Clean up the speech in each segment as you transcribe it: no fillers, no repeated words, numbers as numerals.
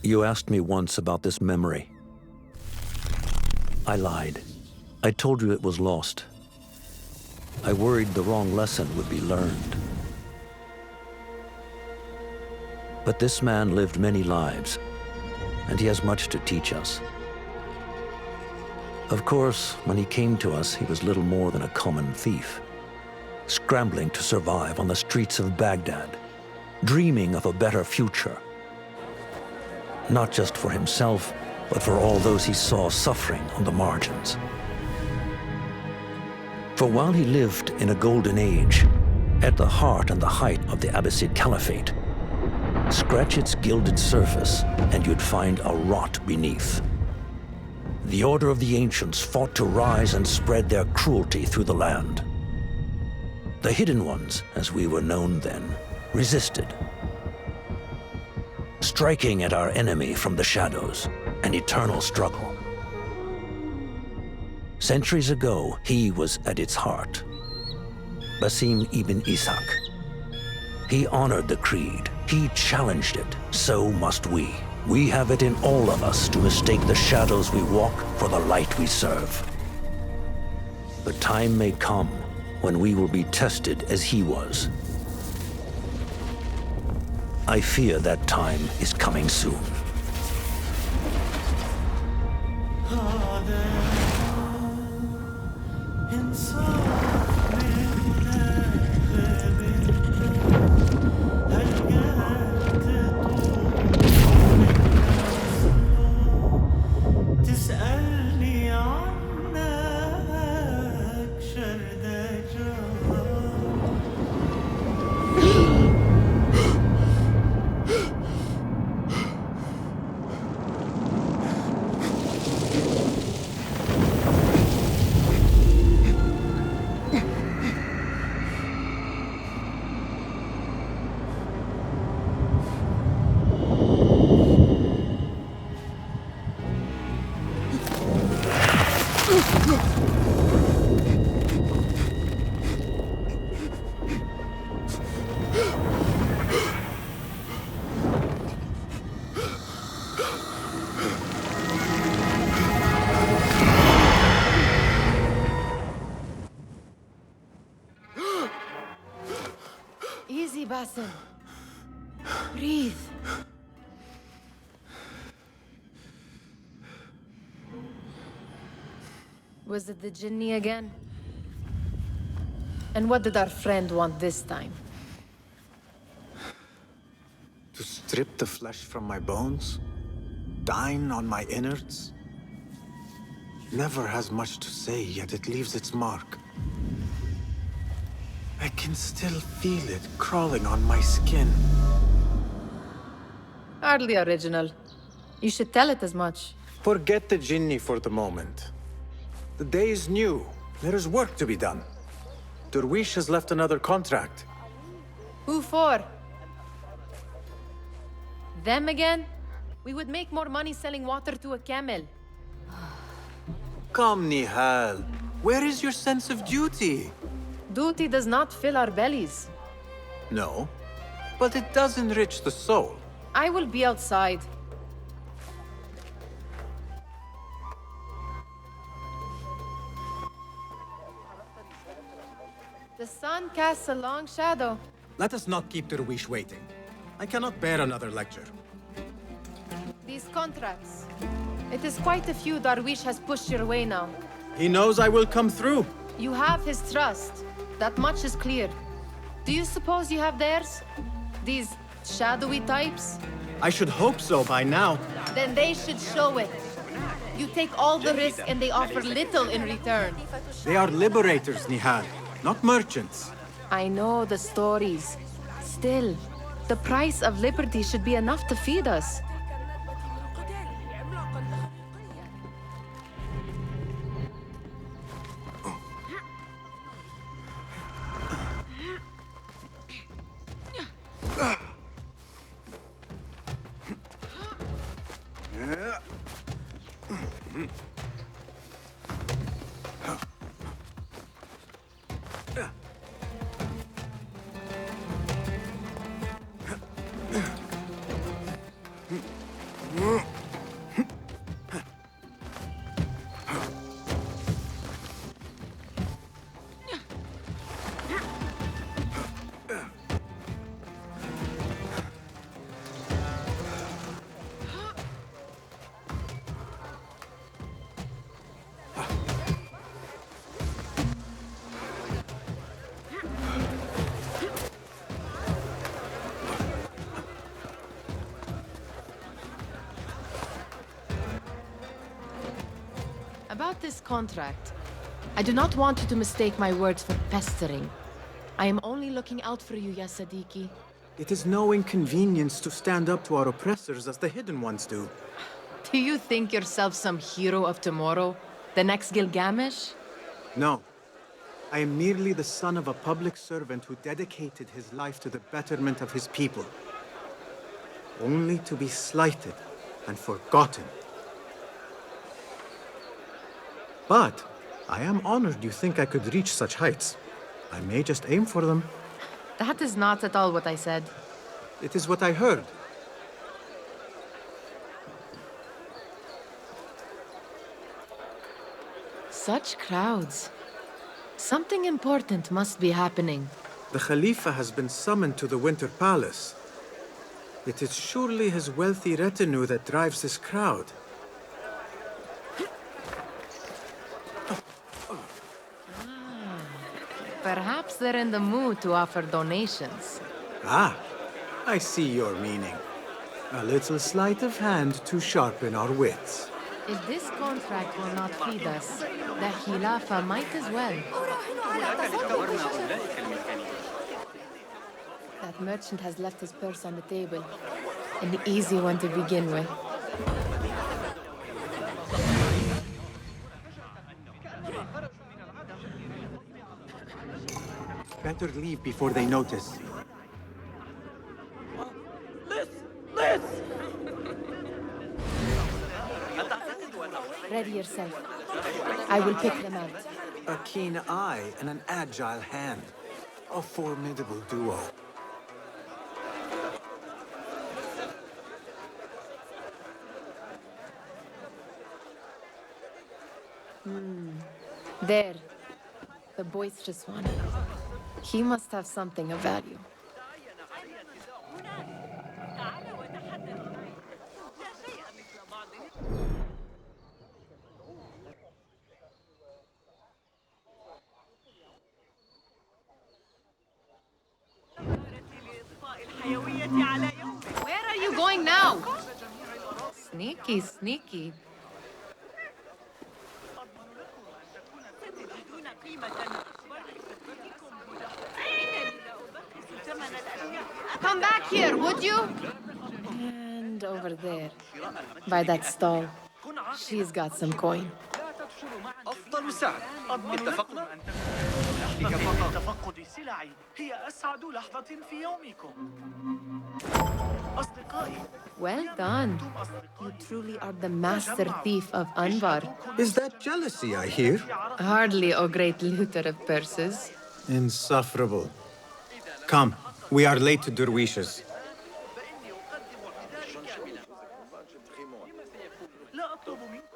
You asked me once about this memory. I lied. I told you it was lost. I worried the wrong lesson would be learned. But this man lived many lives, and he has much to teach us. Of course, when he came to us, he was little more than a common thief, scrambling to survive on the streets of Baghdad, dreaming of a better future. Not just for himself, but for all those he saw suffering on the margins. For while he lived in a golden age, at the heart and the height of the Abbasid Caliphate, scratch its gilded surface and you'd find a rot beneath. The Order of the Ancients fought to rise and spread their cruelty through the land. The Hidden Ones, as we were known then, resisted, striking at our enemy from the shadows, an eternal struggle. Centuries ago, he was at its heart. Basim ibn Ishaq. He honored the creed. He challenged it. So must we. We have it in all of us to mistake the shadows we walk for the light we serve. The time may come when we will be tested as he was. I fear that time is coming soon. Easy, Basim. Breathe. Was it the Jinni again? And what did our friend want this time? To strip the flesh from my bones? Dine on my innards? Never has much to say, yet it leaves its mark. I can still feel it crawling on my skin. Hardly original. You should tell it as much. Forget the Jinni for the moment. The day is new. There is work to be done. Derwish has left another contract. Who for? Them again? We would make more money selling water to a camel. Come, Nihal. Where is your sense of duty? Duty does not fill our bellies. No, but it does enrich the soul. I will be outside. The sun casts a long shadow. Let us not keep Derwish waiting. I cannot bear another lecture. These contracts. It is quite a few Darwish has pushed your way now. He knows I will come through. You have his trust. That much is clear. Do you suppose you have theirs? These shadowy types? I should hope so by now. Then they should show it. You take all the risk and they offer little in return. They are liberators, Nihal, not merchants. I know the stories. Still, the price of liberty should be enough to feed us. About this contract, I do not want you to mistake my words for pestering. I am only looking out for you, ya Siddiqui. It is no inconvenience to stand up to our oppressors as the Hidden Ones do. Do you think yourself some hero of tomorrow? The next Gilgamesh? No. I am merely the son of a public servant who dedicated his life to the betterment of his people. Only to be slighted and forgotten. But I am honored you think I could reach such heights. I may just aim for them. That is not at all what I said. It is what I heard. Such crowds. Something important must be happening. The Khalifa has been summoned to the Winter Palace. It is surely his wealthy retinue that drives this crowd. Perhaps they're in the mood to offer donations. Ah, I see your meaning. A little sleight of hand to sharpen our wits. If this contract will not feed us, the Khilafah might as well. That merchant has left his purse on the table. An easy one to begin with. Better leave before they notice. Ready yourself. I will pick them out. A keen eye and an agile hand. A formidable duo. There. The boisterous one. He must have something of value. Where are you going now? Sneaky, sneaky. Come back here, would you? And over there, by that stall, she's got some coin. أفضل سعر. اتفقنا أن تكون فقط تفقد السلع هي أسعد لحظة في يومكم. أصدقائي. Well done. You truly are the master thief of Anbar. Is that jealousy I hear? Hardly, O great looter of purses. Insufferable. Come, we are late to Derwishes. لا أطلب منكم.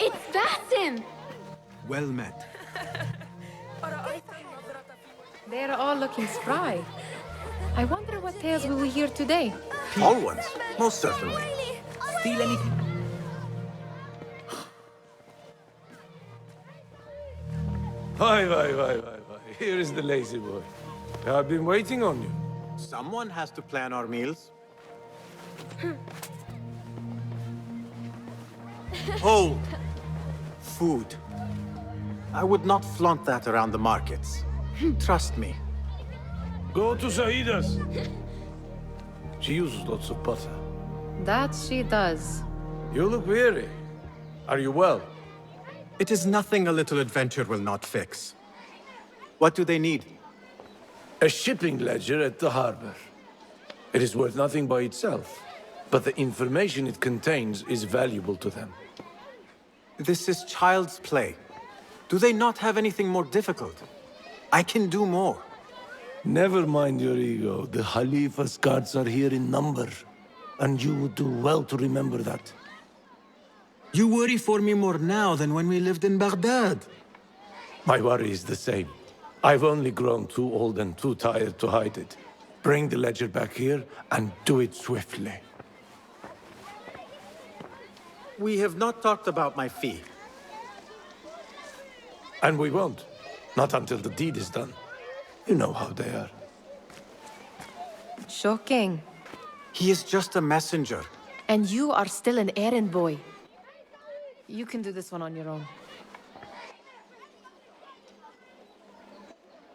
It's Basim! Well met. They're all looking spry. I wonder what tales we will hear today. All ones, most certainly. Steal anything? Hi. Here is the lazy boy. I've been waiting on you. Someone has to plan our meals. Hold! Food. I would not flaunt that around the markets. Trust me. Go to Saida's. She uses lots of butter. That she does. You look weary. Are you well? It is nothing a little adventure will not fix. What do they need? A shipping ledger at the harbor. It is worth nothing by itself, but the information it contains is valuable to them. This is child's play. Do they not have anything more difficult? I can do more. Never mind your ego. The Khalifa's guards are here in number. And you would do well to remember that. You worry for me more now than when we lived in Baghdad. My worry is the same. I've only grown too old and too tired to hide it. Bring the ledger back here and do it swiftly. We have not talked about my fee. And we won't. Not until the deed is done. You know how they are. Shocking. He is just a messenger. And you are still an errand boy. You can do this one on your own.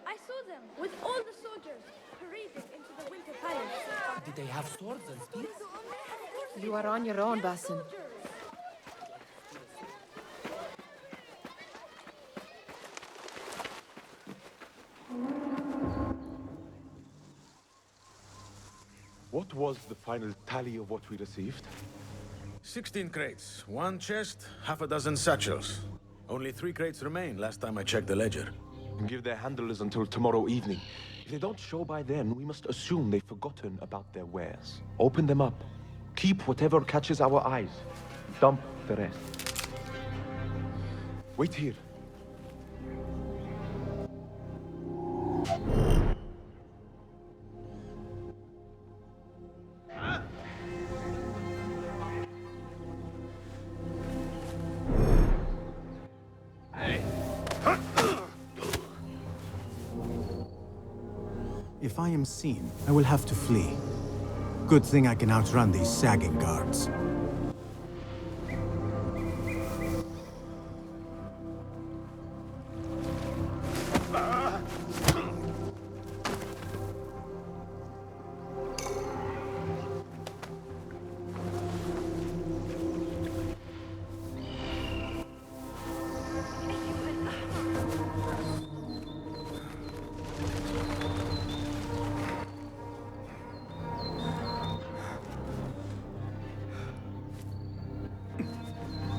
I saw them with all the soldiers parading into the Winter Palace. Did they have swords and spears? You are on your own, Basim. What was the final tally of what we received? 16 crates, 1 chest, half a dozen satchels. Only 3 crates remain last time I checked the ledger. And give their handlers until tomorrow evening. If they don't show by then, we must assume they've forgotten about their wares. Open them up. Keep whatever catches our eyes. Dump the rest. Wait here. If I am seen, I will have to flee. Good thing I can outrun these sagging guards.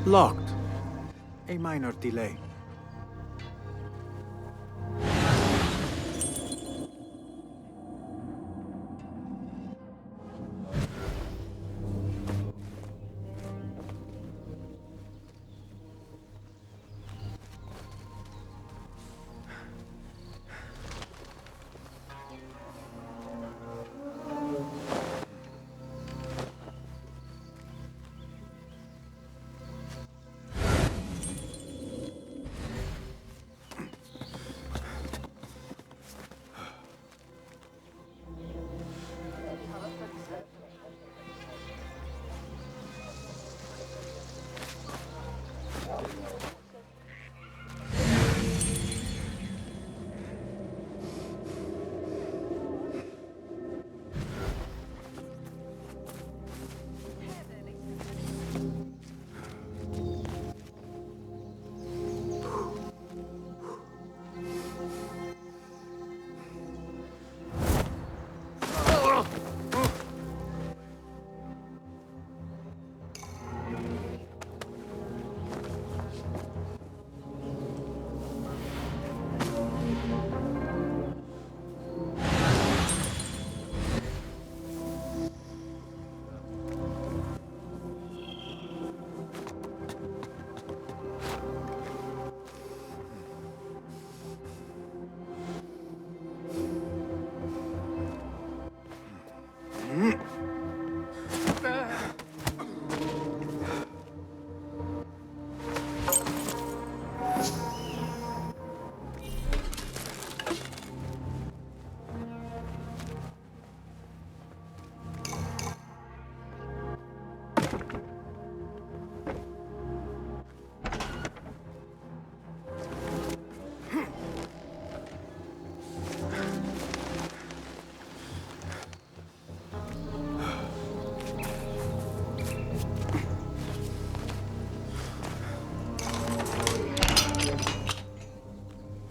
Locked. A minor delay.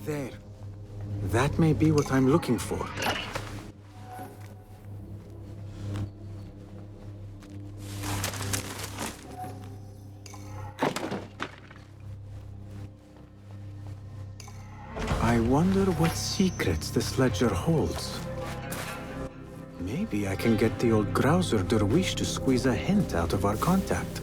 There. That may be what I'm looking for. wonder what secrets this ledger holds. Maybe I can get the old grouser Derwish to squeeze a hint out of our contact.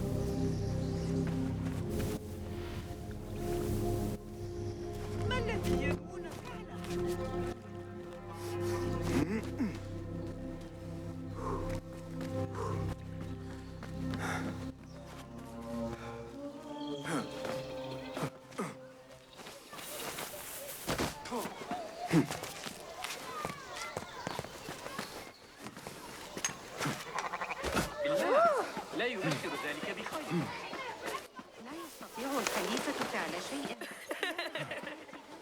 لا يؤثر ذلك بخير. لا يستطيع الخليفة فعل شيء.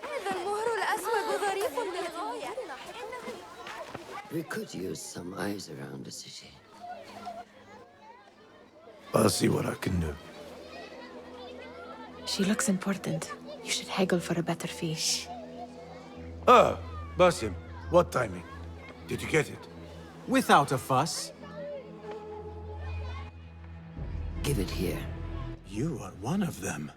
هذا المهر الأسود ظريف للغاية. We could use some eyes around the city. I'll see what I can do. She looks important. You should haggle for a better fee. Ah, Basim, what timing? Did you get it? Without a fuss. Give it here. You are one of them.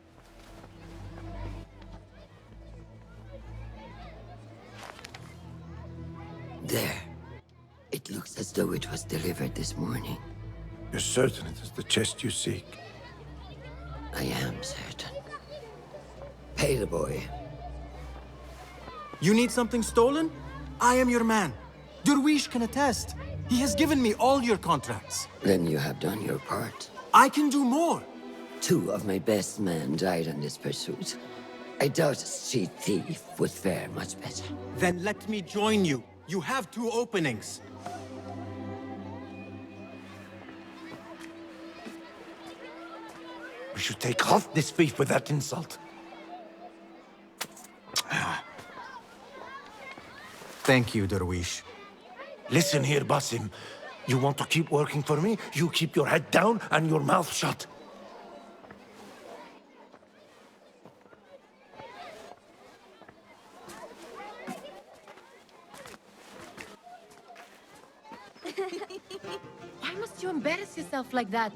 There. It looks as though it was delivered this morning. You're certain it is the chest you seek? I am certain. Pay the boy. You need something stolen? I am your man. Derwish can attest. He has given me all your contracts. Then you have done your part. I can do more. 2 of my best men died in this pursuit. I doubt a street thief would fare much better. Then let me join you. You have 2 openings. We should take half this beef with that insult. Thank you, Derwish. Listen here, Basim. You want to keep working for me? You keep your head down and your mouth shut. Why must you embarrass yourself like that?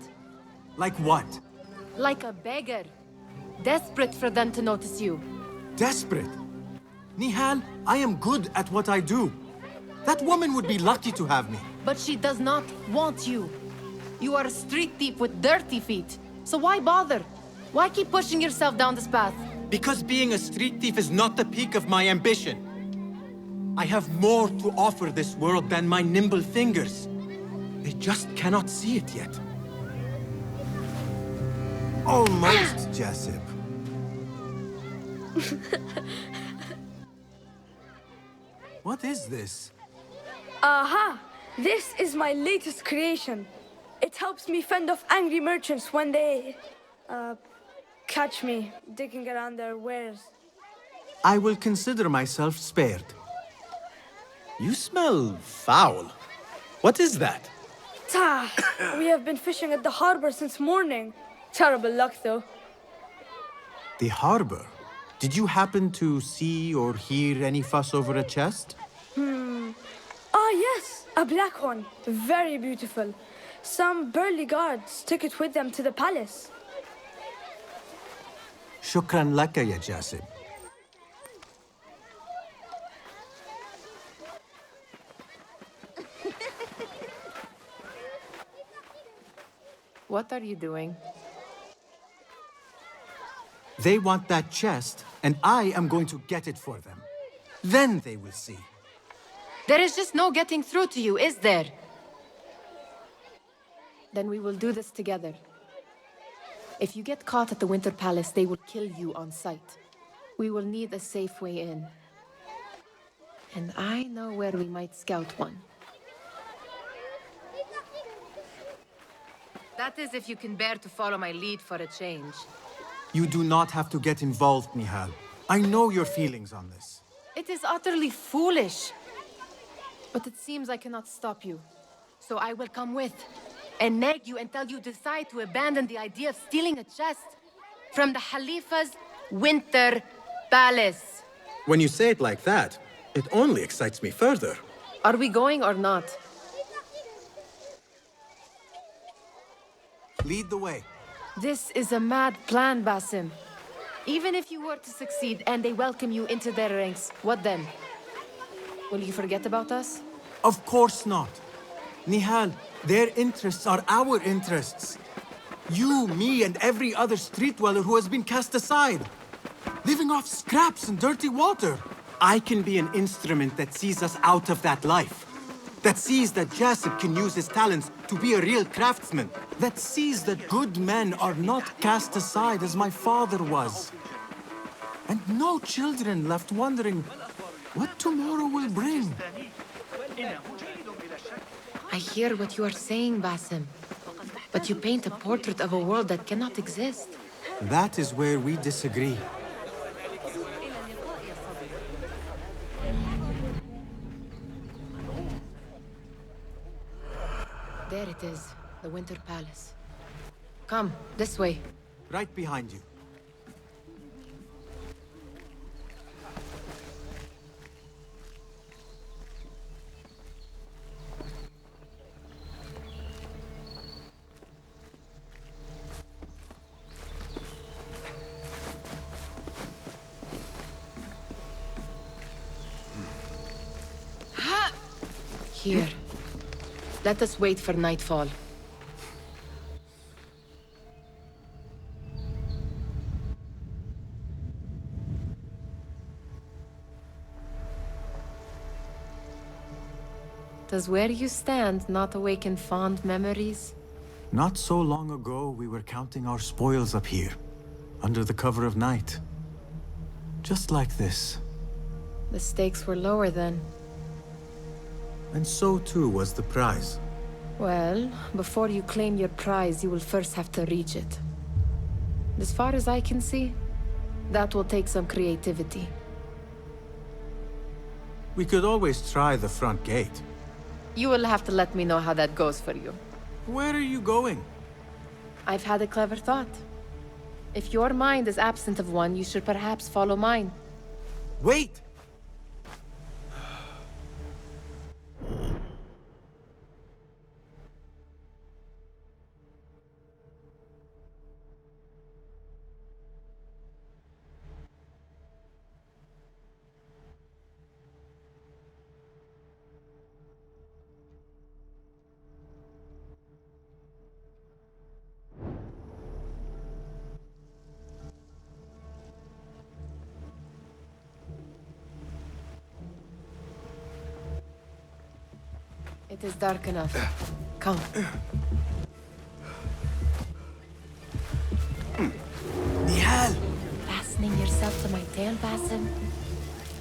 Like what? Like a beggar. Desperate for them to notice you. Desperate? Nihal, I am good at what I do. That woman would be lucky to have me. But she does not want you. You are a street thief with dirty feet. So why bother? Why keep pushing yourself down this path? Because being a street thief is not the peak of my ambition. I have more to offer this world than my nimble fingers. They just cannot see it yet. Almost, Jasib. What is this? Aha! This is my latest creation. It helps me fend off angry merchants when they, catch me digging around their wares. I will consider myself spared. You smell foul. What is that? Tah! We have been fishing at the harbor since morning. Terrible luck, though. The harbor? Did you happen to see or hear any fuss over a chest? Ah, yes! A black one. Very beautiful. Some burly guards took it with them to the palace. Shukran laka, ya Jasib. What are you doing? They want that chest, and I am going to get it for them. Then they will see. There is just no getting through to you, is there? Then we will do this together. If you get caught at the Winter Palace, they will kill you on sight. We will need a safe way in. And I know where we might scout one. That is if you can bear to follow my lead for a change. You do not have to get involved, Nihal. I know your feelings on this. It is utterly foolish. But it seems I cannot stop you. So I will come with, and nag you until you decide to abandon the idea of stealing a chest from the Khalifa's Winter Palace. When you say it like that, it only excites me further. Are we going or not? Lead the way. This is a mad plan, Basim. Even if you were to succeed and they welcome you into their ranks, what then? Will you forget about us? Of course not. Nihal, their interests are our interests. You, me, and every other street dweller who has been cast aside. Living off scraps and dirty water. I can be an instrument that sees us out of that life. That sees that Jasip can use his talents to be a real craftsman. That sees that good men are not cast aside as my father was. And no children left wondering what tomorrow will bring. I hear what you are saying, Basim. But you paint a portrait of a world that cannot exist. That is where we disagree. There it is, the Winter Palace. Come, this way. Right behind you. Here. Let us wait for nightfall. Does where you stand not awaken fond memories? Not so long ago, we were counting our spoils up here, under the cover of night. Just like this. The stakes were lower then. And so too was the prize. Well, before you claim your prize, you will first have to reach it. As far as I can see, that will take some creativity. We could always try the front gate. You will have to let me know how that goes for you. Where are you going? I've had a clever thought. If your mind is absent of one, you should perhaps follow mine. Wait! It is dark enough. Come. Nihal! Fastening yourself to my tail, Basim.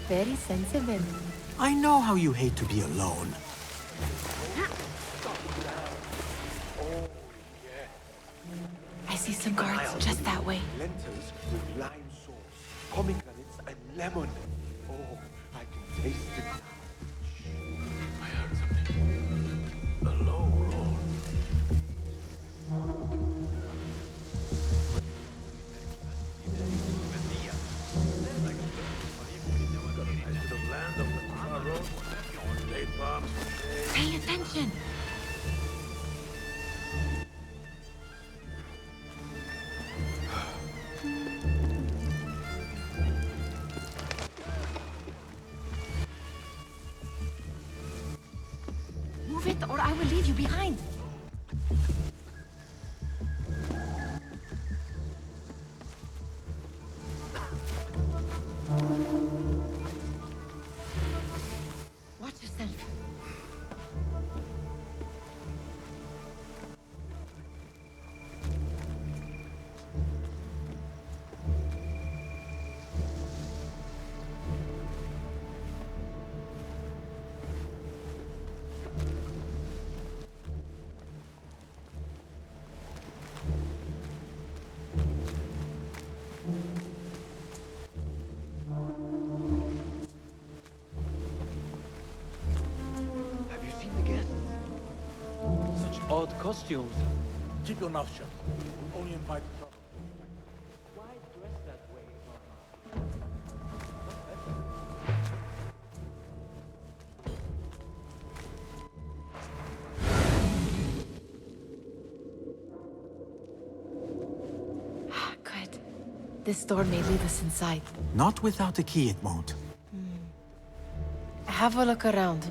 Very sensible. I know how you hate to be alone. I see some guards just that way. Lentils with lime sauce, pomegranates and lemon. Oh, I can taste it. I heard something. A low roar. Pay attention. Move it, or I will leave you behind. Watch yourself. Have you seen the guests? Such odd costumes. Keep your mouth shut. Only invite trouble. Why dress that way? Good. This door may lead us inside. Not without a key, it won't. Have a look around.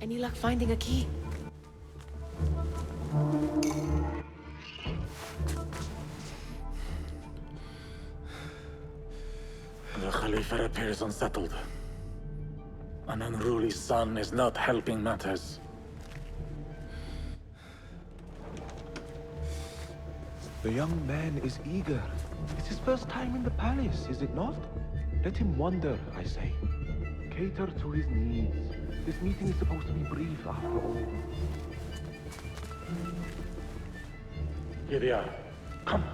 Any luck finding a key? The Khalifa appears unsettled. An unruly son is not helping matters. The young man is eager. It's his first time in the palace, is it not? Let him wander, I say. Cater to his needs. This meeting is supposed to be brief, after all. Here they are. Come.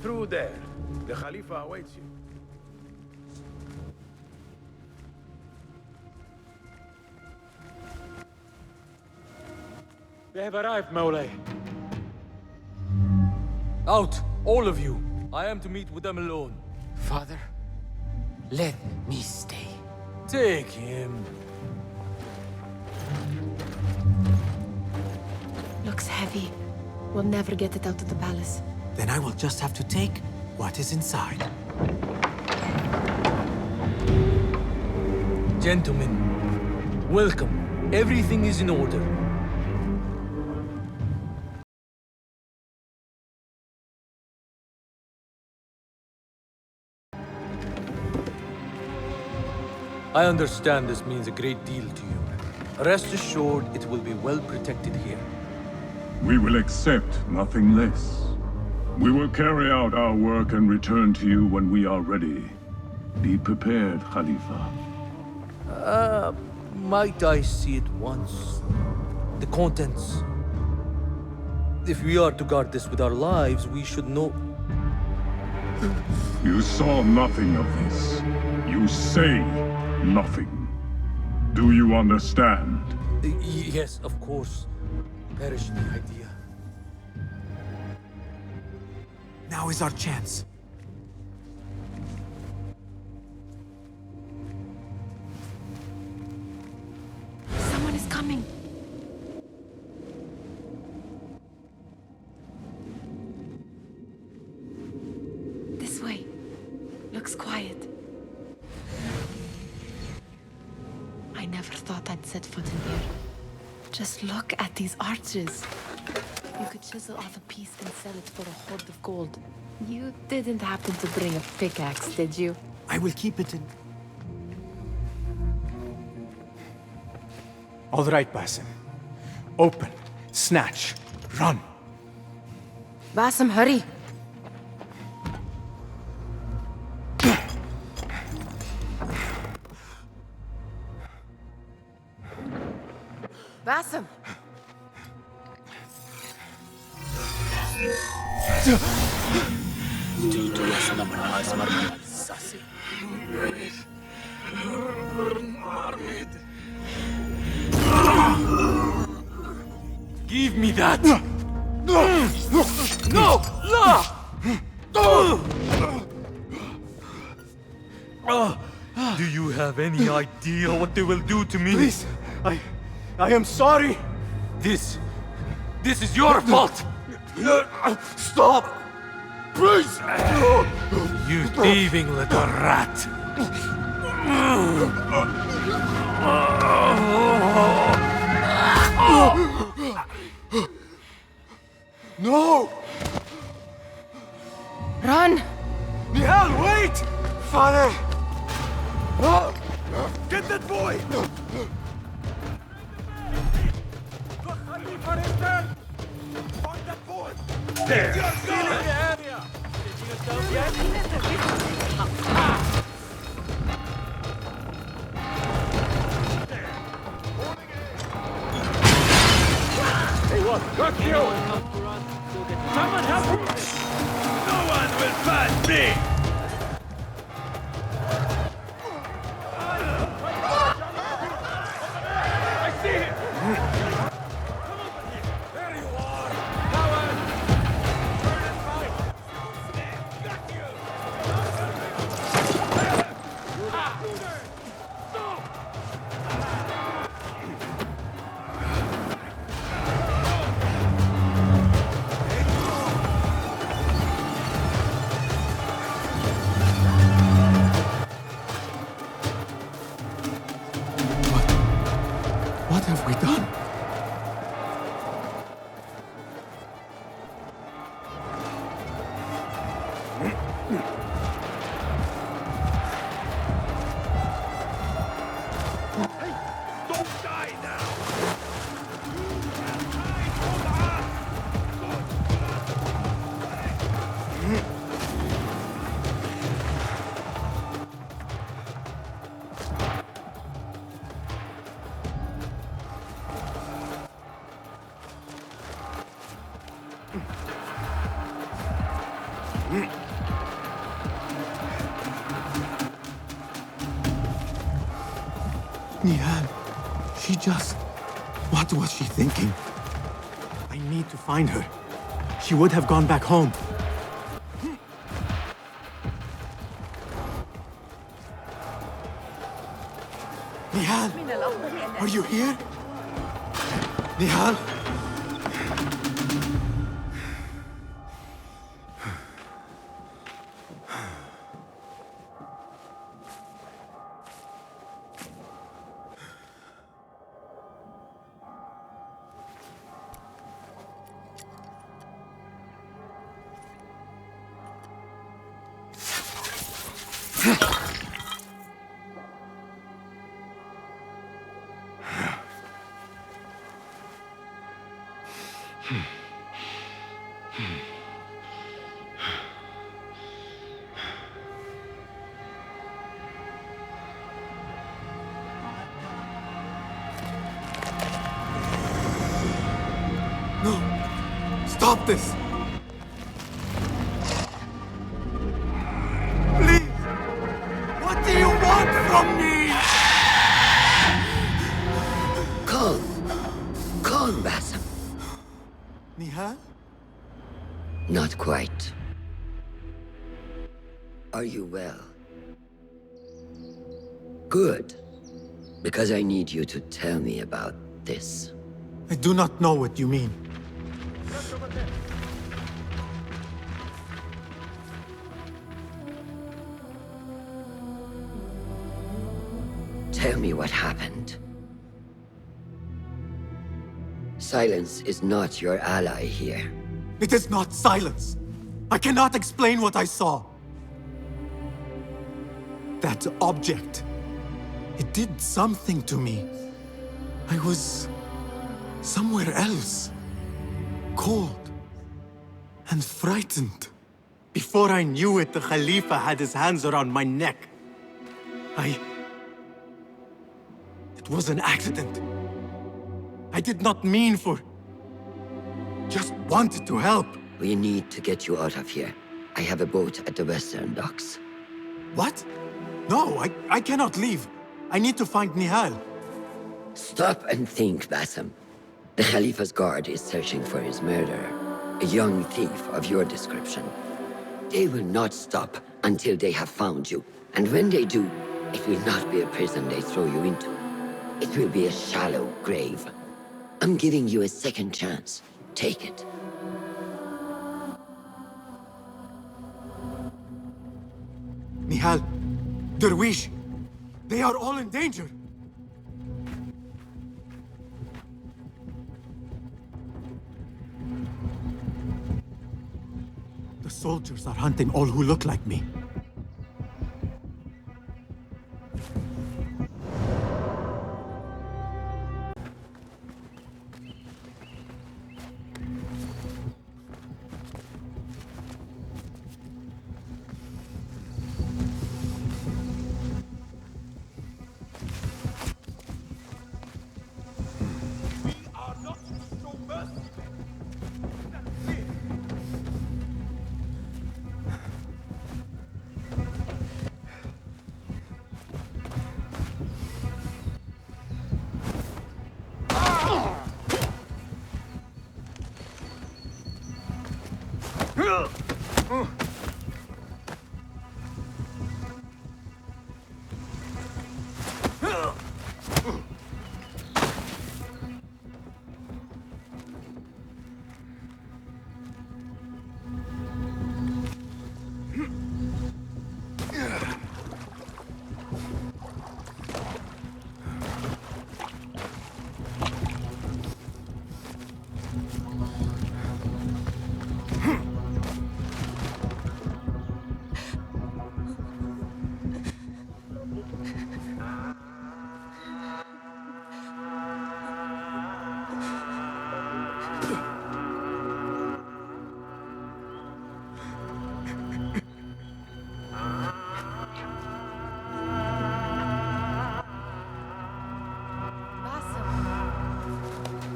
Through there. The Khalifa awaits you. They have arrived, Mawlay. Out, all of you. I am to meet with them alone. Father, let me stay. Take him. Looks heavy. We'll never get it out of the palace. Then I will just have to take what is inside. Gentlemen, welcome. Everything is in order. I understand this means a great deal to you. Rest assured, it will be well protected here. We will accept nothing less. We will carry out our work and return to you when we are ready. Be prepared, Khalifa. Might I see it once? The contents. If we are to guard this with our lives, we should know... You saw nothing of this. You say nothing. Do you understand? Yes, of course. Perish the idea. Now is our chance. Someone is coming. This way. Looks quiet. I never thought I'd set foot in here. Just look at these arches. You could chisel off a piece and sell it for a hoard of gold. You didn't happen to bring a pickaxe, did you? I will keep it in... All right, Basim. Open, snatch, run. Basim, hurry. Basim. Give me that! No! Do you have any idea what they will do to me? Please, I am sorry. This is your fault! Stop! Please! You thieving little rat! No! Run! Nihal, wait! Father! Get that boy! Find that boy! There! Hey, what? Got you! Someone help me! No one will pass me! What have we done? Nihal, she just... What was she thinking? I need to find her. She would have gone back home. Nihal! Are you here? Nihal? No! Stop this! Please! What do you want from me? Calm, Basim. Nihal? Not quite. Are you well? Good. Because I need you to tell me about this. I do not know what you mean. Tell me what happened. Silence is not your ally here. It is not silence. I cannot explain what I saw. that object. It did something to me. I was somewhere else. Cold and frightened. Before I knew it, the Khalifa had his hands around my neck. It was an accident. I did not mean for... Just wanted to help. We need to get you out of here. I have a boat at the western docks. What? No, I cannot leave. I need to find Nihal. Stop and think, Basim. The Khalifa's guard is searching for his murderer, a young thief of your description. They will not stop until they have found you. And when they do, it will not be a prison they throw you into. It will be a shallow grave. I'm giving you a second chance. Take it. Nihal, Derwish, they are all in danger. The soldiers are hunting all who look like me.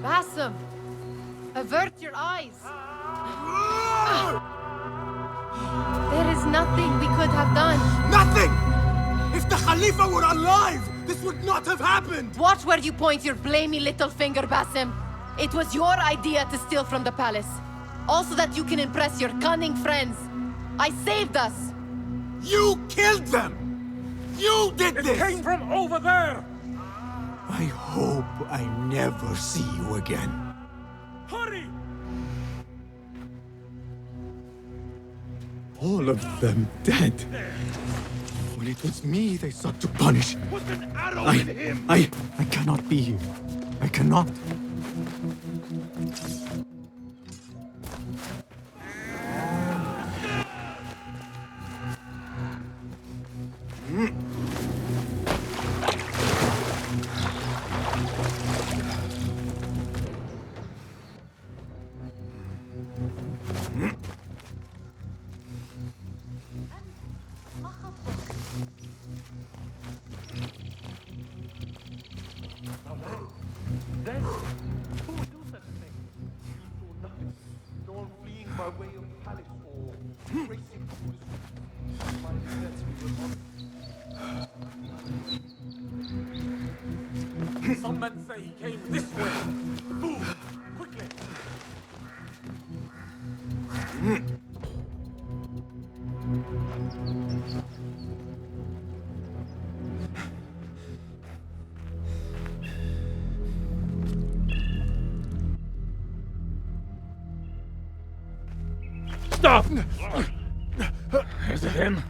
Basim! Avert your eyes! There is nothing we could have done. Nothing! If the Khalifa were alive, this would not have happened! Watch where you point your blamey little finger, Basim. It was your idea to steal from the palace. Also that you can impress your cunning friends. I saved us! You killed them! You did this! It came from over there! I hope I never see you again. Hurry! All of them dead. When it was me they sought to punish. Put an arrow in him! I cannot be here. I cannot. Some men say he came this way. Move! Quickly! Stop! Is it him?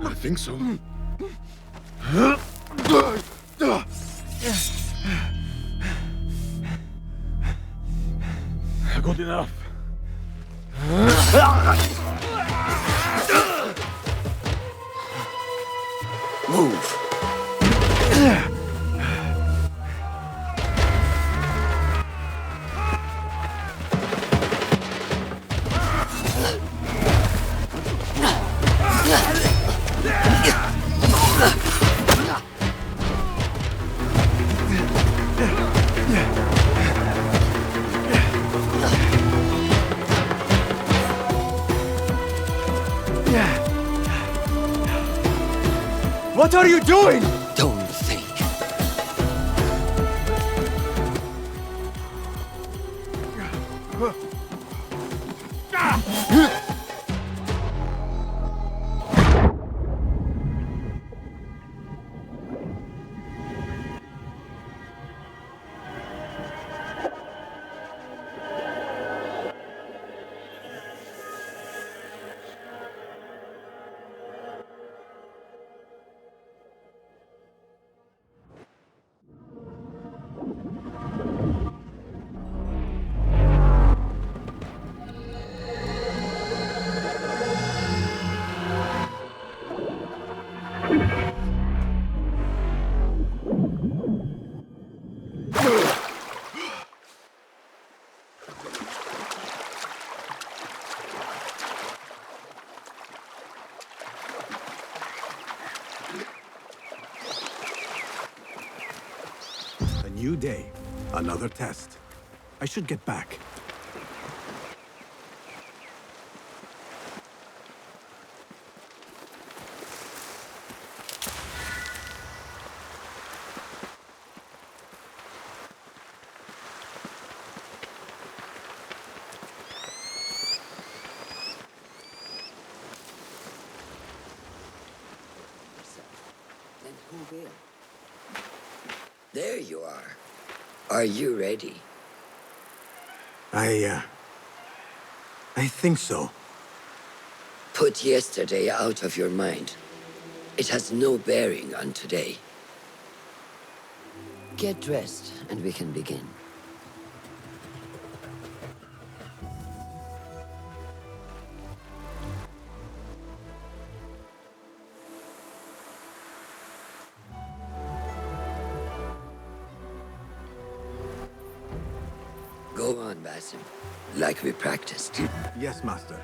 I think so. Good enough. Move. What are you doing? Don't think. New day, another test. I should get back. Then who will? There you are. Are you ready? I think so. Put yesterday out of your mind. It has no bearing on today. Get dressed, and we can begin. Go on, Basim. Like we practiced. Yes, Master.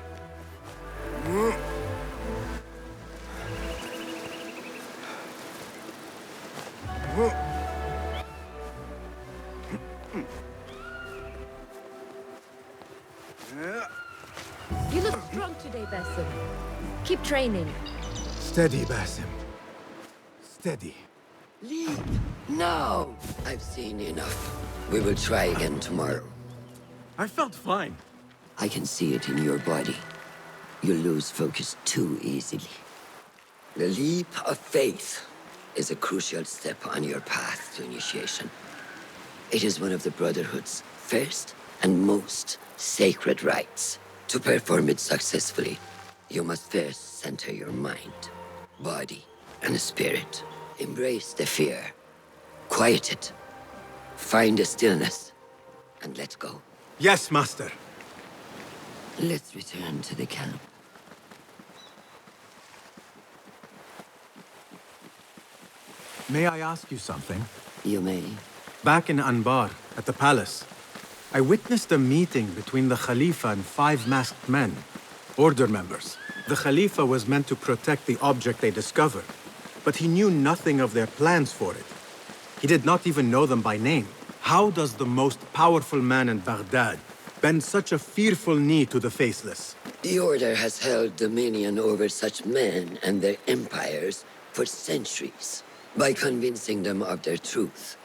You look strong today, Basim. Keep training. Steady, Basim. Steady. Leave! No! I've seen enough. We will try again tomorrow. I felt fine. I can see it in your body. You lose focus too easily. The leap of faith is a crucial step on your path to initiation. It is one of the Brotherhood's first and most sacred rites. To perform it successfully, you must first center your mind, body, and spirit. Embrace the fear. Quiet it. Find the stillness, and let go. Yes, Master. Let's return to the camp. May I ask you something? You may. Back in Anbar, at the palace, I witnessed a meeting between the Khalifa and 5 masked men, order members. The Khalifa was meant to protect the object they discovered, but he knew nothing of their plans for it. He did not even know them by name. How does the most powerful man in Baghdad bend such a fearful knee to the Faceless? The Order has held dominion over such men and their empires for centuries by convincing them of their truth,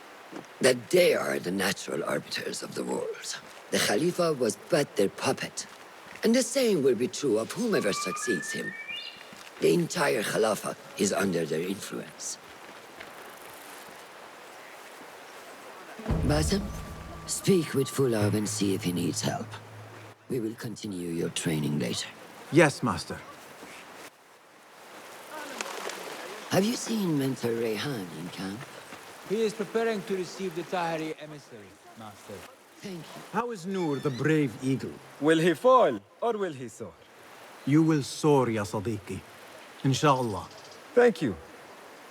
that they are the natural arbiters of the world. The Khalifa was but their puppet, and the same will be true of whomever succeeds him. The entire Khalifa is under their influence. Basim, speak with Fulab and see if he needs help. We will continue your training later. Yes, Master. Have you seen Mentor Rayhan in camp? He is preparing to receive the Tahiri emissary, Master. Thank you. How is Noor, the brave eagle? Will he fall, or will he soar? You will soar, ya Sadiqi. Inshallah. Thank you.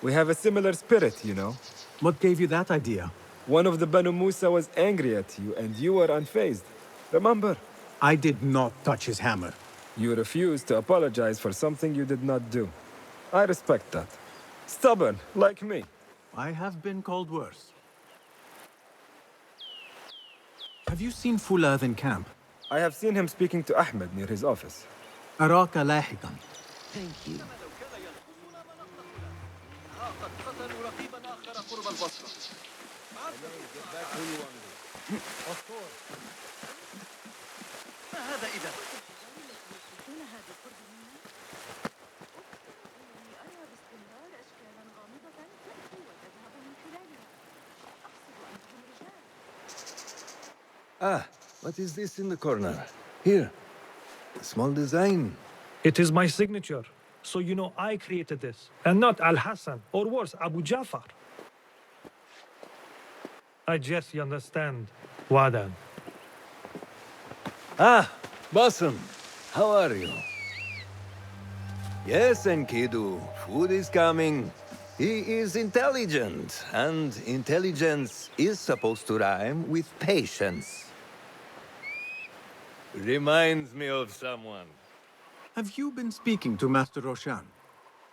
We have a similar spirit, you know. What gave you that idea? One of the Banu Musa was angry at you, and you were unfazed. Remember? I did not touch his hammer. You refused to apologize for something you did not do. I respect that. Stubborn, like me. I have been called worse. Have you seen Fulad in camp? I have seen him speaking to Ahmed near his office. أراك لاحقا. Thank you. هذا إذا Ah, what is this in the corner? Here, a small design. It is my signature. So you know I created this, and not Al-Hassan, or worse, Abu Jafar. I guess you understand, Wadan. Ah, Basim, how are you? Yes, Enkidu, food is coming. He is intelligent, and intelligence is supposed to rhyme with patience. Reminds me of someone. Have you been speaking to Master Roshan?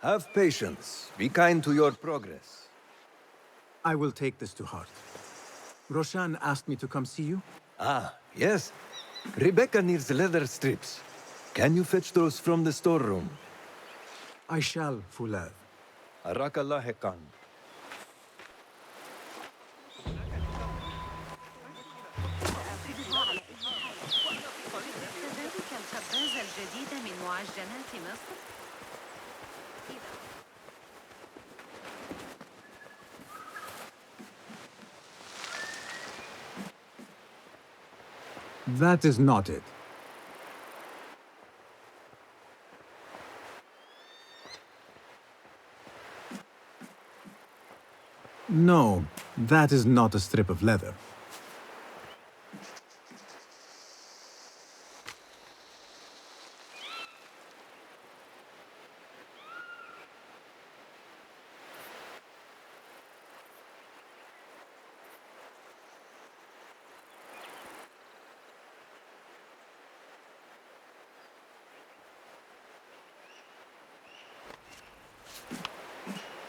Have patience. Be kind to your progress. I will take this to heart. Roshan asked me to come see you. Ah, yes. Rebecca needs leather strips. Can you fetch those from the storeroom? I shall, Fulad. أراك لاحقاً. That is not it. No, that is not a strip of leather.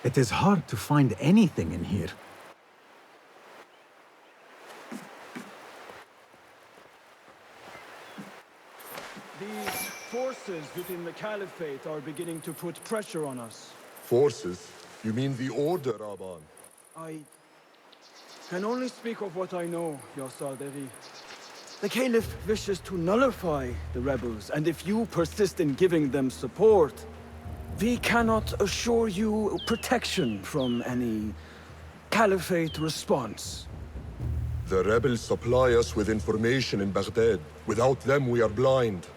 It is hard to find anything in here. These forces within the Caliphate are beginning to put pressure on us. Forces? You mean the Order, Aban? I can only speak of what I know, Ya Saderi. The Caliph wishes to nullify the rebels, and if you persist in giving them support, we cannot assure you protection from any Caliphate response. The rebels supply us with information in Baghdad. Without them, we are blind.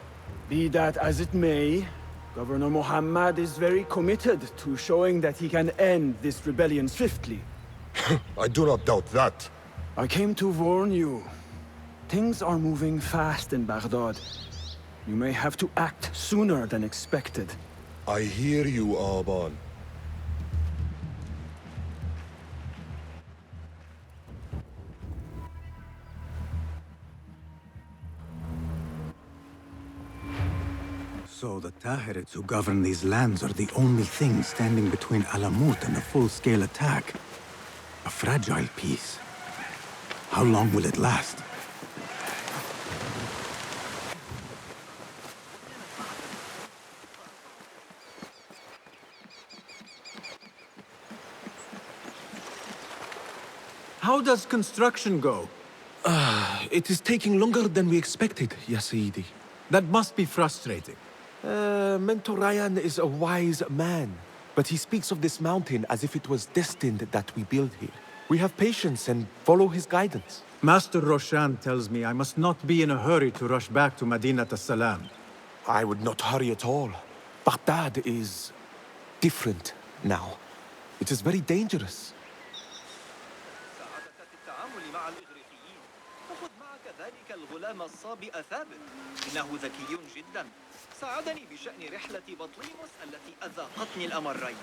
Be that as it may, Governor Muhammad is very committed to showing that he can end this rebellion swiftly. I do not doubt that. I came to warn you. Things are moving fast in Baghdad. You may have to act sooner than expected. I hear you, Aban. So the Tahirids who govern these lands are the only thing standing between Alamut and a full-scale attack. A fragile peace. How long will it last? How does construction go? It is taking longer than we expected, Ya Sayyidi. That must be frustrating. Mentor Ryan is a wise man, but he speaks of this mountain as if it was destined that we build here. We have patience and follow his guidance. Master Roshan tells me I must not be in a hurry to rush back to Madinat as-Salam. I would not hurry at all. Baghdad is different now. It is very dangerous. إنه ذكي جدا. ساعدني بشأن رحلة بطليموس التي أذاقتني الأمرين.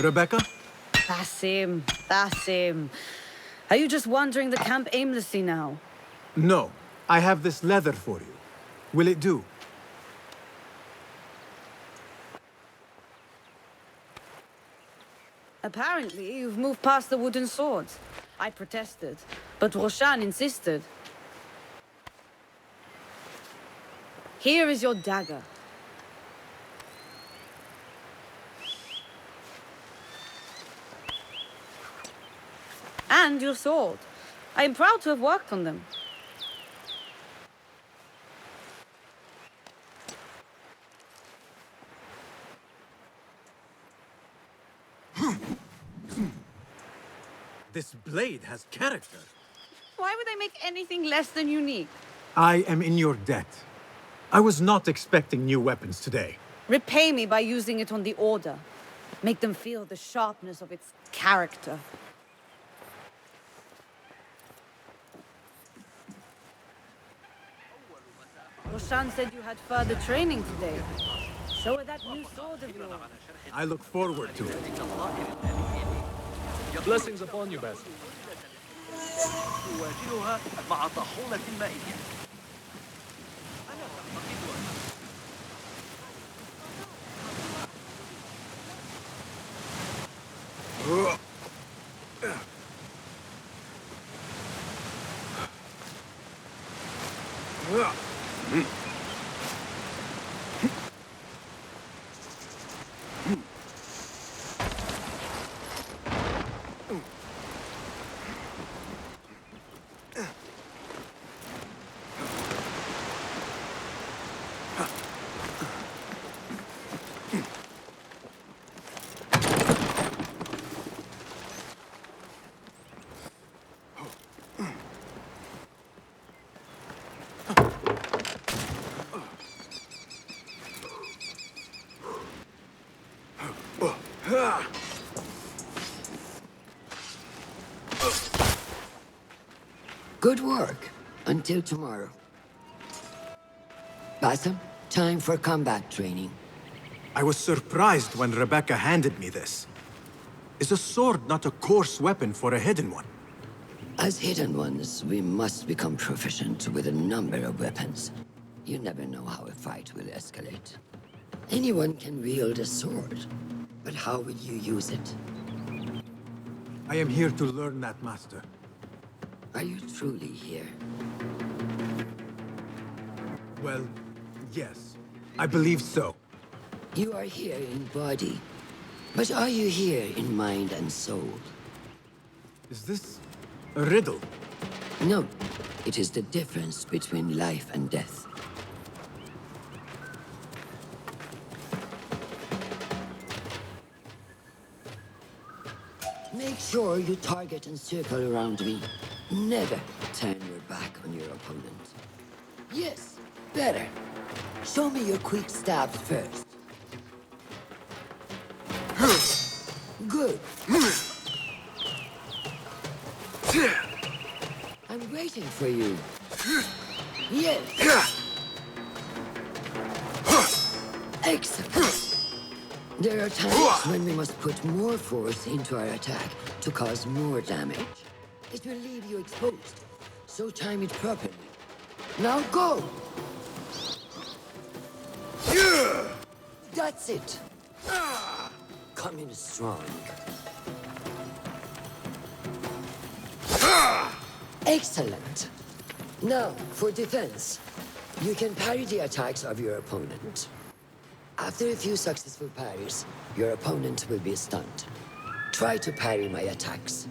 Rebecca? Basim. Are you just wandering the camp aimlessly now? No. I have this leather for you. Will it do? Apparently, you've moved past the wooden swords. I protested, but Roshan insisted. Here is your dagger. And your sword. I am proud to have worked on them. This blade has character. Why would I make anything less than unique? I am in your debt. I was not expecting new weapons today. Repay me by using it on the Order. Make them feel the sharpness of its character. Roshan said you had further training today. Show her that new sword of yours. I look forward to it. Blessings upon you, Basim. أواجهها مع طاحونة مائية. Good work. Until tomorrow. Basim, time for combat training. I was surprised when Rebecca handed me this. Is a sword not a coarse weapon for a hidden one? As hidden ones, we must become proficient with a number of weapons. You never know how a fight will escalate. Anyone can wield a sword, but how will you use it? I am here to learn that, Master. Are you truly here? Well, yes. I believe so. You are here in body, but are you here in mind and soul? Is this a riddle? No. It is the difference between life and death. Make sure you target and circle around me. Never turn your back on your opponent. Yes, better. Show me your quick stabs first. Good. I'm waiting for you. Yes. Excellent. There are times when we must put more force into our attack to cause more damage. It will leave you exposed, so time it properly. Now go! That's it! Come in strong. Excellent! Now, for defense. You can parry the attacks of your opponent. After a few successful parries, your opponent will be stunned. Try to parry my attacks.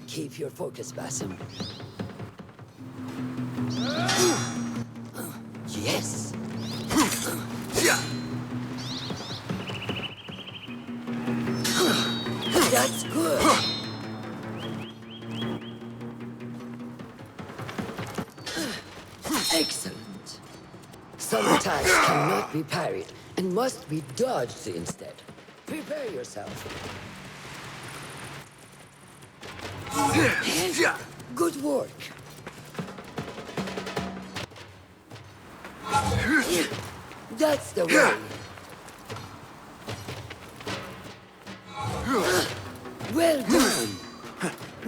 Keep your focus, Basim. Yes! That's good! Excellent! Some attacks cannot be parried and must be dodged instead. Prepare yourself. Good work. That's the way.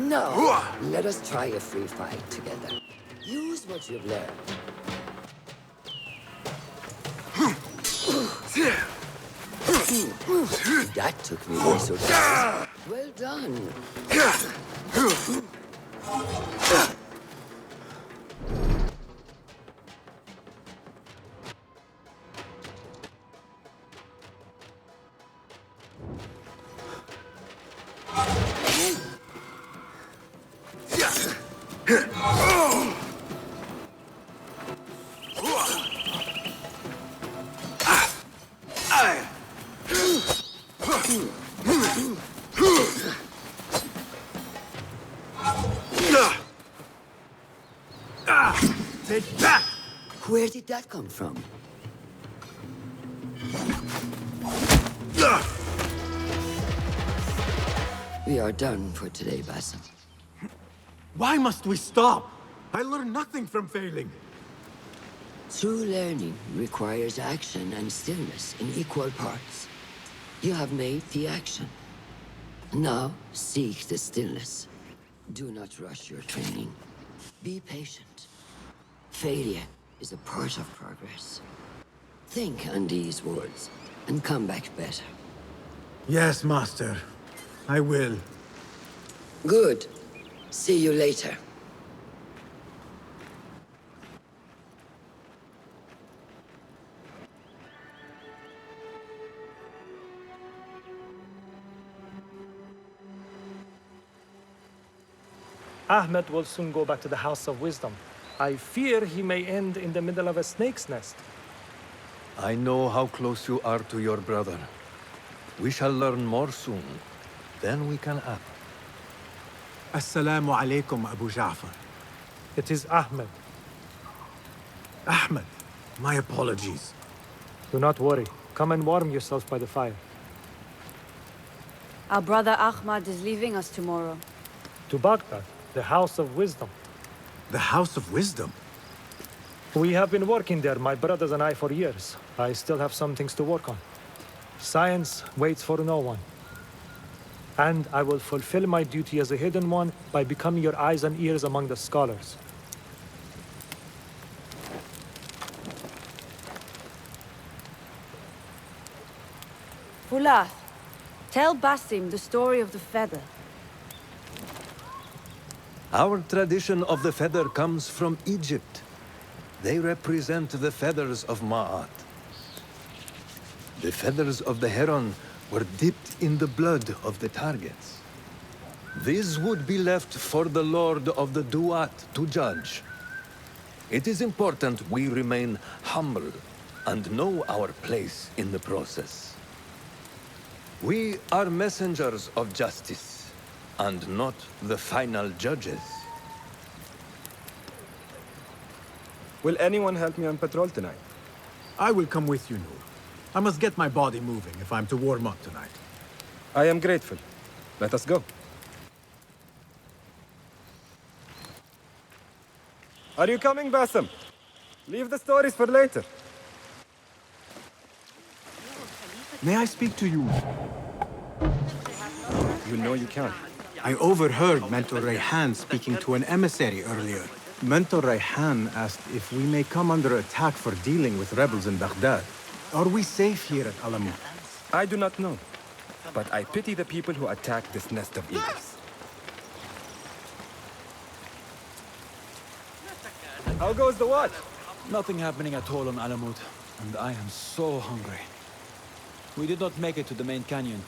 Now, let us try a free fight together. Use what you've learned. That took me by surprise. Well done. Take that! Where did that come from? We are done for today, Basim. Why must we stop? I learned nothing from failing. True learning requires action and stillness in equal parts. You have made the action. Now, seek the stillness. Do not rush your training. Be patient. Failure is a part of progress. Think on these words, and come back better. Yes, Master. I will. Good. See you later. Ahmed will soon go back to the House of Wisdom. I fear he may end in the middle of a snake's nest. I know how close you are to your brother. We shall learn more soon. Then we can act. Assalamu alaikum, Abu Ja'far. It is Ahmed. Ahmed, my apologies. Do not worry. Come and warm yourself by the fire. Our brother Ahmad is leaving us tomorrow. To Baghdad, the House of Wisdom. The House of Wisdom? We have been working there, my brothers and I, for years. I still have some things to work on. Science waits for no one. And I will fulfill my duty as a hidden one by becoming your eyes and ears among the scholars. Fulath, tell Basim the story of the feather. Our tradition of the feather comes from Egypt. They represent the feathers of Ma'at. The feathers of the heron were dipped in the blood of the targets. These would be left for the Lord of the Duat to judge. It is important we remain humble and know our place in the process. We are messengers of justice, and not the final judges. Will anyone help me on patrol tonight? I will come with you, Noor. I must get my body moving if I'm to warm up tonight. I am grateful. Let us go. Are you coming, Basim? Leave the stories for later. May I speak to you? You know you can. I overheard Mentor Rayhan speaking to an emissary earlier. Mentor Rayhan asked if we may come under attack for dealing with rebels in Baghdad. Are we safe here at Alamut? I do not know, but I pity the people who attack this nest of eagles. How goes the watch? Nothing happening at all on Alamut, and I am so hungry. We did not make it to the main canyon.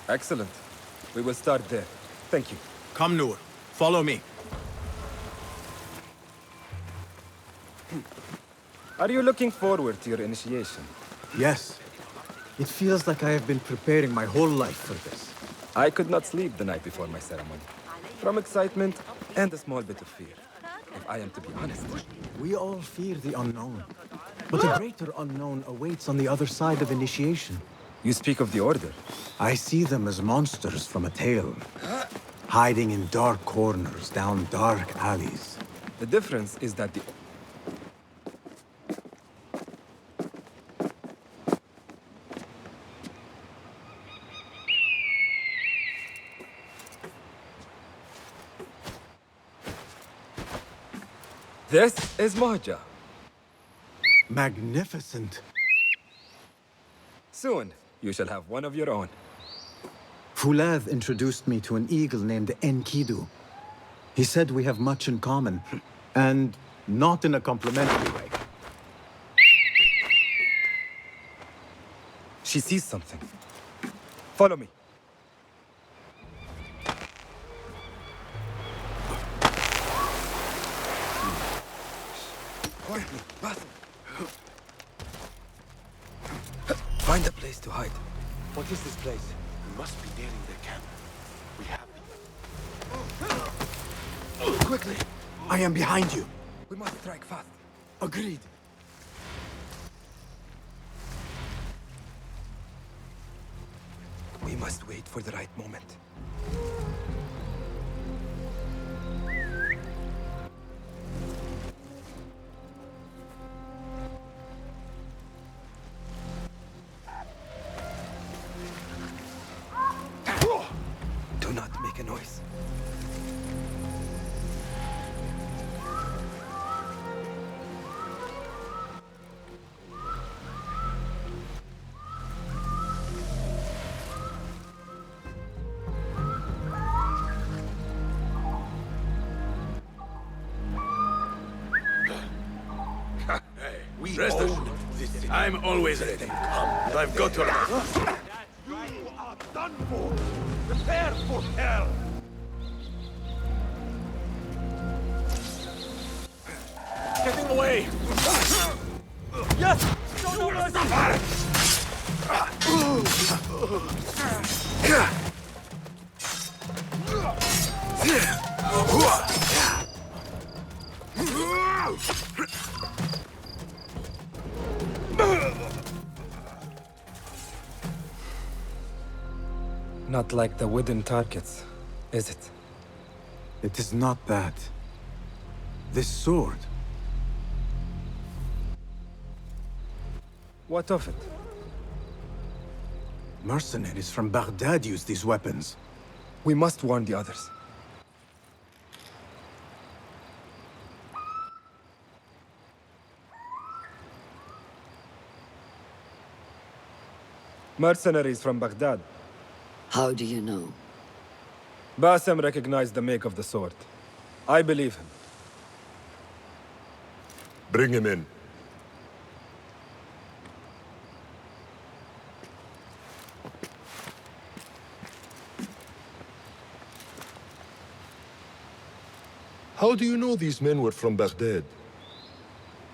Excellent. We will start there. Thank you. Come, Noor. Follow me. Are you looking forward to your initiation? Yes. It feels like I have been preparing my whole life for this. I could not sleep the night before my ceremony. From excitement and a small bit of fear, if I am to be honest. We all fear the unknown. But a greater unknown awaits on the other side of initiation. You speak of the Order? I see them as monsters from a tale. Hiding in dark corners, down dark alleys. The difference is that the... This is Mahja. Magnificent. Soon, you shall have one of your own. Fulad introduced me to an eagle named Enkidu. He said we have much in common, and not in a complimentary way. She sees something. Follow me. Quietly, Basim. Find a place to hide. What is this place? We must be nearing their camp. We have... Quickly! I am behind you. We must strike fast. Agreed. We must wait for the right moment. Do not make a noise. Rest assured, I'm always ready. And I've got your back. You are done for! Prepare for hell! Getting away! Yes! Show no mercy! Not like the wooden targets, is it? It is not that. This sword. What of it? Mercenaries from Baghdad use these weapons. We must warn the others. Mercenaries from Baghdad. How do you know? Basim recognized the make of the sword. I believe him. Bring him in. How do you know these men were from Baghdad?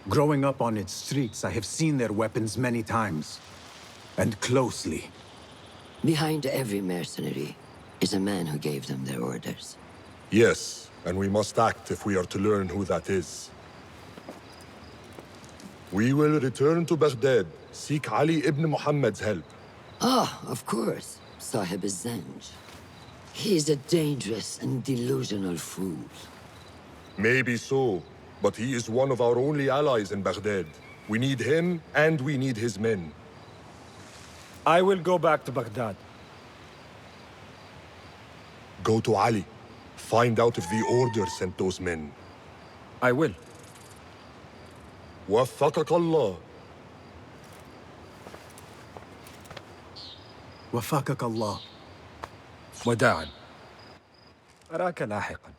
Growing up on its streets, I have seen their weapons many times. And closely. Behind every mercenary is a man who gave them their orders. Yes, and we must act if we are to learn who that is. We will return to Baghdad, seek Ali ibn Muhammad's help. Ah, of course. Sahib Zanj. He's a dangerous and delusional fool. Maybe so, but he is one of our only allies in Baghdad. We need him, and we need his men. I will go back to Baghdad. Go to Ali. Find out if the order sent those men. I will. وفقك الله. وفقك الله. وداعا. أراك لاحقا.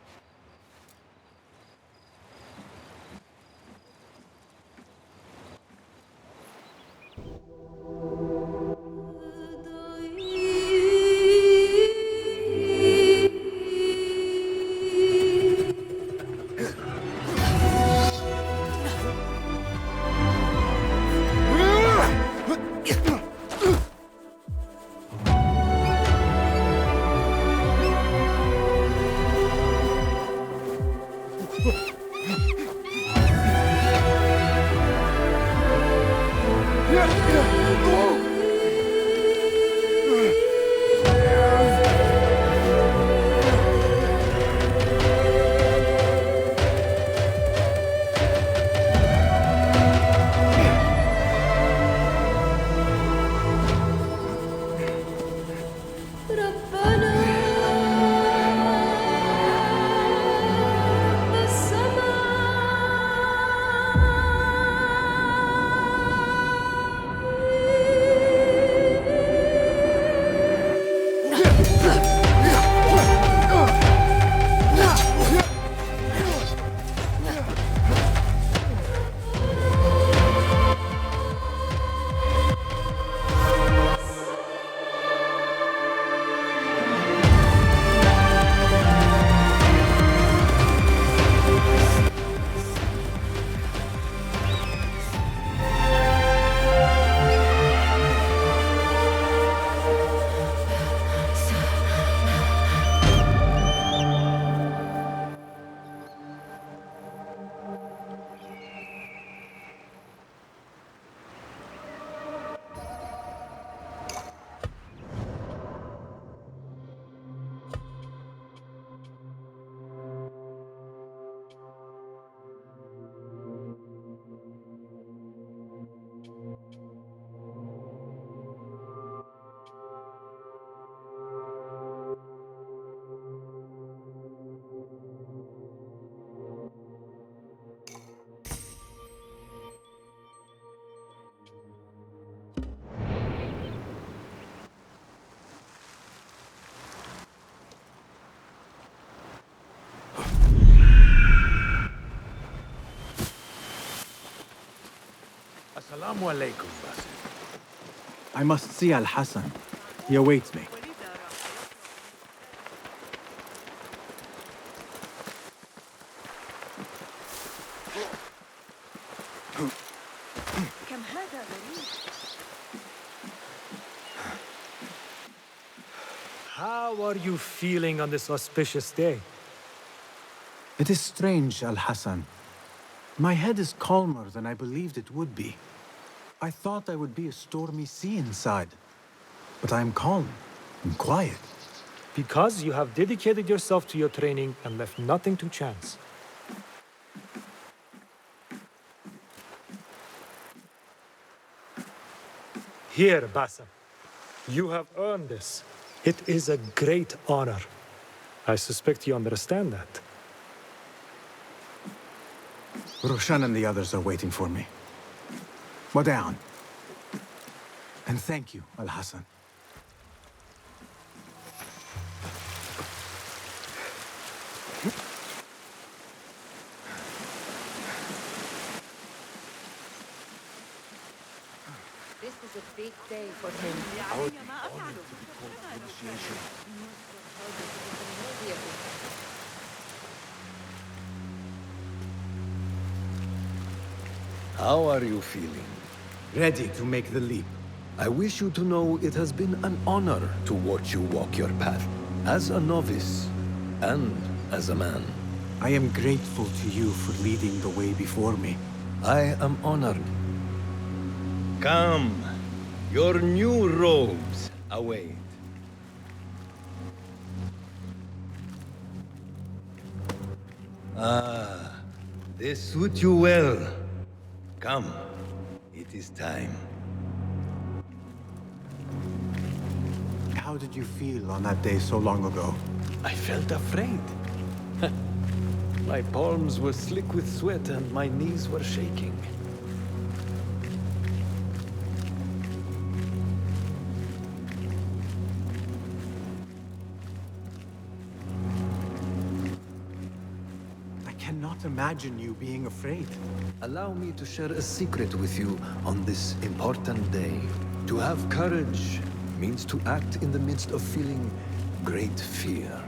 Assalamu alaikum, Basim. I must see Al-Hassan. He awaits me. How are you feeling on this auspicious day? It is strange, Al-Hassan. My head is calmer than I believed it would be. I thought I would be a stormy sea inside. But I am calm and quiet. Because you have dedicated yourself to your training and left nothing to chance. Here, Basim. You have earned this. It is a great honor. I suspect you understand that. Roshan and the others are waiting for me. Down. And thank you, Al-Hassan. This is a big day for him. How are you feeling? Ready to make the leap. I wish you to know it has been an honor to watch you walk your path, as a novice and as a man. I am grateful to you for leading the way before me. I am honored. Come, your new robes await. Ah, they suit you well. Come, it is time. How did you feel on that day so long ago? I felt afraid. My palms were slick with sweat and my knees were shaking. I cannot imagine you being afraid. Allow me to share a secret with you on this important day. To have courage means to act in the midst of feeling great fear.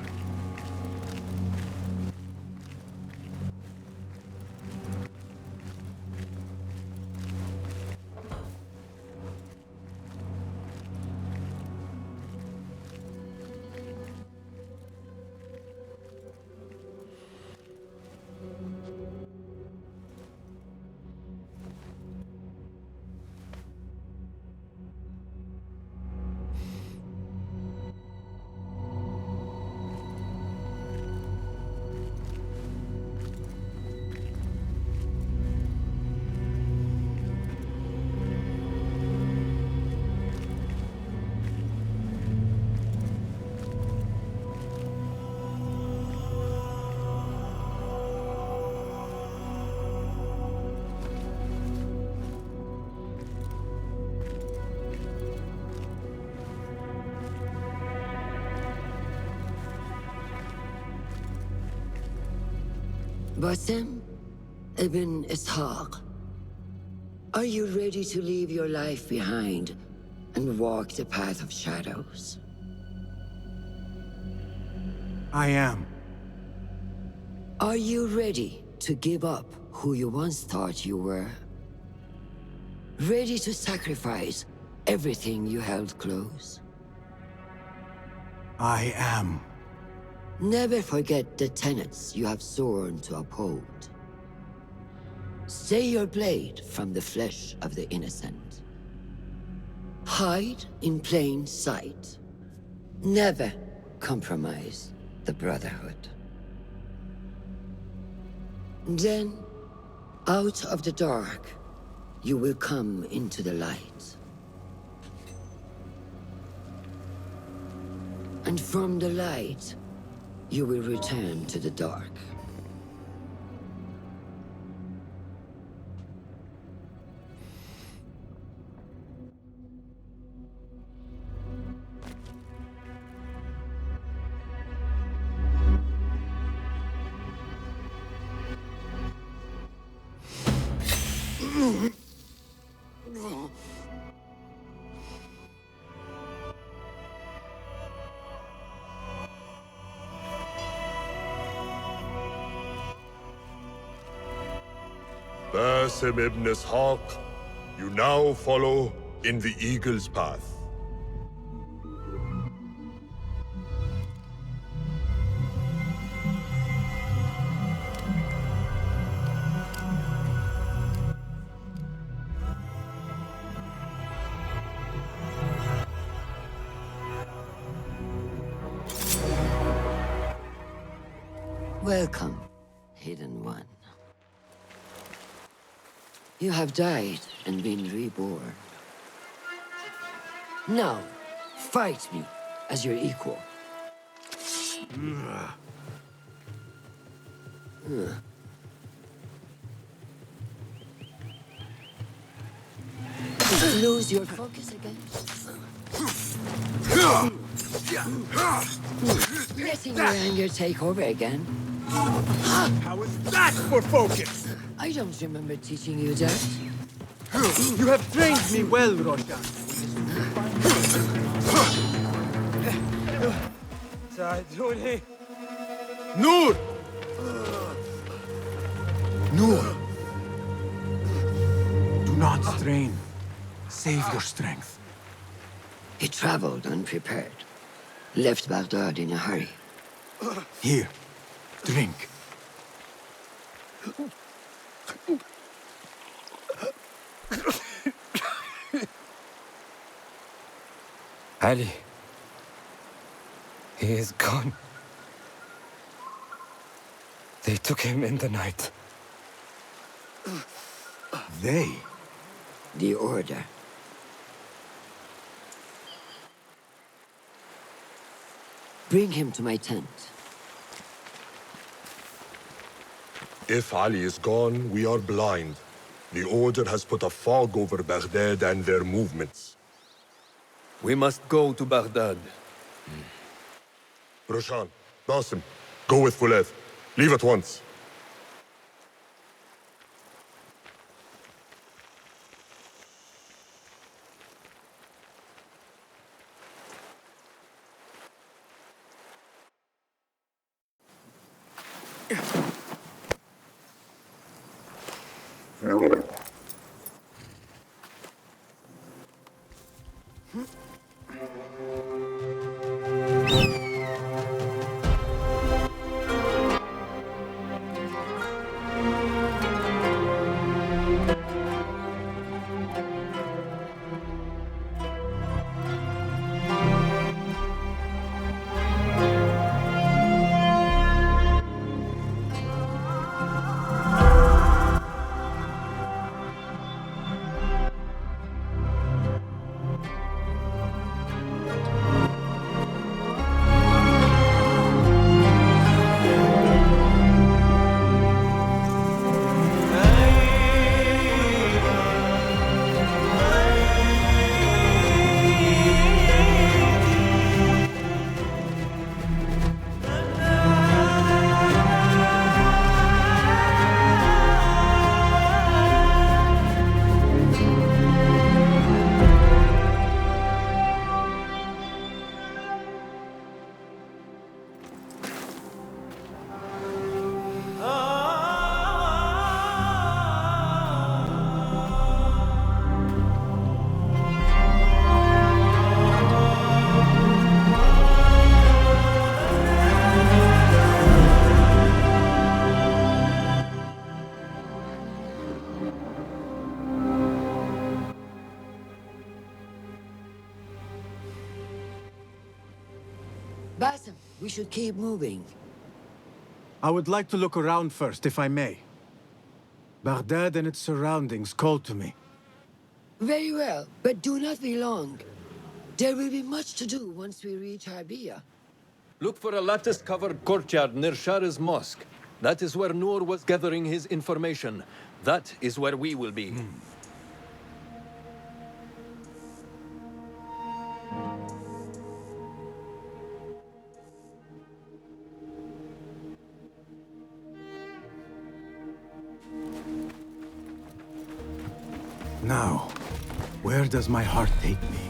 Basim ibn Ishaq, are you ready to leave your life behind and walk the path of shadows? I am. Are you ready to give up who you once thought you were? Ready to sacrifice everything you held close? I am. Never forget the tenets you have sworn to uphold. Stay your blade from the flesh of the innocent. Hide in plain sight. Never compromise the Brotherhood. Then, out of the dark, you will come into the light. And from the light, you will return to the dark. Basim ibn Ishaq, you now follow in the Eagle's path. Welcome, Hidden One. You have died and been reborn. Now, fight me as your equal. Lose your focus again. Letting your anger take over again. How is that for focus? I don't remember teaching you that. You have trained me well, Roshan. ساعدوني. Noor! Noor! Do not strain. Save your strength. He traveled unprepared. Left Baghdad in a hurry. Here, drink. Ali. He is gone. They took him in the night. They? The Order. Bring him to my tent. If Ali is gone, we are blind. The Order has put a fog over Baghdad and their movements. We must go to Baghdad. Roshan, Basim, go with Fuleth. Leave at once. Basim, we should keep moving. I would like to look around first, if I may. Baghdad and its surroundings call to me. Very well, but do not be long. There will be much to do once we reach Harbiya. Look for a lattice-covered courtyard near Shah's mosque. That is where Noor was gathering his information. That is where we will be. Now, where does my heart take me?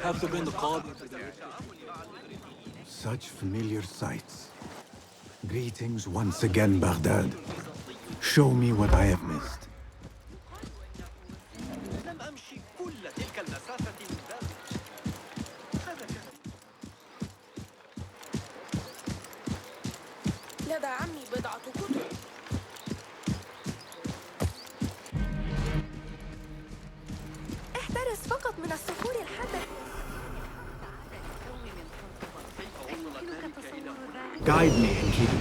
Have to bring the Qadi to the... Such familiar sights. Greetings once again, Baghdad. Show me what I have missed. لدى عمي بضعة كتب. احترس فقط من الصخور الحادة. Guide me, Enkidu.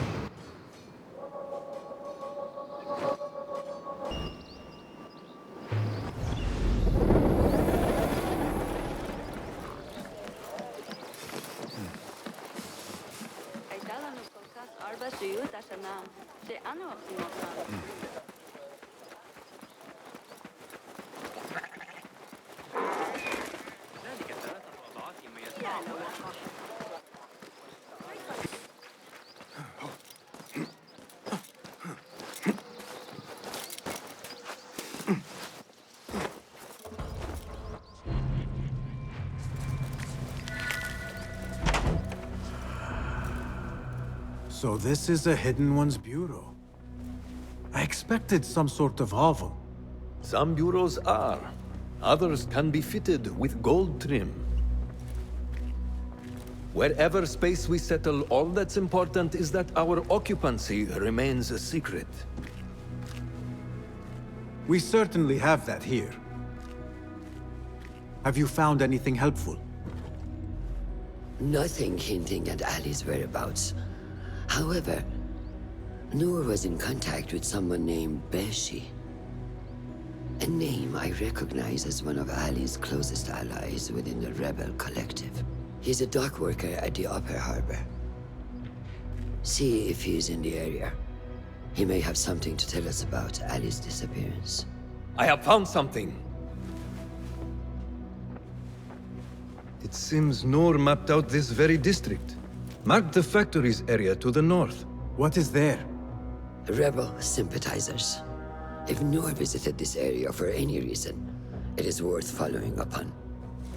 So this is a Hidden One's bureau. I expected some sort of hovel. Some bureaus are. Others can be fitted with gold trim. Wherever space we settle, all that's important is that our occupancy remains a secret. We certainly have that here. Have you found anything helpful? Nothing hinting at Ali's whereabouts. However, Noor was in contact with someone named Beshi. A name I recognize as one of Ali's closest allies within the Rebel Collective. He's a dock worker at the Upper Harbor. See if he's in the area. He may have something to tell us about Ali's disappearance. I have found something. It seems Noor mapped out this very district. Marked the factories area to the north. What is there? Rebel sympathizers. If Noor visited this area for any reason, it is worth following up on.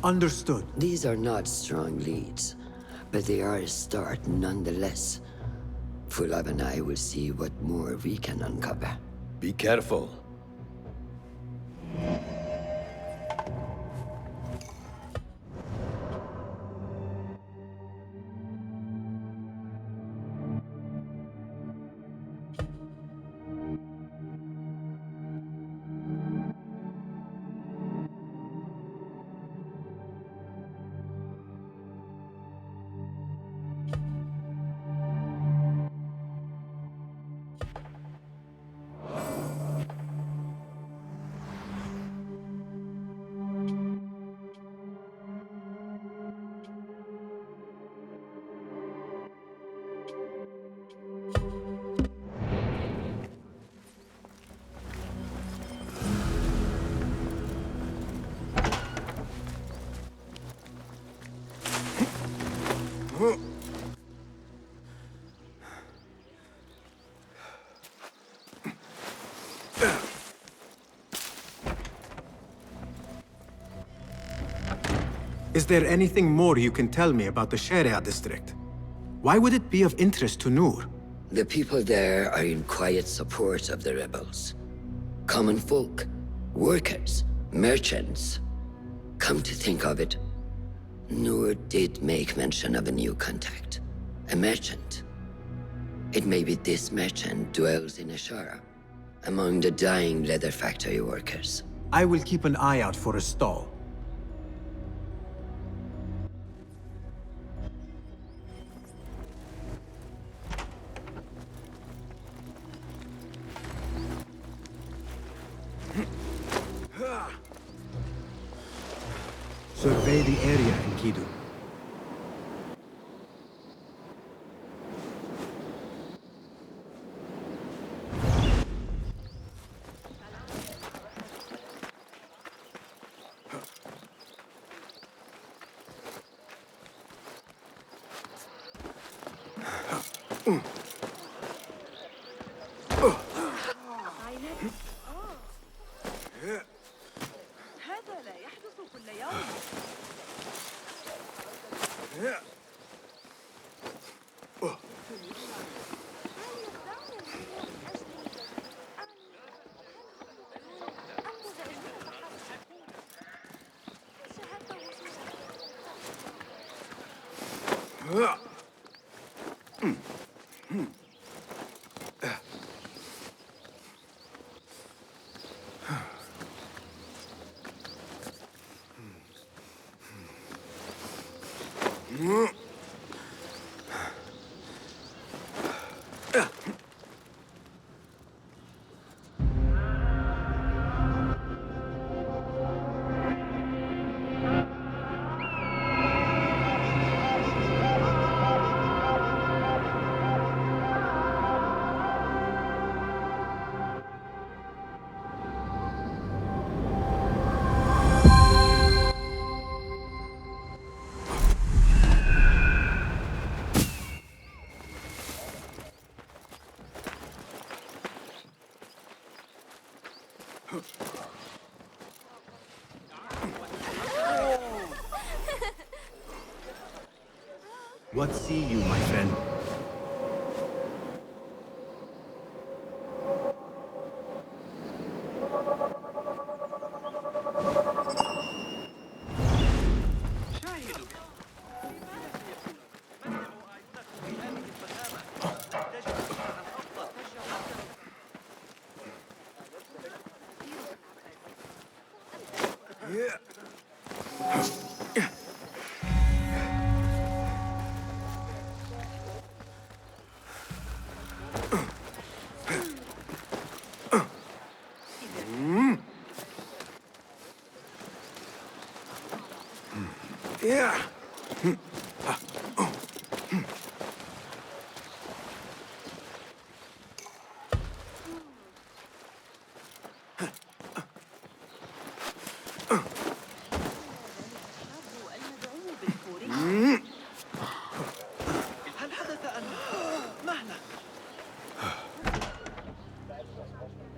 Understood. These are not strong leads, but they are a start nonetheless. Fulab and I will see what more we can uncover. Be careful. Is there anything more you can tell me about the Sharia district? Why would it be of interest to Noor? The people there are in quiet support of the rebels. Common folk, workers, merchants. Come to think of it, Noor did make mention of a new contact. A merchant. It may be this merchant dwells in Ashara, among the dying leather factory workers. I will keep an eye out for a stall. Survey the area, Enkidu. هذا لا يحدث كل يوم. What see you, my friend?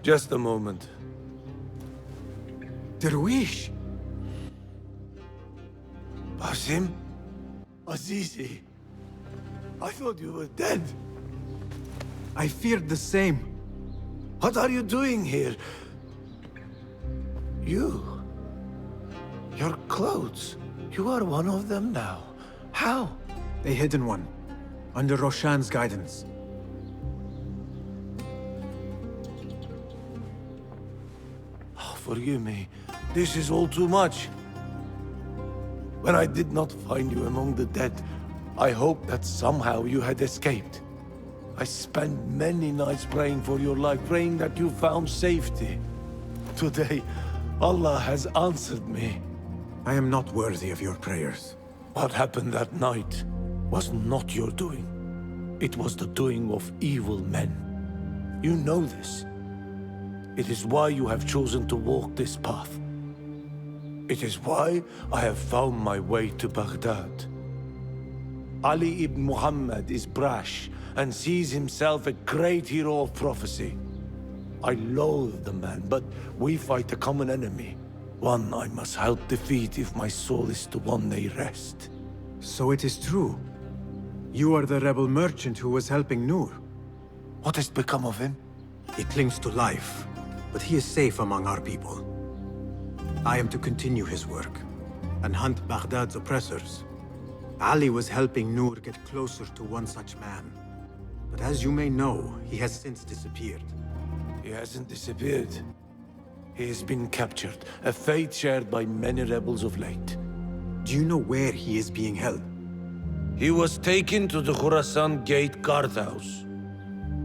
Just a moment. Darwish! Basim? Azizi? I thought you were dead. I feared the same. What are you doing here? You? Your clothes? You are one of them now. How? A hidden one. Under Roshan's guidance. Forgive me. This is all too much. When I did not find you among the dead, I hoped that somehow you had escaped. I spent many nights praying for your life, praying that you found safety. Today, Allah has answered me. I am not worthy of your prayers. What happened that night was not your doing. It was the doing of evil men. You know this. It is why you have chosen to walk this path. It is why I have found my way to Baghdad. Ali ibn Muhammad is brash and sees himself a great hero of prophecy. I loathe the man, but we fight a common enemy. One I must help defeat if my soul is to one day rest. So it is true. You are the rebel merchant who was helping Noor. What has become of him? He clings to life, but he is safe among our people. I am to continue his work and hunt Baghdad's oppressors. Ali was helping Noor get closer to one such man. But as you may know, he has since disappeared. He hasn't disappeared. He has been captured, a fate shared by many rebels of late. Do you know where he is being held? He was taken to the Khurasan Gate guardhouse.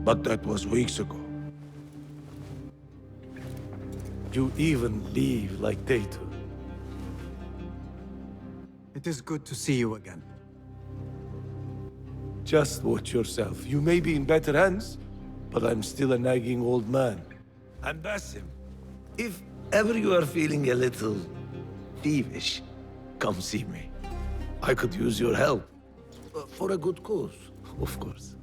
But that was weeks ago. You even leave like they do. It is good to see you again. Just watch yourself. You may be in better hands, but I'm still a nagging old man. And Basim, if ever you are feeling a little peevish, come see me. I could use your help. For a good cause, of course.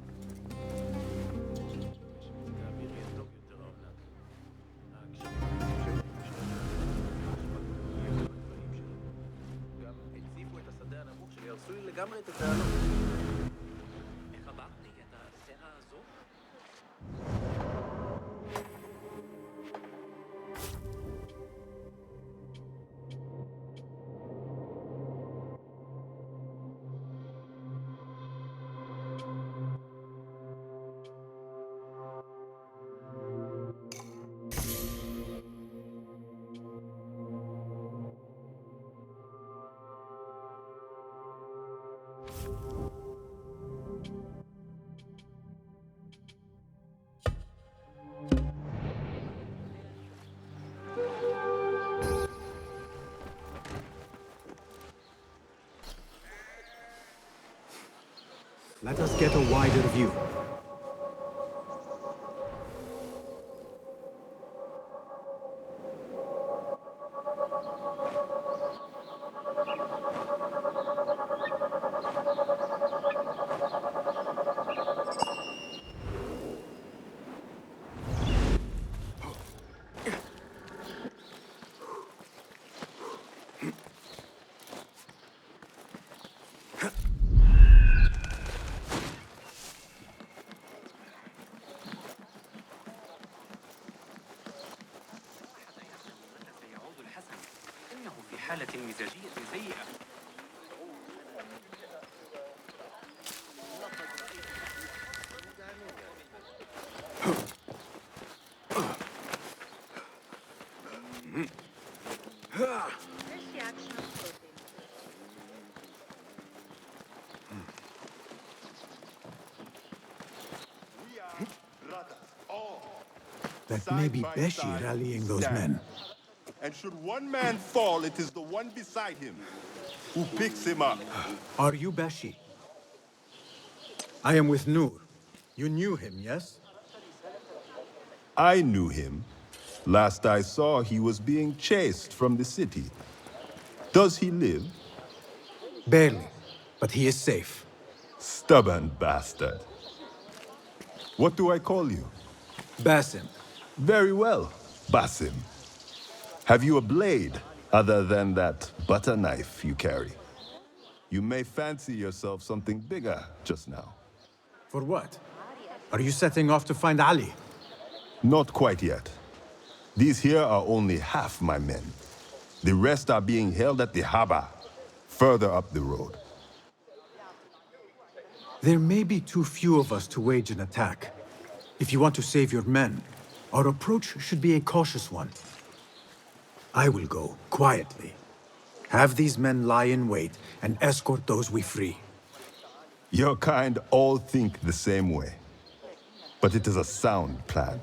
Let us get a wider view. حالة مزاجية سيئة. That may be Beshi rallying those men. And should one man fall, it is the one beside him who picks him up. Are you Beshi? I am with Noor. You knew him, yes? I knew him. Last I saw, he was being chased from the city. Does he live? Barely, but he is safe. Stubborn bastard. What do I call you? Basim. Very well, Basim. Have you a blade other than that butter knife you carry? You may fancy yourself something bigger just now. For what? Are you setting off to find Ali? Not quite yet. These here are only half my men. The rest are being held at the Haba, further up the road. There may be too few of us to wage an attack. If you want to save your men, our approach should be a cautious one. I will go, quietly. Have these men lie in wait and escort those we free. Your kind all think the same way. But it is a sound plan.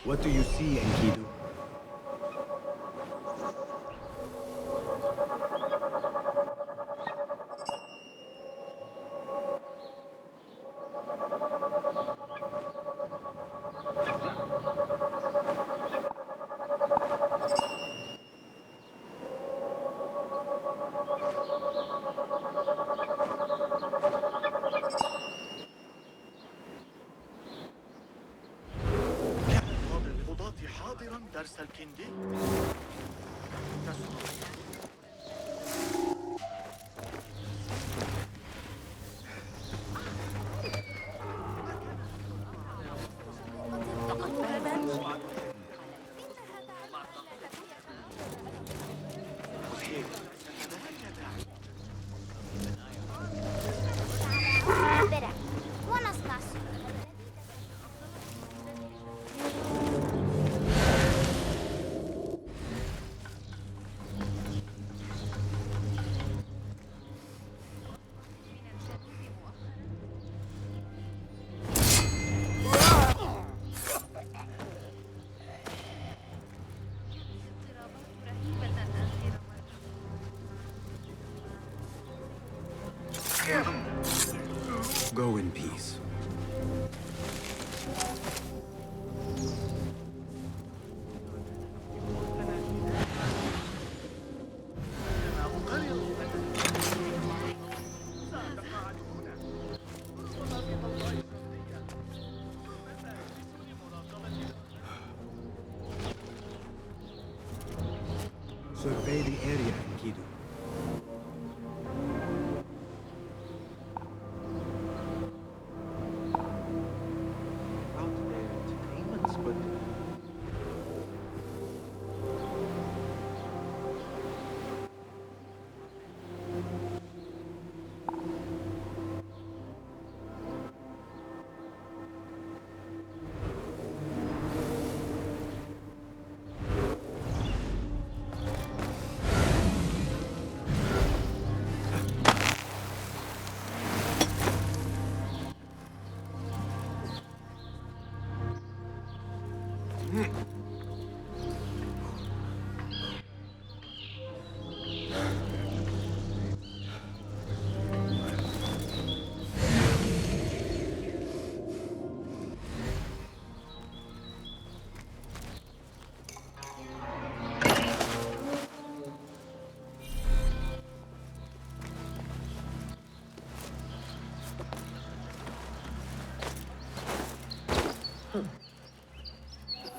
What do you see, Enkidu? Go in peace. Survey the area, Enkidu.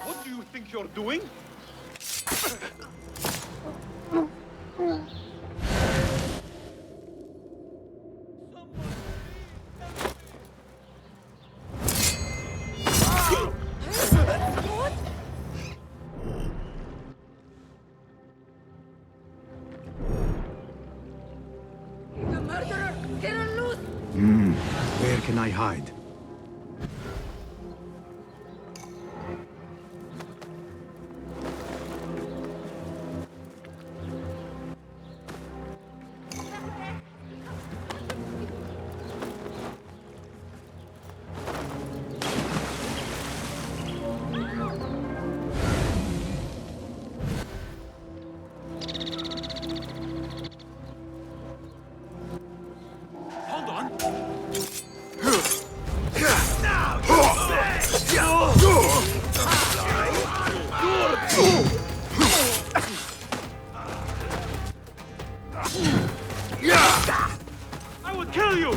What do you think you're doing? The murderer! Get her loose! Where can I hide? Hold on. I will kill you.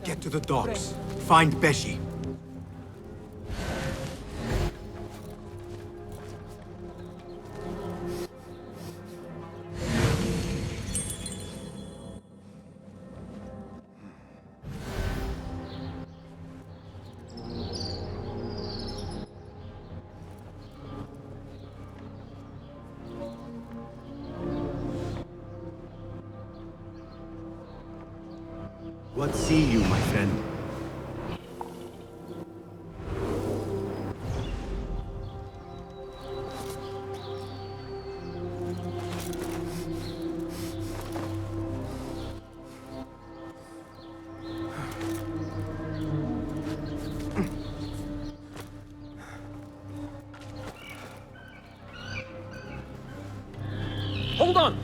Get to the docks. Find Beshi. What see you, my friend? Hold on.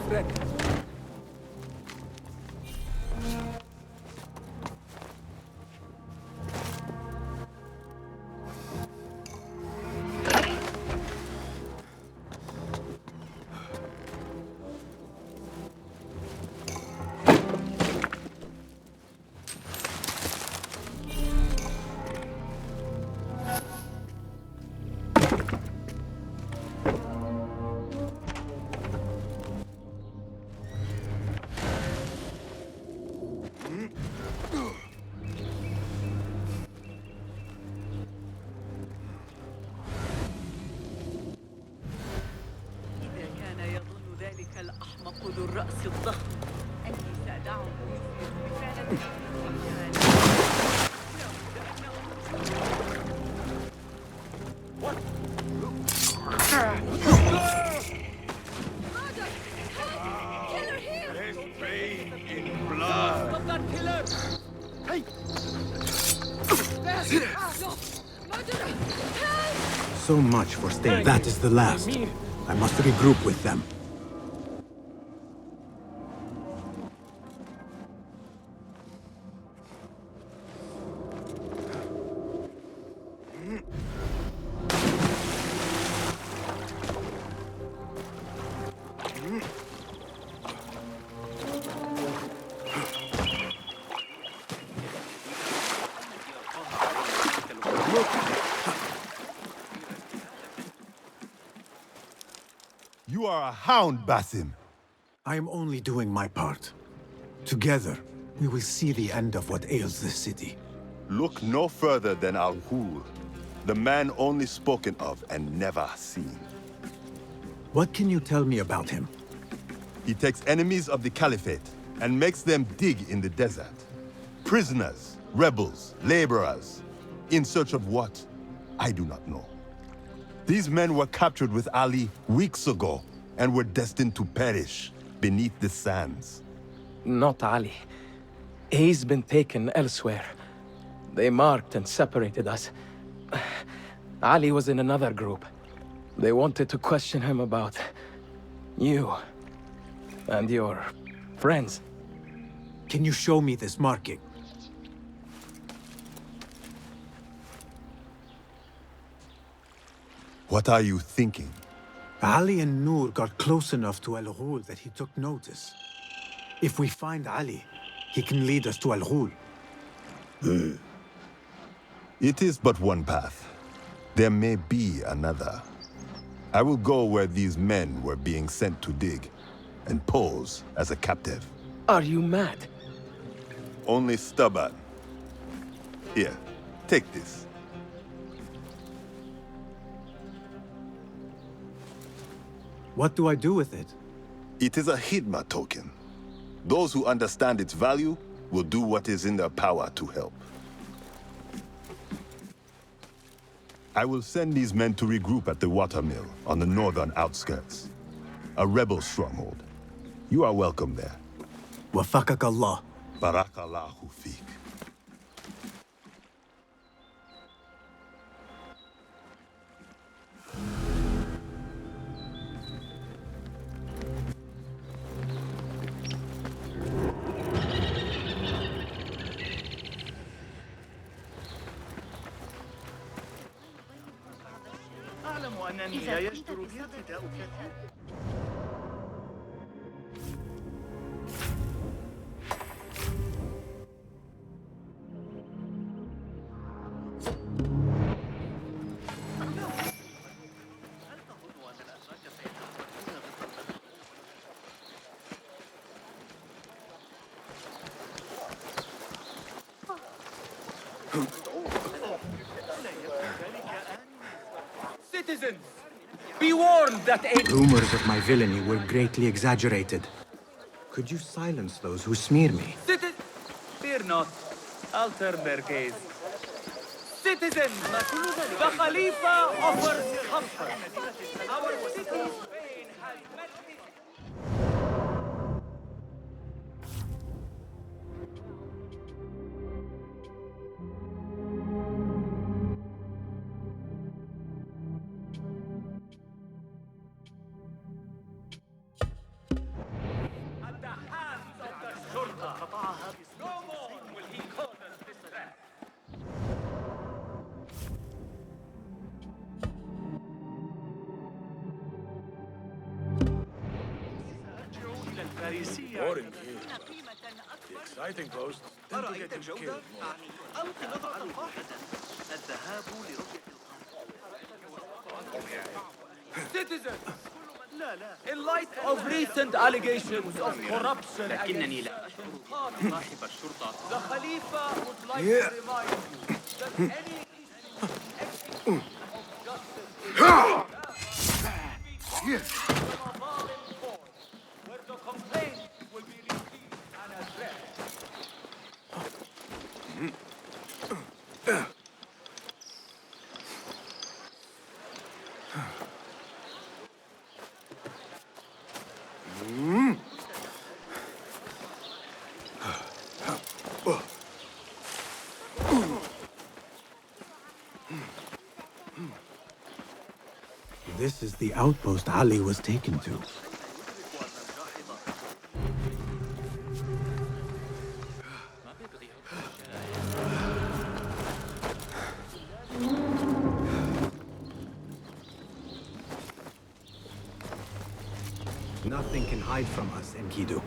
wreck. ذو الرأس الضخم أني سأدعه يثبت مكانته. So much for staying. That is the last. I must regroup with them. You are a hound, Basim. I am only doing my part. Together, we will see the end of what ails this city. Look no further than Al-Ghul, the man only spoken of and never seen. What can you tell me about him? He takes enemies of the Caliphate and makes them dig in the desert. Prisoners, rebels, laborers. In search of what? I do not know. These men were captured with Ali weeks ago and were destined to perish beneath the sands. Not Ali. He's been taken elsewhere. They marked and separated us. Ali was in another group. They wanted to question him about you and your friends. Can you show me this marking? What are you thinking? Ali and Noor got close enough to Al-Ghul that he took notice. If we find Ali, he can lead us to Al-Ghul. It is but one path. There may be another. I will go where these men were being sent to dig, and pose as a captive. Are you mad? Only stubborn. Here, take this. What do I do with it? It is a Hidma token. Those who understand its value will do what is in their power to help. I will send these men to regroup at the watermill on the northern outskirts. A rebel stronghold. You are welcome there. Wafakak Allah. Barakallahu feek. أنني لا يجدر بي ابتداء كثير. Citizens, be warned that rumors of my villainy were greatly exaggerated. Could you silence those who smear me? Fear not. I'll turn their gaze. Citizens, the Khalifa offers comfort. Our city's pain has met his... The exciting posts tend to get him killed more. Citizens, in light of recent allegations of corruption against the Khalifa would like to remind you that any execution of justice is where the complaint will be received and addressed. This is the outpost Ali was taken to. Nothing can hide from us, Enkidu.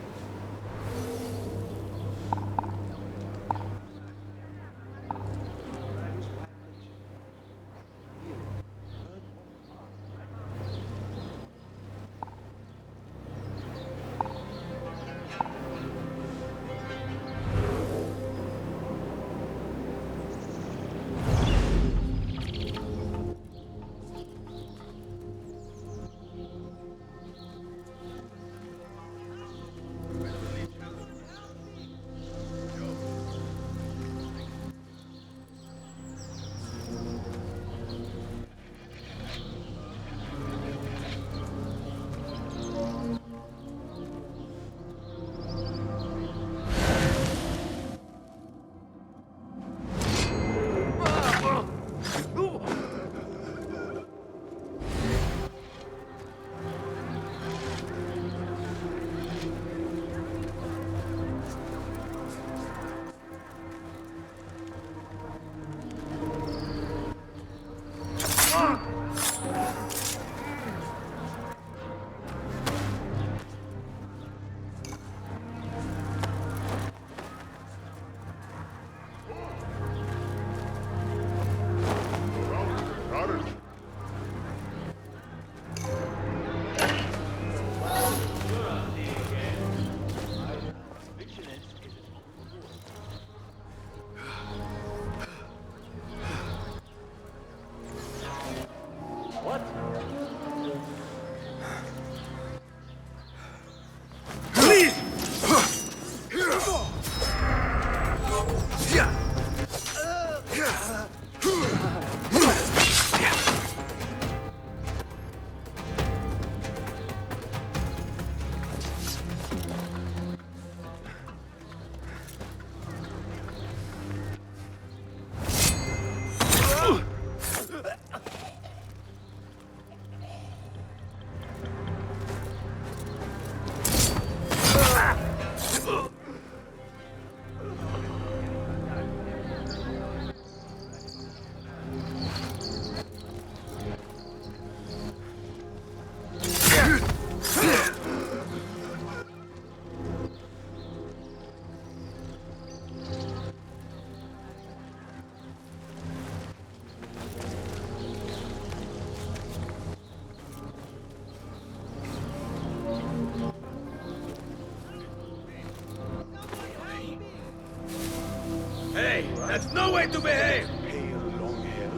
That's no way to behave! Pale, long hair.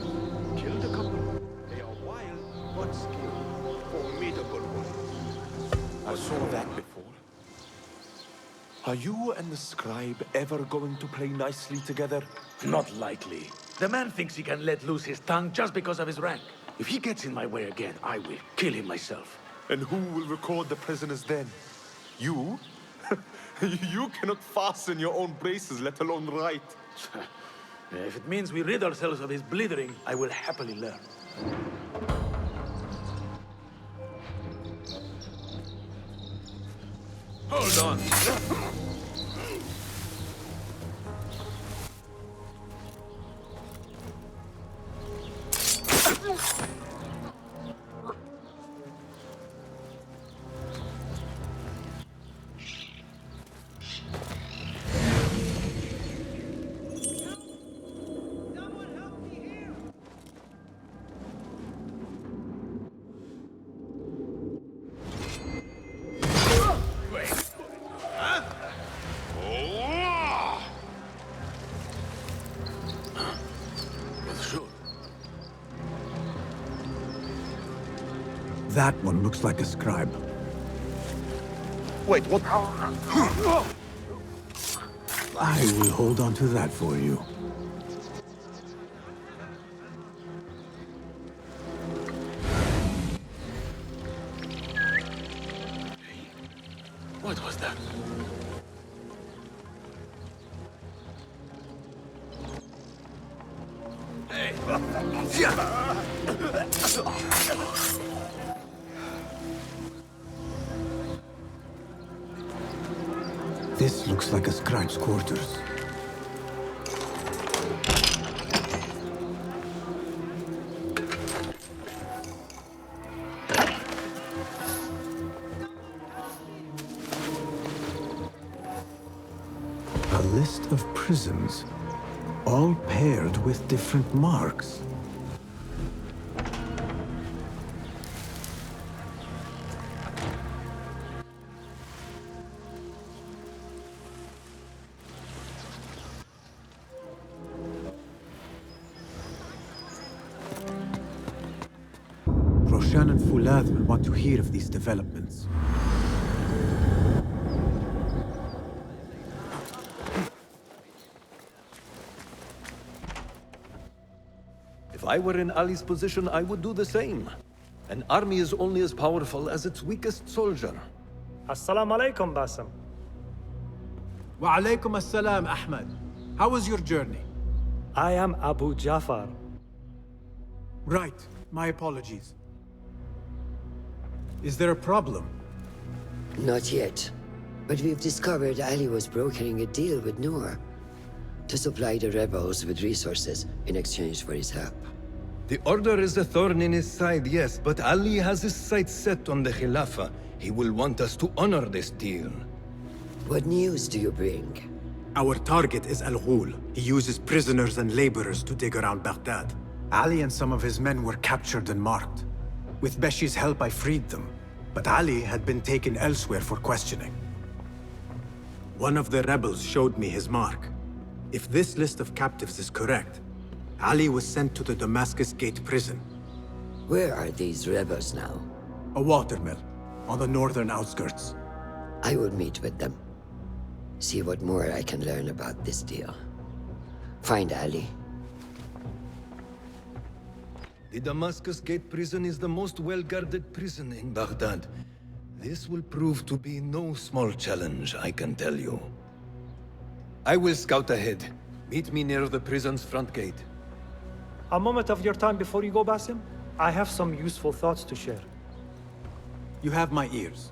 Killed a couple. They are wild, but skilled. Formidable ones. I saw that before. Are you and the scribe ever going to play nicely together? Not likely. The man thinks he can let loose his tongue just because of his rank. If he gets in my way again, I will kill him myself. And who will record the prisoners then? You? You cannot fasten your own braces, let alone write. If it means we rid ourselves of his blithering, I will happily learn. Hold on. That one looks like a scribe. Wait, what? I will hold on to that for you. What was that? Hey! This looks like a scribe's quarters. A list of prisons, all paired with different marks. Roshan and Fulad will want to hear of these developments. If I were in Ali's position, I would do the same. An army is only as powerful as its weakest soldier. Assalamu alaikum, Basim. Wa alaikum assalam, Ahmad. How was your journey? I am Abu Jafar. Right. My apologies. Is there a problem? Not yet. But we've discovered Ali was brokering a deal with Noor to supply the rebels with resources in exchange for his help. The Order is a thorn in his side, yes, but Ali has his sights set on the Khilafah. He will want us to honor this deal. What news do you bring? Our target is Al-Ghul. He uses prisoners and laborers to dig around Baghdad. Ali and some of his men were captured and marked. With Beshi's help, I freed them. But Ali had been taken elsewhere for questioning. One of the rebels showed me his mark. If this list of captives is correct, Ali was sent to the Damascus Gate prison. Where are these rebels now? A watermill, on the northern outskirts. I will meet with them. See what more I can learn about this deal. Find Ali. The Damascus Gate prison is the most well-guarded prison in Baghdad. This will prove to be no small challenge, I can tell you. I will scout ahead. Meet me near the prison's front gate. A moment of your time before you go, Basim. I have some useful thoughts to share. You have my ears.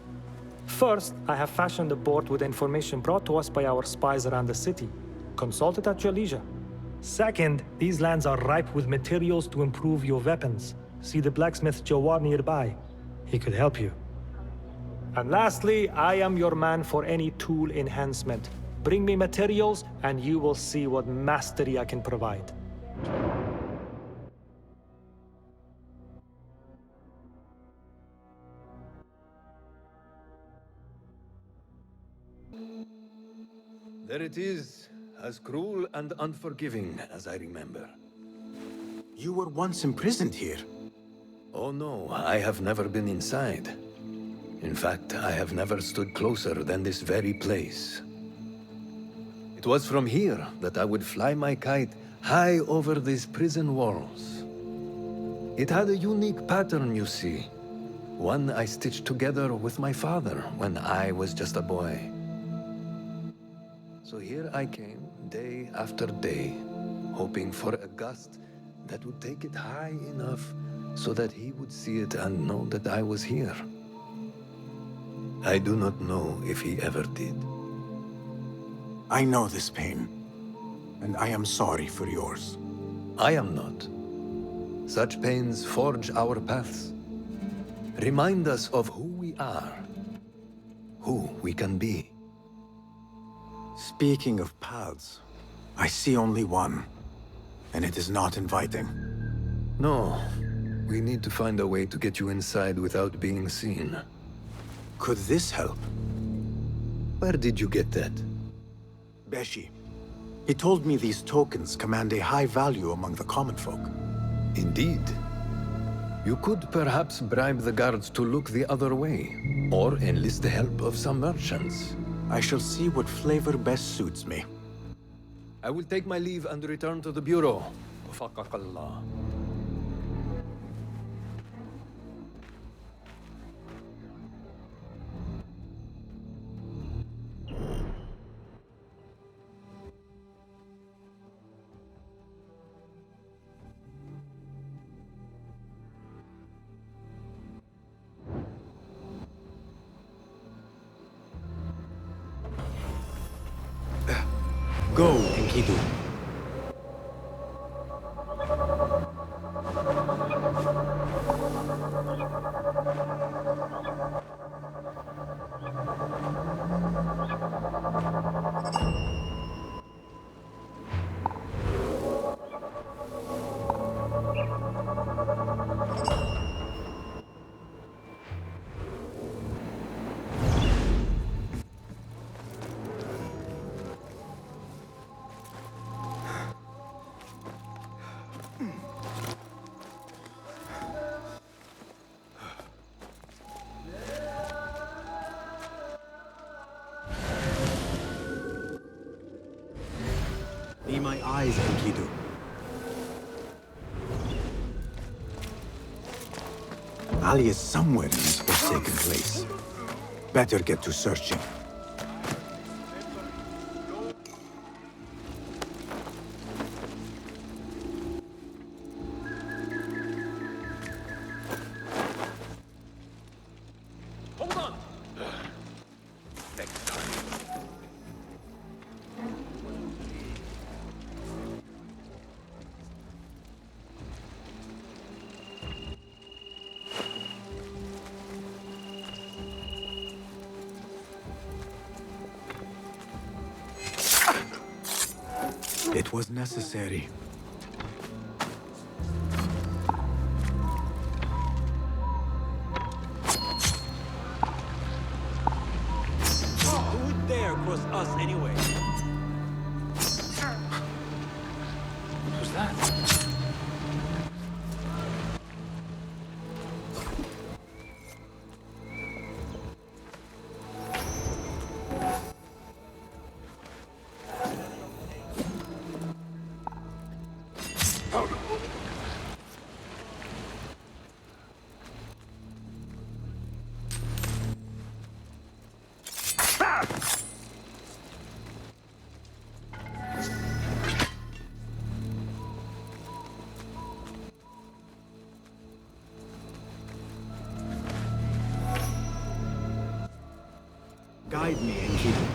First, I have fashioned a board with information brought to us by our spies around the city. Consult it at your leisure. Second, these lands are ripe with materials to improve your weapons. See the blacksmith Jawar nearby. He could help you. And lastly, I am your man for any tool enhancement. Bring me materials, and you will see what mastery I can provide. There it is, as cruel and unforgiving as I remember. You were once imprisoned here. Oh no, I have never been inside. In fact, I have never stood closer than this very place. It was from here that I would fly my kite high over these prison walls. It had a unique pattern, you see. One I stitched together with my father when I was just a boy. So here I came, day after day, hoping for a gust that would take it high enough so that he would see it and know that I was here. I do not know if he ever did. I know this pain, and I am sorry for yours. I am not. Such pains forge our paths. Remind us of who we are, who we can be. Speaking of paths, I see only one, and it is not inviting. No, we need to find a way to get you inside without being seen. Could this help? Where did you get that? Beshi. He told me these tokens command a high value among the common folk. Indeed. You could perhaps bribe the guards to look the other way, or enlist the help of some merchants. I shall see what flavor best suits me. I will take my leave and return to the Bureau. Wafaqakallah. Go, Enkidu. Be my eyes, Enkidu. Ali is somewhere in this forsaken place. Better get to searching. Hold on! It was necessary. Who would dare cross us anyway? What was that? Guide me, Enkidu.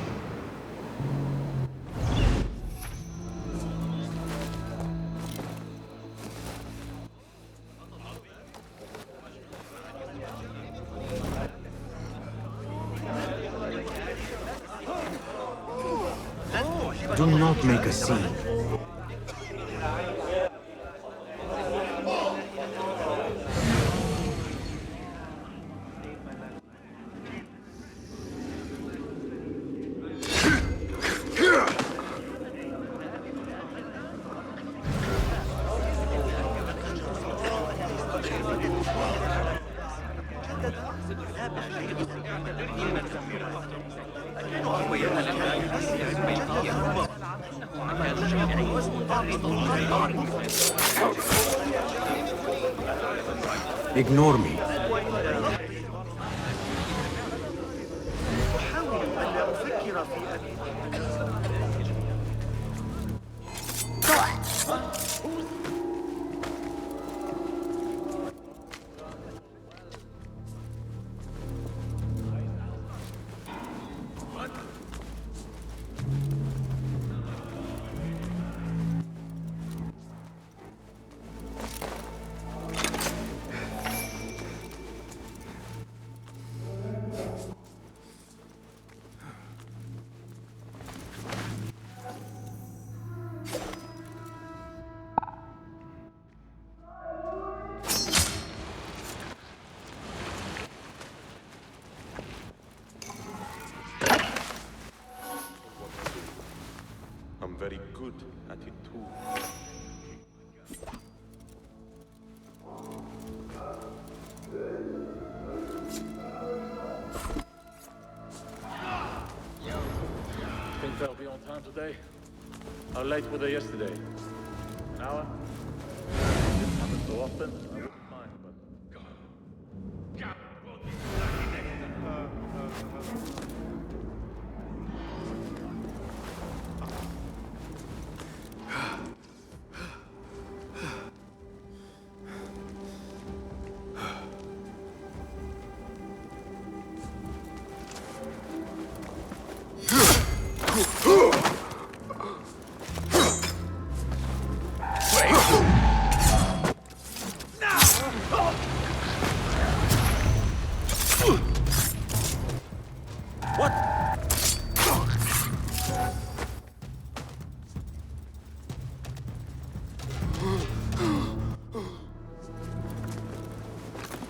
Do not make a scene. Ignore me. I'm very good at it too. they'll be on time today? How late were they yesterday? An hour? Didn't happen so often. I wouldn't mind, but...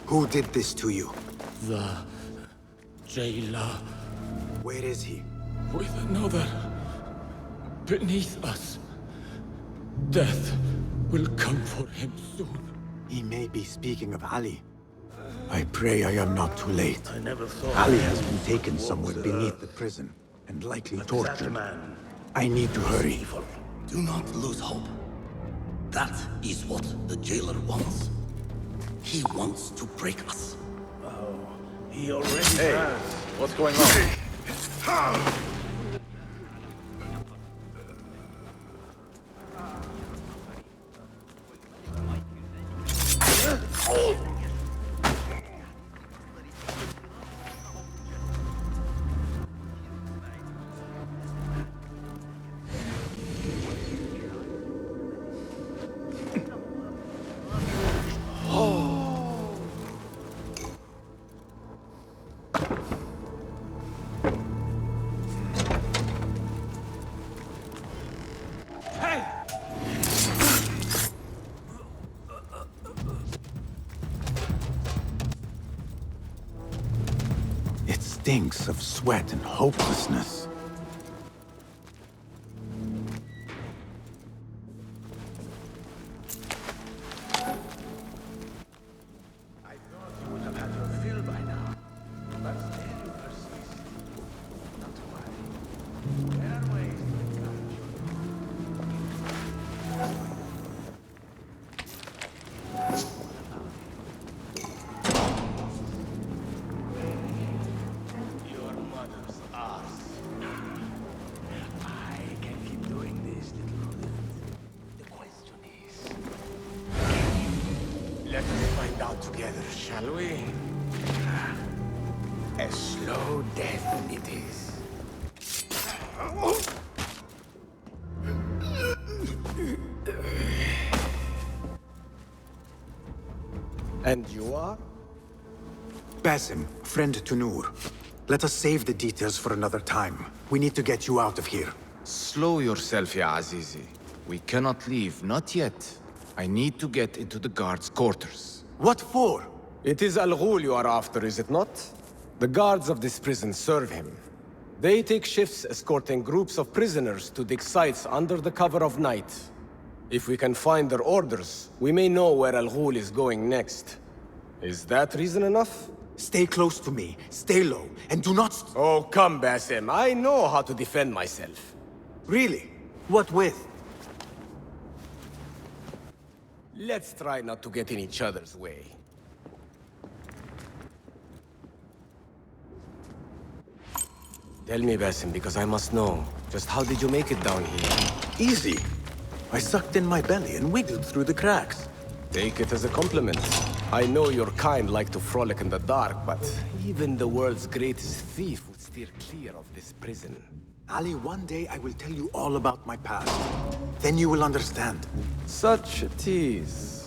Who did this to you? The jailer. Where is he? With another. Beneath us. Death will come for him soon. He may be speaking of Ali. I pray I am not too late. I never thought... Ali has been taken somewhere beneath the prison, and likely tortured. I need to hurry. Do not lose hope. That is what the jailer wants. He wants to break us. Oh, he already has. What's going on? Stinks of sweat and hopelessness. I thought you would have had your fill by now, but still you persist. Not to worry. There are ways to encourage your mother's ass. I can keep doing this, little rodent. The question is, can you? Let us find out together, shall we? A slow death it is. And you are? Basim, friend to Noor. Let us save the details for another time. We need to get you out of here. Slow yourself, ya Azizi. We cannot leave, not yet. I need to get into the guards' quarters. What for? It is Al Ghul you are after, is it not? The guards of this prison serve him. They take shifts escorting groups of prisoners to dig sites under the cover of night. If we can find their orders, we may know where Al Ghul is going next. Is that reason enough? Stay close to me, stay low, and do not... Oh, come, Basim. I know how to defend myself. Really? What with? Let's try not to get in each other's way. Tell me, Basim, because I must know. Just how did you make it down here? Easy. I sucked in my belly and wiggled through the cracks. Take it as a compliment. I know your kind like to frolic in the dark, but even the world's greatest thief would steer clear of this prison. Ali, one day I will tell you all about my past. Then you will understand. Such a tease.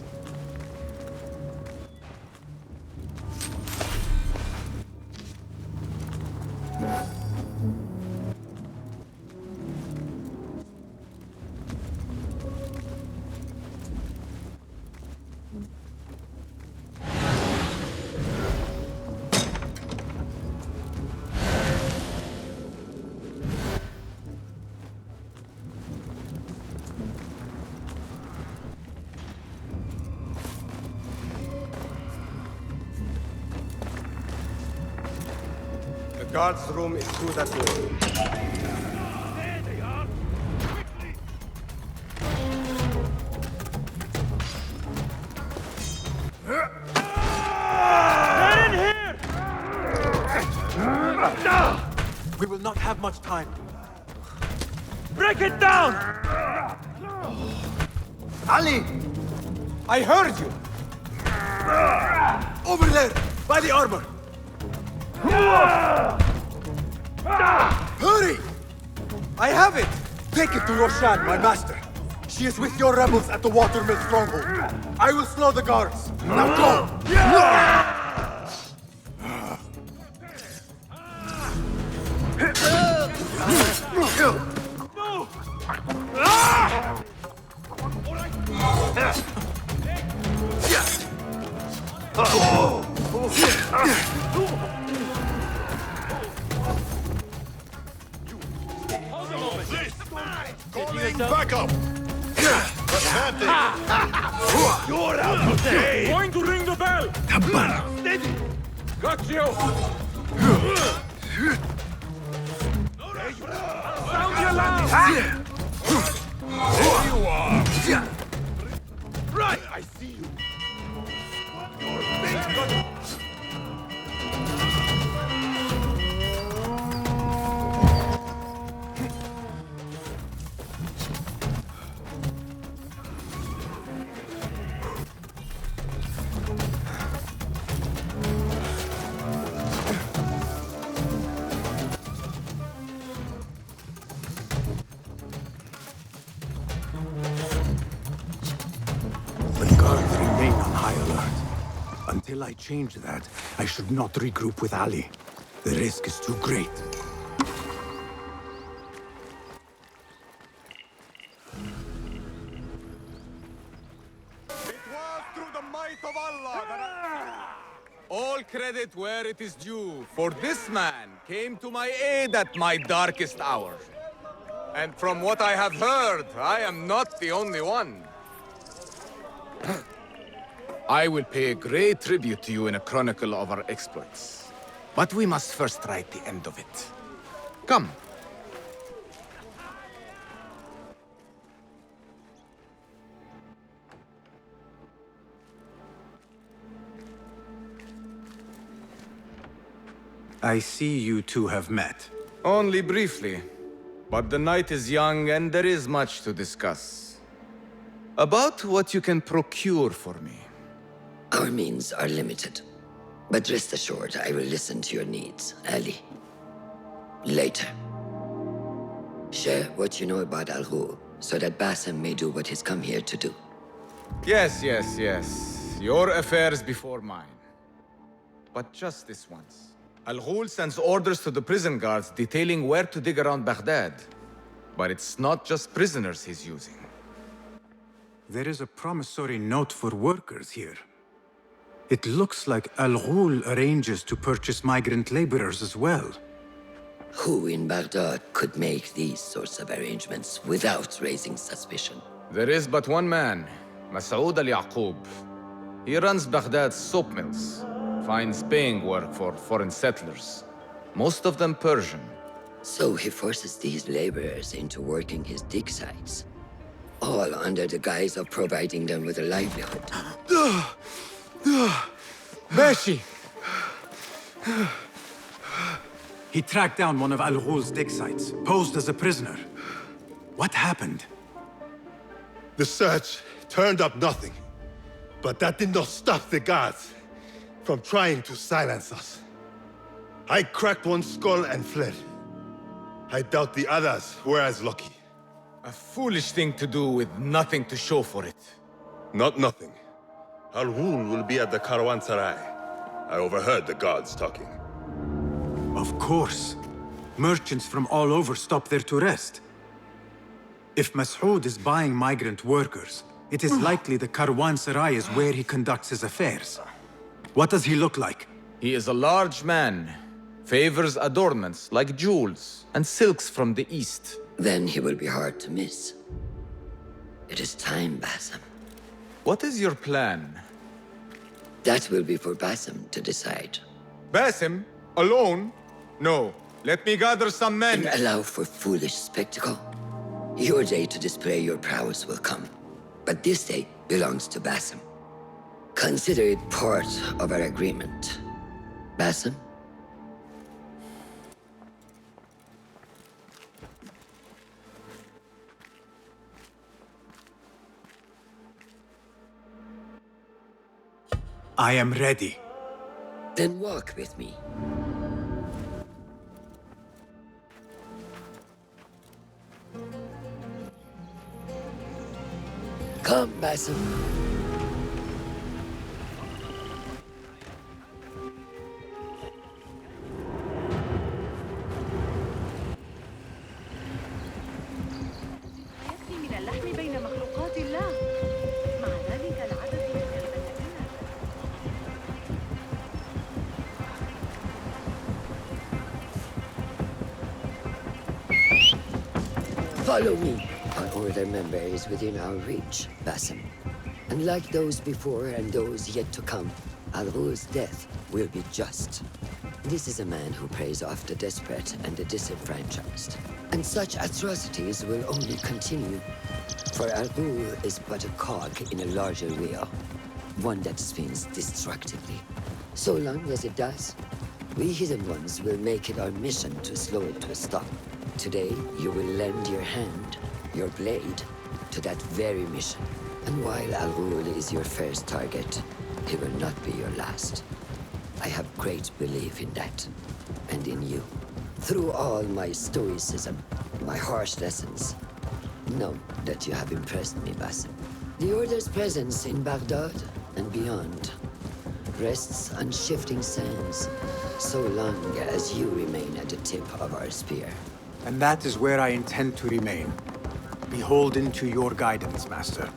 The guard's room is through that door. not have much time. Break it down! Ali! I heard you! Over there, by the armor! Hurry! I have it! Take it to Roshan, my master. She is with your rebels at the Watermill stronghold. I will slow the guards. Now go! Back up! You're out today! Going to ring the bell! Anbar! Steady! Got you! Sound your alarm! There you are! Right! I see you! Until I change that, I should not regroup with Ali. The risk is too great. All credit where it is due, for this man came to my aid at my darkest hour. And from what I have heard, I am not the only one. I will pay a great tribute to you in a chronicle of our exploits. But we must first write the end of it. Come. I see you two have met. Only briefly. But the night is young and there is much to discuss. About what you can procure for me. Our means are limited. But rest assured, I will listen to your needs, Ali. Later. Share what you know about Al Ghul, so that Basim may do what he's come here to do. Yes. Your affairs before mine. But just this once. Al Ghul sends orders to the prison guards detailing where to dig around Baghdad. But it's not just prisoners he's using. There is a promissory note for workers here. It looks like Al Ghul arranges to purchase migrant laborers as well. Who in Baghdad could make these sorts of arrangements without raising suspicion? There is but one man, Masoud al-Yaqub. He runs Baghdad's soap mills, finds paying work for foreign settlers, most of them Persian. So he forces these laborers into working his dig sites, all under the guise of providing them with a livelihood. Bashi! He tracked down one of Al Ghul's dig sites, posed as a prisoner. What happened? The search turned up nothing. But that did not stop the guards from trying to silence us. I cracked one skull and fled. I doubt the others were as lucky. A foolish thing to do with nothing to show for it. Not nothing. Al Ghul will be at the Caravanserai. I overheard the guards talking. Of course. Merchants from all over stop there to rest. If Masoud is buying migrant workers, it is likely the Caravanserai is where he conducts his affairs. What does he look like? He is a large man. Favors adornments like jewels and silks from the east. Then he will be hard to miss. It is time, Basim. What is your plan? That will be for Basim to decide. Basim? Alone? No. Let me gather some men. And allow for foolish spectacle. Your day to display your prowess will come. But this day belongs to Basim. Consider it part of our agreement. Basim? I am ready. Then walk with me. Come, Basim. من اللحم بين مخلوقات الله مع ذلك العدد من البهائم. Follow me. Our order member is within our reach, Basim. And like those before and those yet to come, Al-Ghul's death will be just. This is a man who preys off the desperate and the disenfranchised. And such atrocities will only continue. For Al-Ghul is but a cog in a larger wheel, one that spins destructively. So long as it does, we Hidden Ones will make it our mission to slow it to a stop. Today, you will lend your hand, your blade, to that very mission. And while Al-Ghul is your first target, he will not be your last. I have great belief in that, and in you. Through all my stoicism, my harsh lessons, know that you have impressed me, Basim. The Order's presence in Baghdad and beyond rests on shifting sands, so long as you remain at the tip of our spear. And that is where I intend to remain, beholden to your guidance, Master.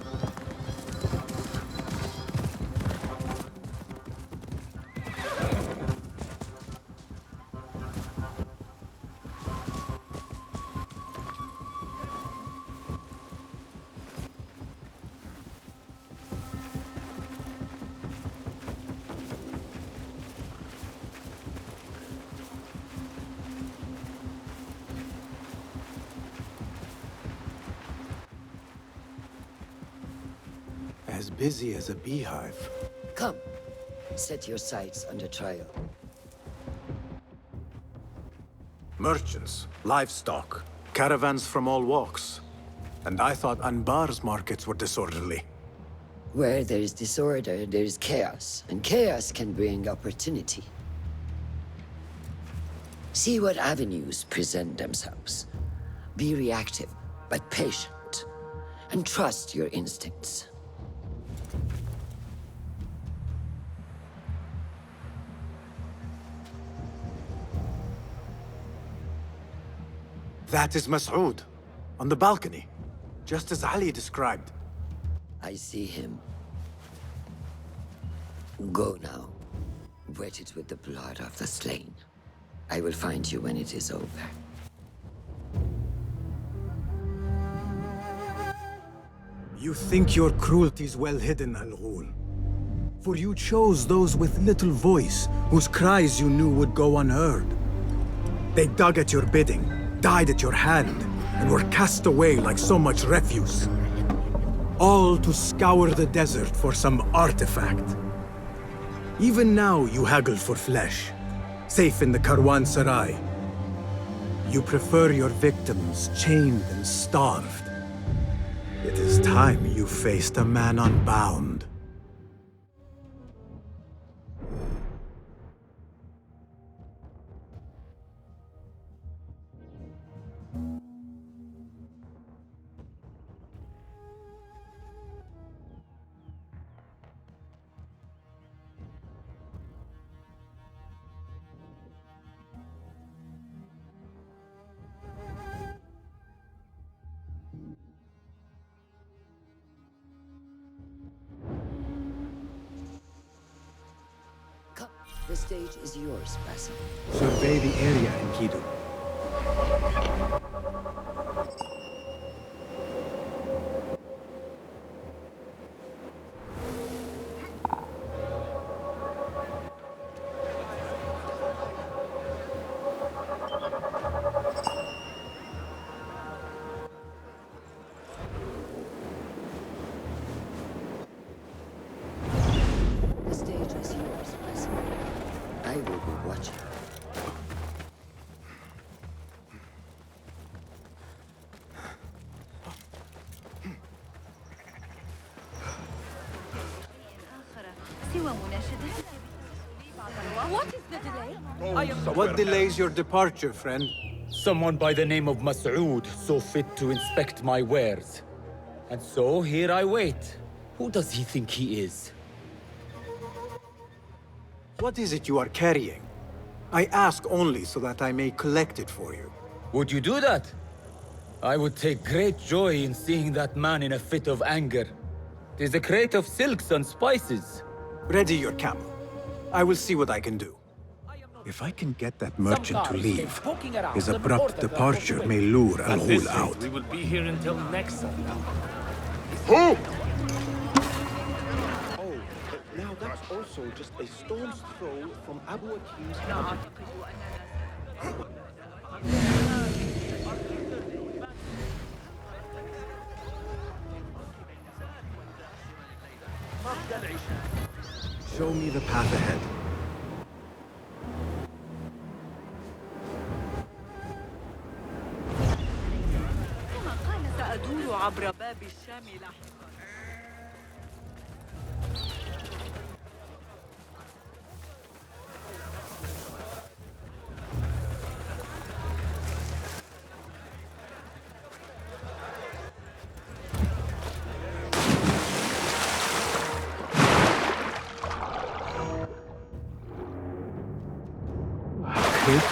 As busy as a beehive. Come, set your sights under trial. Merchants, livestock, caravans from all walks. And I thought Anbar's markets were disorderly. Where there is disorder, there is chaos, and chaos can bring opportunity. See what avenues present themselves. Be reactive, but patient, and trust your instincts. That is Mas'ud, on the balcony, just as Ali described. I see him. Go now. Wet it with the blood of the slain. I will find you when it is over. You think your cruelty's well hidden, Al-Ghul. For you chose those with little voice, whose cries you knew would go unheard. They dug at your bidding, died at your hand, and were cast away like so much refuse. All to scour the desert for some artifact. Even now you haggle for flesh, safe in the Karwansarai. You prefer your victims chained and starved. It is time you faced a man unbound. The stage is yours, Basim. Survey the area in Kidu. The stage is yours, Basim. I will be watching. What is the delay? What delays your departure, friend? Someone by the name of Mas'ud saw fit to inspect my wares. And so here I wait. Who does he think he is? What is it you are carrying? I ask only so that I may collect it for you. Would you do that? I would take great joy in seeing that man in a fit of anger. It is a crate of silks and spices. Ready your camel. I will see what I can do. If I can get that merchant to leave, his abrupt departure may lure Al-Ghul out. We will be here until next Sunday. Who? Oh, now that's also just a stone's throw from Abu Akim's cottage. Show me the path ahead. كما قال سأدور عبر باب الشام لاحقا.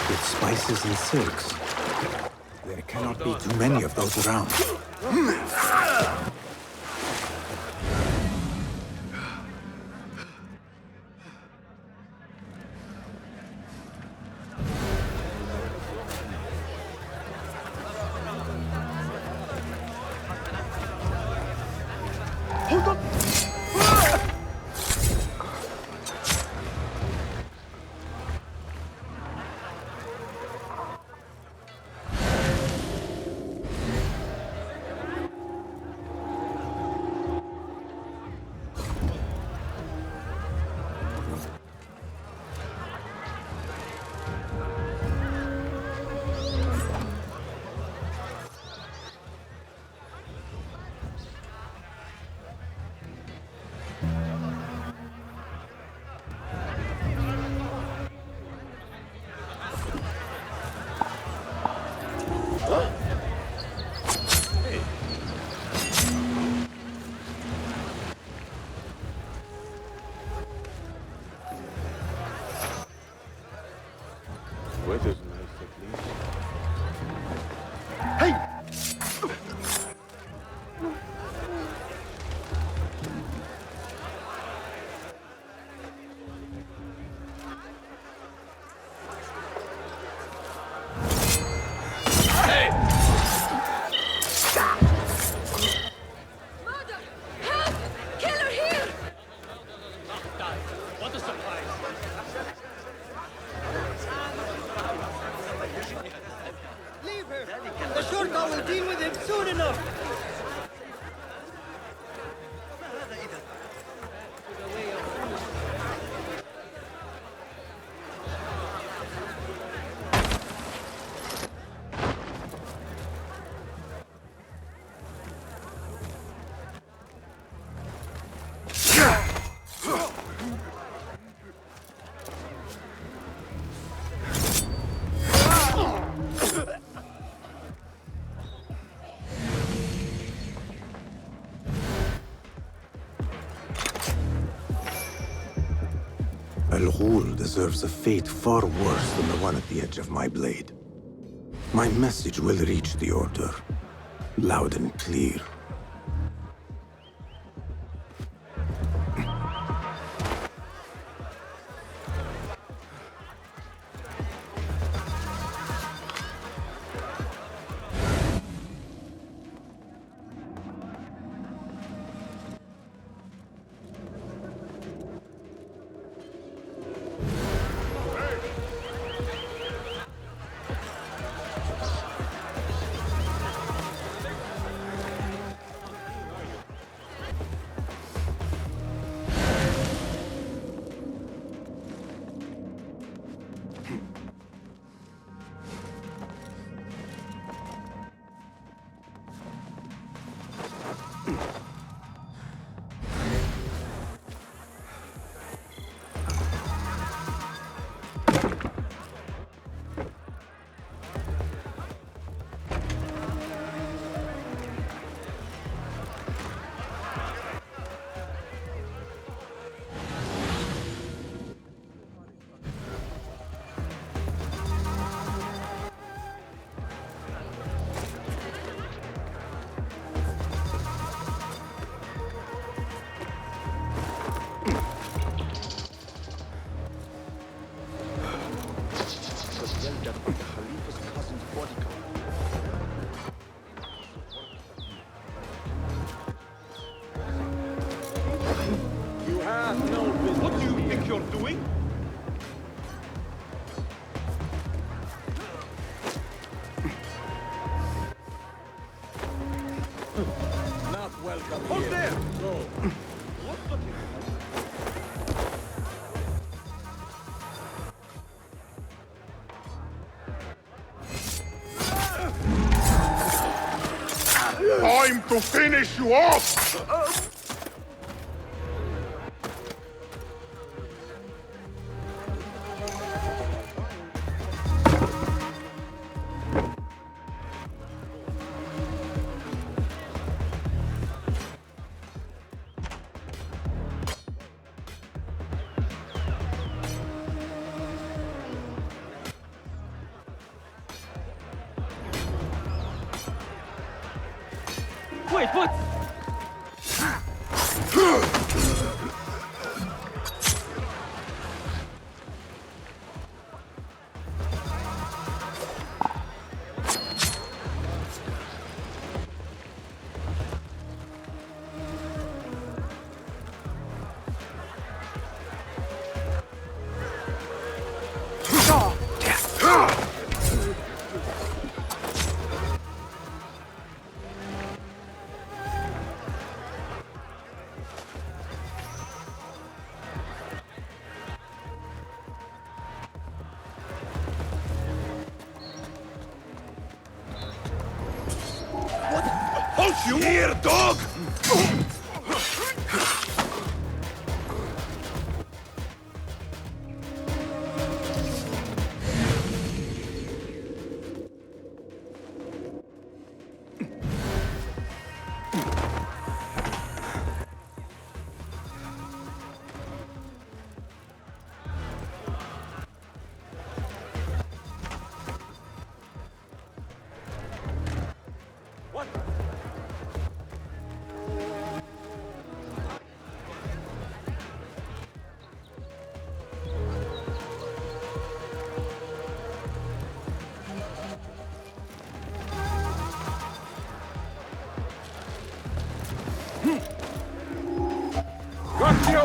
With spices and silks. There cannot be too many of those around. Hold on! Weather's nice at least. Hey! Al-Ghul deserves a fate far worse than the one at the edge of my blade. My message will reach the Order, loud and clear. What do you think you're doing? Not welcome Hold here. there! Go. What the... Time to finish you off! Wait, what? Hold you here, dog! Got you!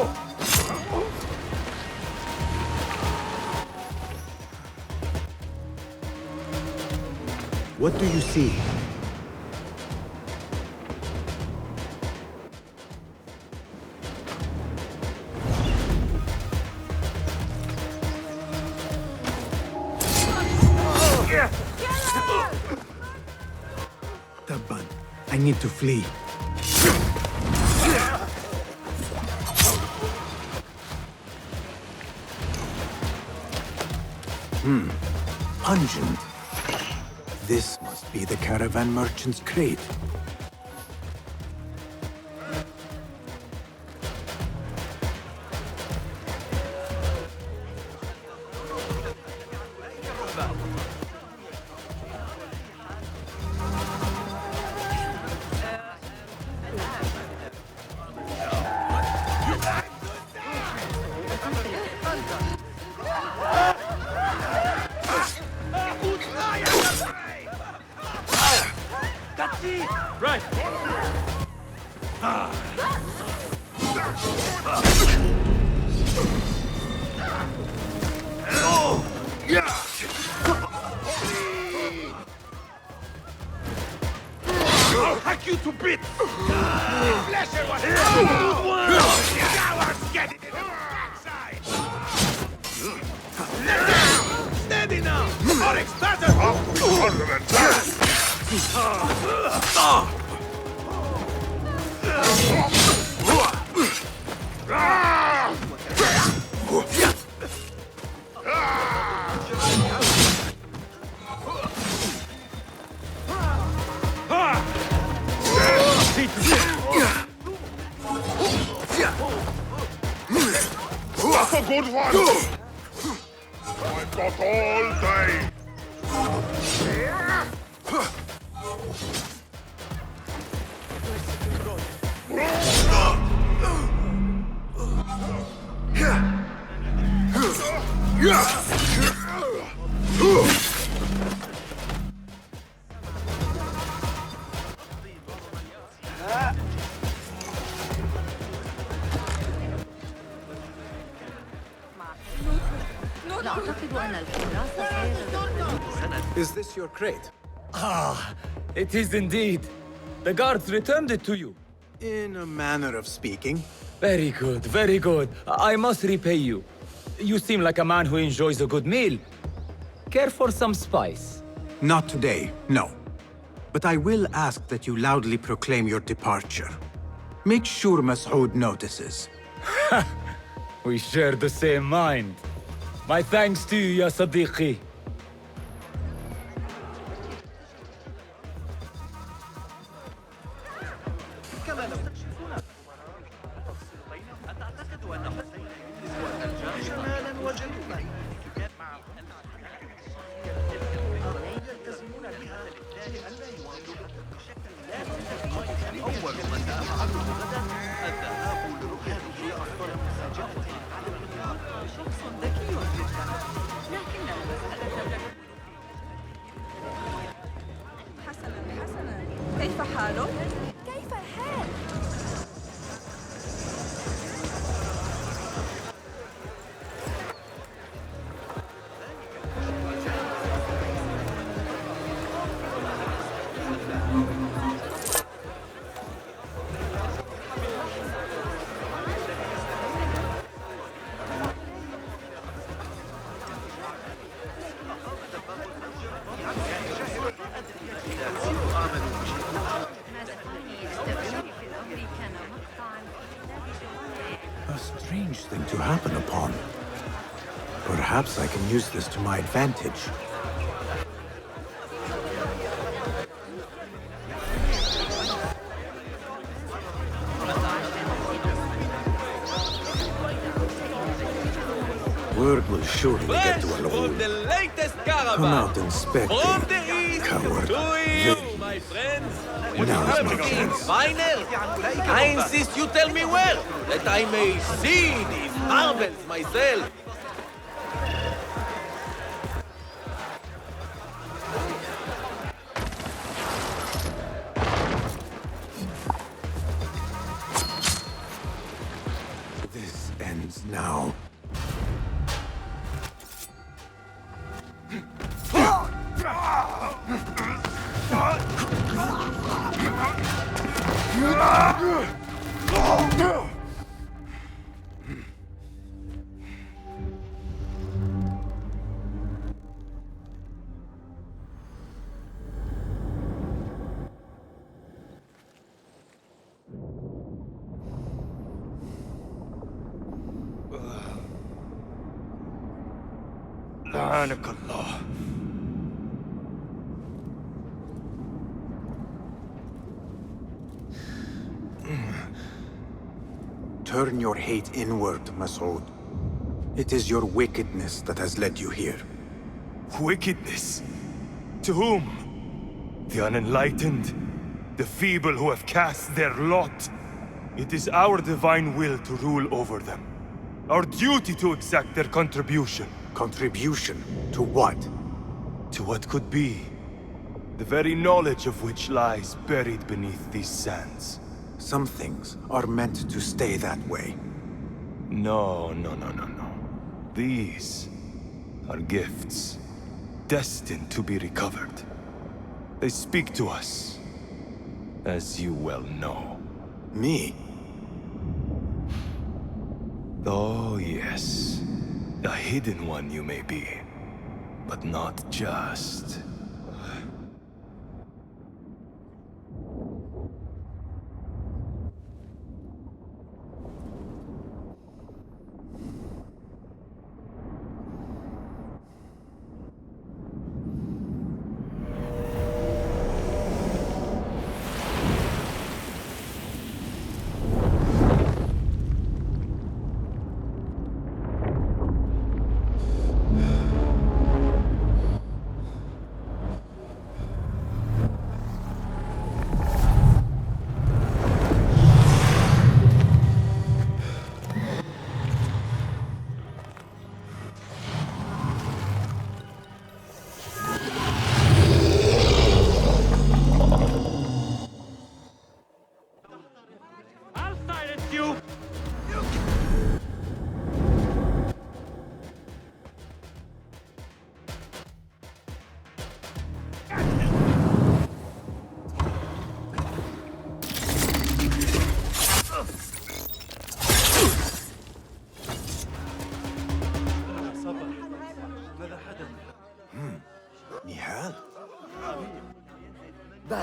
What do you see? Tabban, I need to flee. Pungent. This must be the caravan merchant's crate. Right! I'll hack you to bits! Pleasure was good one! Cowards get it in the backside! Steady now! Oryx, starter! Toil and Taxes! That's a good one! I've got all day! أعتقد أن الحراس سيتدخلون. Is this your crate? Ah, it is indeed. The guards returned it to you. In a manner of speaking. Very good, very good. I must repay you. You seem like a man who enjoys a good meal. Care for some spice? Not today, no. But I will ask that you loudly proclaim your departure. Make sure Masoud notices. We share the same mind. My thanks to you, ya Sadiqi. كيف حالك؟ كيف الحال؟ A strange thing to happen upon. Perhaps I can use this to my advantage. Word will surely get to Al-Ghul. The latest Come out and inspect it, coward. my friends. Now is my chance. Final. I insist you tell me where, that I may see these marvels myself. This ends now. لعنك الله. Turn your hate inward, Masoud. It is your wickedness that has led you here. Wickedness? To whom? The unenlightened? The feeble who have cast their lot? It is our divine will to rule over them. Our duty to exact their contribution. Contribution? To what? To what could be. The very knowledge of which lies buried beneath these sands. Some things are meant to stay that way. No. These are gifts, destined to be recovered. They speak to us, as you well know. Me? Oh, yes. A hidden one you may be, but not just.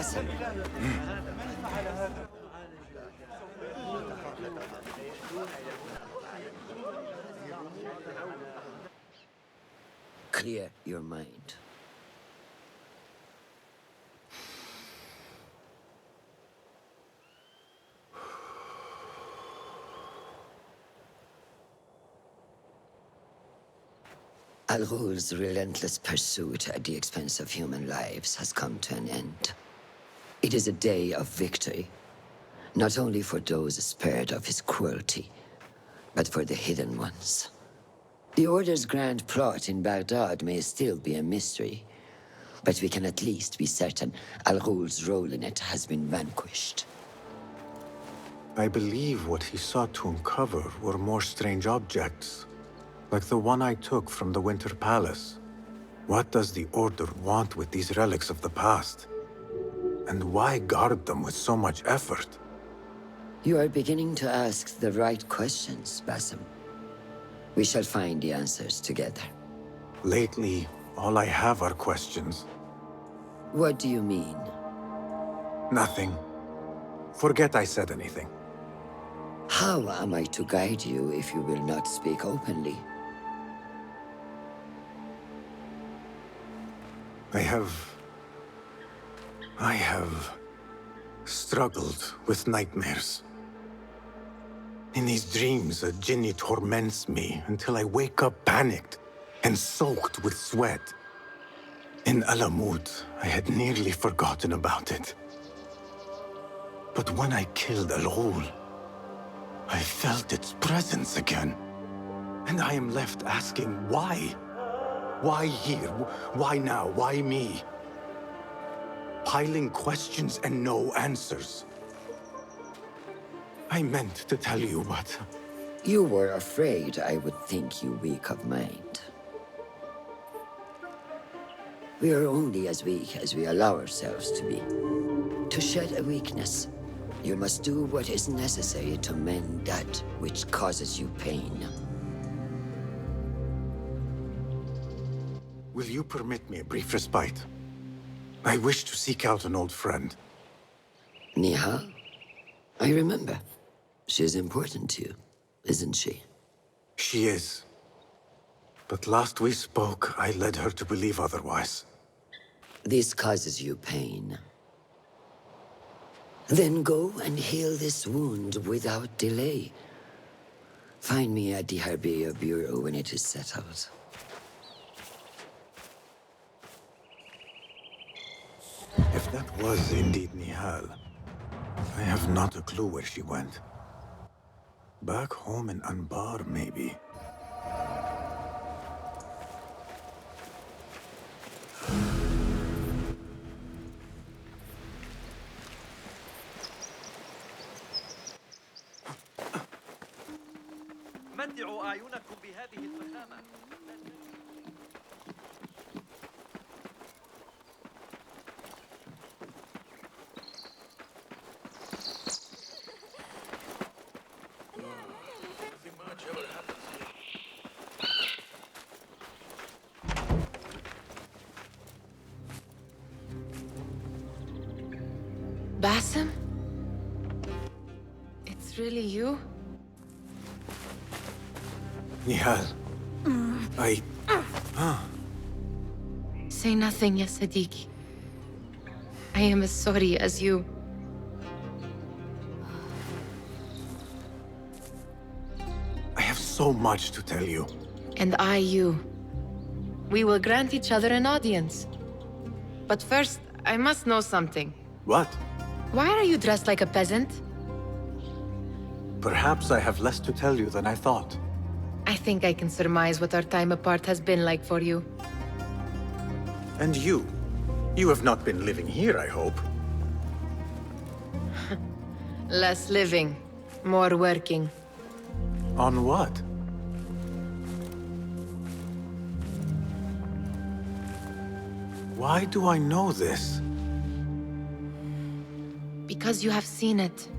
Basim. Clear your mind. Al-Ghul's relentless pursuit at the expense of human lives has come to an end. It is a day of victory, not only for those spared of his cruelty, but for the hidden ones. The Order's grand plot in Baghdad may still be a mystery, but we can at least be certain Al-Ghul's role in it has been vanquished. I believe what he sought to uncover were more strange objects, like the one I took from the Winter Palace. What does the Order want with these relics of the past? And why guard them with so much effort? You are beginning to ask the right questions, Basim. We shall find the answers together. Lately, all I have are questions. What do you mean? Nothing. Forget I said anything. How am I to guide you if you will not speak openly? I have struggled with nightmares. In these dreams, a jinni torments me until I wake up panicked and soaked with sweat. In Alamut, I had nearly forgotten about it. But when I killed Al-Ghul, I felt its presence again. And I am left asking why? Why here? Why now? Why me? Piling questions and no answers. I meant to tell you, but... You were afraid I would think you weak of mind. We are only as weak as we allow ourselves to be. To shed a weakness, you must do what is necessary to mend that which causes you pain. Will you permit me a brief respite? I wish to seek out an old friend. Nihal? I remember. She is important to you, isn't she? She is. But last we spoke, I led her to believe otherwise. This causes you pain. Then go and heal this wound without delay. Find me at the Harbiya Bureau when it is settled. If that was indeed Nihal, I have not a clue where she went. Back home in Anbar, maybe. متعوا أعينكم بهذه الفخامة. Basim? It's really you? Nihal. Say nothing, ya Sadiqi. I am as sorry as you. I have so much to tell you. And I you. We will grant each other an audience. But first, I must know something. What? Why are you dressed like a peasant? Perhaps I have less to tell you than I thought. I think I can surmise what our time apart has been like for you. And you? You have not been living here, I hope. Less living, more working. On what? Why do I know this? Because you have seen it.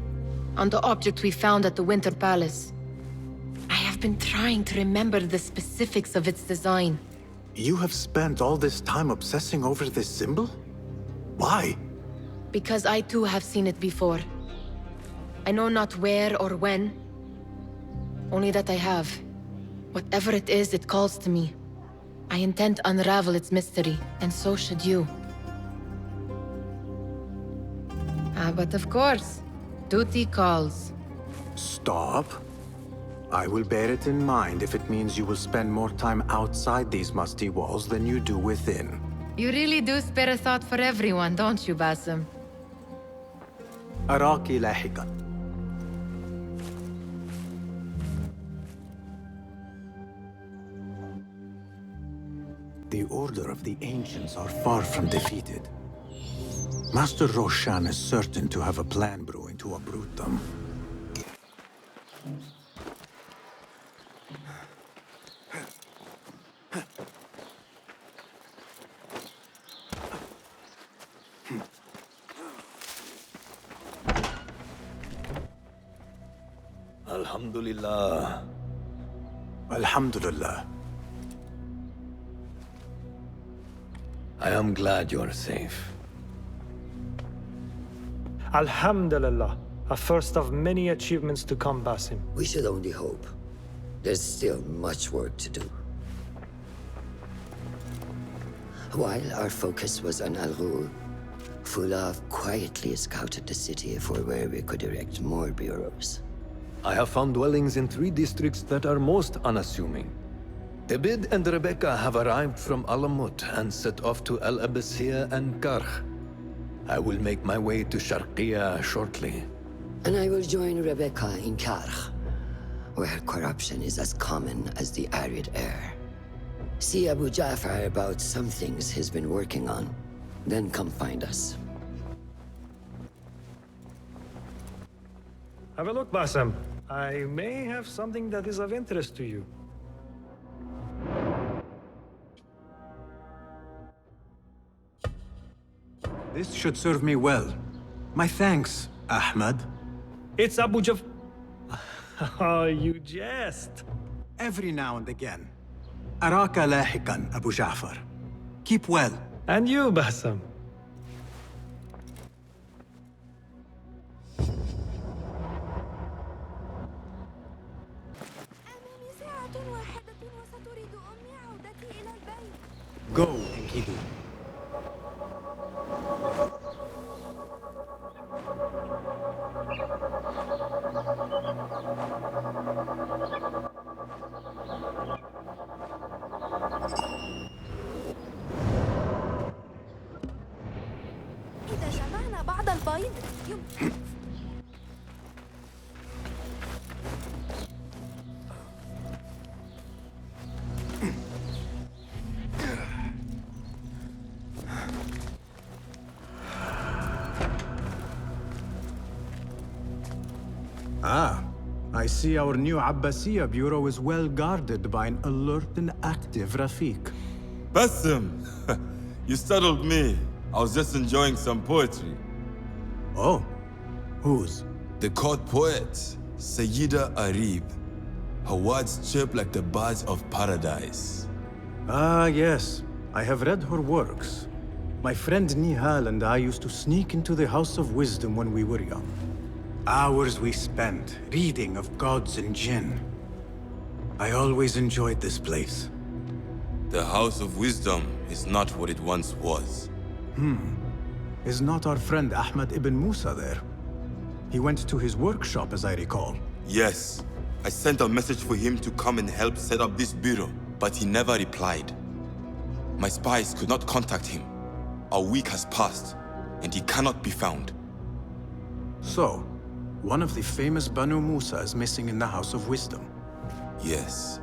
On the object we found at the Winter Palace. I have been trying to remember the specifics of its design. You have spent all this time obsessing over this symbol? Why? Because I too have seen it before. I know not where or when, only that I have. Whatever it is, it calls to me. I intend to unravel its mystery, and so should you. But of course, duty calls. Stop. I will bear it in mind if it means you will spend more time outside these musty walls than you do within. You really do spare a thought for everyone, don't you, Basim? أراك لاحقاً. The Order of the Ancients are far from defeated. Master Roshan is certain to have a plan brewing to uproot them. Alhamdulillah. Alhamdulillah. I am glad you're safe. Alhamdulillah. A first of many achievements to come, Basim. We should only hope. There's still much work to do. While our focus was on Al Ghul, Fulaf quietly scouted the city for where we could erect more bureaus. I have found dwellings in 3 districts that are most unassuming. Tebid and Rebecca have arrived from Alamut and set off to El Abbasiyah and Karkh. I will make my way to Sharqiyah shortly. And I will join Rebecca in Karkh, where corruption is as common as the arid air. See Abu Ja'far about some things he's been working on, then come find us. Have a look, Basim. I may have something that is of interest to you. This should serve me well. My thanks, Ahmad. It's Abu Jaf... Oh, you jest. Every now and again. Araka lahikan, Abu Ja'far. Keep well. And you, Basim. Go, Enkidu. إذا جمعنا بعض البيض يمكن I see our new Abbasiyah bureau is well guarded by an alert and active Rafiq. Basim! You startled me. I was just enjoying some poetry. Oh? Whose? The court poet, Sayyida Arib. Her words chirp like the birds of paradise. Ah, yes. I have read her works. My friend Nihal and I used to sneak into the House of Wisdom when we were young. Hours we spent reading of gods and jinn. I always enjoyed this place. The House of Wisdom is not what it once was. Is not our friend Ahmad ibn Musa there? He went to his workshop, as I recall. Yes. I sent a message for him to come and help set up this bureau, but he never replied. My spies could not contact him. A week has passed, and he cannot be found. So, one of the famous Banu Musa is missing in the House of Wisdom. Yes.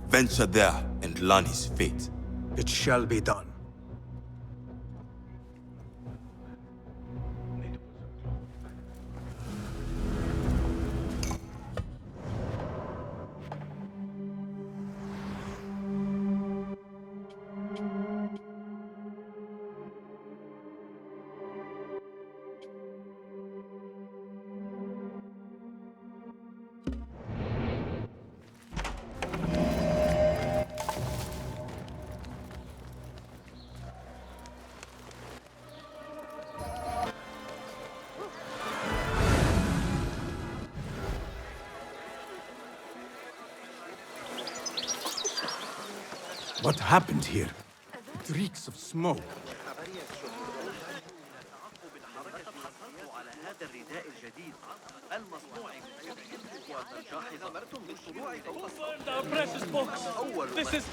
Venture there and learn his fate. It shall be done. What happened here? It reeks of smoke. Our precious books. This is...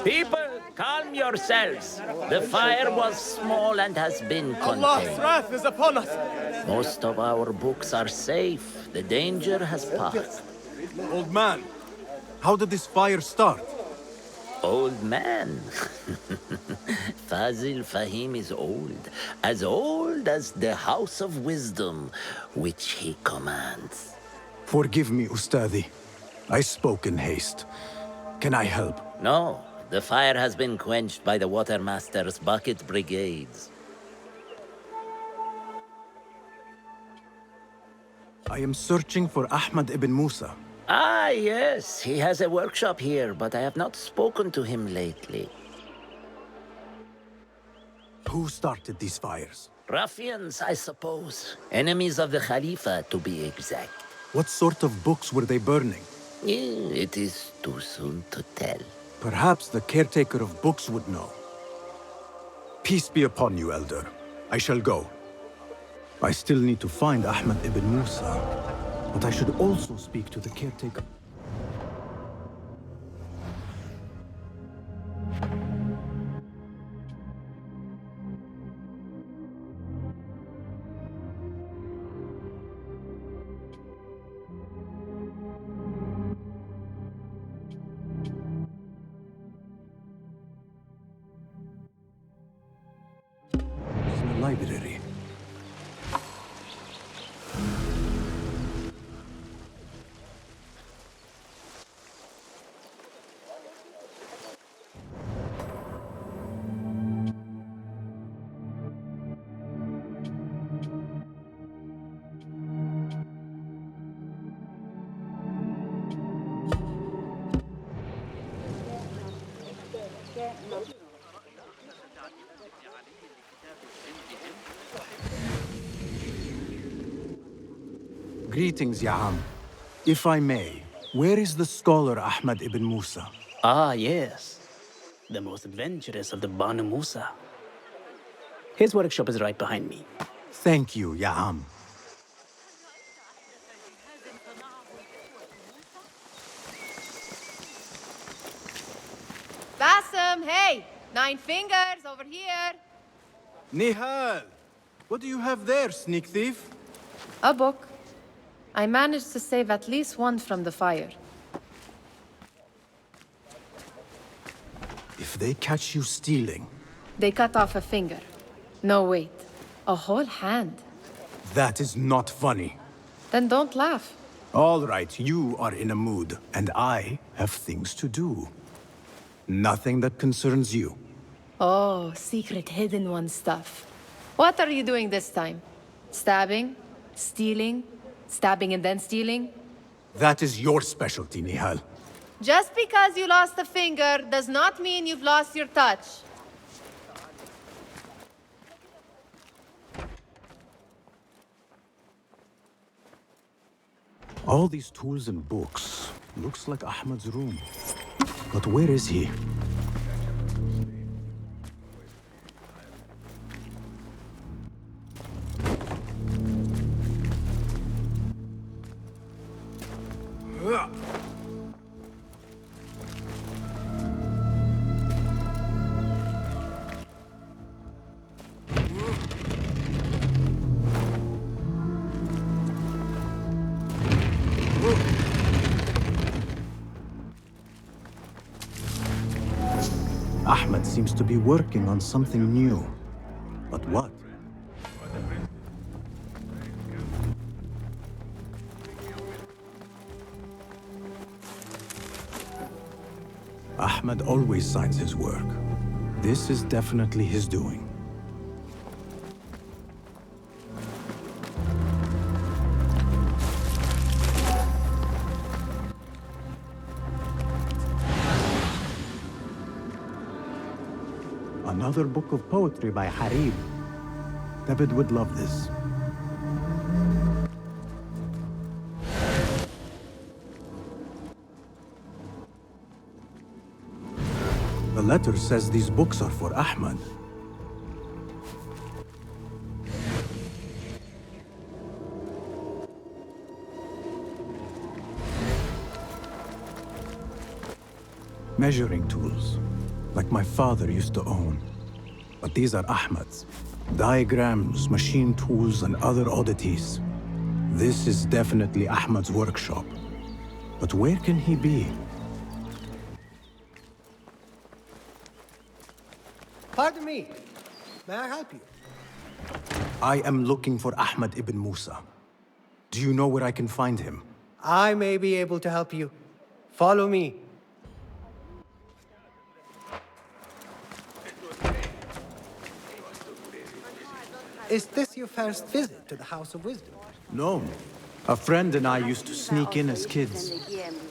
People, calm yourselves. The fire was small and has been contained. Allah's wrath is upon us! Most of our books are safe. The danger has passed. Old man, how did this fire start? Old man? Fazil Fahim is old as the House of Wisdom, which he commands. Forgive me, Ustadi. I spoke in haste. Can I help? No, the fire has been quenched by the Watermaster's bucket brigades. I am searching for Ahmad ibn Musa. Ah, yes, he has a workshop here, but I have not spoken to him lately. Who started these fires? Ruffians, I suppose. Enemies of the Khalifa, to be exact. What sort of books were they burning? It is too soon to tell. Perhaps the caretaker of books would know. Peace be upon you, Elder. I shall go. I still need to find Ahmad ibn Musa, but I should also speak to the caretaker. Library. Greetings, Ya'am. If I may, where is the scholar Ahmad ibn Musa? Ah, yes. The most adventurous of the Banu Musa. His workshop is right behind me. Thank you, Ya'am. Basim, hey! 9 fingers over here. Nihal! What do you have there, sneak thief? A book. I managed to save at least one from the fire. If they catch you stealing... They cut off a finger. No, wait. A whole hand. That is not funny. Then don't laugh. All right, you are in a mood, and I have things to do. Nothing that concerns you. Oh, secret hidden one stuff. What are you doing this time? Stabbing? Stealing? Stabbing and then stealing? That is your specialty, Nihal. Just because you lost a finger does not mean you've lost your touch. All these tools and books. Looks like Ahmad's room. But where is he? Ahmed seems to be working on something new. But what? Ahmed always signs his work. This is definitely his doing. Another book of poetry by Harib. David would love this. The letter says these books are for Ahmad. Measuring tools, like my father used to own. But these are Ahmad's. Diagrams, machine tools, and other oddities. This is definitely Ahmad's workshop. But where can he be? Pardon me. May I help you? I am looking for Ahmad ibn Musa. Do you know where I can find him? I may be able to help you. Follow me. Is this your first visit to the House of Wisdom? No. A friend and I used to sneak in as kids.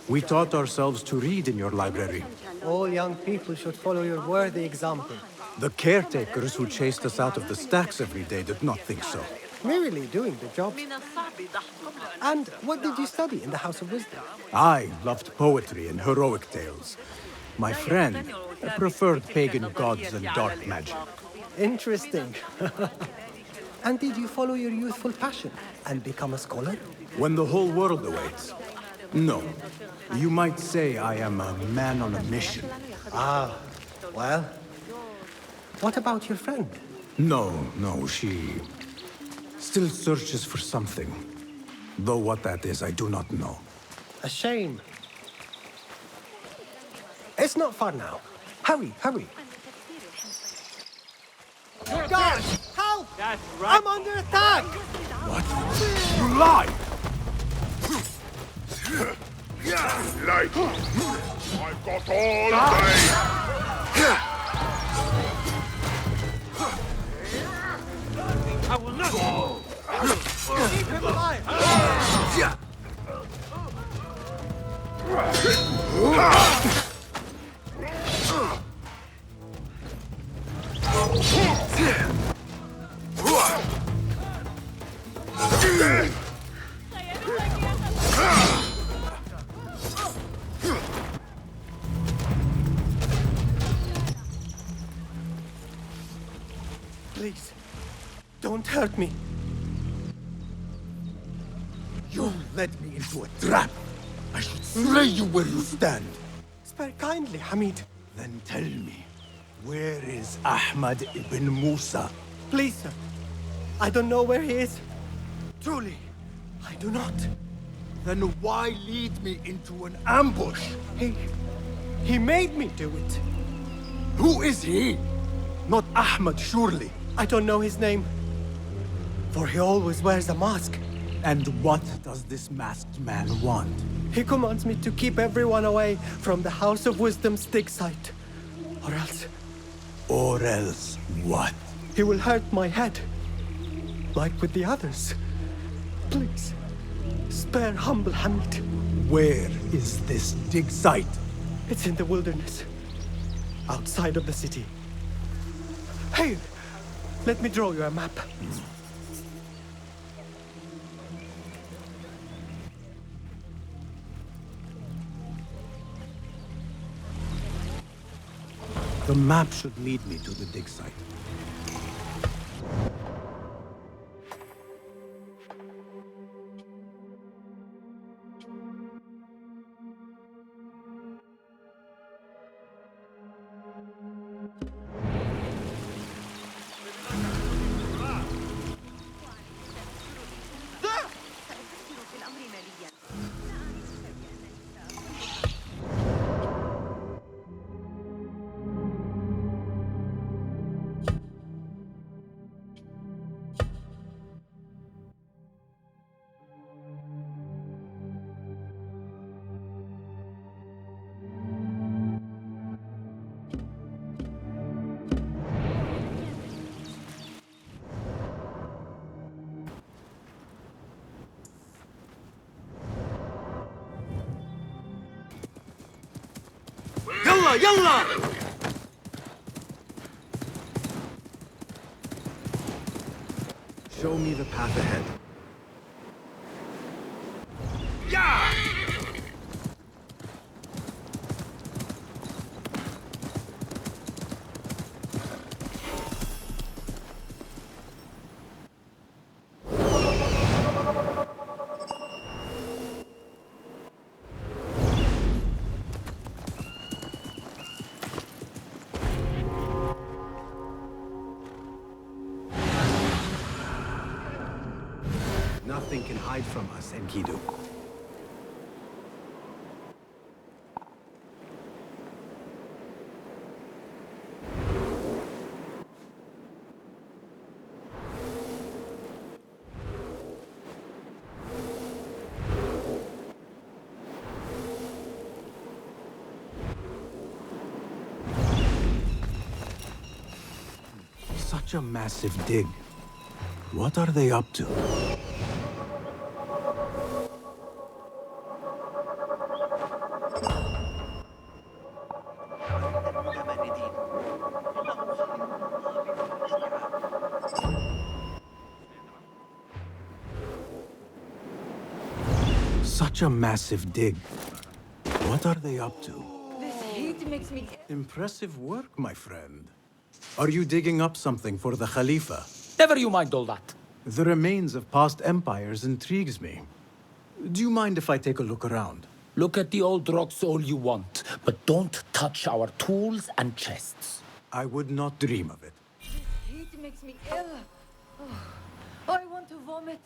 We taught ourselves to read in your library. All young people should follow your worthy example. The caretakers who chased us out of the stacks every day did not think so. Merely doing the job. And what did you study in the House of Wisdom? I loved poetry and heroic tales. My friend preferred pagan gods and dark magic. Interesting. And did you follow your youthful passion and become a scholar? When the whole world awaits. No. You might say I am a man on a mission. Ah, well. What about your friend? No, she still searches for something. Though what that is, I do not know. A shame. It's not far now. Hurry, hurry. Guards, help! That's right. I'm under attack! What? You lie! Like, I've got all day! I will not go! Keep him alive! Please, don't hurt me. You led me into a trap. I should slay you where you stand. Spare kindly, Hamid. Then tell me, where is Ahmad ibn Musa? Please, sir. I don't know where he is. Truly, I do not. Then why lead me into an ambush? He made me do it. Who is he? Not Ahmad, surely. I don't know his name. For he always wears a mask. And what does this masked man want? He commands me to keep everyone away from the House of Wisdom's dig site. Or else... Or else what? He will hurt my head. Like with the others. Please, spare humble Hamid. Where is this dig site? It's in the wilderness. Outside of the city. Hey! Let me draw you a map. The map should lead me to the dig site. يلا Show me the path ahead. Yeah! hide from us, Enkidu. Such a massive dig. What are they up to? Such a massive dig. What are they up to? This heat makes me... Impressive work, my friend. Are you digging up something for the Khalifa? Never you mind all that. The remains of past empires intrigues me. Do you mind if I take a look around? Look at the old rocks all you want, but don't touch our tools and chests. I would not dream of it. This heat makes me ill. Oh, I want to vomit.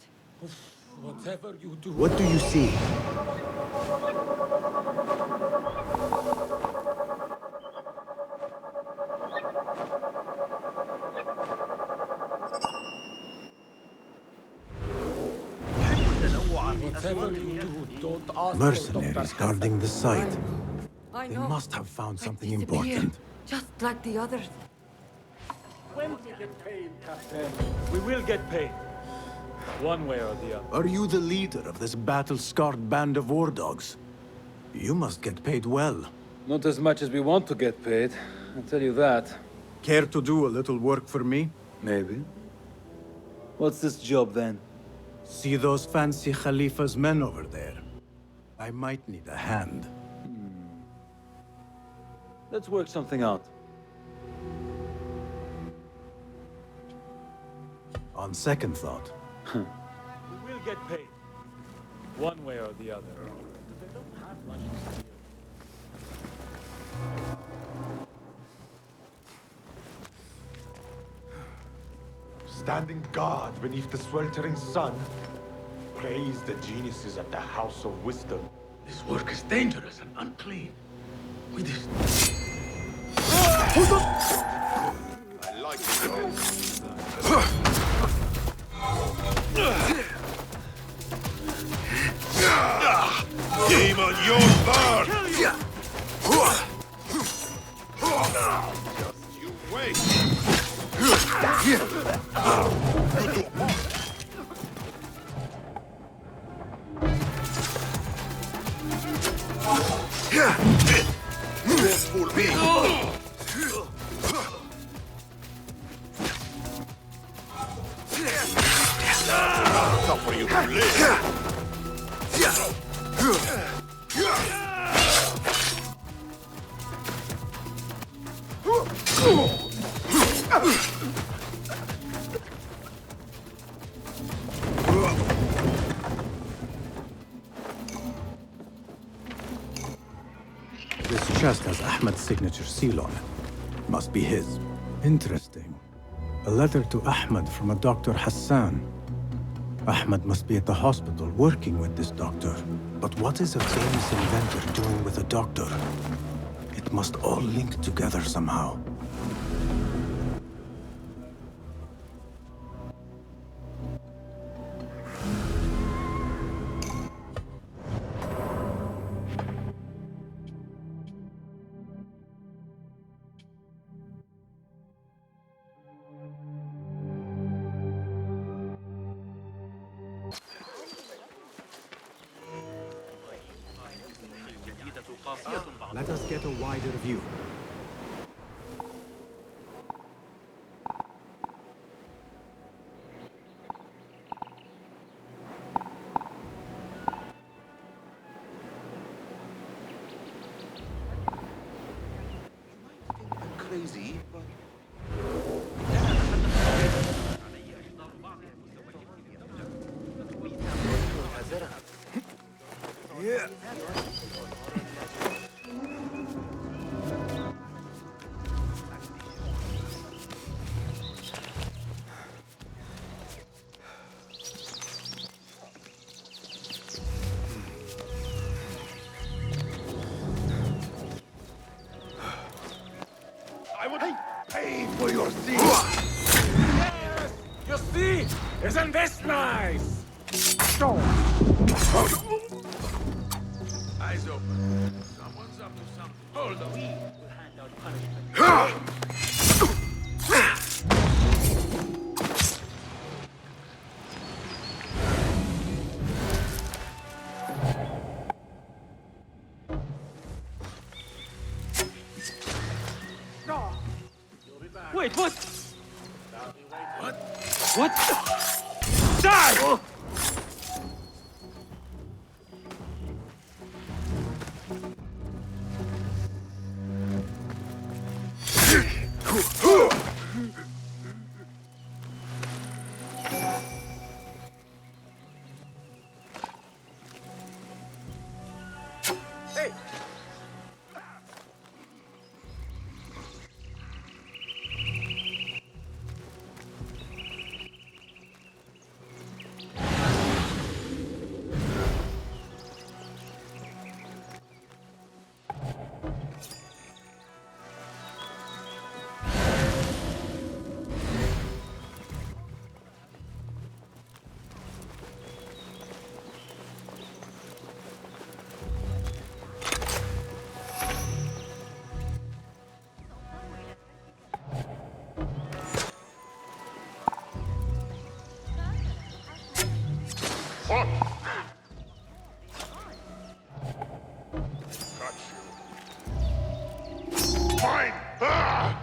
Whatever you do... What do you see? Whatever you do, don't ask. Mercenaries guarding the site. I They know. must have found something Disappear, important. just like the others. When we get paid, Captain, we will get paid. One way or the other. Are you the leader of this battle-scarred band of war dogs? You must get paid well. Not as much as we want to get paid, I'll tell you that. Care to do a little work for me? Maybe. What's this job then? See those fancy Khalifa's men over there? I might need a hand. Let's work something out. On second thought. We will get paid. One way or the other. They don't have much to steal. Standing guard beneath the sweltering sun, praise the geniuses at the House of Wisdom. This work is dangerous and unclean. We just... I like it. Game on your bird! Just you wait! This will be. Not for you to live. This chest has Ahmed's signature seal on it. Must be his. Interesting. A letter to Ahmed from a Dr. Hassan. Ahmed must be at the hospital working with this doctor. But what is a famous inventor doing with a doctor? It must all link together somehow. Let us get a wider view. Crazy, but... Yeah. Isn't this nice? Eyes open. Someone's up to something. Hold on. We will hand out punishment. Wait, what? What? What? Die! Oh. Hey! What? Got you. Fine! Ah!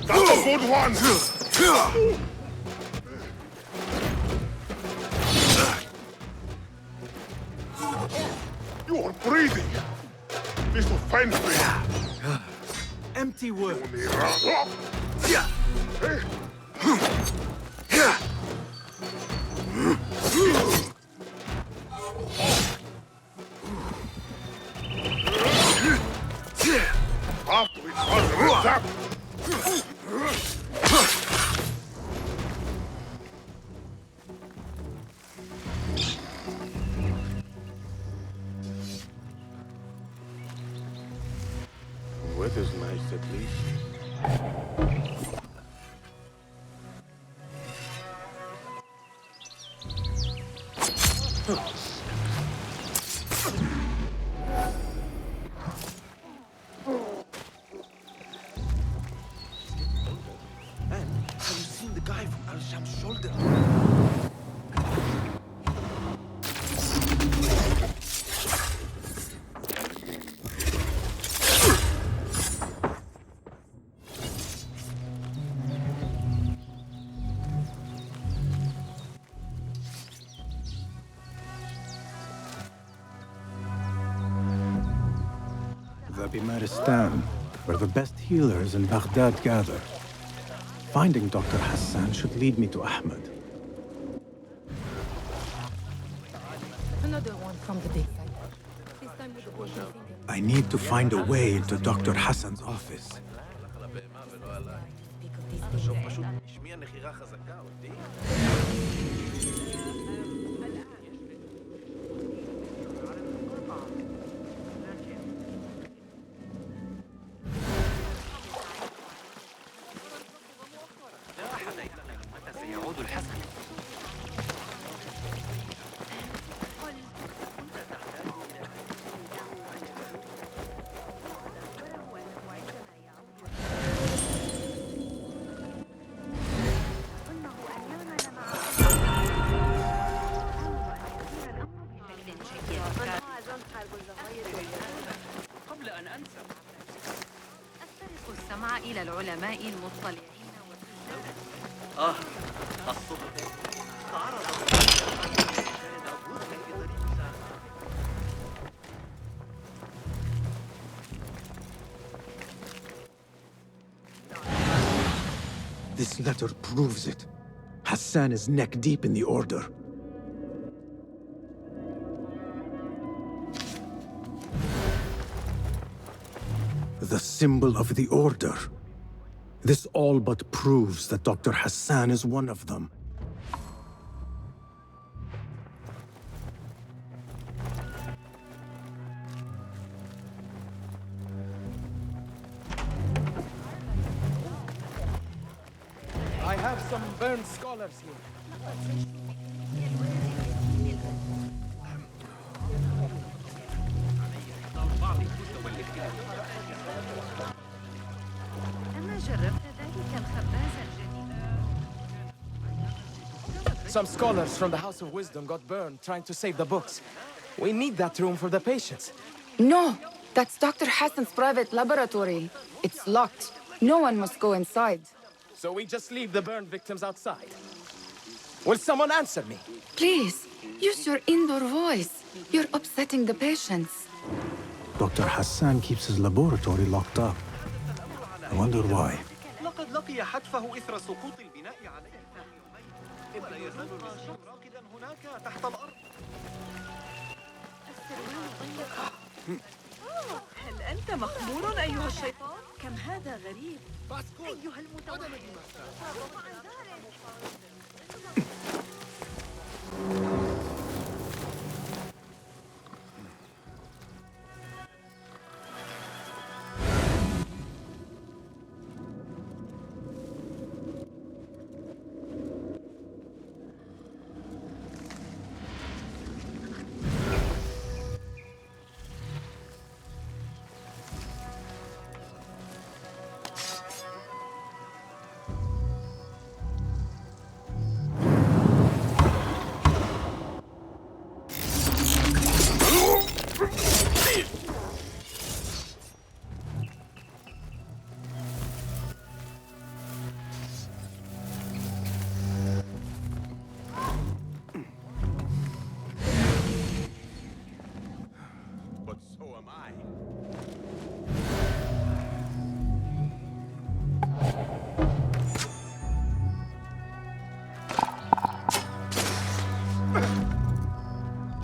That's a good one! You are breathing! This will find me! Empty word. After we try to attack! Weather's nice at least. Man, have you seen the guy from Al-Sham's shoulder? The Bimaristan, where the best healers in Baghdad gather. Finding Dr. Hassan should lead me to Ahmed. Another one from the big side. This time with the pointy finger. I need to find a way into Dr. Hassan's office. قبل أن أنسى أسترق السمع إلى العلماء المطلعين الصبح This letter proves it. Hassan is neck deep in the Order. The symbol of the Order. This all but proves that Dr. Hassan is one of them. I have some burned scholars here. أما جربت ذلك الخباز الجديد؟ Some scholars from the House of Wisdom got burned trying to save the books. We need that room for the patients. No, that's Dr. Hassan's private laboratory. It's locked. No one must go inside. So we just leave the burned victims outside. Will someone answer me? Please, use your indoor voice. You're upsetting the patients. Dr. Hassan keeps his laboratory locked up. I wonder why. لقد لقي حتفه إثر سقوط البناء عليه. ولا يزال الرجل راقدا هناك تحت الأرض. هل أنت مخمور أيها الشيطان؟ كم هذا غريب. أيها المتوحد.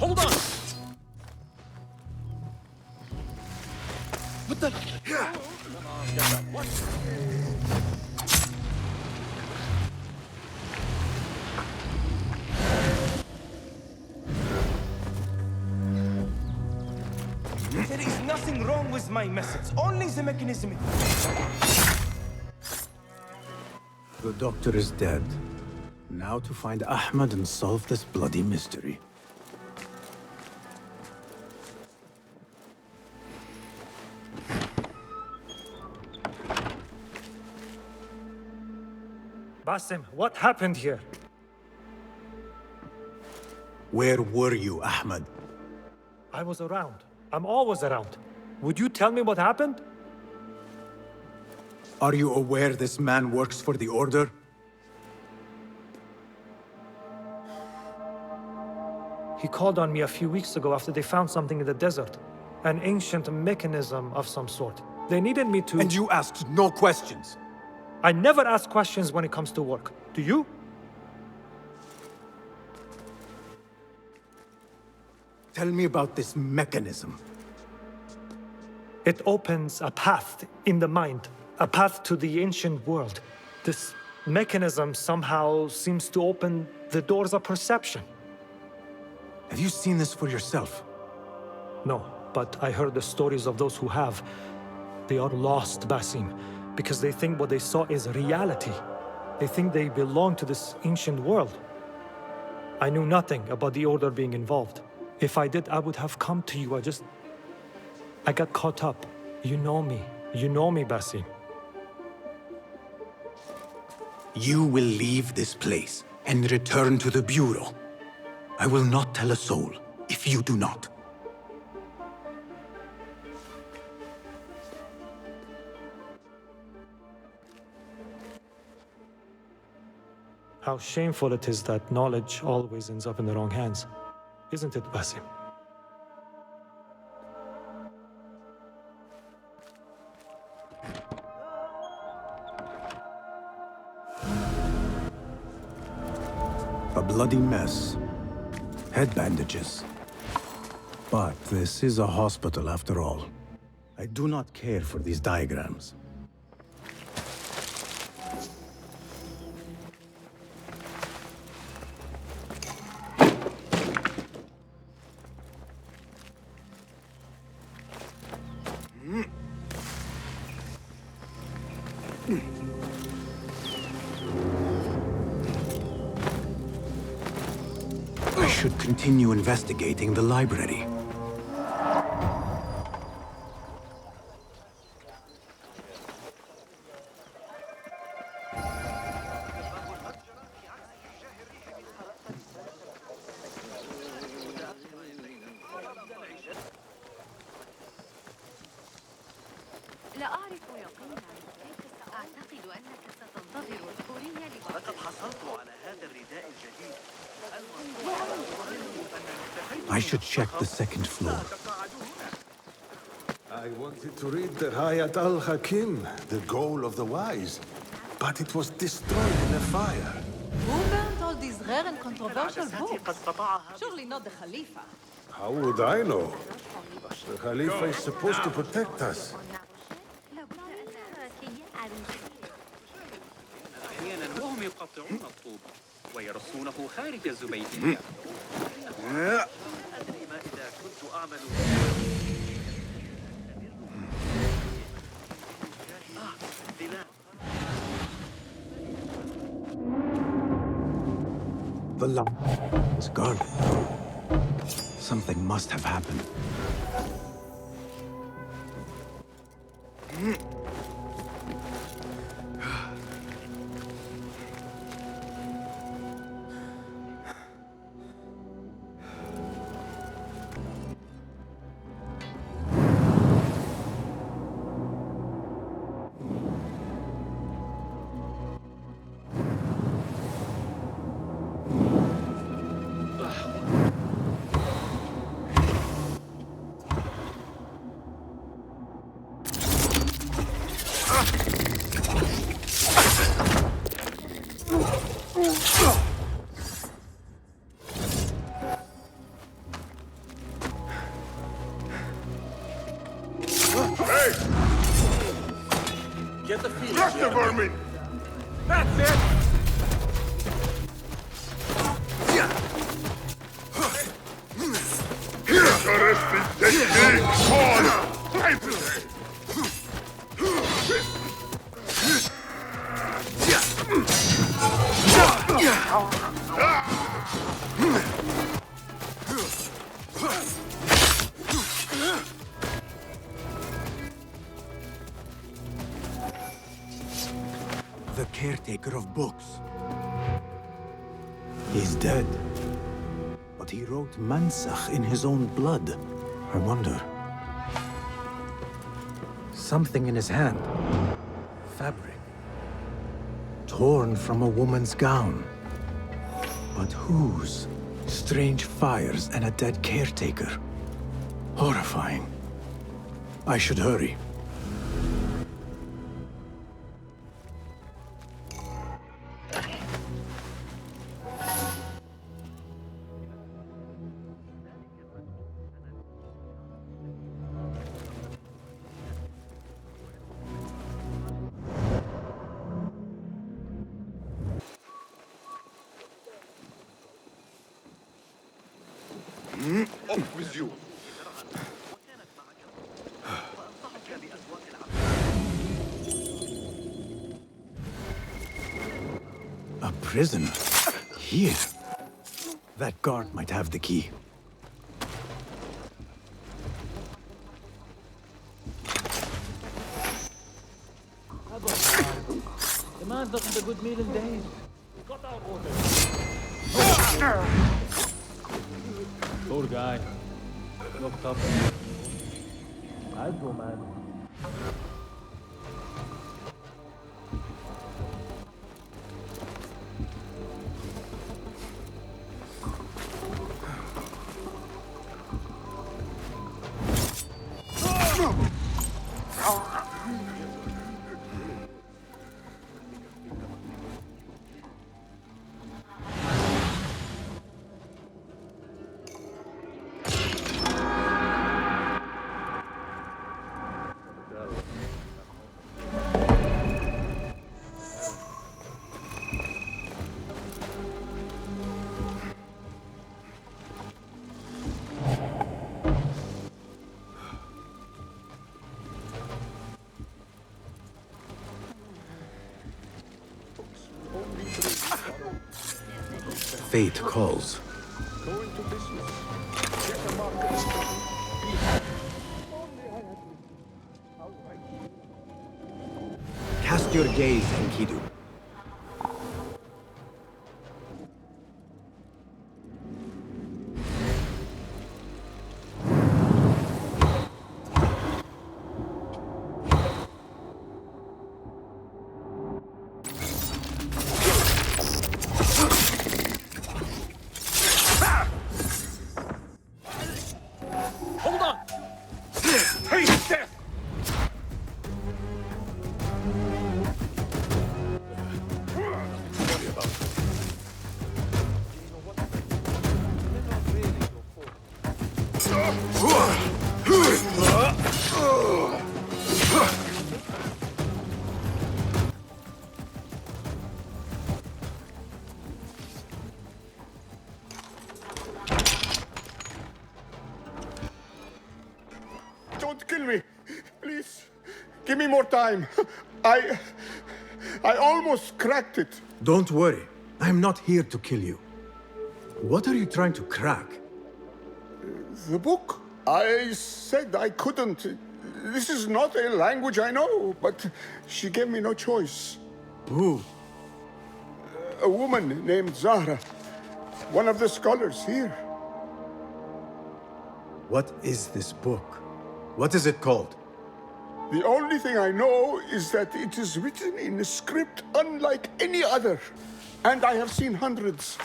Hold on! What the? What? There is nothing wrong with my methods, only the mechanism. The doctor is dead. Now to find Ahmed and solve this bloody mystery. Basim, what happened here? Where were you, Ahmed? I was around. I'm always around. Would you tell me what happened? Are you aware this man works for the Order? He called on me a few weeks ago after they found something in the desert. An ancient mechanism of some sort. They needed me to... And you asked no questions? I never ask questions when it comes to work. Do you? Tell me about this mechanism. It opens a path in the mind, a path to the ancient world. This mechanism somehow seems to open the doors of perception. Have you seen this for yourself? No, but I heard the stories of those who have. They are lost, Basim, because they think what they saw is reality. They think they belong to this ancient world. I knew nothing about the Order being involved. If I did, I would have come to you. I got caught up. You know me. You know me, Basim. You will leave this place and return to the Bureau. I will not tell a soul if you do not. How shameful it is that knowledge always ends up in the wrong hands. Isn't it, Basim? A bloody mess. Head bandages. But this is a hospital after all. I do not care for these diagrams. should continue investigating the library. لا أعرف يقينا كيف أعتقد أنك ستنتظر الحورية لقد حصلت على هذا الرداء الجديد. I should check the second floor. I wanted to read the Hayat al-Hakim, the goal of the wise, but it was destroyed in a fire. Who banned all these rare and controversial books? Surely not the Khalifa. How would I know? The Khalifa is supposed to protect us. أحيانا وهم يقطعون الطوب ويرصونه خارج الزبيدية. أدري ما إذا كنت أعمل The lamp is guarded. Something must have happened. Get the feet. Trust the vermin! That's it! Interesting technique! On! Time today! The caretaker of books. He's dead. But he wrote Mansakh in his own blood. I wonder. Something in his hand. Fabric. Torn from a woman's gown. But whose? Strange fires and a dead caretaker. Horrifying. I should hurry. Off with you! A prisoner? Here? That guard might have the key. The man doesn't a good meal in days. Got our order. Poor guy. Looked up. I go, man. Fate calls. Going to business. Get a market. Cast your gaze, Enkidu. Don't kill me. Please. Give me more time. I almost cracked it. Don't worry. I'm not here to kill you. What are you trying to crack? The book. I said I couldn't. This is not a language I know, but she gave me no choice. Who? A woman named Zahra. One of the scholars here. What is this book? What is it called? The only thing I know is that it is written in a script unlike any other. And I have seen hundreds.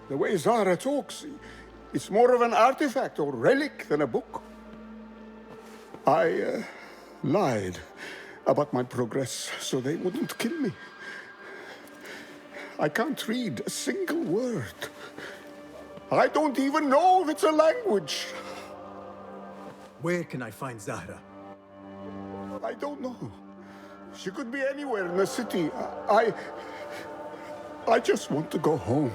The way Zahra talks, it's more of an artifact or relic than a book. I lied about my progress so they wouldn't kill me. I can't read a single word. I don't even know if it's a language. Where can I find Zahra? I don't know. She could be anywhere in the city. I just want to go home.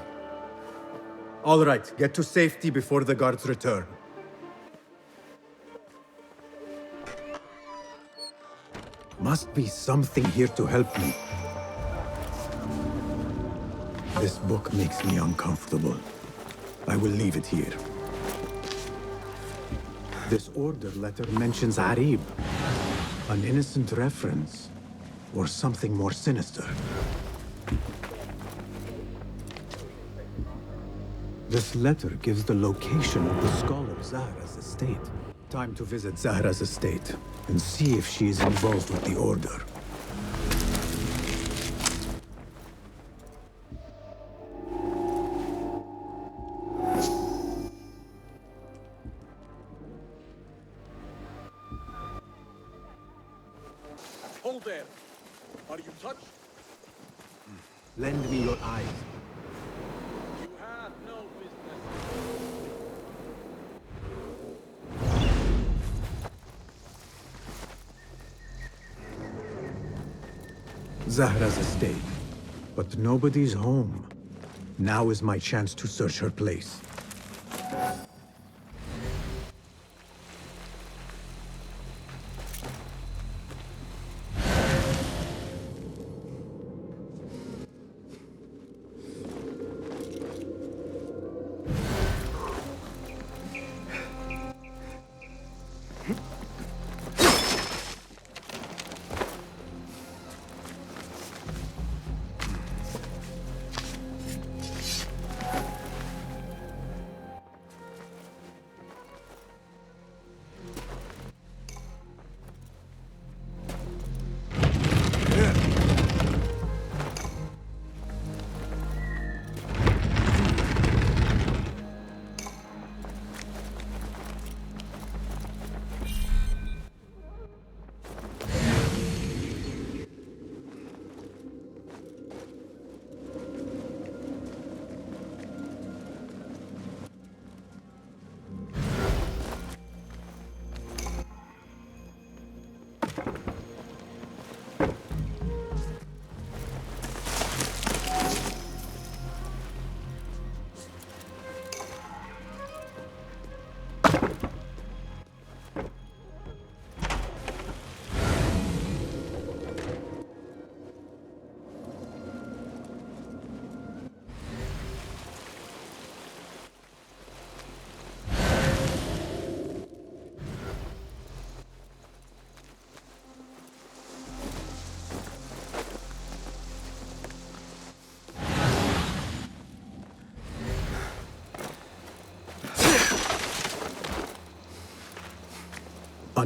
All right, get to safety before the guards return. Must be something here to help me. This book makes me uncomfortable. I will leave it here. This order letter mentions Arib. An innocent reference, or something more sinister. This letter gives the location of the scholar Zahra's estate. Time to visit Zahra's estate and see if she is involved with the order. Hold there. Are you touched? Lend me your eyes. You have no business. Zahra's estate. But nobody's home. Now is my chance to search her place.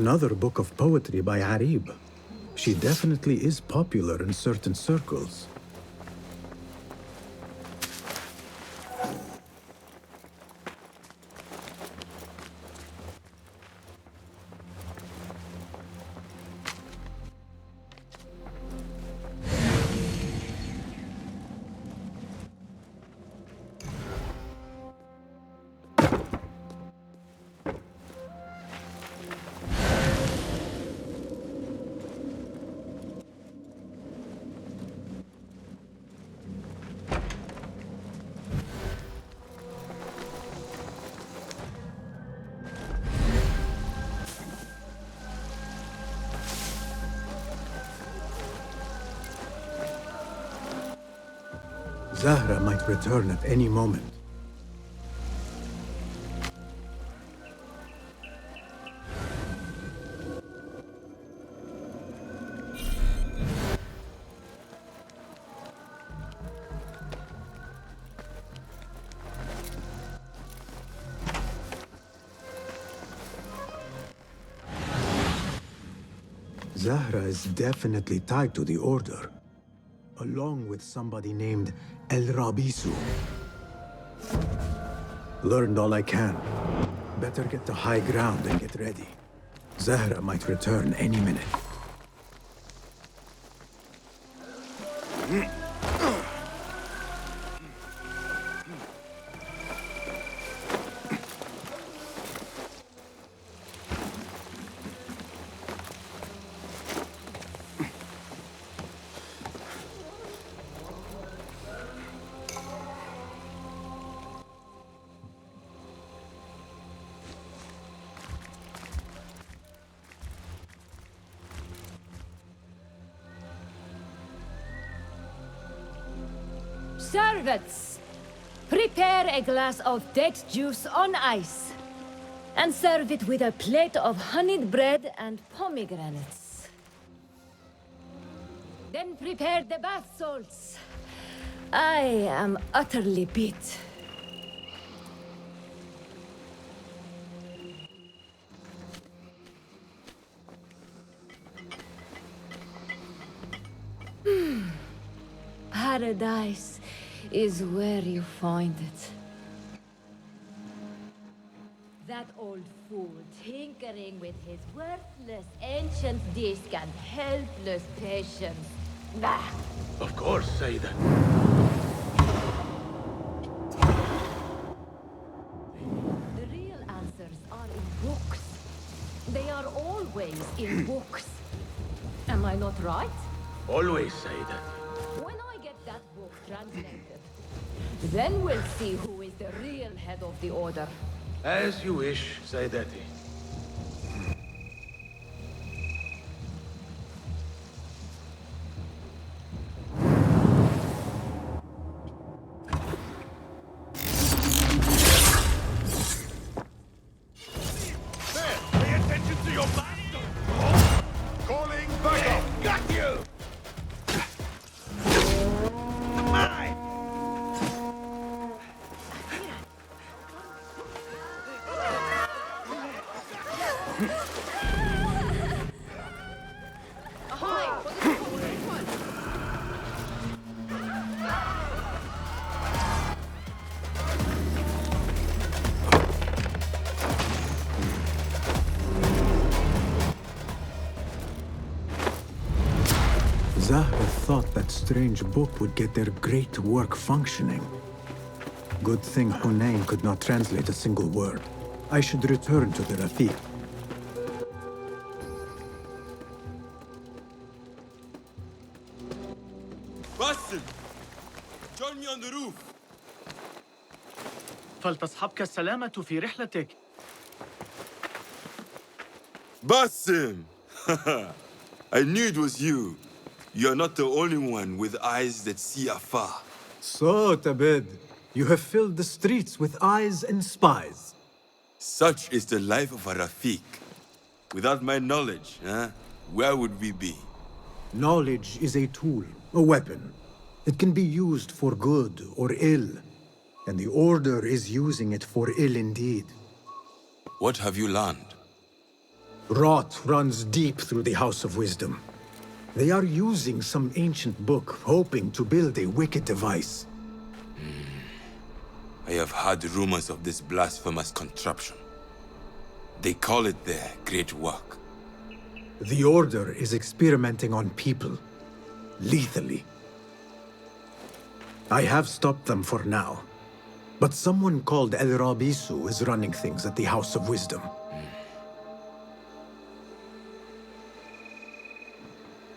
Another book of poetry by Arib. She definitely is popular in certain circles. Zahra might return at any moment. Zahra is definitely tied to the Order, along with somebody named El Rabisu. Learned all I can. Better get to high ground and get ready. Zahra might return any minute. Servants, prepare a glass of date juice on ice, and serve it with a plate of honeyed bread and pomegranates. Then prepare the bath salts. I am utterly beat. Paradise is where you find it. That old fool tinkering with his worthless ancient disc and helpless patience. Bah! Of course, say that. The real answers are in books. They are always in books. Am I not right? Always say that. When I get that book translated, then we'll see who is the real head of the Order. As you wish, Saidati. Pay attention to your back! Calling backup! Got you! Mine! Zahra thought that strange book would get their great work functioning. Good thing Hunayn could not translate a single word. I should return to the Rafiq. Basim! Join me on the roof! فلتصحبك السلامة في رحلتك. Basim! I knew it was you. You're not the only one with eyes that see afar. So, Tabid, you have filled the streets with eyes and spies. Such is the life of a Rafiq. Without my knowledge, where would we be? Knowledge is a tool, a weapon. It can be used for good or ill, and the Order is using it for ill indeed. What have you learned? Rot runs deep through the House of Wisdom. They are using some ancient book, hoping to build a wicked device. I have heard rumors of this blasphemous contraption. They call it their great work. The Order is experimenting on people, lethally. I have stopped them for now, but someone called El Rabisu is running things at the House of Wisdom.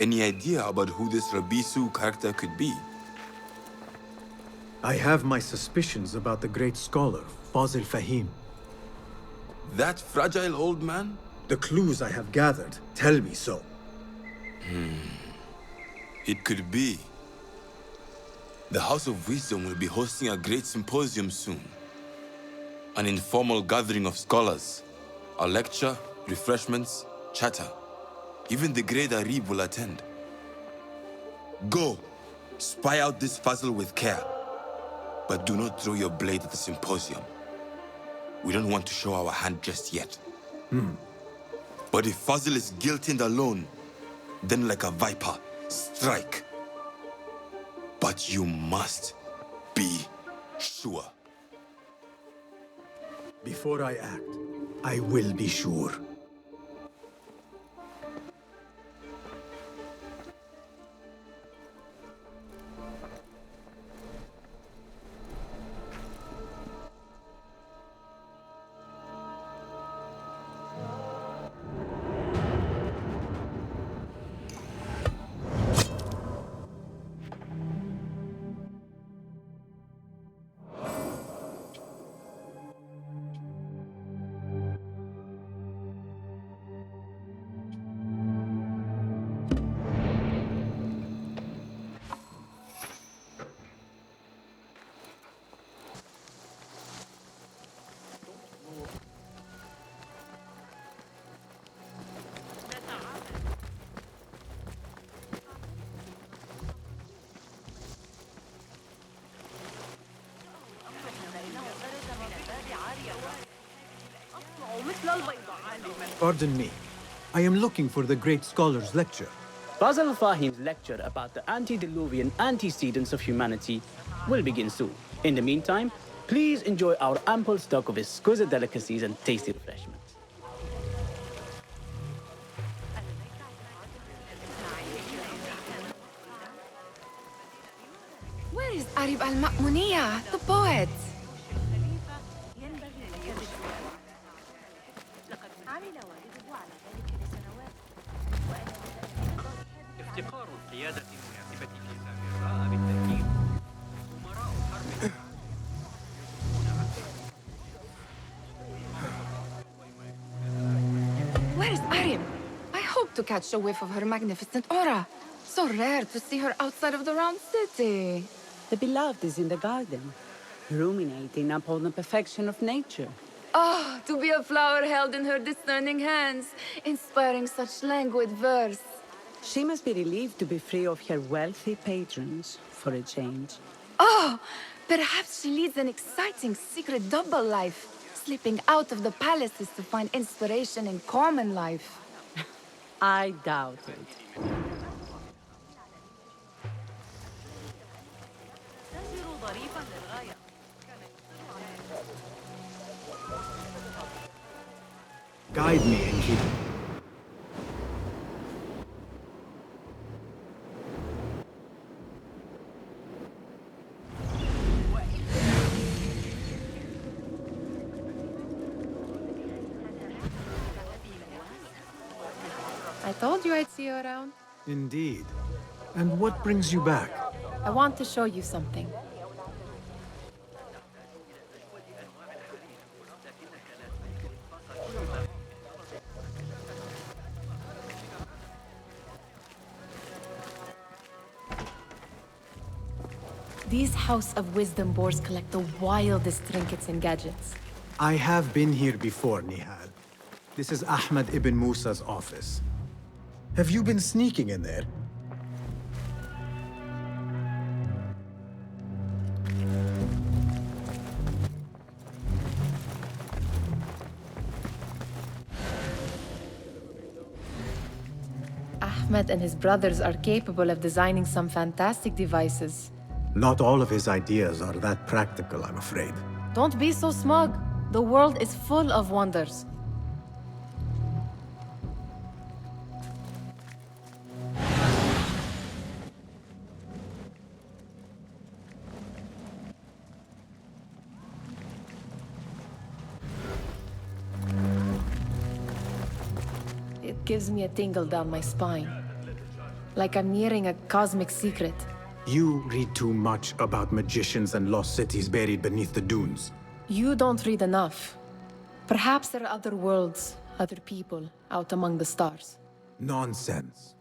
Any idea about who this Rabisu character could be? I have my suspicions about the great scholar, Fazil Fahim. That fragile old man? The clues I have gathered tell me so. It could be. The House of Wisdom will be hosting a Great Symposium soon. An informal gathering of scholars. A lecture, refreshments, chatter. Even the great Arib will attend. Go, spy out this puzzle with care. But do not throw your blade at the symposium. We don't want to show our hand just yet. But if Fazil is guilty and alone, then like a viper, strike. But you must be sure. Before I act, I will be sure. Pardon me. I am looking for the great scholar's lecture. Fazl Fahim's lecture about the antediluvian antecedents of humanity will begin soon. In the meantime, please enjoy our ample stock of exquisite delicacies and tasty refreshments. Where is Arib al-Ma'muniya, the poet? افتقار القيادة المناسبة في سامراء بالتأكيد. أمراء حرب Where is Arib? I hope to catch a whiff of her magnificent aura. So rare to see her outside of the round city. The beloved is in the garden, ruminating upon the perfection of nature. Oh, to be a flower held in her discerning hands, inspiring such languid verse. She must be relieved to be free of her wealthy patrons, for a change. Oh, perhaps she leads an exciting secret double life, slipping out of the palaces to find inspiration in common life. I doubt it. Guide me, Enki. I told you I'd see you around. Indeed. And what brings you back? I want to show you something. These House of Wisdom boars collect the wildest trinkets and gadgets. I have been here before, Nihal. This is Ahmed ibn Musa's office. Have you been sneaking in there? Ahmed and his brothers are capable of designing some fantastic devices. Not all of his ideas are that practical, I'm afraid. Don't be so smug. The world is full of wonders. It gives me a tingle down my spine. Like I'm nearing a cosmic secret. You read too much about magicians and lost cities buried beneath the dunes. You don't read enough. Perhaps there are other worlds, other people, out among the stars. Nonsense.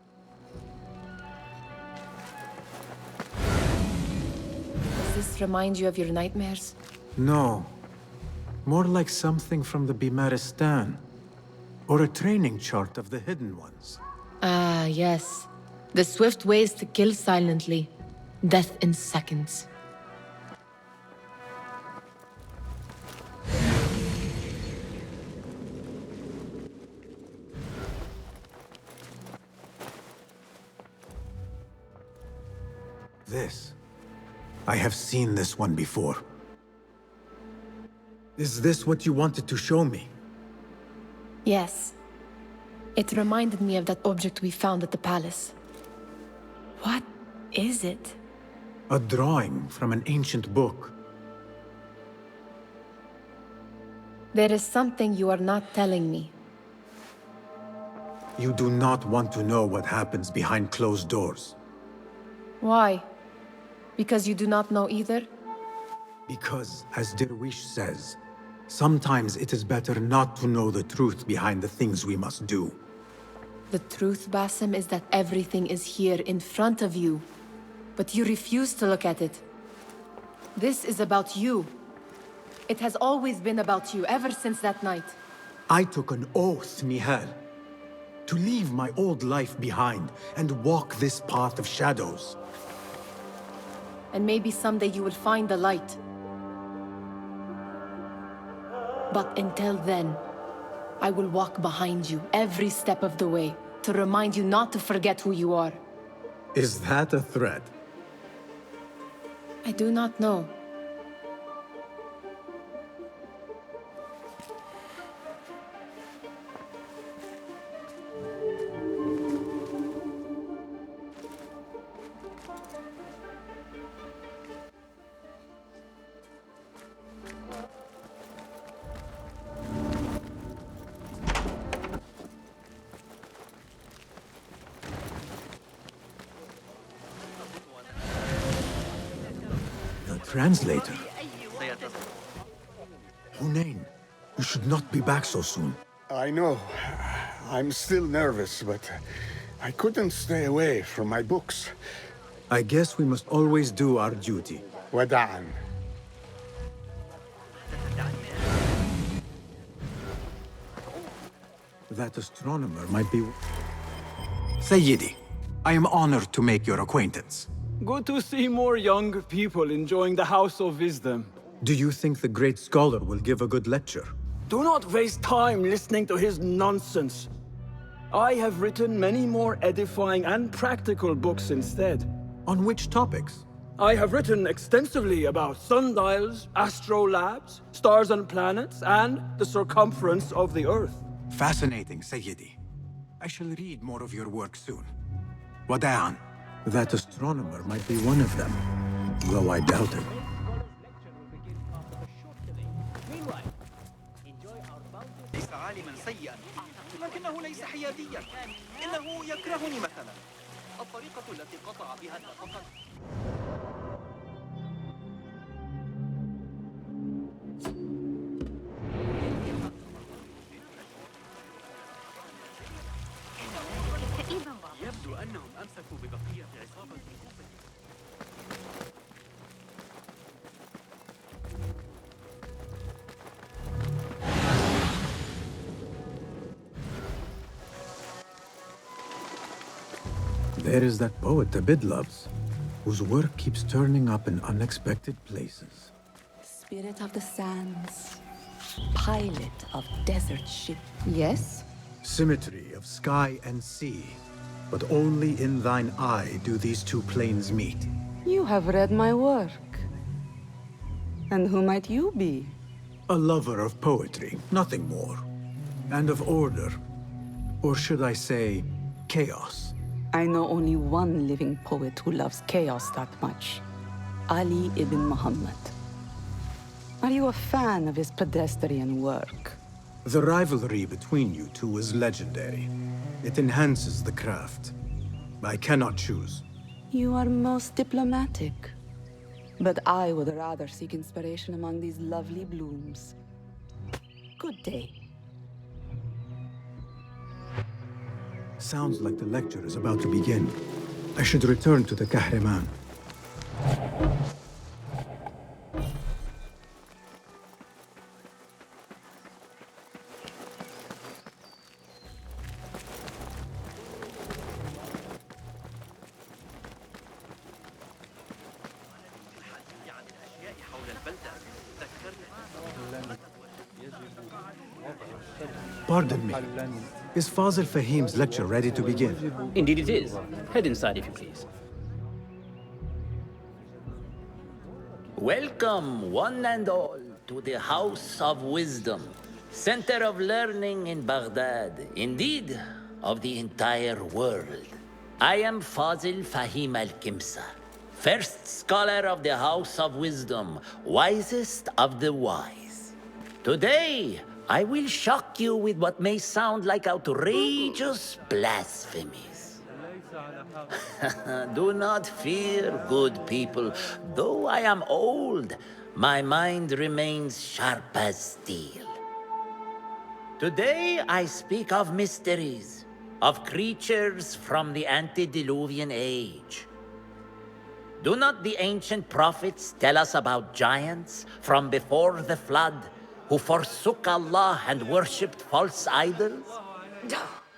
Does this remind you of your nightmares? No. More like something from the Bimaristan. Or a training chart of the Hidden Ones. Ah, yes. The swift ways to kill silently. Death in seconds. This. I have seen this one before. Is this what you wanted to show me? Yes. It reminded me of that object we found at the palace. What is it? A drawing from an ancient book. There is something you are not telling me. You do not want to know what happens behind closed doors. Why? Because you do not know either? Because, as Derwish says, sometimes it is better not to know the truth behind the things we must do. The truth, Basim, is that everything is here in front of you. But you refuse to look at it. This is about you. It has always been about you, ever since that night. I took an oath, Nihal, to leave my old life behind and walk this path of shadows. And maybe someday you will find the light. But until then, I will walk behind you every step of the way to remind you not to forget who you are. Is that a threat? I do not know. Translator. Hunain, you should not be back so soon. I know. I'm still nervous, but I couldn't stay away from my books. I guess we must always do our duty. Wada'an. That astronomer might be... Sayyidi, I am honored to make your acquaintance. Good to see more young people enjoying the House of Wisdom. Do you think the great scholar will give a good lecture? Do not waste time listening to his nonsense. I have written many more edifying and practical books instead. On which topics? I have written extensively about sundials, astrolabes, stars and planets, and the circumference of the Earth. Fascinating, Sayyidi. I shall read more of your work soon. Wada'an. That astronomer might be one of them, though I doubt it. ليس عالما سيئا لكنه ليس حياديا إنه يكرهني مثلا الطريقة التي قطع بها النفقة يبدو أنهم أمسكوا ببقية عصابة There is that poet Abid loves, whose work keeps turning up in unexpected places. Spirit of the sands, pilot of desert ship. Yes? Symmetry of sky and sea, but only in thine eye do these two planes meet. You have read my work. And who might you be? A lover of poetry, nothing more. And of order. Or should I say, chaos. I know only one living poet who loves chaos that much. Ali ibn Muhammad. Are you a fan of his pedestrian work? The rivalry between you two is legendary. It enhances the craft. I cannot choose. You are most diplomatic. But I would rather seek inspiration among these lovely blooms. Good day. Sounds like the lecture is about to begin. I should return to the Kahraman. Pardon me. Is Fazil Fahim's lecture ready to begin? Indeed it is. Head inside if you please. Welcome, one and all, to the House of Wisdom, center of learning in Baghdad, indeed, of the entire world. I am Fazil Fahim al-Kimsa, first scholar of the House of Wisdom, wisest of the wise. Today, I will shock you with what may sound like outrageous blasphemies. Do not fear, good people. Though I am old, my mind remains sharp as steel. Today I speak of mysteries, of creatures from the antediluvian age. Do not the ancient prophets tell us about giants from before the flood who forsook Allah and worshipped false idols?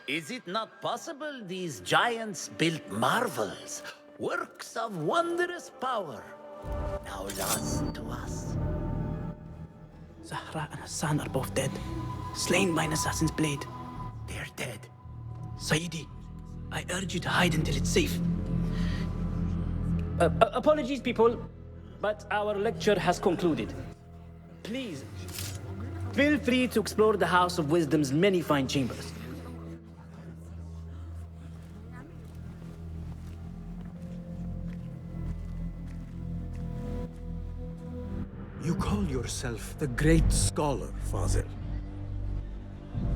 Is it not possible these giants built marvels, works of wondrous power, now lost to us? Zahra and Hassan are both dead, slain by an assassin's blade. They're dead. Sayyidi, I urge you to hide until it's safe. Apologies, people, but our lecture has concluded. Please, feel free to explore the House of Wisdom's many fine chambers. You call yourself the Great Scholar, Fazil.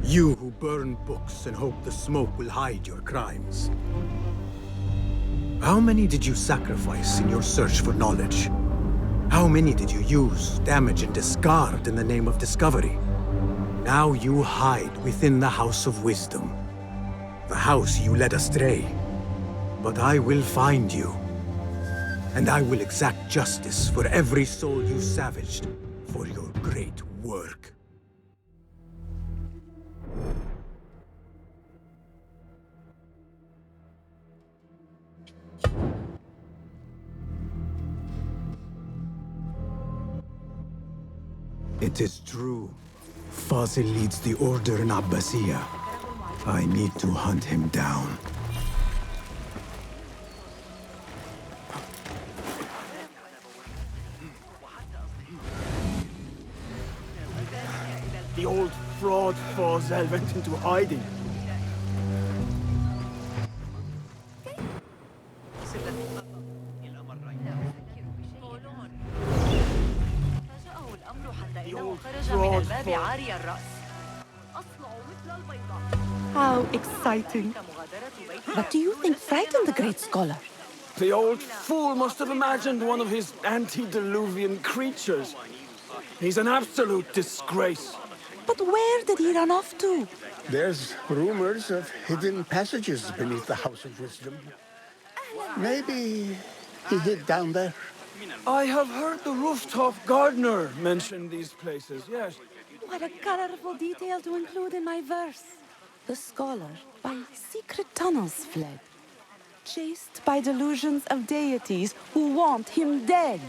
You who burn books and hope the smoke will hide your crimes. How many did you sacrifice in your search for knowledge? How many did you use, damage, and discard in the name of discovery? Now you hide within the House of Wisdom. The house you led astray. But I will find you. And I will exact justice for every soul you savaged for your great work. It is true. Fazil leads the order in Abbasiyah. I need to hunt him down. The old fraud Fazil went into hiding. How exciting. What do you think frightened the great scholar? The old fool must have imagined one of his antediluvian creatures. He's an absolute disgrace. But where did he run off to? There's rumors of hidden passages beneath the House of Wisdom. Maybe he hid down there. I have heard the rooftop gardener mention these places, yes. What a colorful detail to include in my verse. The scholar by secret tunnels fled, chased by delusions of deities who want him dead.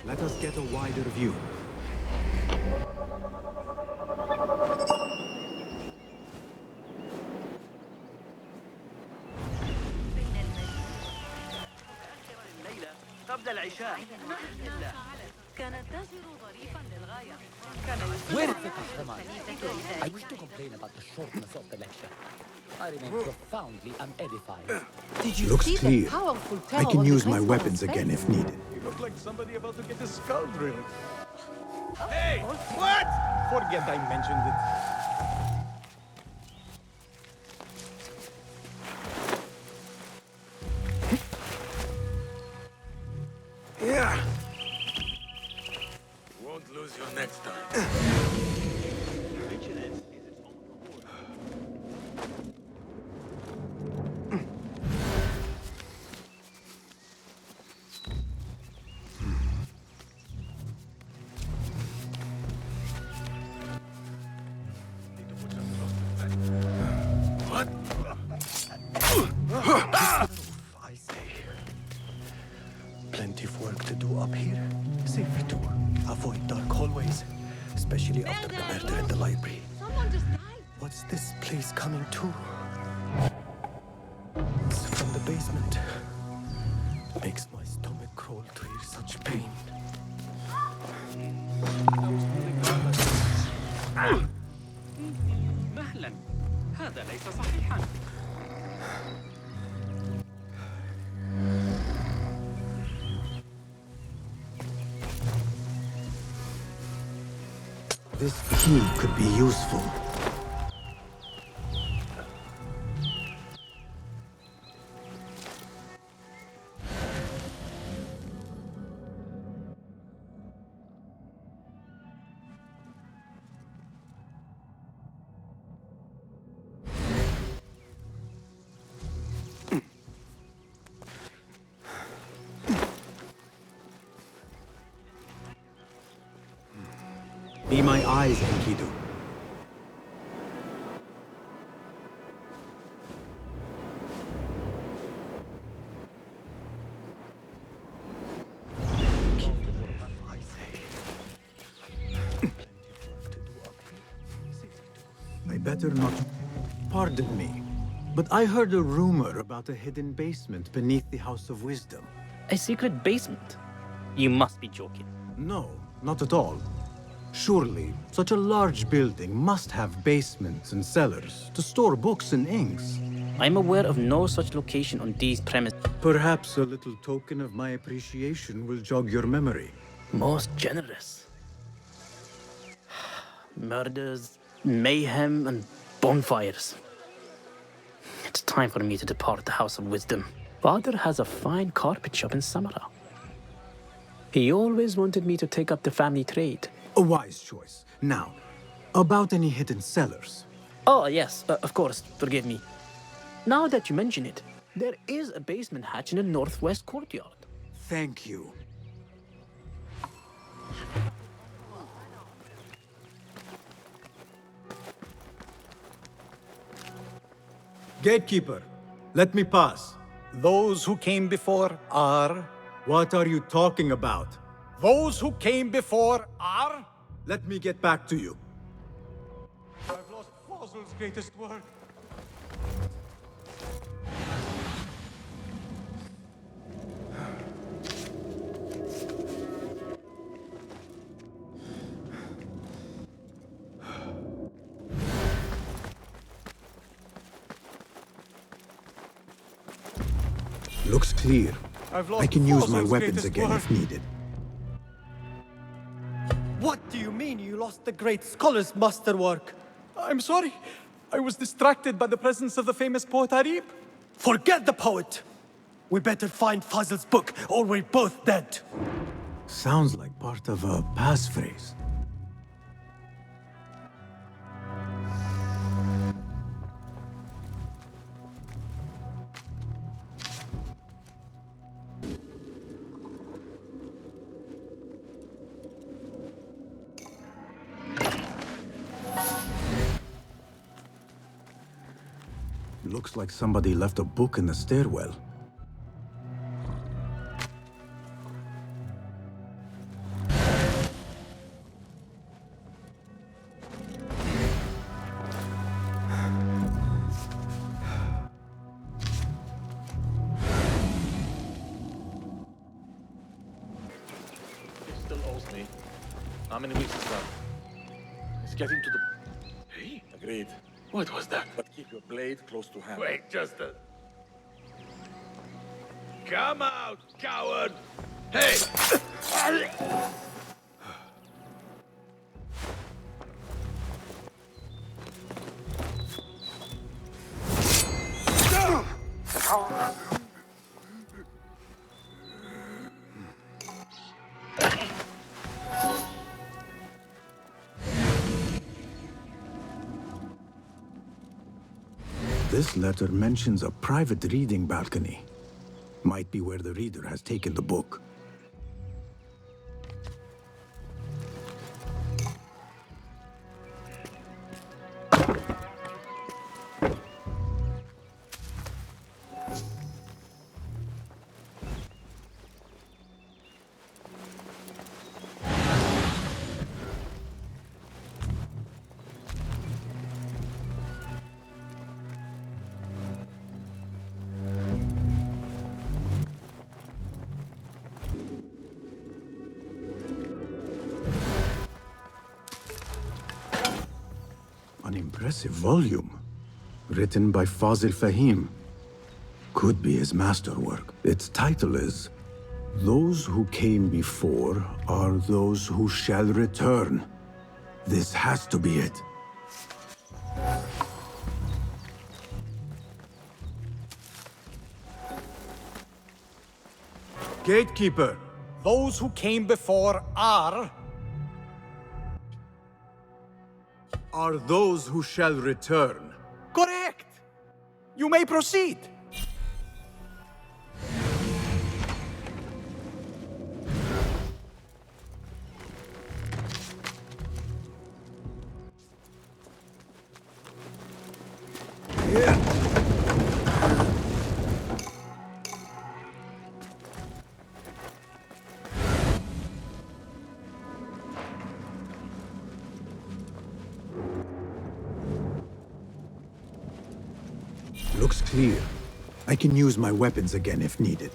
Let us get a wider view. قبل العشاء. كان التاجر ظريفا للغاية. Where is the customer? I wish to complain about the shortness of the lecture. I remain profoundly unedified. Looks clear. I can use my weapons again if needed. You look like somebody about to get his skull drilled. Hey! What? Forget I mentioned it. Yeah. Won't lose you next time. What? I say. Plenty of work to do up here. Safer to avoid dark hallways, especially after the murder in the library. Someone just died. What's this place coming to? It's from the basement. Makes my stomach crawl to hear such pain. مهلا. هذا ليس صحيحا. This key could be useful. Be my eyes, Enkidu. I better not. Pardon me, but I heard a rumor about a hidden basement beneath the House of Wisdom. A secret basement? You must be joking. No, not at all. Surely, such a large building must have basements and cellars to store books and inks. I'm aware of no such location on these premises. Perhaps a little token of my appreciation will jog your memory. Most generous. Murders, mayhem, and bonfires. It's time for me to depart the House of Wisdom. Father has a fine carpet shop in Samara. He always wanted me to take up the family trade. A wise choice. Now, about any hidden cellars. Oh, yes, of course, forgive me. Now that you mention it, there is a basement hatch in the northwest courtyard. Thank you. Gatekeeper, let me pass. Those who came before are... What are you talking about? Those who came before are... Let me get back to you. I've lost Fossil's greatest work. Looks clear. I can use my Fossil's weapons greatest again work. if needed. What do you mean you lost the great scholar's masterwork? I'm sorry. I was distracted by the presence of the famous poet Arib. Forget the poet! We better find Fazl's book, or we're both dead. Sounds like part of a passphrase. Looks like somebody left a book in the stairwell. How many weeks is that? It's getting to the... Hey? Agreed. What was that? But keep your blade close to hand. Wait, just a... Come out, coward! Hey! This letter mentions a private reading balcony. Might be where the reader has taken the book. An impressive volume, written by Fazil Fahim. Could be his masterwork. Its title is, Those Who Came Before Are Those Who Shall Return. This has to be it. Gatekeeper, those who came before are those who shall return. Correct! You may proceed. Looks clear. I can use my weapons again if needed.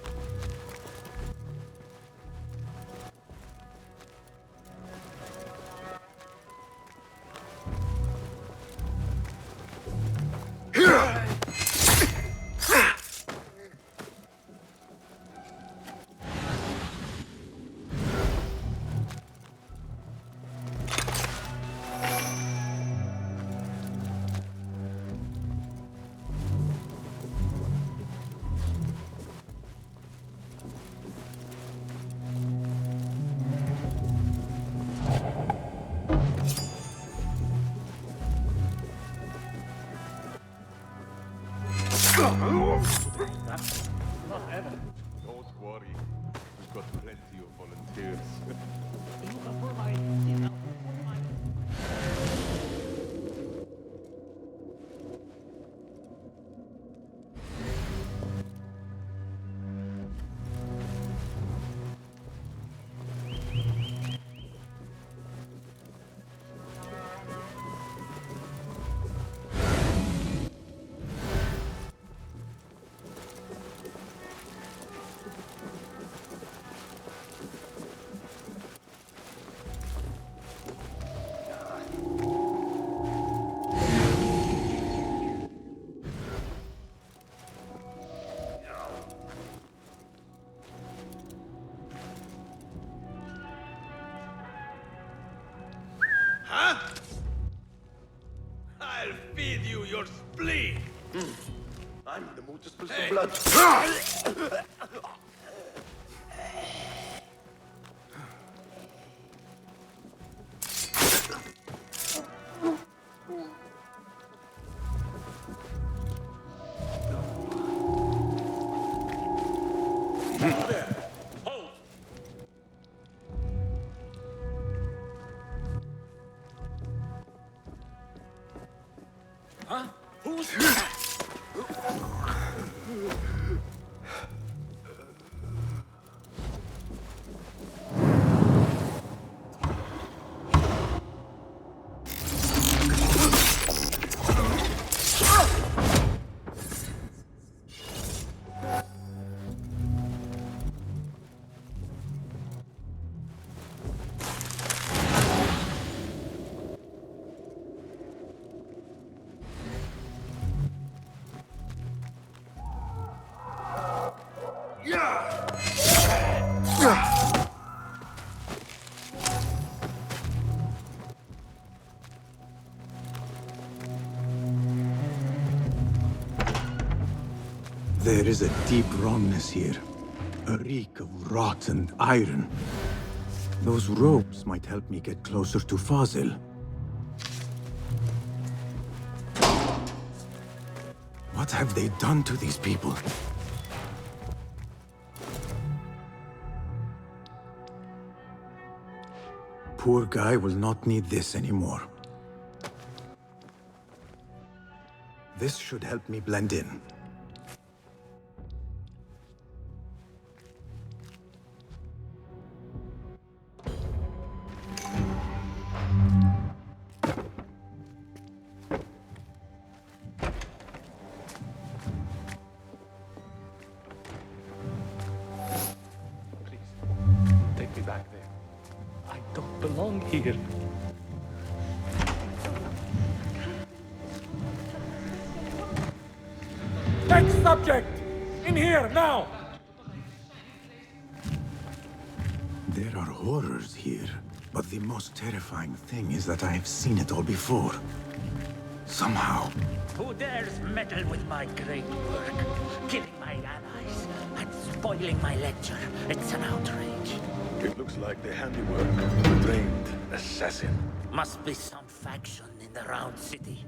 That's not evident. Don't worry. We've got plenty of volunteers. Huh? I'll feed you your spleen. I'm in the mood to spill some blood. Huh? Who's... There is a deep wrongness here. A reek of rot and iron. Those ropes might help me get closer to Fazil. What have they done to these people? Poor guy will not need this anymore. This should help me blend in. Take me back there. I don't belong here. Next subject! In here, now! There are horrors here, but the most terrifying thing is that I have seen it all before. Somehow. Who dares meddle with my great work? Killing my allies and spoiling my lecture. It's an outrage. It looks like the handiwork of a trained assassin. Must be some faction in the Round City.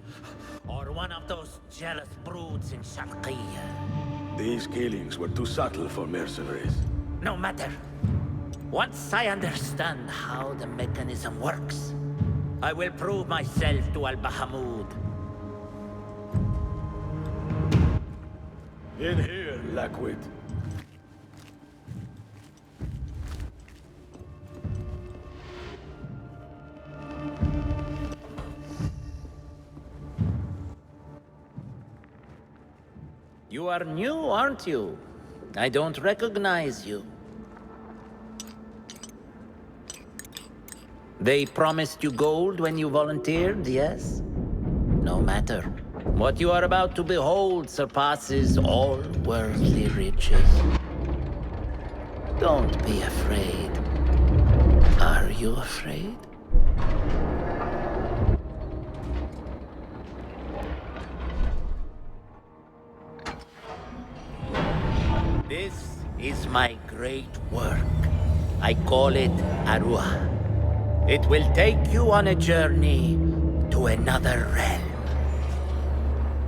Or one of those jealous broods in Sharqiyya. These killings were too subtle for mercenaries. No matter. Once I understand how the mechanism works, I will prove myself to Al-Bahamud. In here, Lackwit. You are new, aren't you? I don't recognize you. They promised you gold when you volunteered, yes? No matter. What you are about to behold surpasses all worldly riches. Don't be afraid. Are you afraid? This is my great work. I call it Arwah. It will take you on a journey to another realm.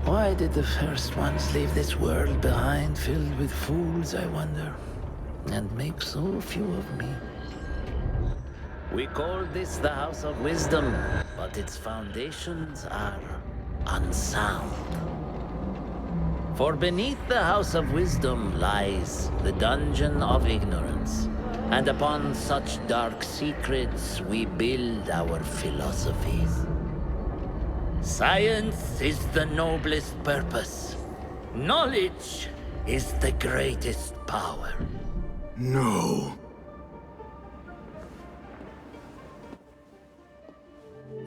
Why did the first ones leave this world behind, filled with fools, I wonder, and make so few of me? We call this the House of Wisdom, but its foundations are unsound. For beneath the House of Wisdom lies the Dungeon of Ignorance, and upon such dark secrets we build our philosophies. Science is the noblest purpose. Knowledge is the greatest power. No.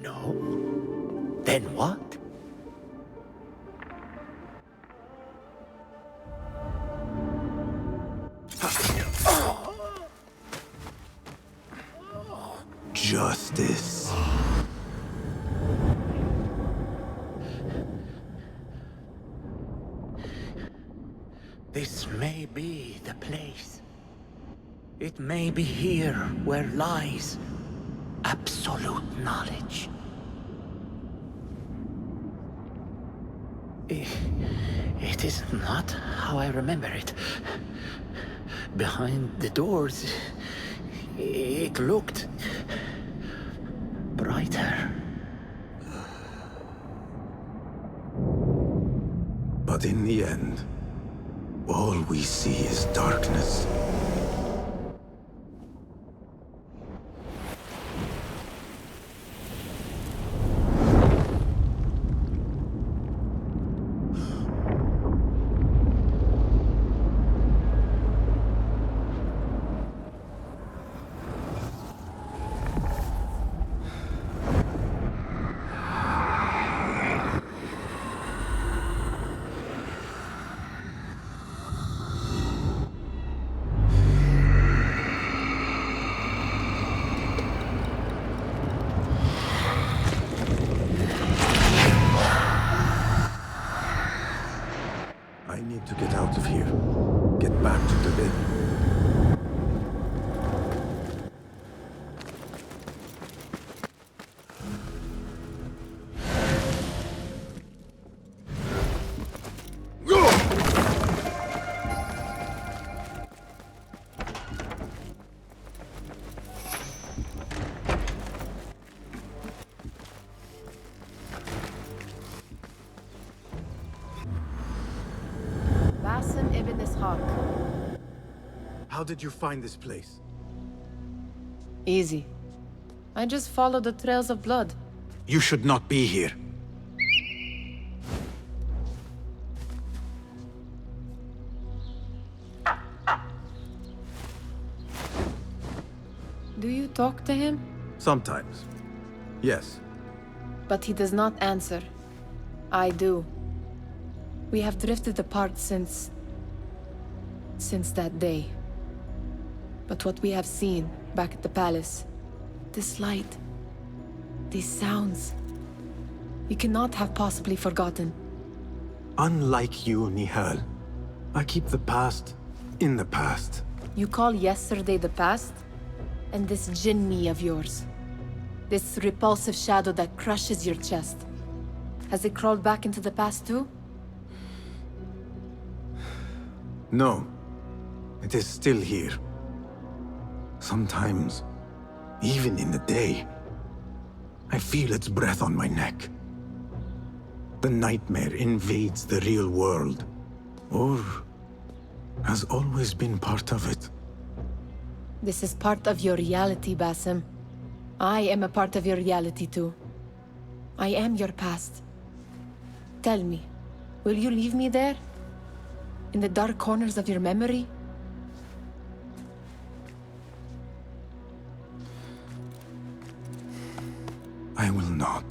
No? Then what? Justice. This may be the place. It may be here where lies absolute knowledge. It is not how I remember it. Behind the doors, it looked brighter. But in the end, all we see is darkness. talk. How did you find this place? Easy. I just follow the trails of blood. You should not be here. Do you talk to him? Sometimes. Yes. But he does not answer. I do. We have drifted apart since that day. But what we have seen back at the palace, this light, these sounds, we cannot have possibly forgotten. Unlike you, Nihal, I keep the past in the past. You call yesterday the past? And this jinni of yours, this repulsive shadow that crushes your chest, has it crawled back into the past too? No. It is still here. Sometimes, even in the day, I feel its breath on my neck. The nightmare invades the real world, or has always been part of it. This is part of your reality, Basim. I am a part of your reality too. I am your past. Tell me, will you leave me there? In the dark corners of your memory? I will not.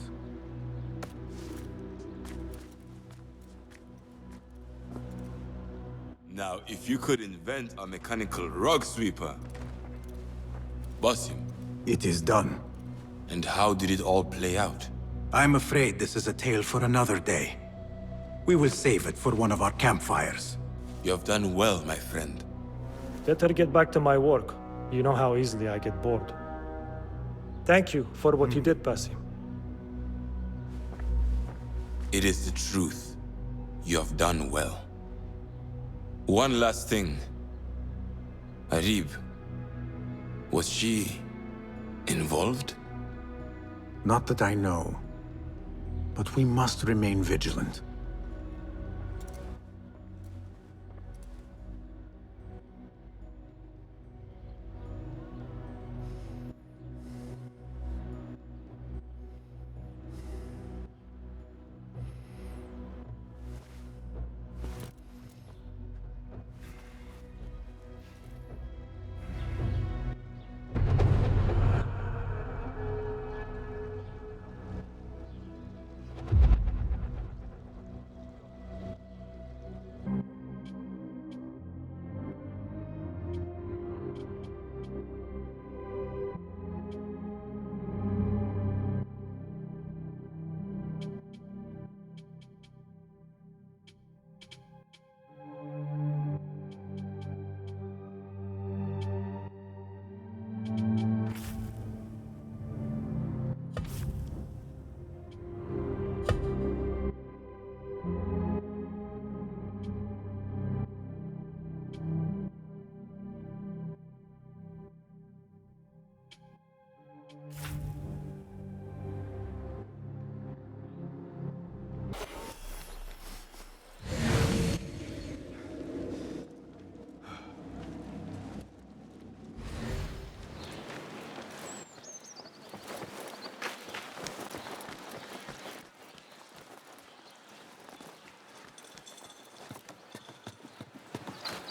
Now, if you could invent a mechanical rug sweeper. Basim. It is done. And how did it all play out? I'm afraid this is a tale for another day. We will save it for one of our campfires. You have done well, my friend. Better get back to my work. You know how easily I get bored. Thank you for what you did, Basim. It is the truth. You have done well. One last thing. Arib, was she involved? Not that I know. But we must remain vigilant.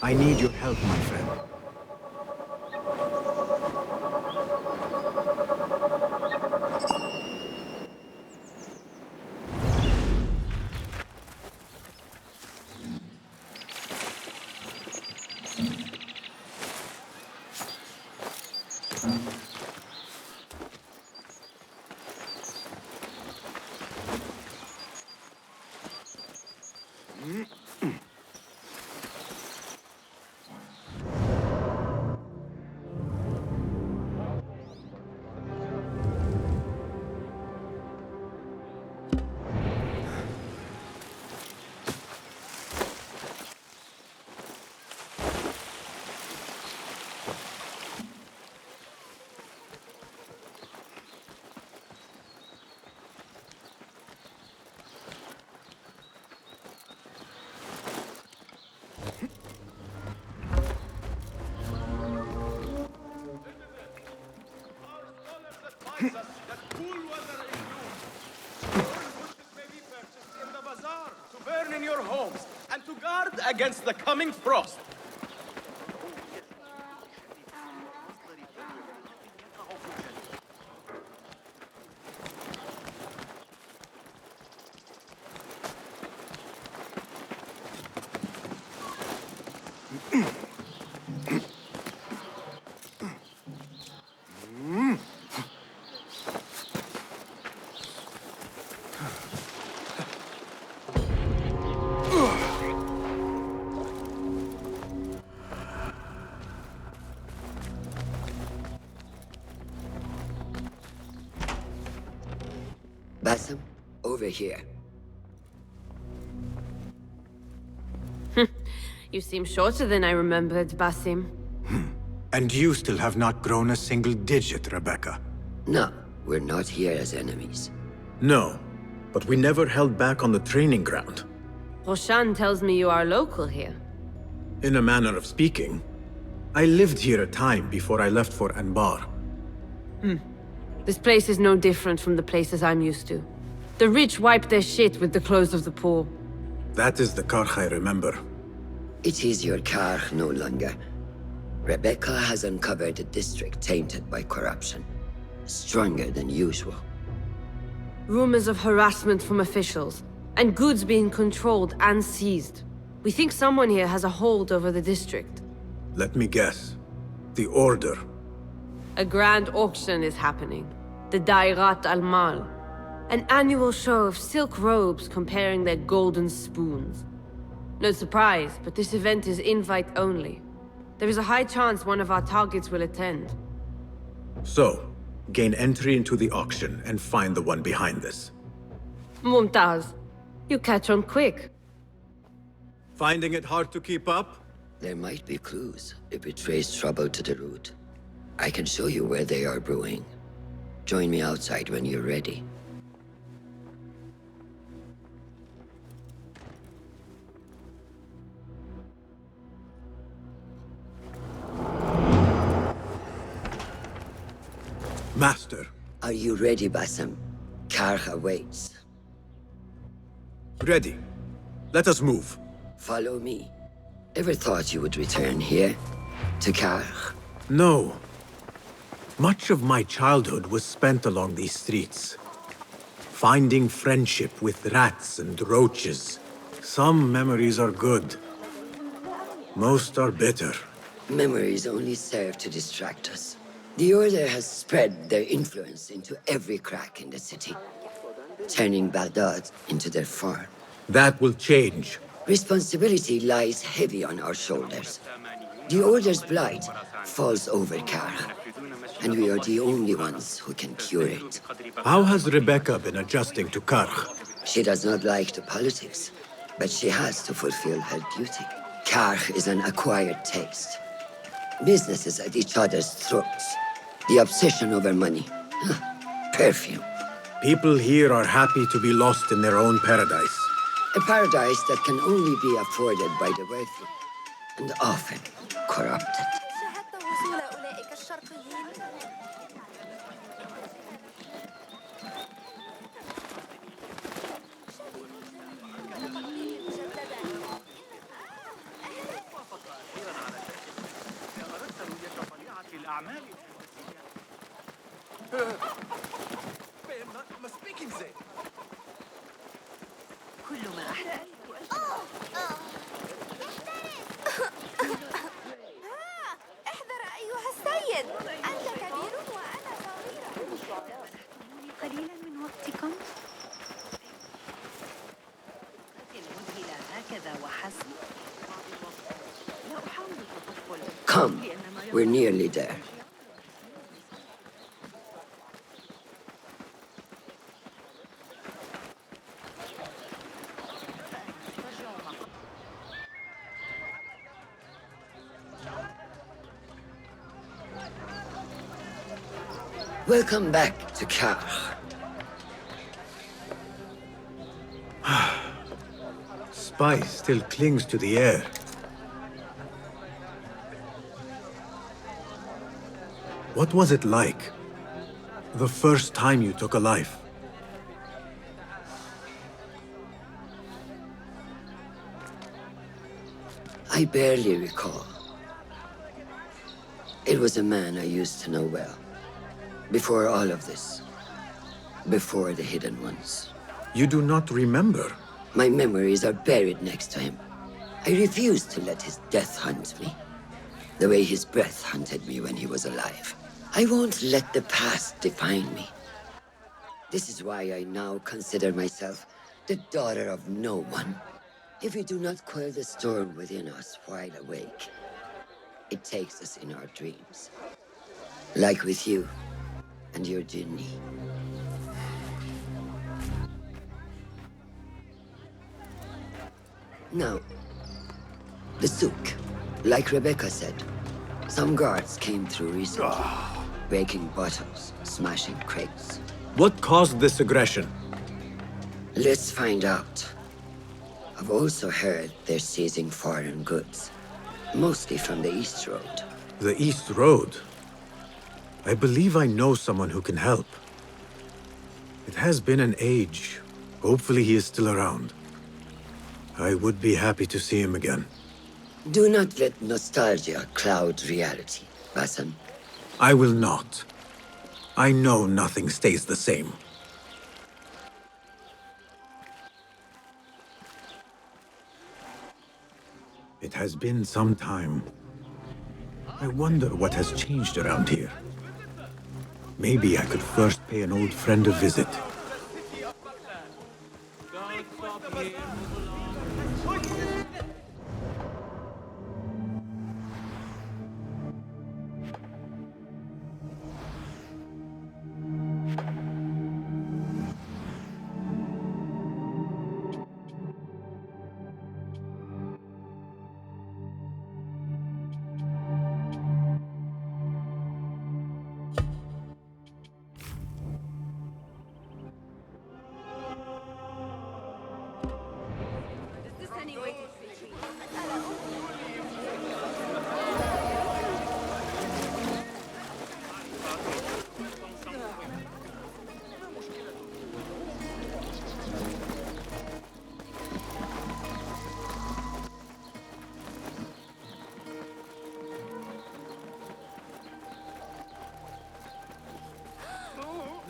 I need your help, my friend. reminds us that cool weather in June. Thorn bushes may be purchased in the bazaar to burn in your homes and to guard against the coming frost. Basim, over here. You seem shorter than I remembered, Basim. And you still have not grown a single digit, Rebecca. No, we're not here as enemies. No, but we never held back on the training ground. Roshan tells me you are local here. In a manner of speaking. I lived here a time before I left for Anbar. This place is no different from the places I'm used to. The rich wipe their shit with the clothes of the poor. That is the Karch I remember. It is your Karch no longer. Rebecca has uncovered a district tainted by corruption. Stronger than usual. Rumors of harassment from officials, and goods being controlled and seized. We think someone here has a hold over the district. Let me guess. The Order. A grand auction is happening. The Dairat al-Mal. An annual show of silk robes comparing their golden spoons. No surprise, but this event is invite only. There is a high chance one of our targets will attend. So, gain entry into the auction and find the one behind this. Mumtaz, you catch on quick. Finding it hard to keep up? There might be clues if we trace trouble to the root. I can show you where they are brewing. Join me outside when you're ready. Master. Are you ready, Basim? Karch awaits. Ready. Let us move. Follow me. Ever thought you would return here? To Karch? No. Much of my childhood was spent along these streets. Finding friendship with rats and roaches. Some memories are good. Most are bitter. Memories only serve to distract us. The Order has spread their influence into every crack in the city, turning Baghdad into their farm. That will change. Responsibility lies heavy on our shoulders. The Order's blight falls over Karch, and we are the only ones who can cure it. How has Rebecca been adjusting to Karch? She does not like the politics, but she has to fulfill her duty. Karch is an acquired taste. Businesses at each other's throats. The obsession over money. Perfume. People here are happy to be lost in their own paradise. A paradise that can only be afforded by the wealthy, and often corrupted. احذر أيها السيد، أنت كبير وأنا صغيرة. قليلا من وقتكم. المذهلة هكذا وحسب. لا أحاول التطفل. Come, we're nearly there. Welcome back to Karch. Spice still clings to the air. What was it like? The first time you took a life. I barely recall. It was a man I used to know well. Before all of this. Before the Hidden Ones. You do not remember? My memories are buried next to him. I refuse to let his death hunt me. The way his breath hunted me when he was alive. I won't let the past define me. This is why I now consider myself the daughter of no one. If we do not quell the storm within us while awake, it takes us in our dreams. Like with you and your Jinni. Now, the souk. Like Rebecca said, some guards came through recently, breaking bottles, smashing crates. What caused this aggression? Let's find out. I've also heard they're seizing foreign goods, mostly from the East Road. The East Road? I believe I know someone who can help. It has been an age. Hopefully he is still around. I would be happy to see him again. Do not let nostalgia cloud reality, Basim. I will not. I know nothing stays the same. It has been some time. I wonder what has changed around here. Maybe I could first pay an old friend a visit.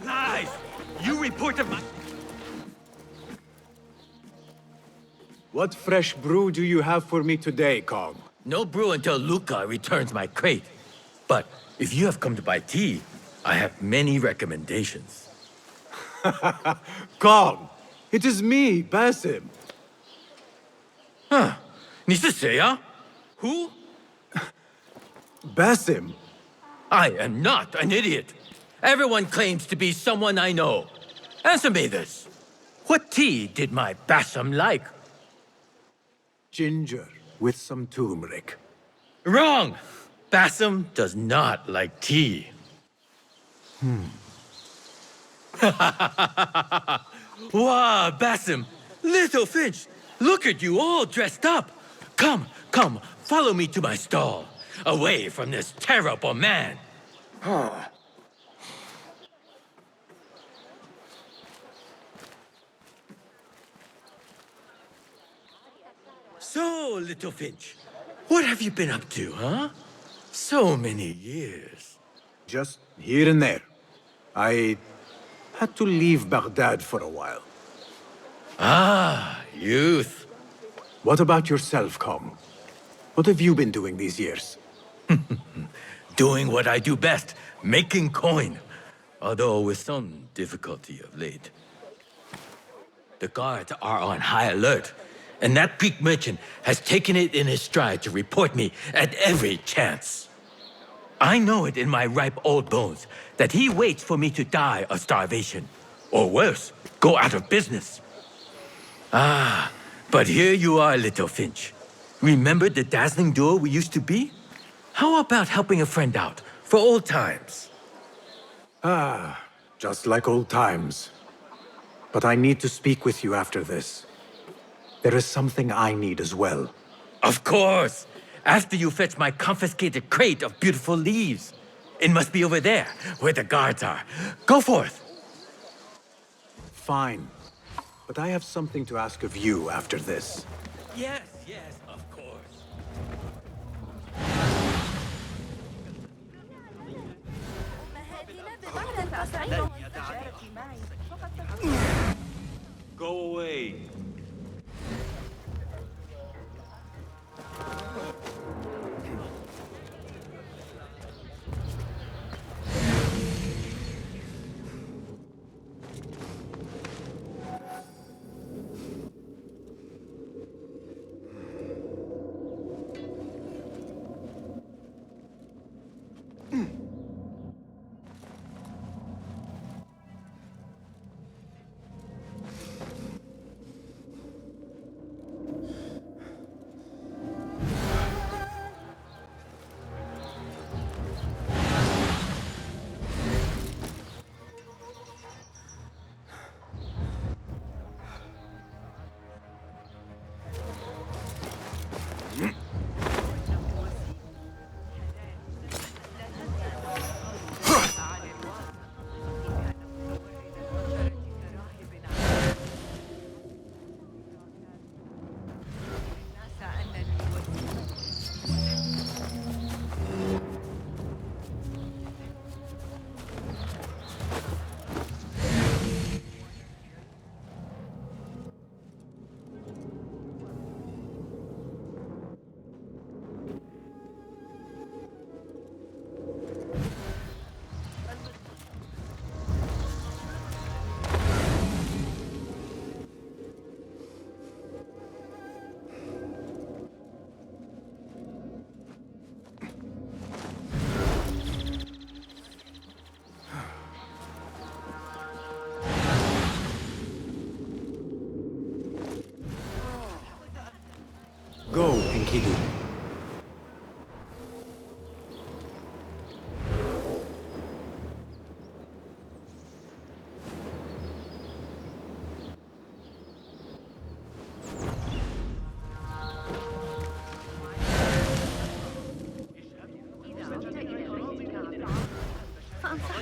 Lies! You reported my... What fresh brew do you have for me today, Kong? No brew until Luca returns my crate. But if you have come to buy tea, I have many recommendations. Kong! It is me, Basim. Huh? 你是谁啊? Who? Basim. I am not an idiot. Everyone claims to be someone I know. Answer me this. What tea did my Basim like? Ginger with some turmeric. Wrong! Basim does not like tea. Wow, Basim! Little Finch! Look at you all dressed up! Come, come, follow me to my stall. Away from this terrible man. So, Little Finch, what have you been up to, huh? So many years. Just here and there. I had to leave Baghdad for a while. Ah, youth. What about yourself, Kong? What have you been doing these years? Doing what I do best, making coin. Although with some difficulty of late. The guards are on high alert, and that Greek merchant has taken it in his stride to report me at every chance. I know it in my ripe old bones that he waits for me to die of starvation, or worse, go out of business. Ah, but here you are, Little Finch. Remember the dazzling duo we used to be? How about helping a friend out, for old times? Ah, just like old times. But I need to speak with you after this. There is something I need as well. Of course! After you fetch my confiscated crate of beautiful leaves. It must be over there, where the guards are. Go forth. Fine. But I have something to ask of you after this. Yes, yes, of course. Go away. Go, Enkidu.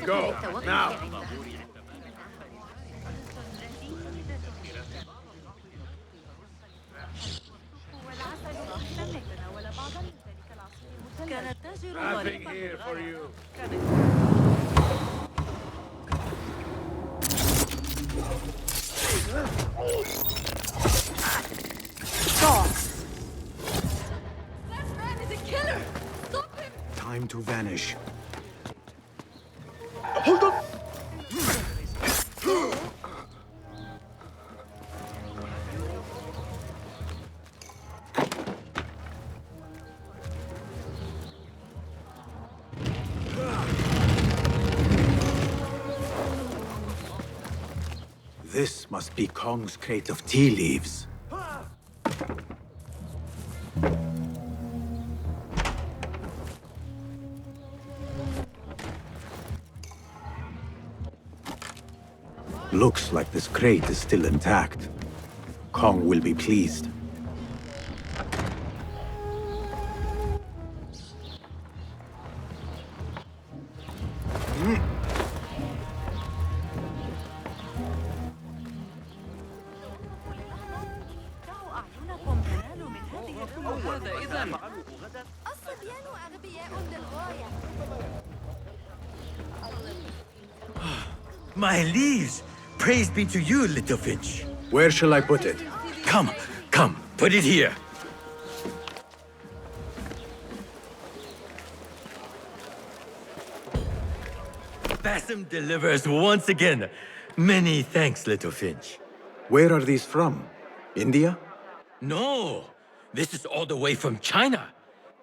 Go, now. Rafiq here for you. Stop! That man is a killer! Stop him! Time to vanish. Hold on! This must be Kong's crate of tea leaves. Looks like this crate is still intact. Kong will be pleased. My leaves! Praise be to you, little finch. Where shall I put it? Come, put it here. Basim delivers once again. Many thanks, little finch. Where are these from? India? No, this is all the way from China.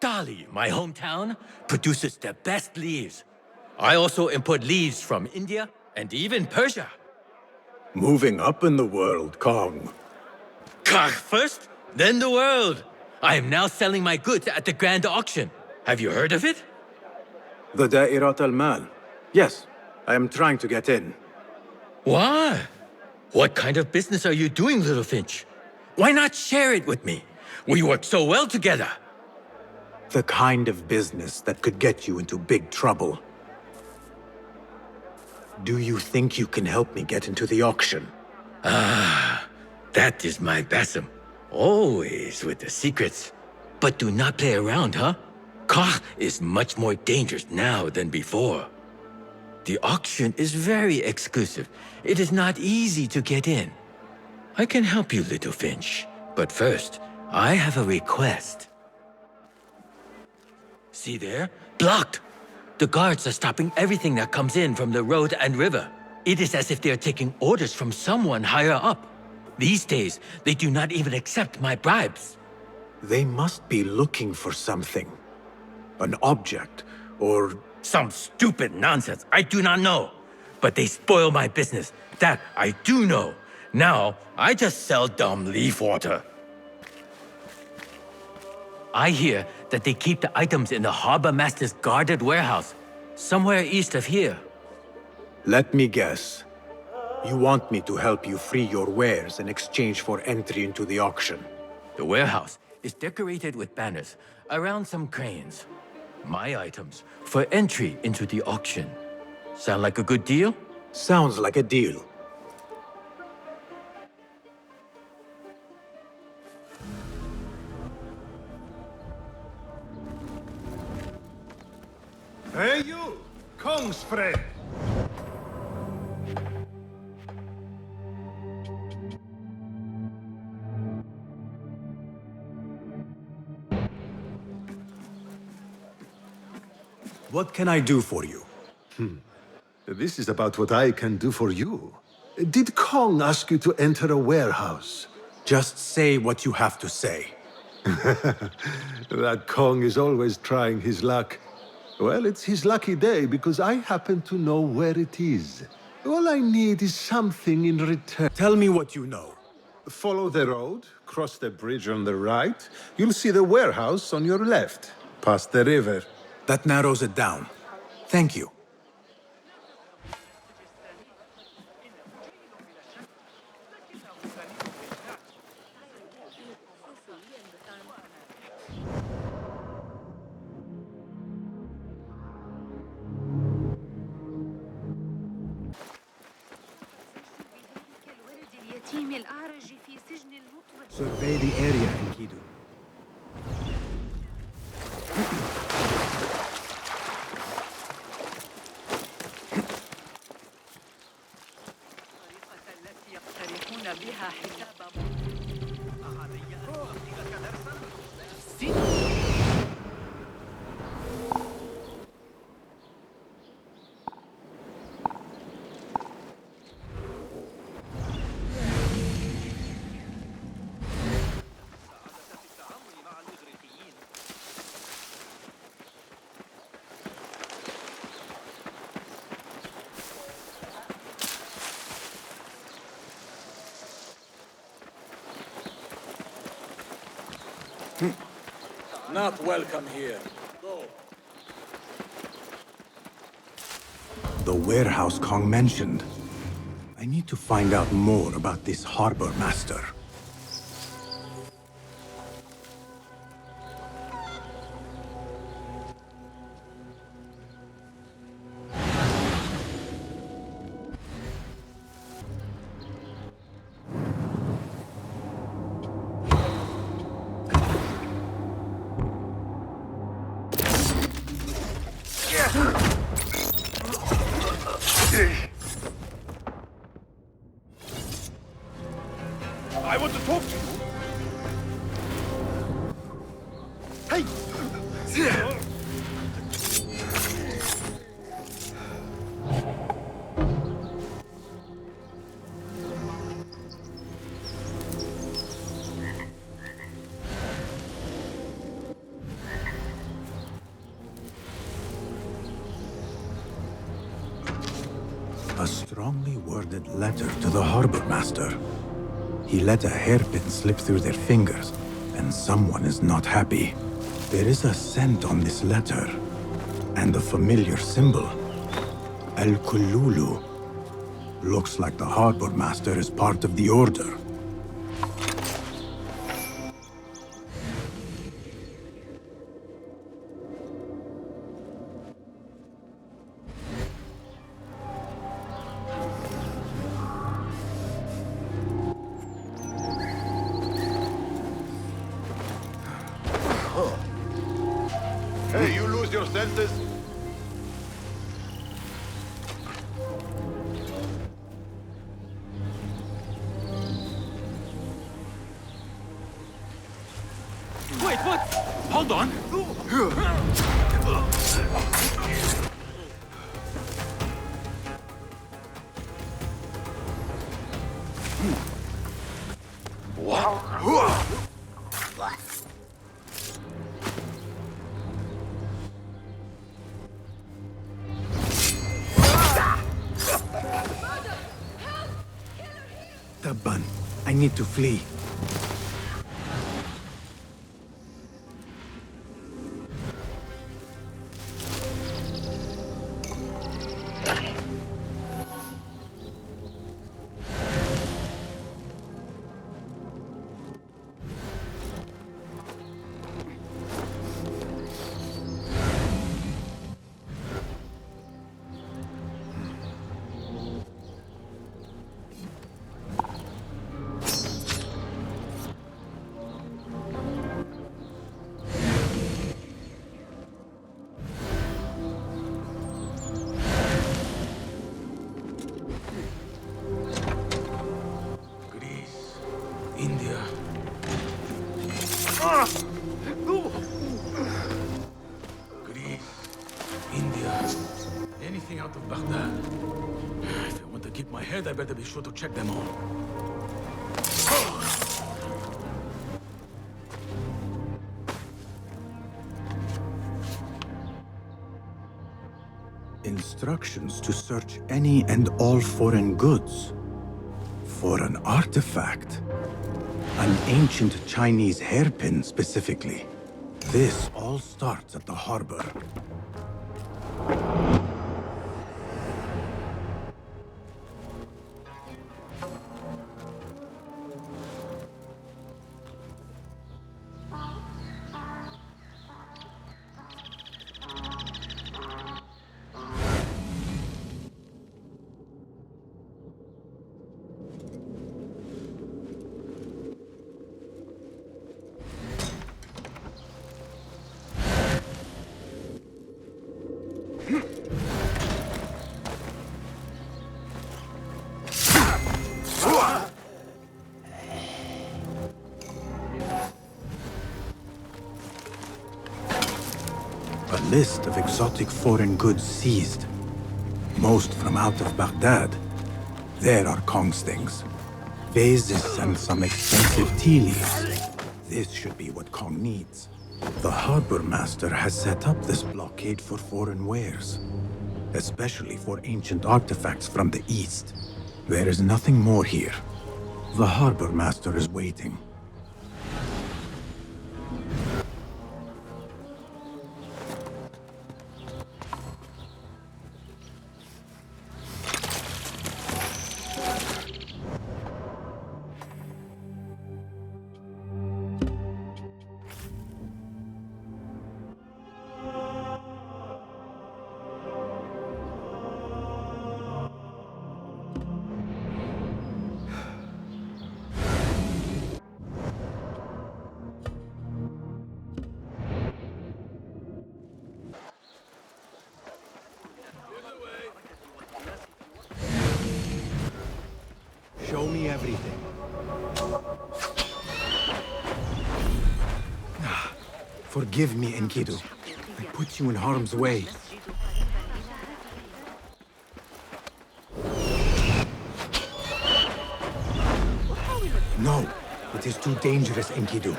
Dali, my hometown, produces the best leaves. I also import leaves from India and even Persia. Moving up in the world, Kong. Kar first, then the world. I am now selling my goods at the grand auction. Have you heard of it? The Da'irat al-Mal. Yes, I am trying to get in. Why? What kind of business are you doing, little finch? Why not share it with me? We work so well together. The kind of business that could get you into big trouble. Do you think you can help me get into the auction? Ah, that is my Basim. Always with the secrets. But do not play around, huh? Koch is much more dangerous now than before. The auction is very exclusive. It is not easy to get in. I can help you, little Finch. But first, I have a request. See there? Blocked! The guards are stopping everything that comes in from the road and river. It is as if they are taking orders from someone higher up. These days, they do not even accept my bribes. They must be looking for something. An object, or... Some stupid nonsense. I do not know. But they spoil my business. That I do know. Now, I just sell dumb leaf water. I hear that they keep the items in the harbor master's guarded warehouse, somewhere east of here. Let me guess. You want me to help you free your wares in exchange for entry into the auction. The warehouse is decorated with banners around some cranes. My items for entry into the auction. Sound like a good deal? Sounds like a deal. Hey you, Kong's friend. What can I do for you? This is about what I can do for you. Did Kong ask you to enter a warehouse? Just say what you have to say. That Kong is always trying his luck. Well, it's his lucky day because I happen to know where it is. All I need is something in return. Tell me what you know. Follow the road, cross the bridge on the right. You'll see the warehouse on your left, past the river. That narrows it down. Thank you. Survey the area, Enkidu. Not welcome here. Go. The warehouse Kong mentioned. I need to find out more about this harbor master. I want to talk to you. Hey! A strongly worded letter to the harbor master. He let a hairpin slip through their fingers, and someone is not happy. There is a scent on this letter, and a familiar symbol. Al-Kululu. Looks like the harbor master is part of the order. senses? Wait, what? Hold on. Tabban, I need to flee. India. Greece. India. Anything out of Baghdad. If I want to keep my head, I better be sure to check them all. Instructions to search any and all foreign goods. For an artifact. An ancient Chinese hairpin, specifically. This all starts at the harbor. A list of exotic foreign goods seized. Most from out of Baghdad. There are Kong's things. Vases and some expensive tea leaves. This should be what Kong needs. The harbor master has set up this blockade for foreign wares. Especially for ancient artifacts from the east. There is nothing more here. The harbor master is waiting. Show me everything. Forgive me, Enkidu. I put you in harm's way. No, it is too dangerous, Enkidu.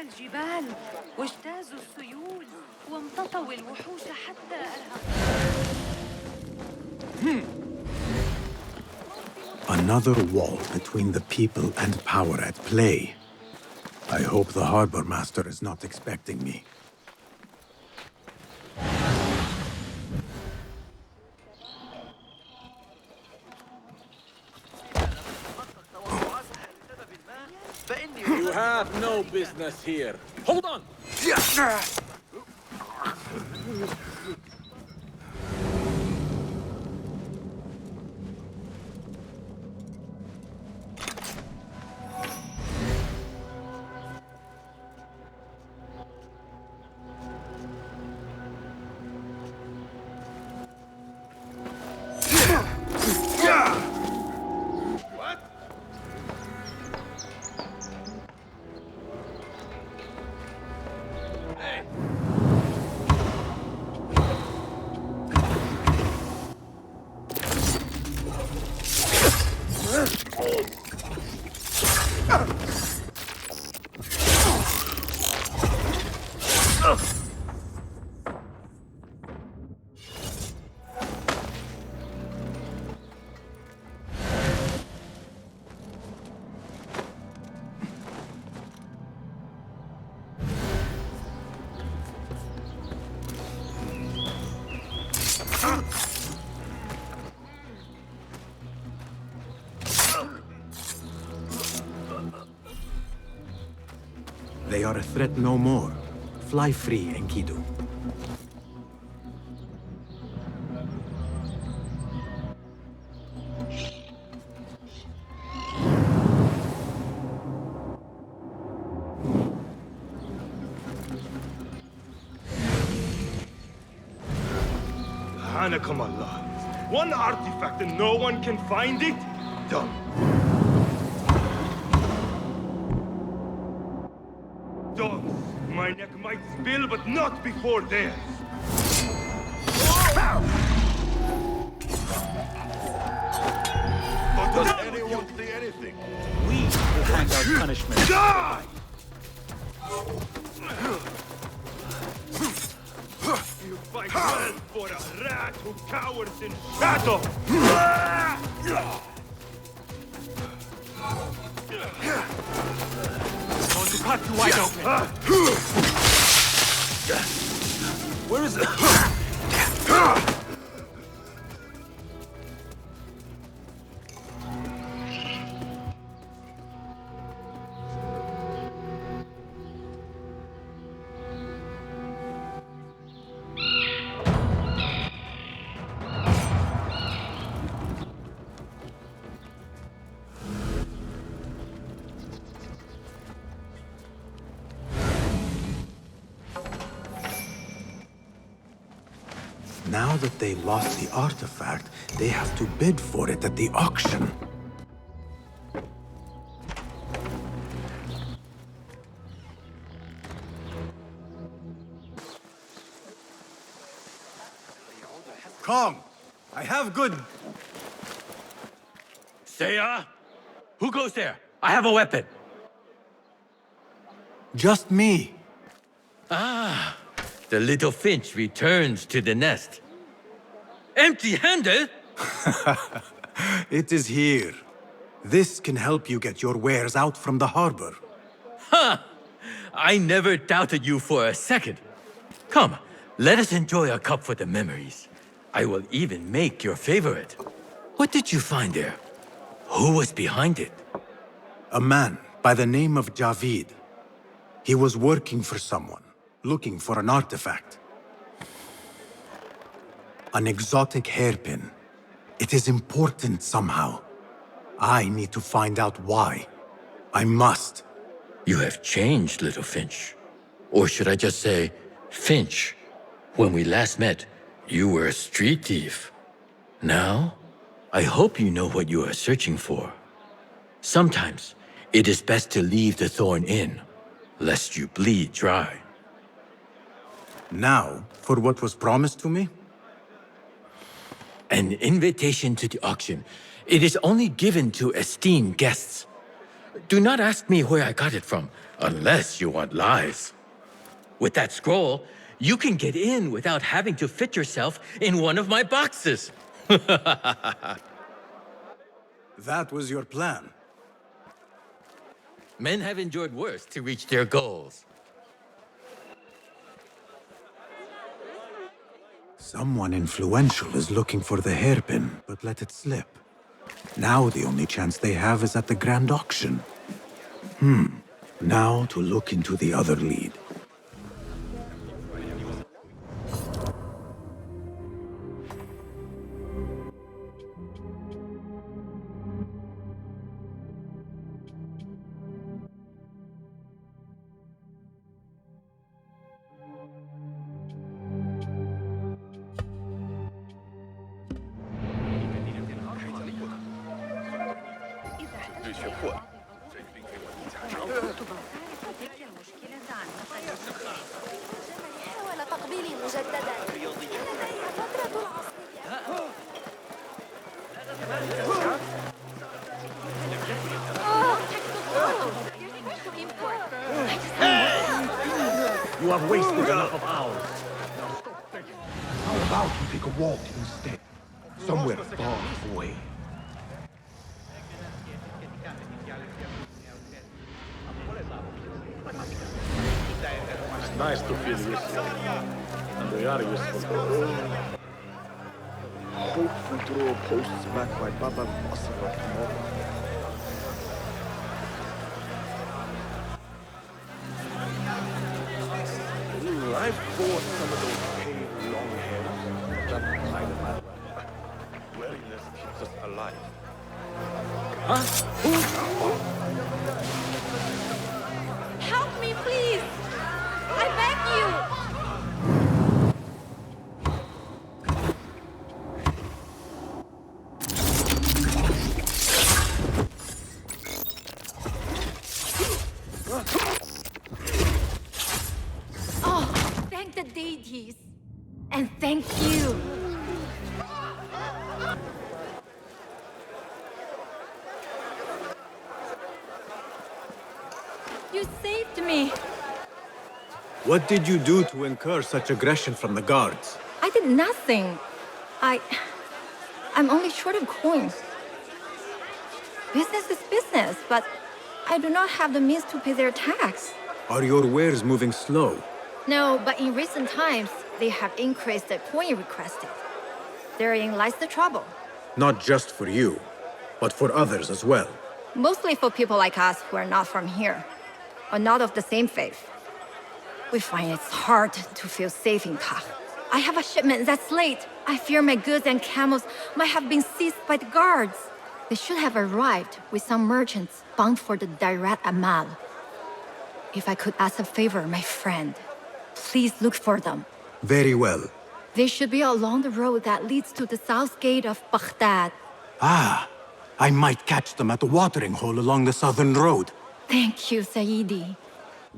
الجبال واجتازوا السيول وامتطوا الوحوش حتى Another wall between the people and power at play. I hope the harbor master is not expecting me. You have no business here. Hold on! They are a threat no more. Fly free, Enkidu. Hanakum Allah. One artifact and no one can find it? Done. Dogs, my neck might spill, but not before theirs. But does anyone see anything? We will hand out punishment. Die! You fight well for a rat who cowers in shadow! Going to cut you wide open. Where is it? Now that they lost the artifact, they have to bid for it at the auction. Come! I have good... Saya? Who goes there? I have a weapon. Just me. Ah, the little finch returns to the nest. Empty-handed? It is here. This can help you get your wares out from the harbor. Ha! I never doubted you for a second. Come, let us enjoy a cup for the memories. I will even make your favorite. What did you find there? Who was behind it? A man by the name of Javid. He was working for someone, looking for an artifact. An exotic hairpin. It is important somehow. I need to find out why. I must. You have changed, little Finch. Or should I just say, Finch? When we last met, you were a street thief. Now, I hope you know what you are searching for. Sometimes, it is best to leave the thorn in, lest you bleed dry. Now, for what was promised to me? An invitation to the auction. It is only given to esteemed guests. Do not ask me where I got it from, unless you want lies. With that scroll, you can get in without having to fit yourself in one of my boxes. That was your plan. Men have endured worse to reach their goals. Someone influential is looking for the hairpin, but let it slip. Now the only chance they have is at the grand auction. Now to look into the other lead. حاول تقبيلي مجددا. لديها فترة العصرية. You have wasted enough of ours. Now stop thinking. How about you take a walk instead? Somewhere far away. It's nice to feel useful. And we are useful. Hope we draw posts back by Baba Basim tomorrow. I've bought some of those pale long hairs. That kind of man. Wearing this keeps us alive. Huh? Help me, please! I beg you! Oh, thank the deities. And thank you. You saved me. What did you do to incur such aggression from the guards? I did nothing. I'm only short of coins. Business is business, but I do not have the means to pay their tax. Are your wares moving slow? No, but in recent times, they have increased the coin requested. Therein lies the trouble. Not just for you, but for others as well. Mostly for people like us who are not from here, or not of the same faith. We find it's hard to feel safe in Kah. I have a shipment that's late. I fear my goods and camels might have been seized by the guards. They should have arrived with some merchants bound for the Dairat Amal. If I could ask a favor, my friend, please look for them. Very well. They should be along the road that leads to the south gate of Baghdad. Ah, I might catch them at the watering hole along the southern road. Thank you, Saidi.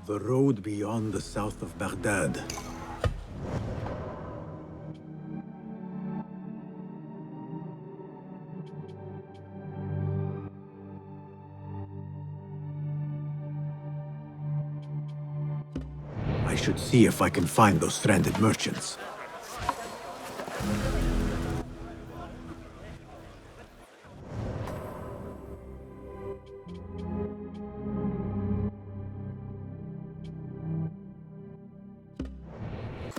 The road beyond the south of Baghdad. I should see if I can find those stranded merchants.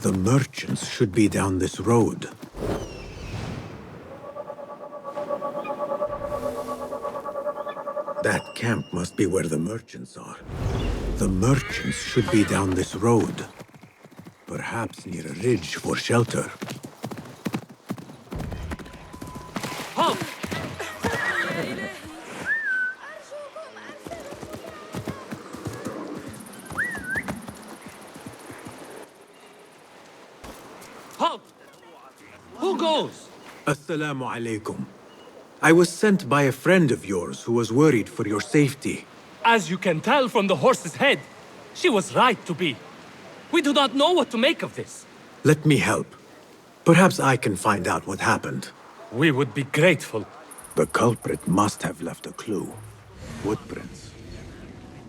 The merchants should be down this road. That camp must be where the merchants are. The merchants should be down this road. Perhaps near a ridge for shelter. Halt! Halt! Who goes? Assalamu alaikum. I was sent by a friend of yours who was worried for your safety. As you can tell from the horse's head, she was right to be. We do not know what to make of this. Let me help. Perhaps I can find out what happened. We would be grateful. The culprit must have left a clue. Footprints.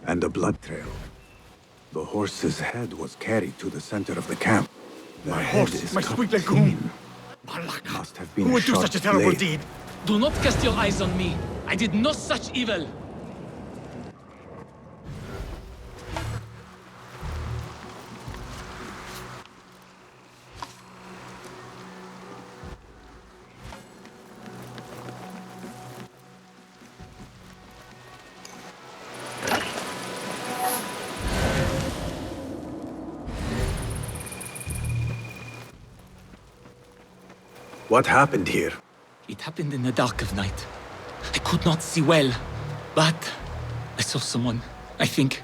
And a blood trail. The horse's head was carried to the center of the camp. The My head horse, is my cut sweet clean. legume. Must have been Who would do sharp such a terrible blade. deed? Do not cast your eyes on me. I did no such evil. What happened here? It happened in the dark of night. I could not see well, but I saw someone, I think.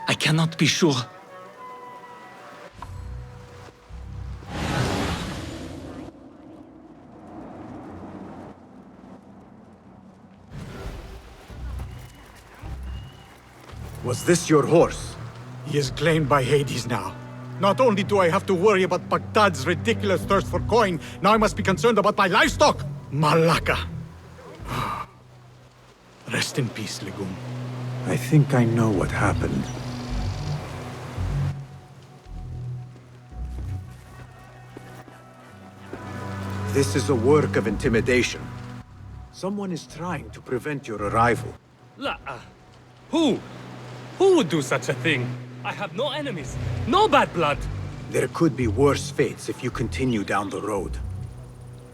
I cannot be sure. Was this your horse? He is claimed by Hades now. Not only do I have to worry about Baghdad's ridiculous thirst for coin, now I must be concerned about my livestock! Malaka! Rest in peace, Legume. I think I know what happened. This is a work of intimidation. Someone is trying to prevent your arrival. Who? Who would do such a thing? I have no enemies, no bad blood. There could be worse fates if you continue down the road.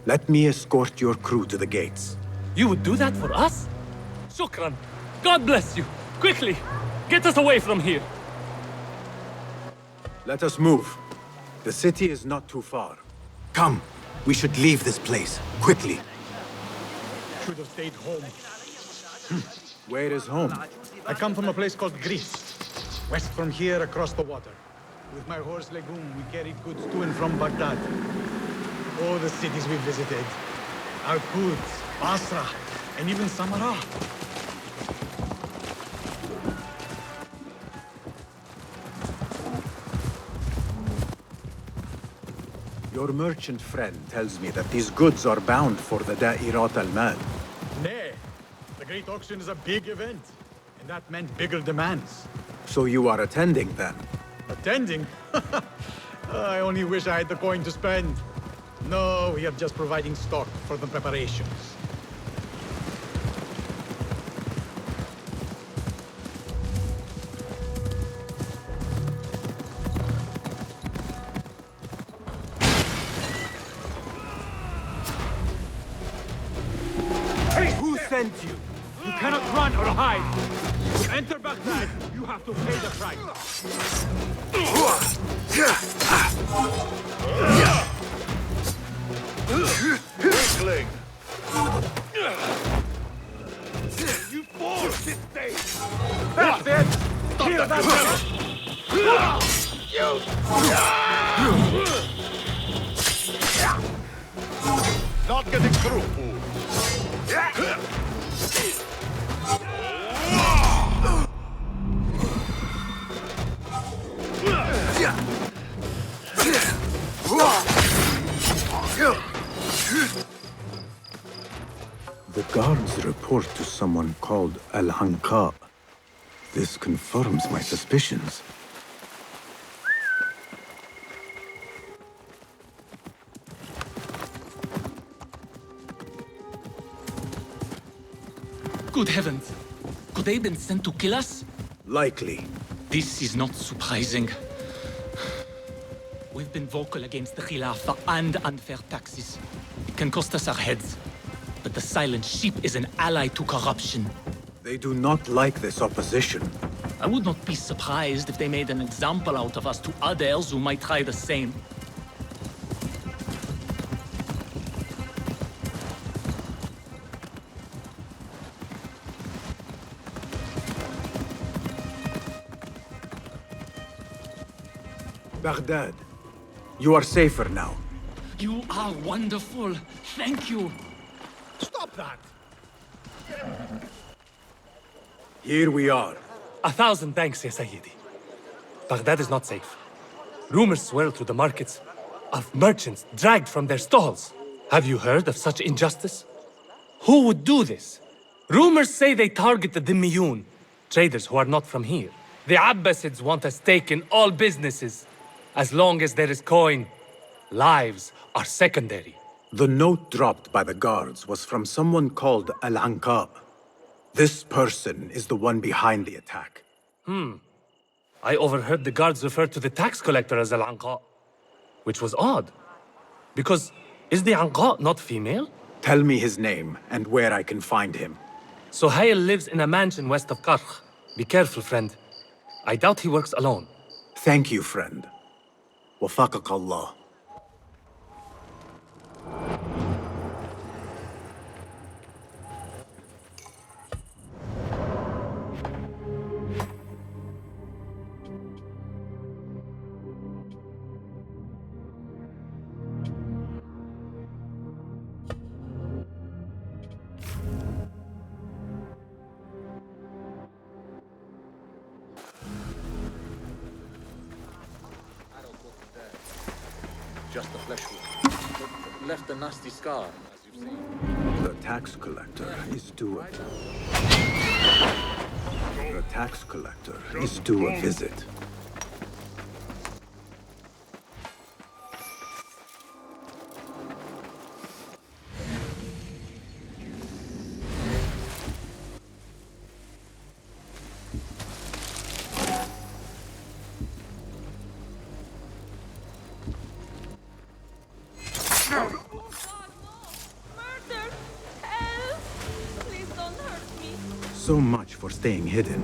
Let me escort your crew to the gates. You would do that for us? Shukran. God bless you. Quickly, get us away from here. Let us move. The city is not too far. Come, we should leave this place, quickly. Should have stayed home. Where is home? I come from a place called Greece. West from here, across the water. With my horse Legume, we carried goods to and from Baghdad. Oh, the cities we visited. Al-Quds, Basra, and even Samarra. Your merchant friend tells me that these goods are bound for the Da'irat al-Mal. Nay, the Great Auction is a big event, and that meant bigger demands. So you are attending then? Attending? I only wish I had the coin to spend. No, we are just providing stock for the preparations. Who sent you? You cannot run or hide. To enter Baghdad, you have to pay the price. Weakling! You forced this day! That's it! Kill that Not getting through, fool! The guards report to someone called Al-Hanqa. This confirms my suspicions. Good heavens. Could they have been sent to kill us? Likely. This is not surprising. We've been vocal against the Khilafah and unfair taxes. It can cost us our heads. But the silent sheep is an ally to corruption. They do not like this opposition. I would not be surprised if they made an example out of us to others who might try the same. Baghdad, you are safer now. You are wonderful. Thank you. Stop that! Here we are. 1,000 thanks, Ya Sayyidi. Baghdad is not safe. Rumors swirl through the markets of merchants dragged from their stalls. Have you heard of such injustice? Who would do this? Rumors say they target the Dhimmiyun, traders who are not from here. The Abbasids want a stake in all businesses. As long as there is coin, lives are secondary. The note dropped by the guards was from someone called Al-Hanqa. This person is the one behind the attack. I overheard the guards refer to the tax collector as Al-Anqa, which was odd. Because, is the Anqa not female? Tell me his name and where I can find him. Suhail lives in a mansion west of Karkh. Be careful, friend. I doubt he works alone. Thank you, friend. Wafaqak Allah. just a flesh wound. But left a nasty scar, as you've seen. The tax collector is due a... The tax collector is due a visit. So much for staying hidden.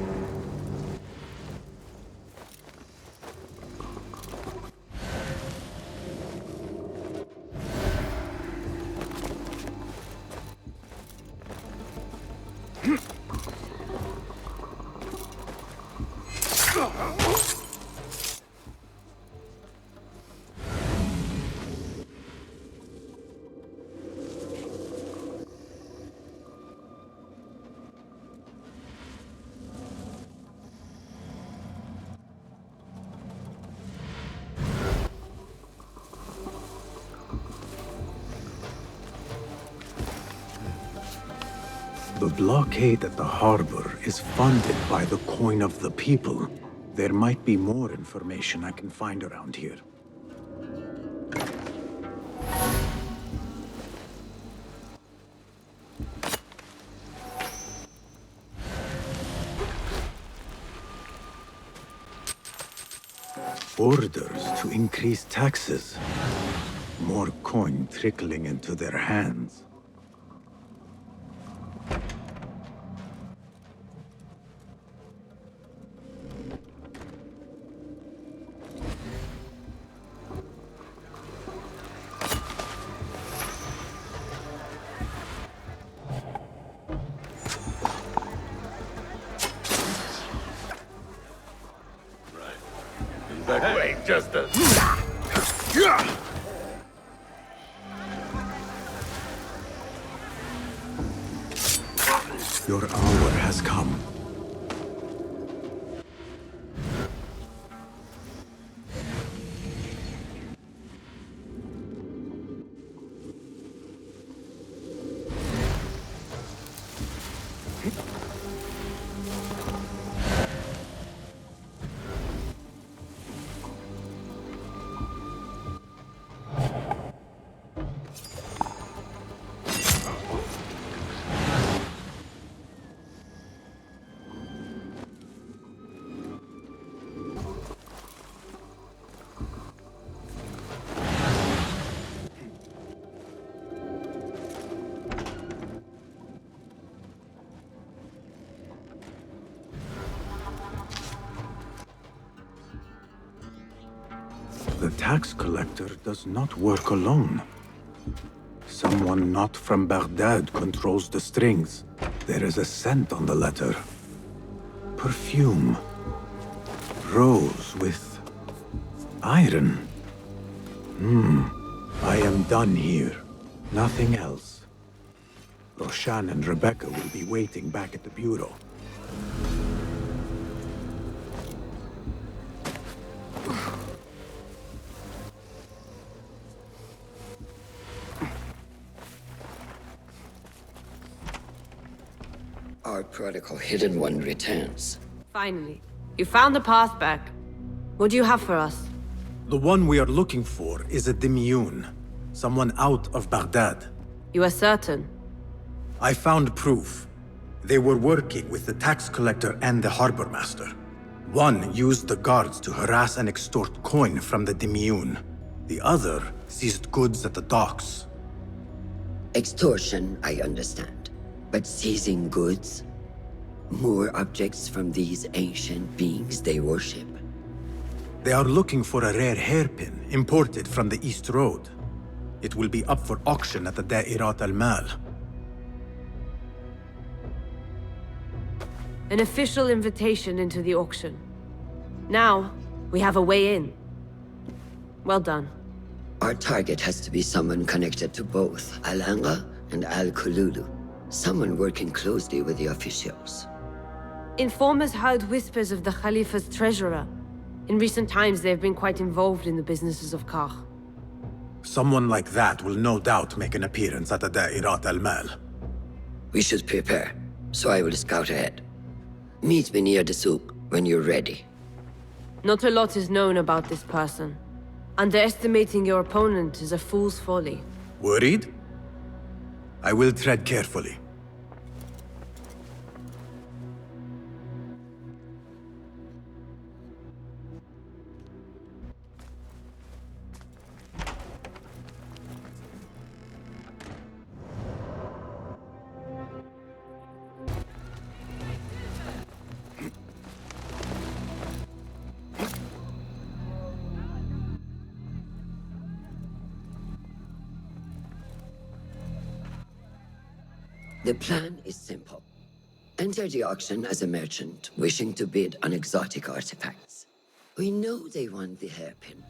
The blockade at the harbor is funded by the coin of the people. There might be more information I can find around here. Orders to increase taxes. More coin trickling into their hands. Wait, just a... Your hour has come. The tax collector does not work alone. Someone not from Baghdad controls the strings. There is a scent on the letter. Perfume. Rose with iron. I am done here. Nothing else. Roshan and Rebecca will be waiting back at the bureau. Our prodigal hidden one returns. Finally. You found the path back. What do you have for us? The one we are looking for is a Dimyun. Someone out of Baghdad. You are certain? I found proof. They were working with the tax collector and the harbor master. One used the guards to harass and extort coin from the Dimyun. The other seized goods at the docks. Extortion, I understand. But seizing goods? More objects from these ancient beings they worship? They are looking for a rare hairpin imported from the East Road. It will be up for auction at the Da'irat al-Mal. An official invitation into the auction. Now, we have a way in. Well done. Our target has to be someone connected to both Al-Anga and Al-Kululu. Someone working closely with the officials. Informers heard whispers of the Khalifa's treasurer. In recent times, they have been quite involved in the businesses of Kach. Someone like that will no doubt make an appearance at the Da'irat al-Mal. We should prepare, so I will scout ahead. Meet me near the souk when you're ready. Not a lot is known about this person. Underestimating your opponent is a fool's folly. Worried? I will tread carefully. The plan is simple. Enter the auction as a merchant wishing to bid on exotic artifacts. We know they want the hairpin,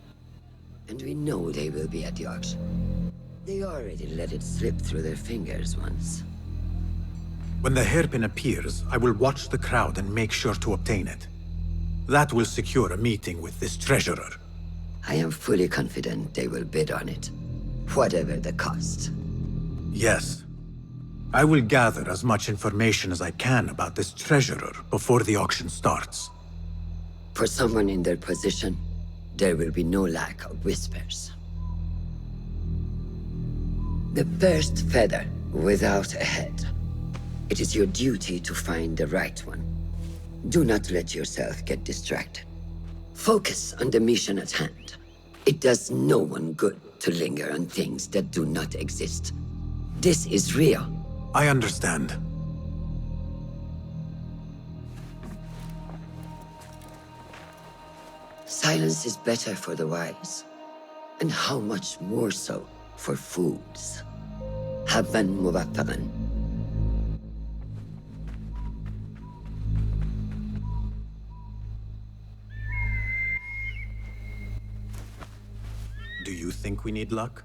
and we know they will be at the auction. They already let it slip through their fingers once. When the hairpin appears, I will watch the crowd and make sure to obtain it. That will secure a meeting with this treasurer. I am fully confident they will bid on it, whatever the cost. Yes. I will gather as much information as I can about this treasurer before the auction starts. For someone in their position, there will be no lack of whispers. The first feather without a head. It is your duty to find the right one. Do not let yourself get distracted. Focus on the mission at hand. It does no one good to linger on things that do not exist. This is real. I understand. Silence is better for the wise, and how much more so for fools. Habban mubattagan. Do you think we need luck?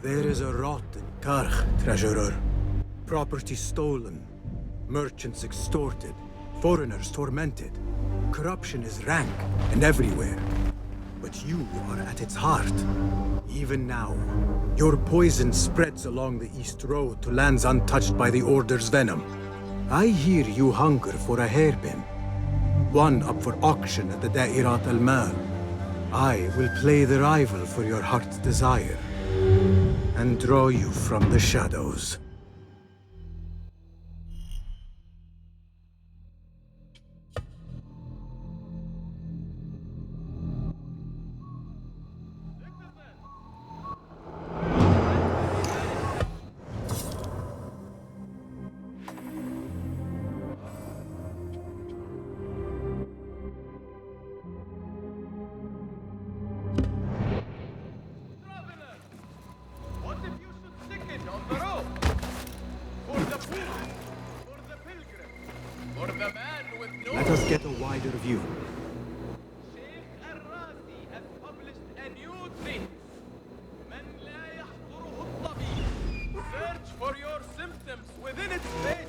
There is a rot in Karch, treasurer. Property stolen, merchants extorted, foreigners tormented. Corruption is rank and everywhere. But you are at its heart. Even now, your poison spreads along the East Road to lands untouched by the Order's venom. I hear you hunger for a hairpin. One up for auction at the Da'irat al-Mal. I will play the rival for your heart's desire and draw you from the shadows. Let us get a wider view. Search for your symptoms within its pages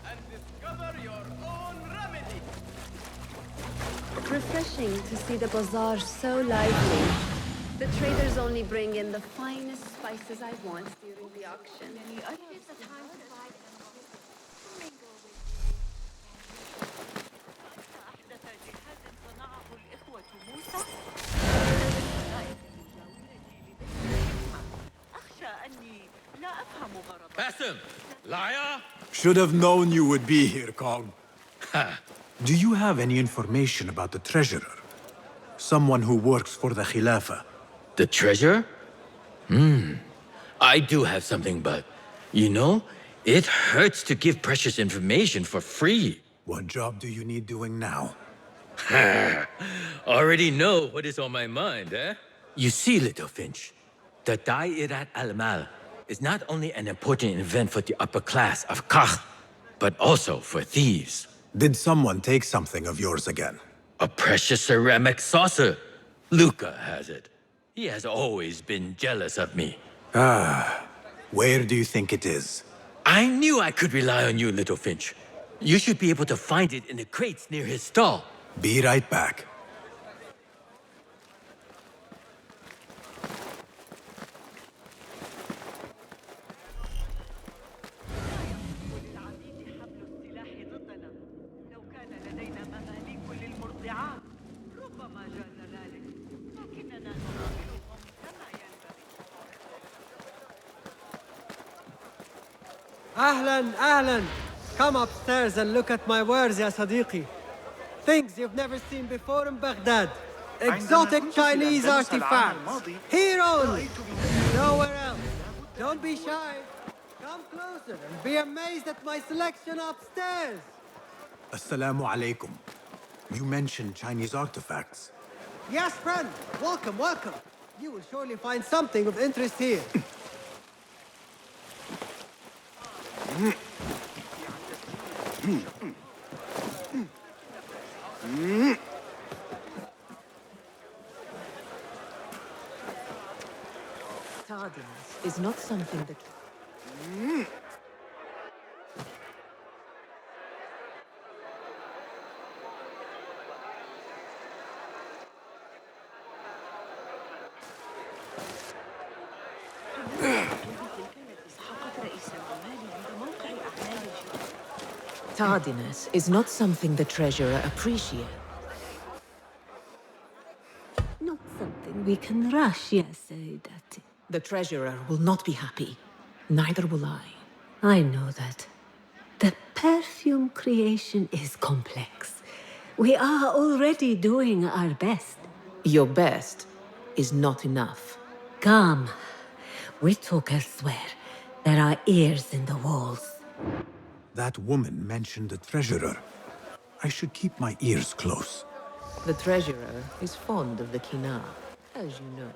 and discover your own remedy. Refreshing to see the bazaar so lively. The traders only bring in the finest spices I want during the auction. It is the time to buy them. Basim! Liar! Should have known you would be here, Kong. Do you have any information about the treasurer? Someone who works for the Khilafah. The treasure? I do have something, but you know, it hurts to give precious information for free. What job do you need doing now? Already know what is on my mind, eh? You see, little Finch, the Da'irat al-Mal is not only an important event for the upper class of Kach, but also for thieves. Did someone take something of yours again? A precious ceramic saucer. Luca has it. He has always been jealous of me. Where do you think it is? I knew I could rely on you, little Finch. You should be able to find it in the crates near his stall. Be right back. Ahlan, ahlan. Come upstairs and look at my wares, ya Sadiqi. Things you've never seen before in Baghdad. Exotic Chinese artifacts. Here only. Nowhere else. Don't be shy. Come closer and be amazed at my selection upstairs. Assalamu alaikum. You mentioned Chinese artifacts. Yes, friend. Welcome, welcome. You will surely find something of interest here. Tardiness is not something that... Tardiness is not something the treasurer appreciates. Not something we can rush, yes, Saidati. The treasurer will not be happy. Neither will I. I know that. The perfume creation is complex. We are already doing our best. Your best is not enough. Come. We talk elsewhere. There are ears in the walls. That woman mentioned the treasurer. I should keep my ears close. The treasurer is fond of the Kina, as you know.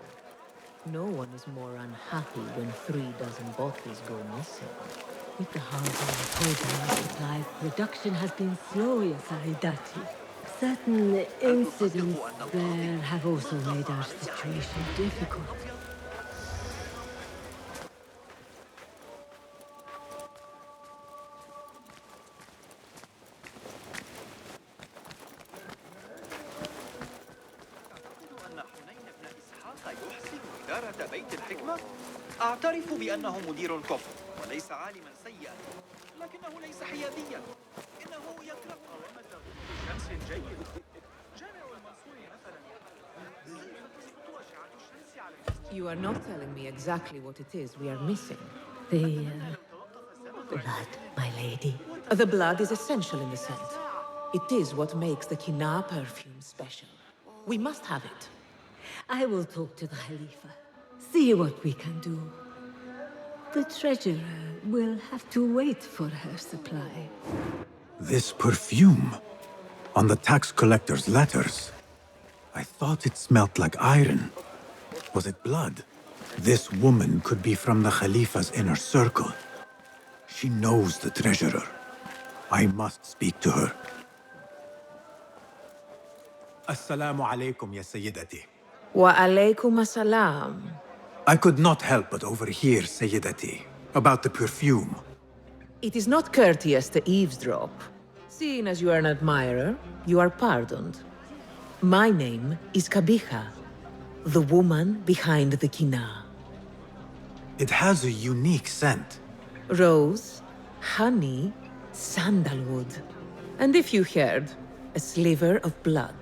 No one is more unhappy when 3 dozen bottles go missing. With the hardware program supply, production has been slow, yes, Saidati. Certain incidents there have also made our situation difficult. أعترف بأنه مدير كفء وليس عالما سيئا لكنه ليس حياديا إنه يكره شمس جيد جامع المنصور مثلا You are not telling me exactly what it is we are missing. The blood, my lady. The blood is essential in the scent. It is what makes the Kina perfume special. We must have it. I will talk to the Khalifa. See what we can do. The treasurer will have to wait for her supply. This perfume. On the tax collector's letters. I thought it smelt like iron. Was it blood? This woman could be from the Khalifa's inner circle. She knows the treasurer. I must speak to her. Assalamu alaikum, ya Sayyidati. Wa alaykum assalam. I could not help but overhear, Sayyidati, about the perfume. It is not courteous to eavesdrop. Seeing as you are an admirer, you are pardoned. My name is Kabiha, the woman behind the Kina. It has a unique scent. Rose, honey, sandalwood. And if you heard, a sliver of blood.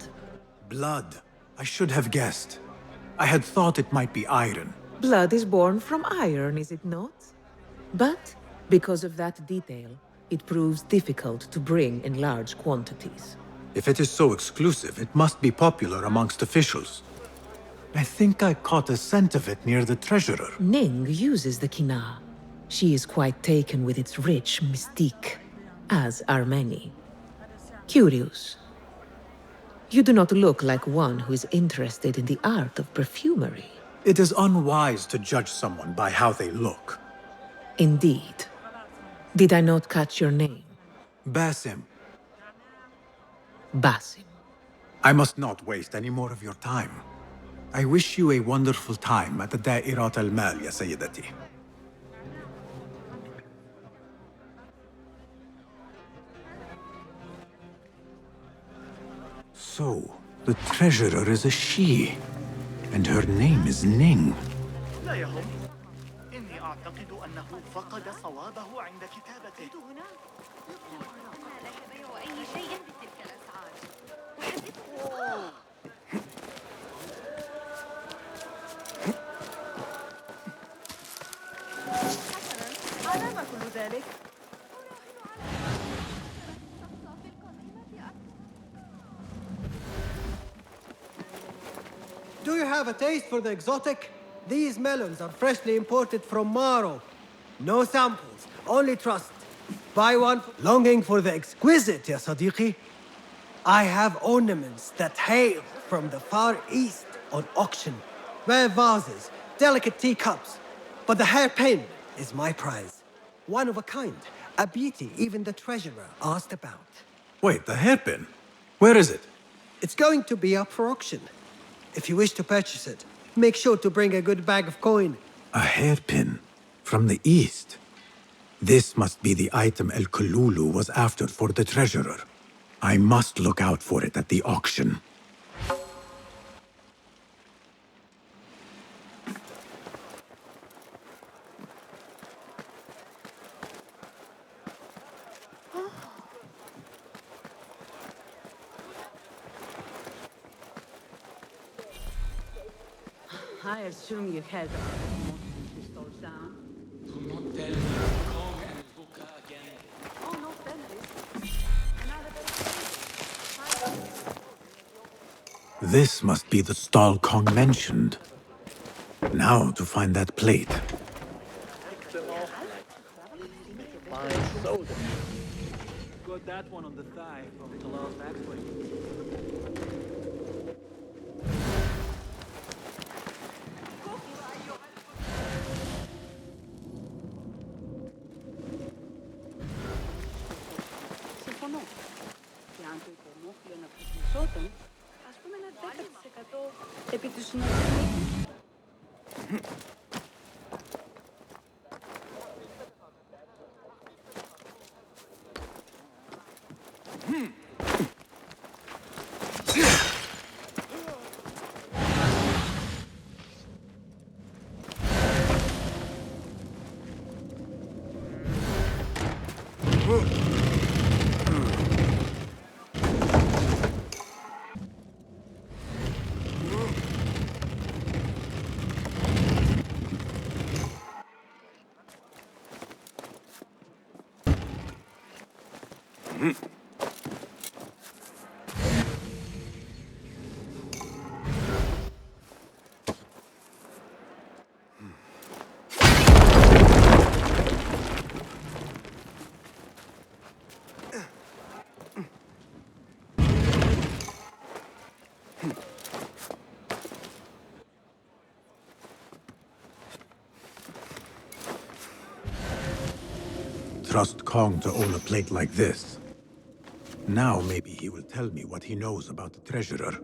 Blood. I should have guessed. I had thought it might be iron. Blood is born from iron, is it not? But, because of that detail, it proves difficult to bring in large quantities. If it is so exclusive, it must be popular amongst officials. I think I caught a scent of it near the treasurer. Ning uses the Kina. She is quite taken with its rich mystique, as are many. Curious. You do not look like one who is interested in the art of perfumery. It is unwise to judge someone by how they look. Indeed. Did I not catch your name? Basim. Basim. I must not waste any more of your time. I wish you a wonderful time at the Da'irat al-Mal, ya Sayyidati. So, the treasurer is a she, and her name is Ning. لا يهم. إني أعتقد أنه فقد صوابه عند كتابته. على كل ذلك؟ Do you have a taste for the exotic? These melons are freshly imported from Maro. No samples, only trust. Buy one. Longing for the exquisite, ya Sadiqi? I have ornaments that hail from the Far East on auction. Rare vases, delicate teacups. But the hairpin is my prize. One of a kind, a beauty even the treasurer asked about. Wait, the hairpin? Where is it? It's going to be up for auction. If you wish to purchase it, make sure to bring a good bag of coin. A hairpin? From the east? This must be the item El Kululu was after for the treasurer. I must look out for it at the auction. I assume you had pistols down. Do not tell me Kong and Luca again. Oh, no, Fenris. This must be the stall Kong mentioned. Now to find that plate. Got that one on the thigh from Talal's backplate. Συμφωνώ. Και αν το υπομόχλιο να προσμισόταν, ας πούμε ένα 10% επί του συνολικού. Trust Kong to own a plate like this. Now maybe he will tell me what he knows about the treasurer.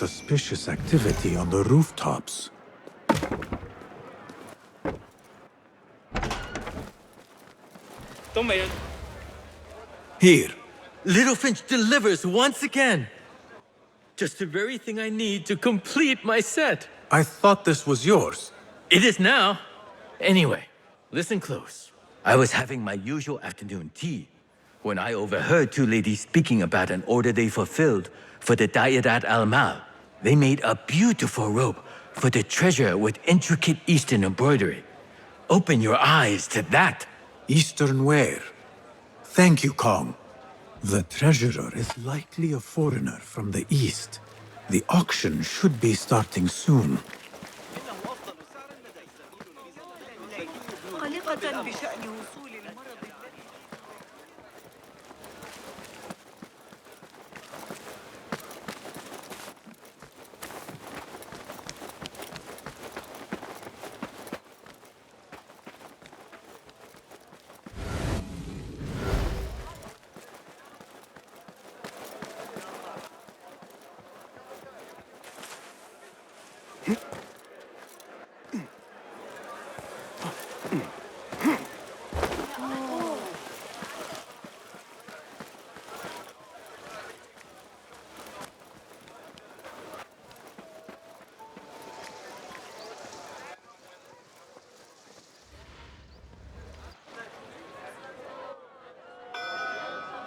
Suspicious activity on the rooftops. Here. Littlefinch delivers once again. Just the very thing I need to complete my set. I thought this was yours. It is now. Anyway, listen close. I was having my usual afternoon tea when I overheard two ladies speaking about an order they fulfilled for the Dayadat al-Mal. They made a beautiful robe for the treasure with intricate Eastern embroidery. Open your eyes to that. Eastern wear. Thank you, Kong. The treasurer is likely a foreigner from the east. The auction should be starting soon.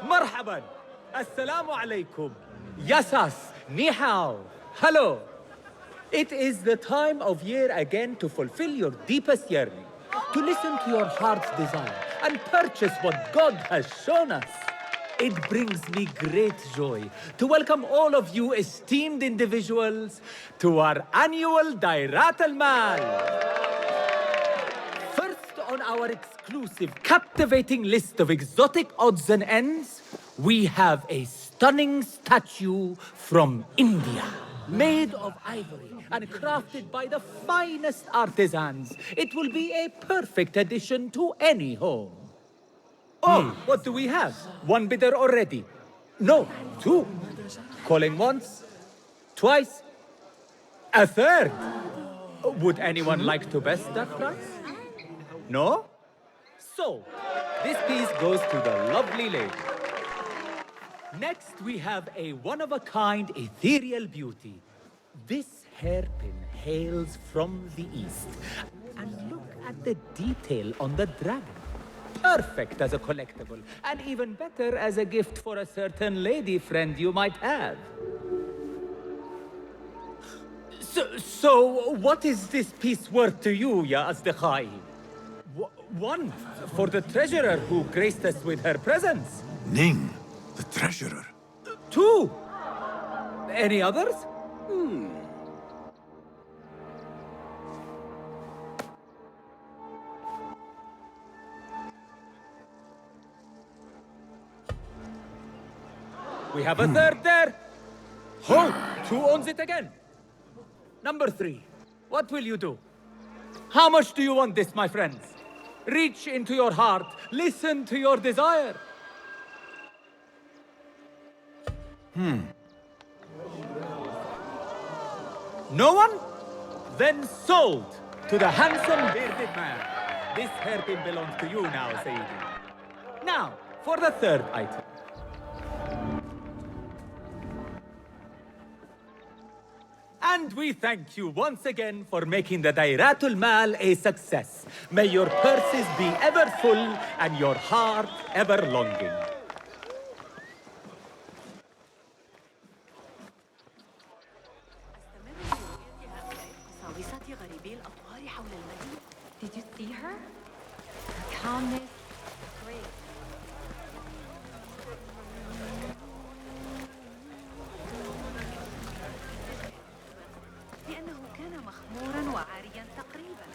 Marhaban. Assalamu alaikum. Yasas. Ni hao. Hello. It is the time of year again to fulfill your deepest yearning, to listen to your heart's desire, and purchase what God has shown us. It brings me great joy to welcome all of you esteemed individuals to our annual Dairat al-Mal. First on our exclusive, captivating list of exotic odds and ends, we have a stunning statue from India. Made of ivory and crafted by the finest artisans, it will be a perfect addition to any home. Oh, what do we have? One bidder already. No, two. Calling once, twice, a third. Would anyone like to best that price? No? So, this piece goes to the lovely lady. Next, we have a one-of-a-kind ethereal beauty. This hairpin hails from the east. And look at the detail on the dragon. Perfect as a collectible, and even better as a gift for a certain lady friend you might have. So what is this piece worth to you, Ya Asdiqai? One, for the treasurer who graced us with her presence. Ning, the treasurer. Two. Any others? We have a third there. Oh, who owns it again? Number 3. What will you do? How much do you want this, my friends? Reach into your heart. Listen to your desire. No one? Then sold to the handsome bearded man. This hairpin belongs to you now, Sayyidi. Now, for the third item. And we thank you once again for making the Dairatul Mal a success. May your purses be ever full and your heart ever longing. Did you see her? Her calmness, grace. لأنه كان مخمورا وعاريا تقريبا.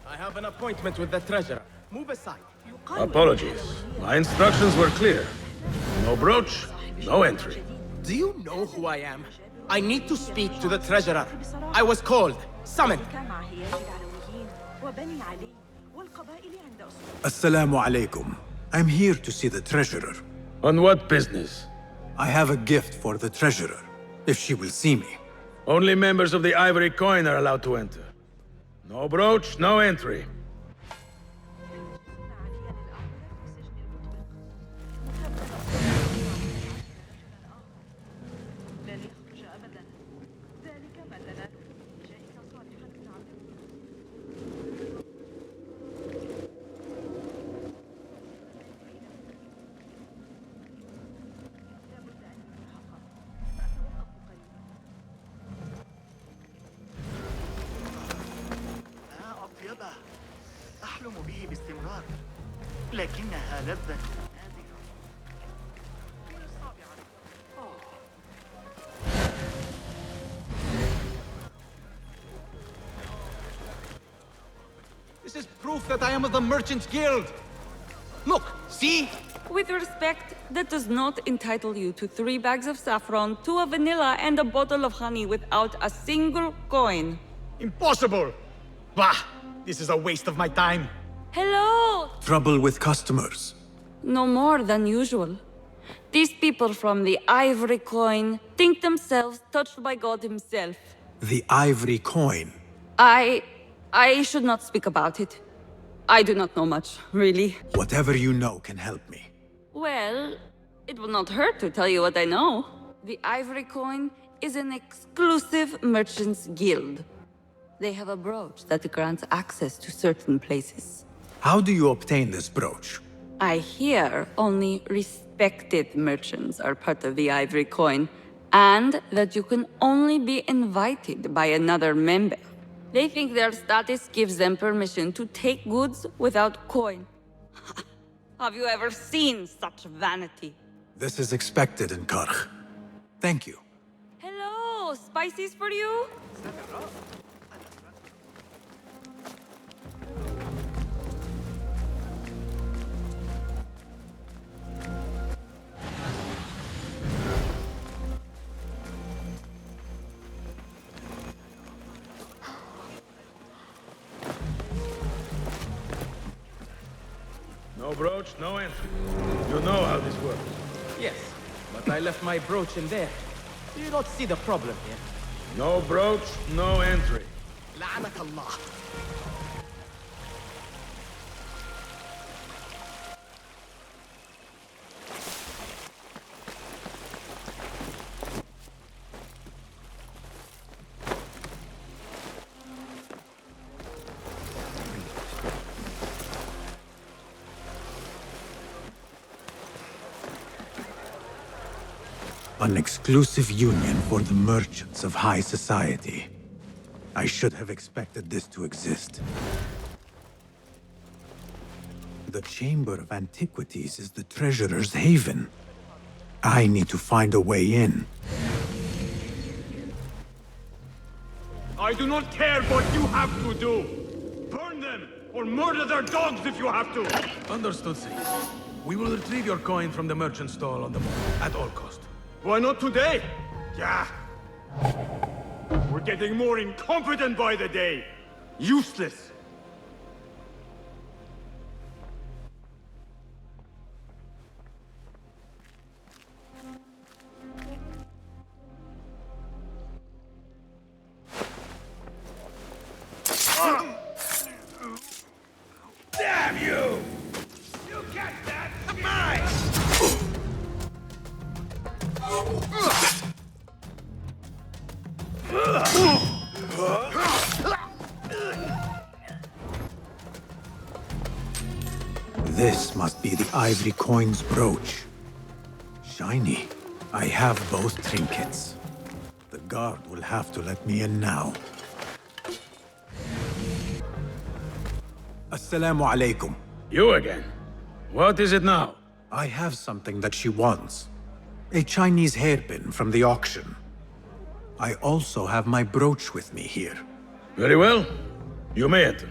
I have an appointment with the treasurer. Move aside. Apologies. My instructions were clear. No brooch, no entry. Do you know who I am? I need to speak to the treasurer. I was called, summoned. Assalamu alaikum. I'm here to see the treasurer. On what business? I have a gift for the treasurer, if she will see me. Only members of the Ivory Coin are allowed to enter. No brooch, no entry. أحلم به باستمرار لكنها لذة نادرة. This is proof that I am of the Merchants Guild. Look, see? With respect, that does not entitle you to 3 bags of saffron, 2 of vanilla, and a bottle of honey without a single coin. Impossible! Bah! This is a waste of my time. Hello! Trouble with customers. No more than usual. These people from the Ivory Coin think themselves touched by God himself. The Ivory Coin. I should not speak about it. I do not know much, really. Whatever you know can help me. Well, it will not hurt to tell you what I know. The Ivory Coin is an exclusive merchant's guild. They have a brooch that grants access to certain places. How do you obtain this brooch? I hear only respected merchants are part of the ivory coin, and that you can only be invited by another member. They think their status gives them permission to take goods without coin. Have you ever seen such vanity? This is expected in Karkh. Thank you. Hello, spices for you? No brooch, no entry. You know how this works. Yes, but I left my brooch in there. You don't see the problem here. No brooch, no entry. لعنك الله. An exclusive union for the merchants of high society. I should have expected this to exist. The Chamber of Antiquities is the treasurer's haven. I need to find a way in. I do not care what you have to do. Burn them, or murder their dogs if you have to. Understood, Sage. We will retrieve your coin from the merchant stall on the mall, at all cost. Why not today? Yeah. We're getting more incompetent by the day. Useless. Damn you! You get that? Mine! This must be the ivory coin's brooch. Shiny. I have both trinkets. The guard will have to let me in now. Assalamu alaikum. You again? What is it now? I have something that she wants. A Chinese hairpin from the auction. I also have my brooch with me here. Very well. You may enter.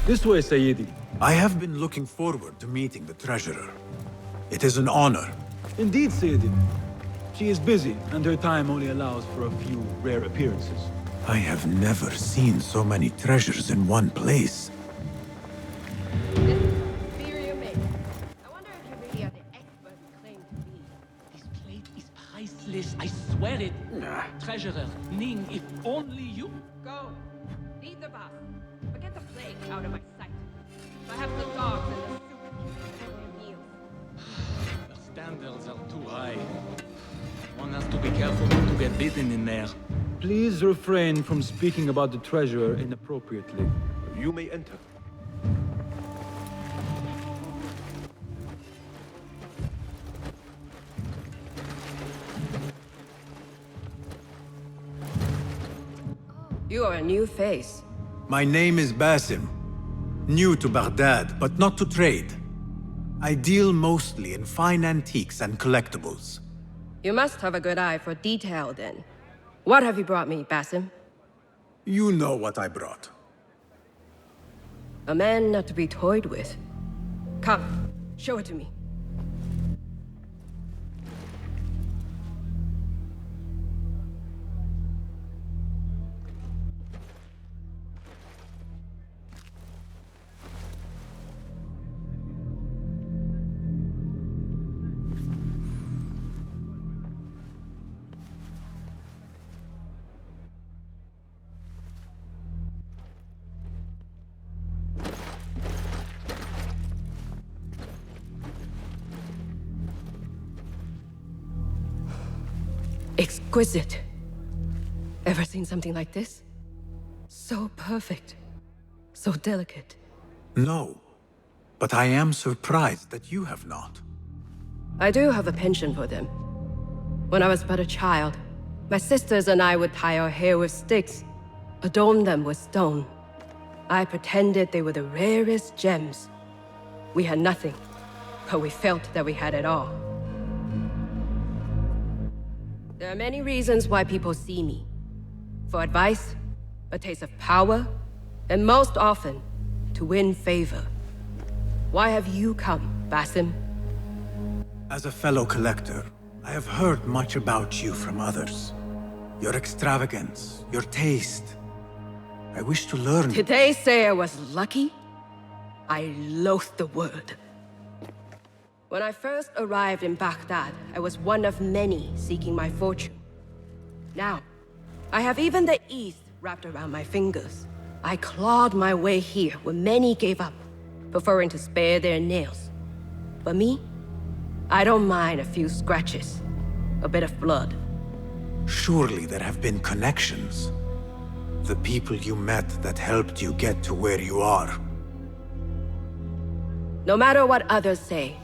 This way, Sayyidi. I have been looking forward to meeting the treasurer. It is an honor. Indeed, Sayyidi. She is busy, and her time only allows for a few rare appearances. I have never seen so many treasures in one place. I swear it. Treasurer, Ning, if only you... Go. Leave the bath. But get the plague out of my sight. I have the dogs and the super cute and their meals. The standards are too high. One has to be careful not to get bitten in there. Please refrain from speaking about the treasure inappropriately. You may enter. You are a new face. My name is Basim. New to Baghdad, but not to trade. I deal mostly in fine antiques and collectibles. You must have a good eye for detail, then. What have you brought me, Basim? You know what I brought. A man not to be toyed with. Come, show it to me. exquisite. Ever seen something like this? So perfect. So delicate. No. But I am surprised that you have not. I do have a penchant for them. When I was but a child, my sisters and I would tie our hair with sticks, adorn them with stone. I pretended they were the rarest gems. We had nothing, but we felt that we had it all. There are many reasons why people see me. For advice, a taste of power, and most often, to win favor. Why have you come, Basim? As a fellow collector, I have heard much about you from others. Your extravagance, your taste. I wish to learn. Did they say I was lucky? I loathe the word. When I first arrived in Baghdad, I was one of many seeking my fortune. Now, I have even the East wrapped around my fingers. I clawed my way here when many gave up, preferring to spare their nails. But me? I don't mind a few scratches, a bit of blood. Surely there have been connections. The people you met that helped you get to where you are. No matter what others say,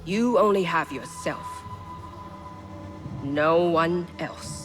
you only have yourself. No one else.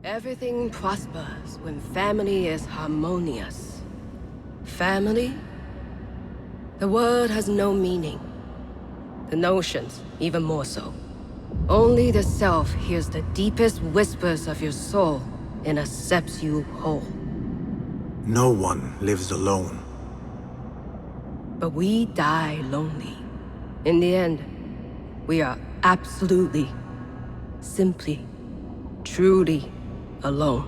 Everything prospers when family is harmonious. Family? The word has no meaning. The notions, even more so. Only the self hears the deepest whispers of your soul and accepts you whole. No one lives alone. But we die lonely. In the end, we are absolutely, simply, truly alone.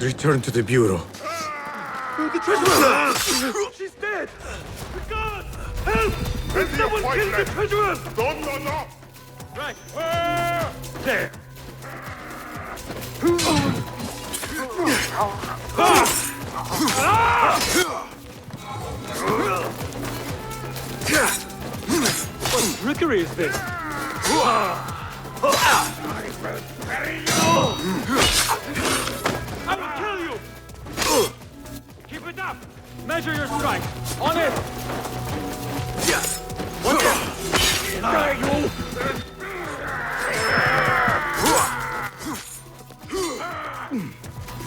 Return to the Bureau. The treasurer! She's dead! The guard! Help! Someone killed the treasurer! No! Right. There! What trickery is this? I will kill you! Keep it up! Measure your strike! On it! Watch out! Die, you!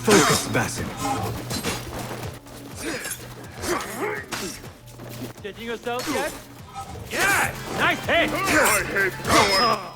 Focus, Basim. Stitching yourself yet? Yeah! Nice hit! I hate cowards!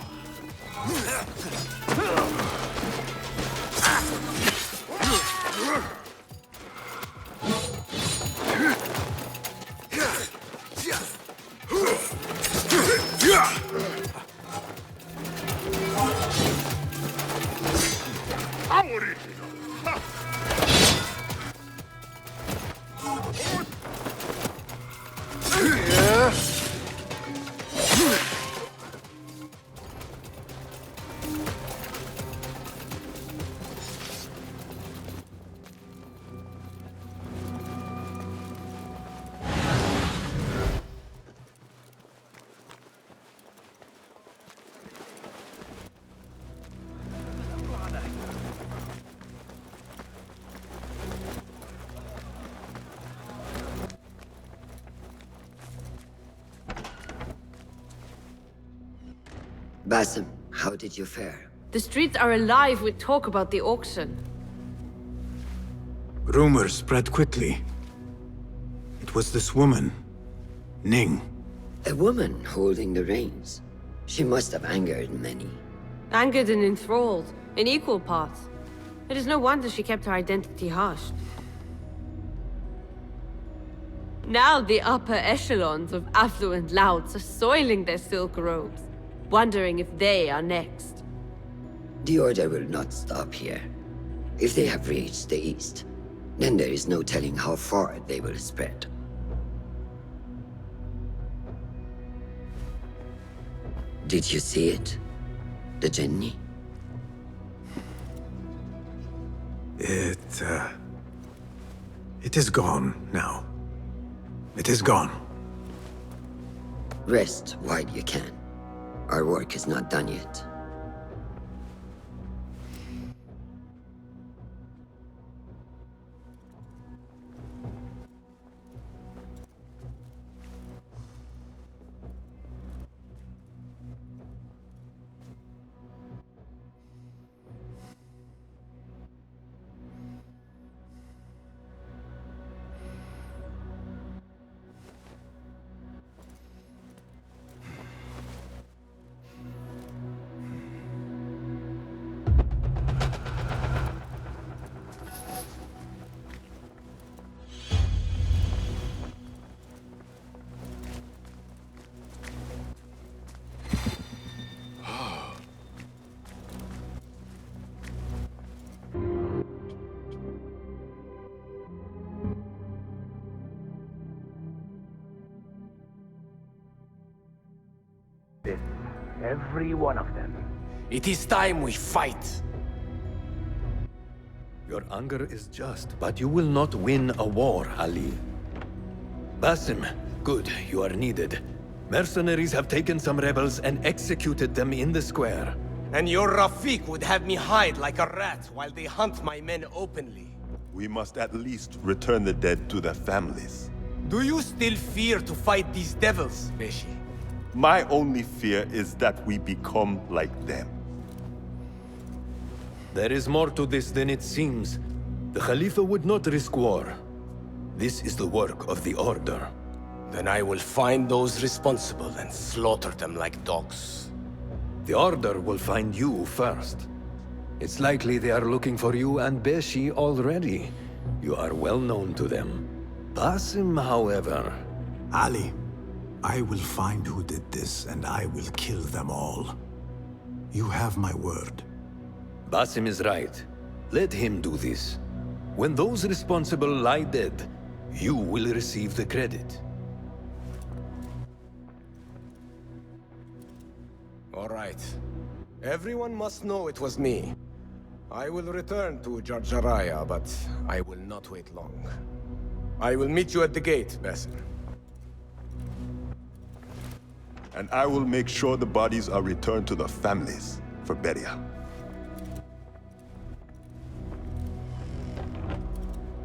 Basim, how did you fare? The streets are alive with talk about the auction. Rumors spread quickly. It was this woman, Ning. A woman holding the reins. She must have angered many. Angered and enthralled, in equal parts. It is no wonder she kept her identity hushed. Now the upper echelons of affluent louts are soiling their silk robes, wondering if they are next. The Order will not stop here. If they have reached the east, then there is no telling how far they will spread. Did you see it? The Jinni? It is gone now. It is gone. Rest while you can. Our work is not done yet. Every one of them. It is time we fight. Your anger is just, but you will not win a war, Ali. Basim, good, you are needed. Mercenaries have taken some rebels and executed them in the square. And your Rafiq would have me hide like a rat while they hunt my men openly. We must at least return the dead to their families. Do you still fear to fight these devils, Beshi? My only fear is that we become like them. There is more to this than it seems. The Khalifa would not risk war. This is the work of the Order. Then I will find those responsible and slaughter them like dogs. The Order will find you first. It's likely they are looking for you and Beshi already. You are well known to them. Basim, however... Ali, I will find who did this, and I will kill them all. You have my word. Basim is right. Let him do this. When those responsible lie dead, you will receive the credit. All right. Everyone must know it was me. I will return to Jarjaraya, but I will not wait long. I will meet you at the gate, Basim. And I will make sure the bodies are returned to their families for burial.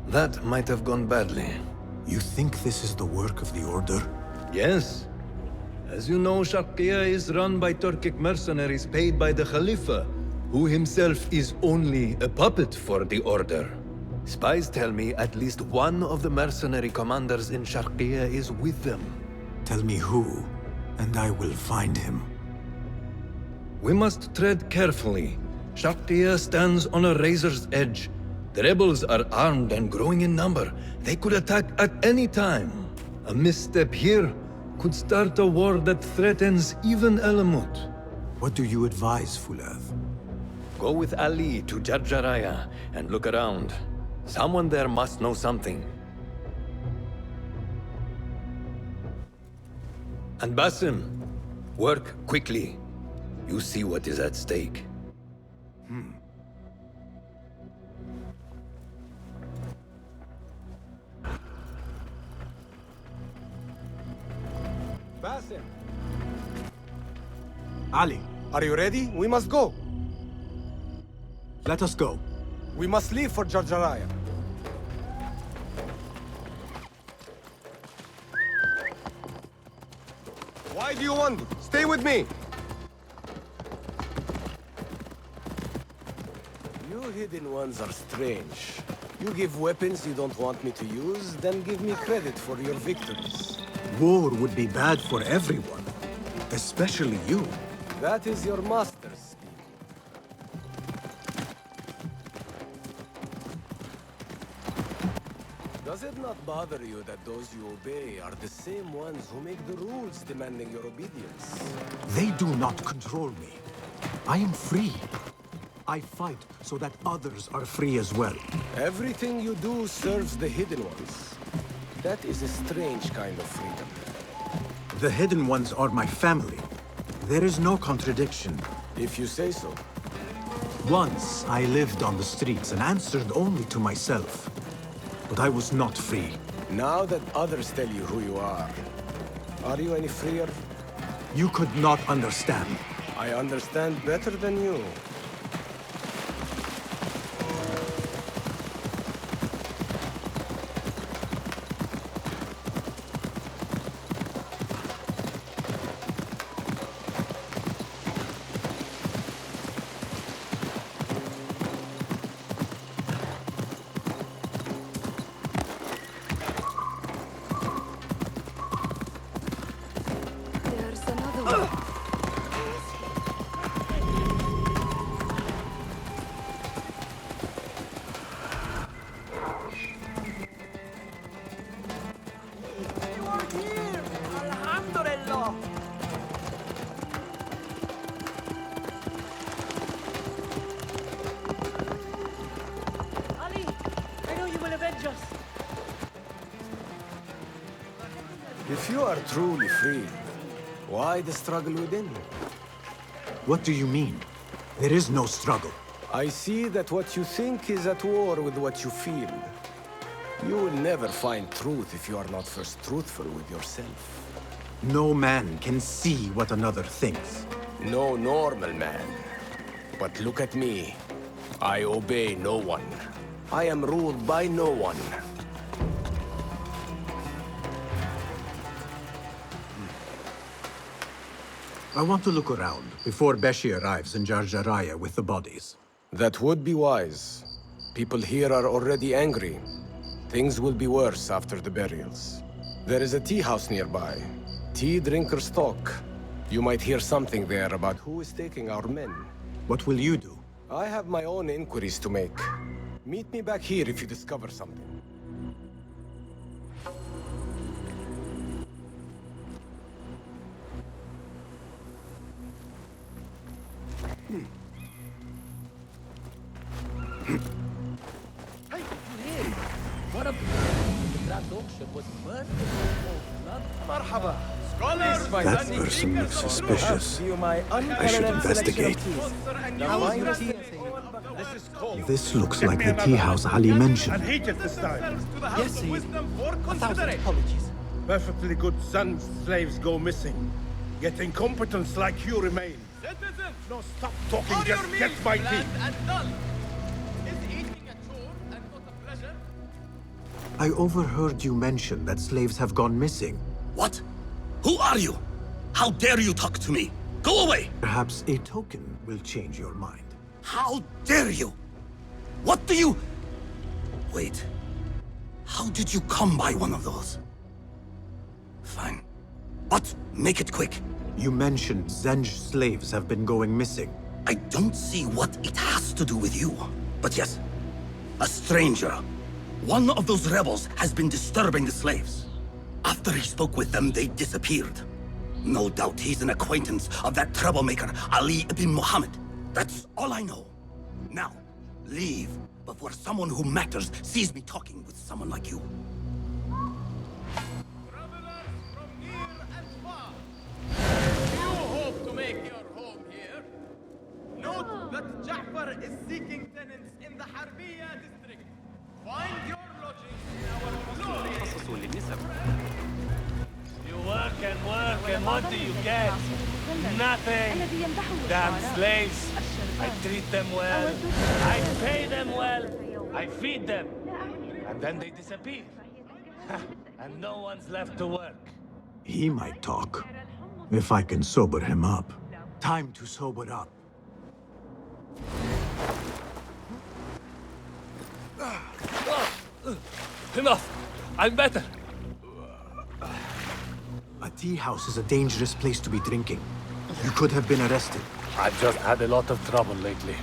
That might have gone badly. You think this is the work of the Order? Yes. As you know, Sharqiya is run by Turkic mercenaries paid by the Khalifa, who himself is only a puppet for the Order. Spies tell me at least one of the mercenary commanders in Sharqiya is with them. Tell me who, and I will find him. We must tread carefully. Sharqiya stands on a razor's edge. The rebels are armed and growing in number. They could attack at any time. A misstep here could start a war that threatens even Alamut. What do you advise, Fulad? Go with Ali to Jarjaraya and look around. Someone there must know something. And Basim, work quickly. You see what is at stake. Basim! Ali! Are you ready? We must go! Let us go. We must leave for Jarjaraya. Why do you want it? Stay with me! hidden ones are strange. You give weapons you don't want me to use, then give me credit for your victories. War would be bad for everyone, especially you. That is your master's speaking. Does it not bother you that those you obey are the same ones who make the rules demanding your obedience? They do not control me. I am free. I fight so that others are free as well. Everything you do serves the hidden ones. That is a strange kind of freedom. The hidden ones are my family. There is no contradiction. If you say so. Once I lived on the streets and answered only to myself. But I was not free. Now that others tell you who you are you any freer? You could not understand. I understand better than you. If you are truly free, why the struggle within? What do you mean? There is no struggle. I see that what you think is at war with what you feel. You will never find truth if you are not first truthful with yourself. No man can see what another thinks. No normal man. But look at me. I obey no one. I am ruled by no one. I want to look around before Beshi arrives in Jarjaraya with the bodies. That would be wise. People here are already angry. Things will be worse after the burials. There is a tea house nearby. Tea drinkers talk. You might hear something there about who is taking our men. What will you do? I have my own inquiries to make. Meet me back here if you discover something. Hey, you here? What a... The Grand Auction was murdered. Marhaba. That person looks suspicious. I should investigate. This looks like the tea house Ali mentioned. Yes, sir. 1,000 apologies. Perfectly good sons, slaves go missing. Yet incompetents like you remain. No, stop talking, just get my tea. I overheard you mention that slaves have gone missing. What? Who are you? How dare you talk to me? Go away! Perhaps a token will change your mind. How dare you? What do you... Wait. How did you come by one of those? Fine. But make it quick. You mentioned Zenj slaves have been going missing. I don't see what it has to do with you. But yes, a stranger. One of those rebels has been disturbing the slaves. After he spoke with them, they disappeared. No doubt he's an acquaintance of that troublemaker, Ali ibn Muhammad. That's all I know. Now, leave before someone who matters sees me talking with someone like you. Note that Ja'far is seeking tenants in the Harbiya district. Find your lodging in our You work and what do you get? Nothing. Damn slaves. I treat them well. I pay them well. I feed them. And then they disappear. And no one's left to work. He might talk, if I can sober him up. Time to sober up. Enough! I'm better! A tea house is a dangerous place to be drinking. You could have been arrested. I've just had a lot of trouble lately.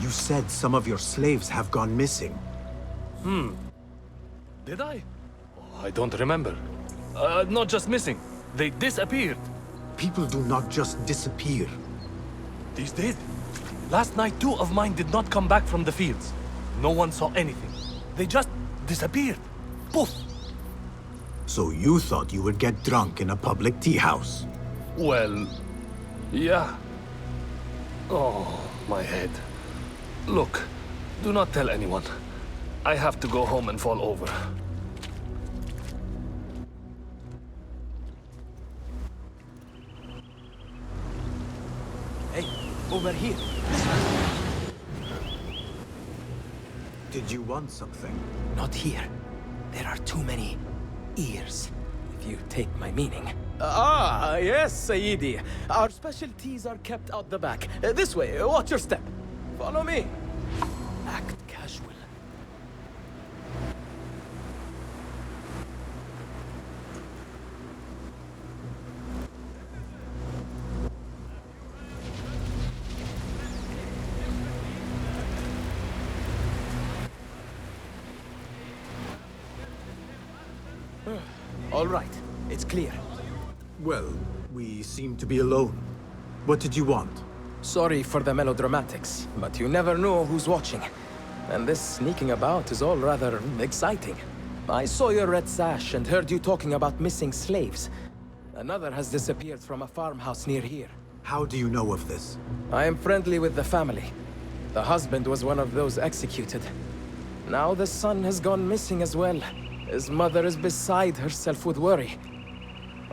You said some of your slaves have gone missing. Did I? Oh, I don't remember. Not just missing. They disappeared. People do not just disappear. These did. Last night, 2 of mine did not come back from the fields. No one saw anything. They just disappeared. Poof! So you thought you would get drunk in a public tea house? Well, yeah. Oh, my head. Look, do not tell anyone. I have to go home and fall over. Hey, over here. Did you want something? Not here. There are too many ears, if you take my meaning. Yes, Sayyidi. Our specialties are kept out the back. This way, watch your step. Follow me. Act casual. All right, it's clear. Well, we seem to be alone. What did you want? Sorry for the melodramatics, but you never know who's watching. And this sneaking about is all rather exciting. I saw your red sash and heard you talking about missing slaves. Another has disappeared from a farmhouse near here. How do you know of this? I am friendly with the family. The husband was one of those executed. Now the son has gone missing as well. His mother is beside herself with worry.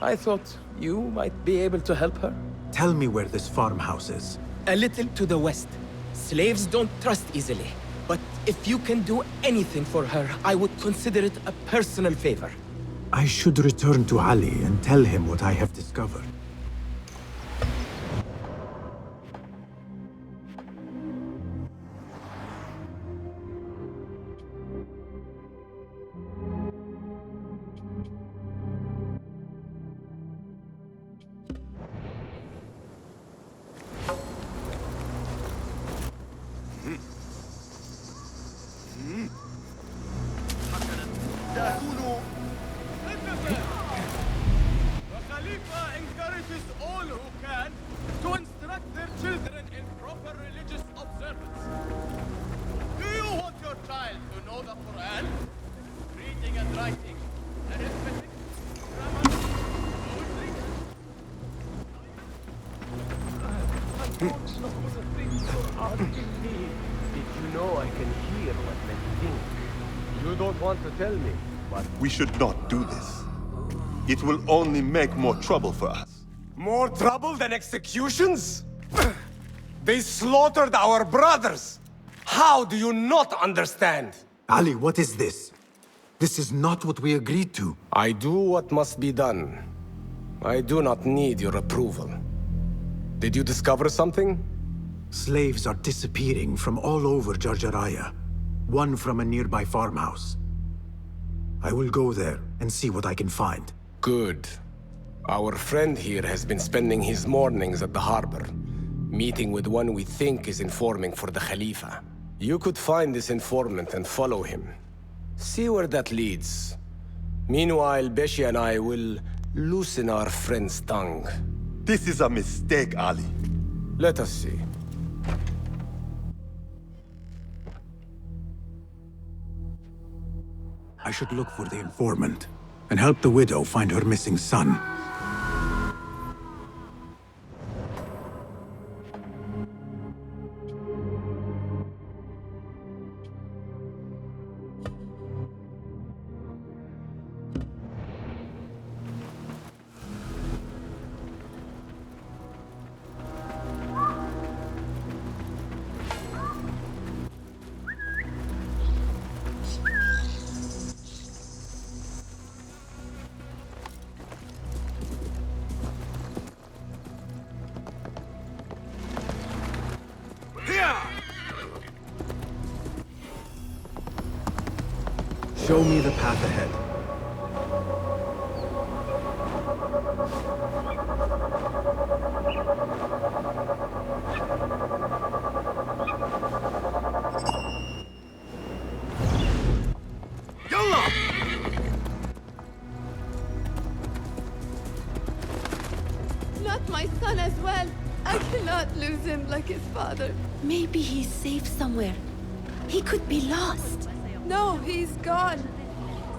I thought you might be able to help her. Tell me where this farmhouse is. A little to the west. Slaves don't trust easily. But if you can do anything for her, I would consider it a personal favor. I should return to Ali and tell him what I have discovered. We should not do this. It will only make more trouble for us. More trouble than executions? They slaughtered our brothers! How do you not understand? Ali, what is this? This is not what we agreed to. I do what must be done. I do not need your approval. Did you discover something? Slaves are disappearing from all over Jarjaraya. One from a nearby farmhouse. I will go there and see what I can find. Good. Our friend here has been spending his mornings at the harbor, meeting with one we think is informing for the Khalifa. You could find this informant and follow him. See where that leads. Meanwhile, Beshi and I will loosen our friend's tongue. This is a mistake, Ali. Let us see. I should look for the informant and help the widow find her missing son. Show me the path ahead. Not my son as well. I cannot lose him like his father. Maybe he's safe somewhere. He could be lost. No, he's gone.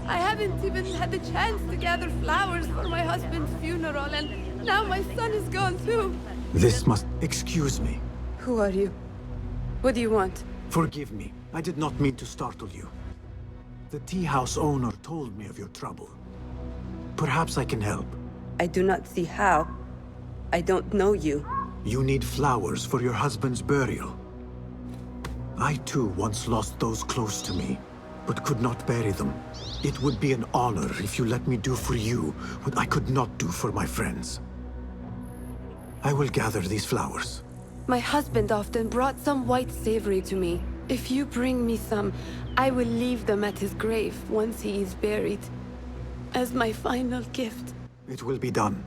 I haven't even had the chance to gather flowers for my husband's funeral, and now my son is gone too. This must... Excuse me. Who are you? What do you want? Forgive me. I did not mean to startle you. The tea house owner told me of your trouble. Perhaps I can help. I do not see how. I don't know you. You need flowers for your husband's burial. I too once lost those close to me, but could not bury them. It would be an honor if you let me do for you what I could not do for my friends. I will gather these flowers. My husband often brought some white savory to me. If you bring me some, I will leave them at his grave once he is buried. As my final gift. It will be done.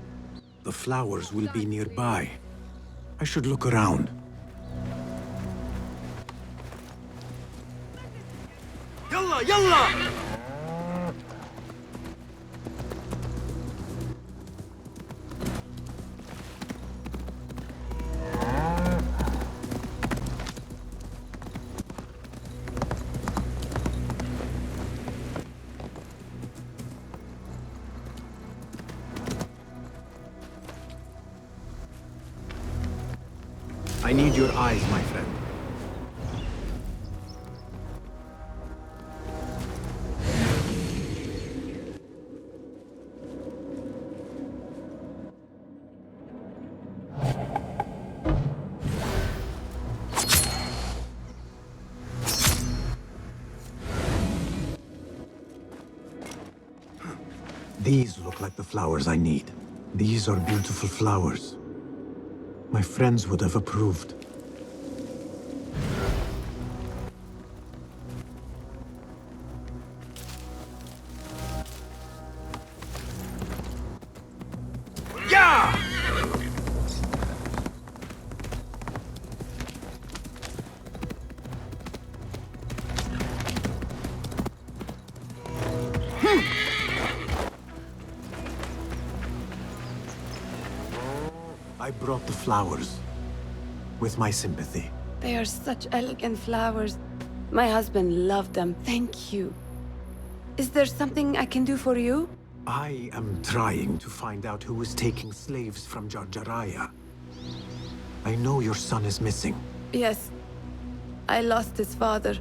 The flowers will be nearby. I should look around. Yalla, yalla! I need your eyes, my friend. These look like the flowers I need. These are beautiful flowers. My friends would have approved. Yeah! I brought the flowers with my sympathy. They are such elegant flowers. My husband loved them. Thank you. Is there something I can do for you? I am trying to find out who is taking slaves from Jarjaraya. I know your son is missing. Yes. I lost his father.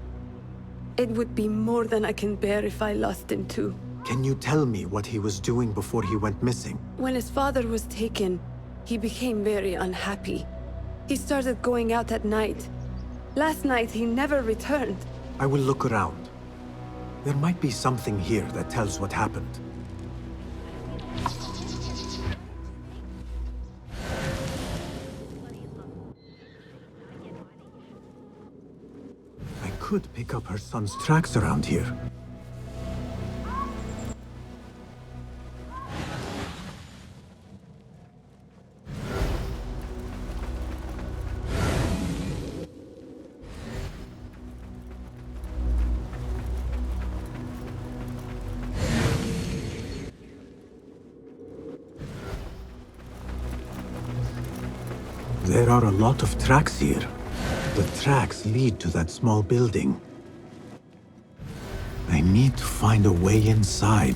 It would be more than I can bear if I lost him too. Can you tell me what he was doing before he went missing? When his father was taken, he became very unhappy. He started going out at night. Last night, he never returned. I will look around. There might be something here that tells what happened. I could pick up her son's tracks around here. There are a lot of tracks here. The tracks lead to that small building. I need to find a way inside.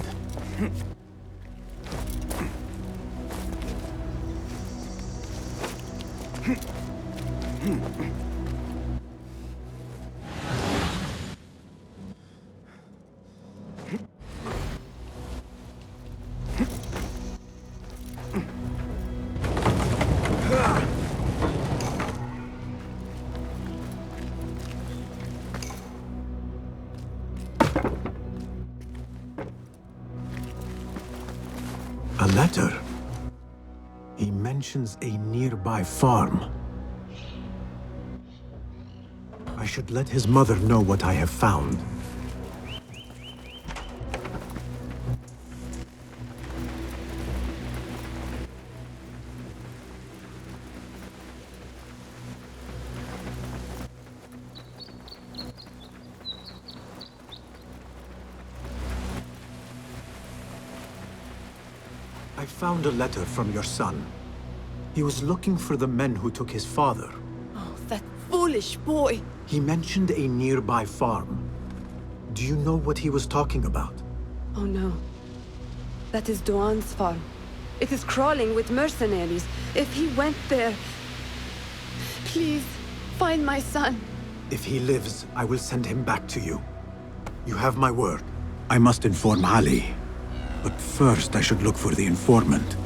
A letter. He mentions a nearby farm. I should let his mother know what I have found. I found a letter from your son. He was looking for the men who took his father. Oh, that foolish boy! He mentioned a nearby farm. Do you know what he was talking about? Oh no. That is Doan's farm. It is crawling with mercenaries. If he went there... Please, find my son. If he lives, I will send him back to you. You have my word. I must inform Ali. But first, I should look for the informant.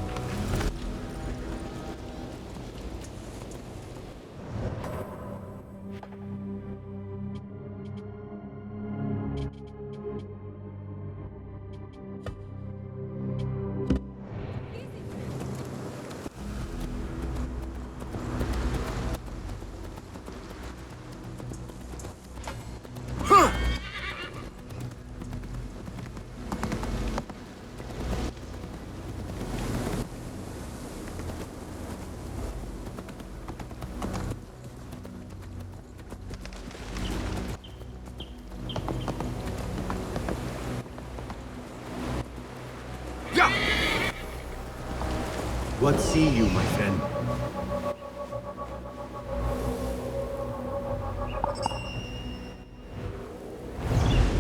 What see you, my friend?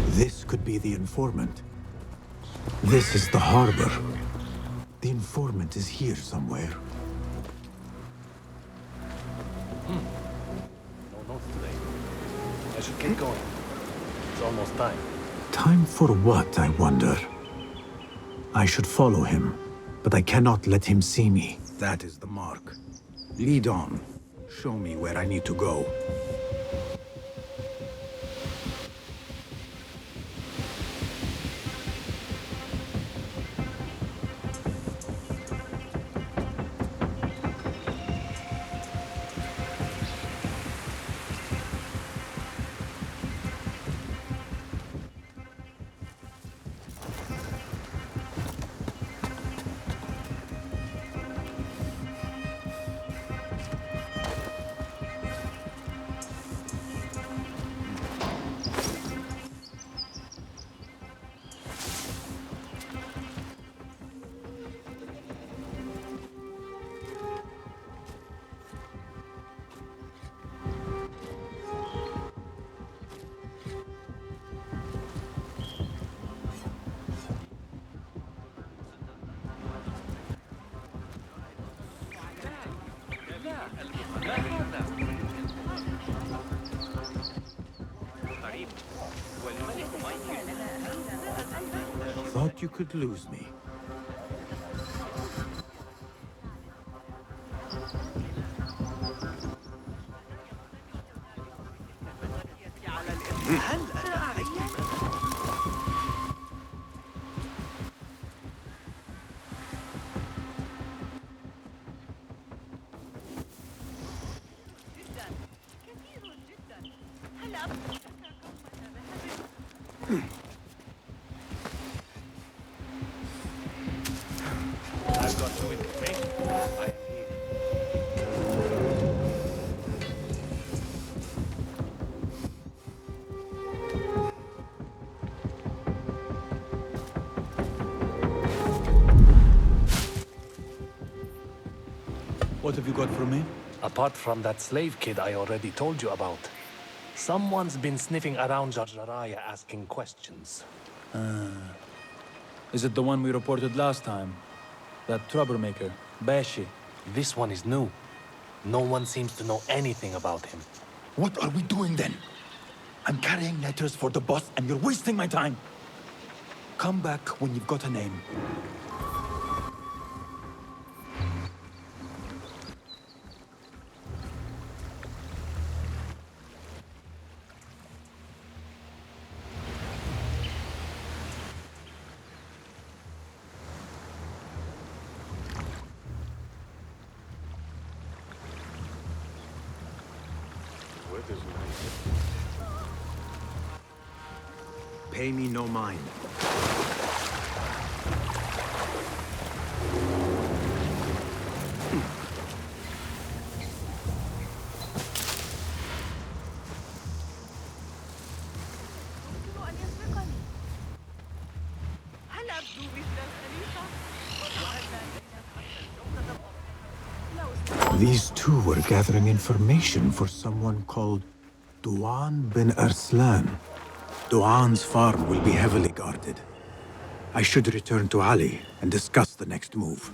This could be the informant. This is the harbor. The informant is here somewhere. No notes today. I should get going. It's almost time. Time for what, I wonder? I should follow him, but I cannot let him see me. That is the mark. Lead on. Show me where I need to go. Thought you could lose me. I've got new information. I am here. What have you got for me? Apart from that slave kid I already told you about, someone's been sniffing around Jarjaraya asking questions. Is it the one we reported last time? That troublemaker, Bashi? This one is new. No one seems to know anything about him. What are we doing then? I'm carrying letters for the boss and you're wasting my time. Come back when you've got a name. Pay me no mind. هل أبدو مثل الخليفة؟ These two were gathering information for someone called Duan bin Arslan. Duan's farm will be heavily guarded. I should return to Ali and discuss the next move.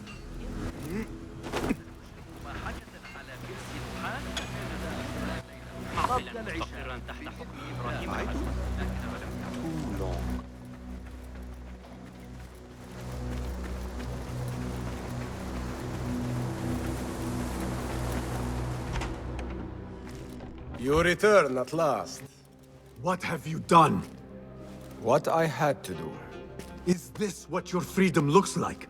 You return at last. What have you done? What I had to do. Is this what your freedom looks like?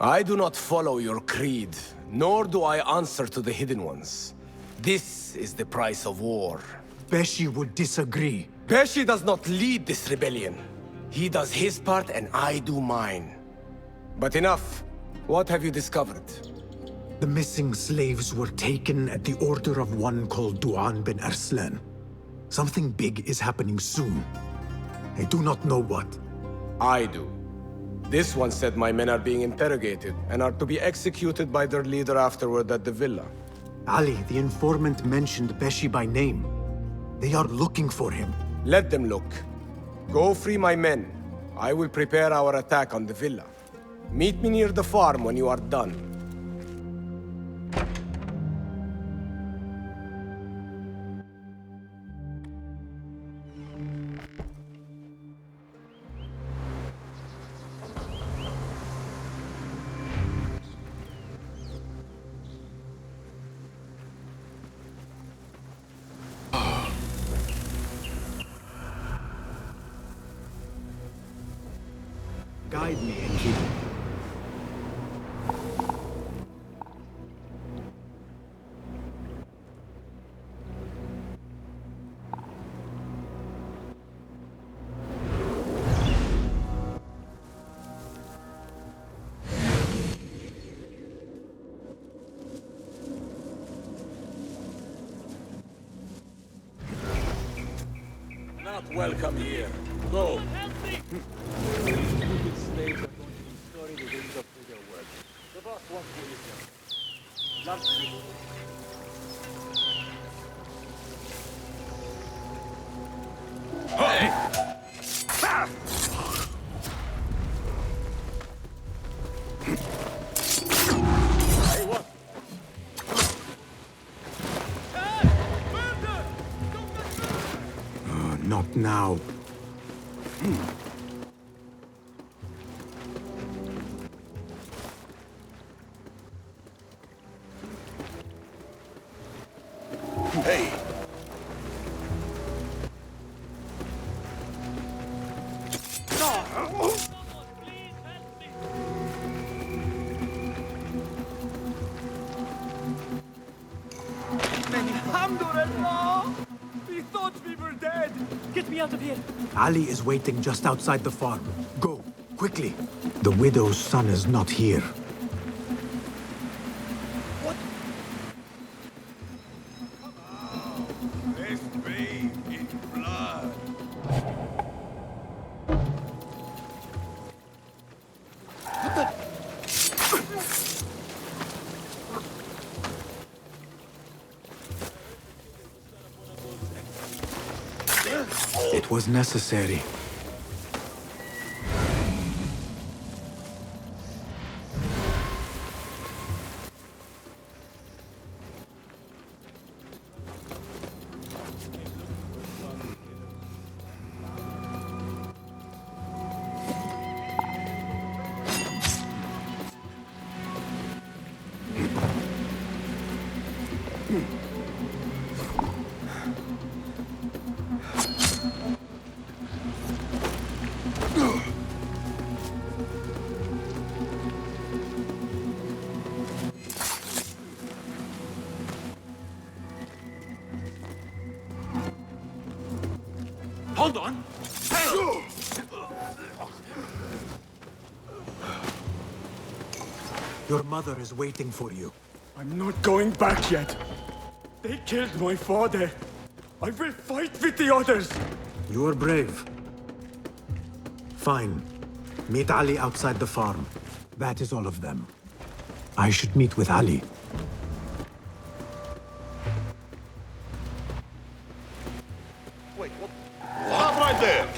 I do not follow your creed, nor do I answer to the Hidden Ones. This is the price of war. Beshi would disagree. Beshi does not lead this rebellion. He does his part and I do mine. But enough. What have you discovered? The missing slaves were taken at the order of one called Duan bin Arslan. Something big is happening soon. I do not know what. I do. This one said my men are being interrogated and are to be executed by their leader afterward at the villa. Ali, the informant, mentioned Beshi by name. They are looking for him. Let them look. Go free my men. I will prepare our attack on the villa. Meet me near the farm when you are done. Guide me, Enki. Not welcome here. Go. Stupid slaves are going to destroy the wings of their work. The boss wants you listen. Loves you. Hey! Hey, what? Not now. Hey! Alhamdulillah! We thought we were dead! Get me out of here! Ali is waiting just outside the farm. Go, quickly. The widow's son is not here. This babe in blood. It was necessary. Hold on! Your mother is waiting for you. I'm not going back yet. They killed my father. I will fight with the others. You are brave. Fine. Meet Ali outside the farm. That is all of them. I should meet with Ali. Wait, what? Stop right there!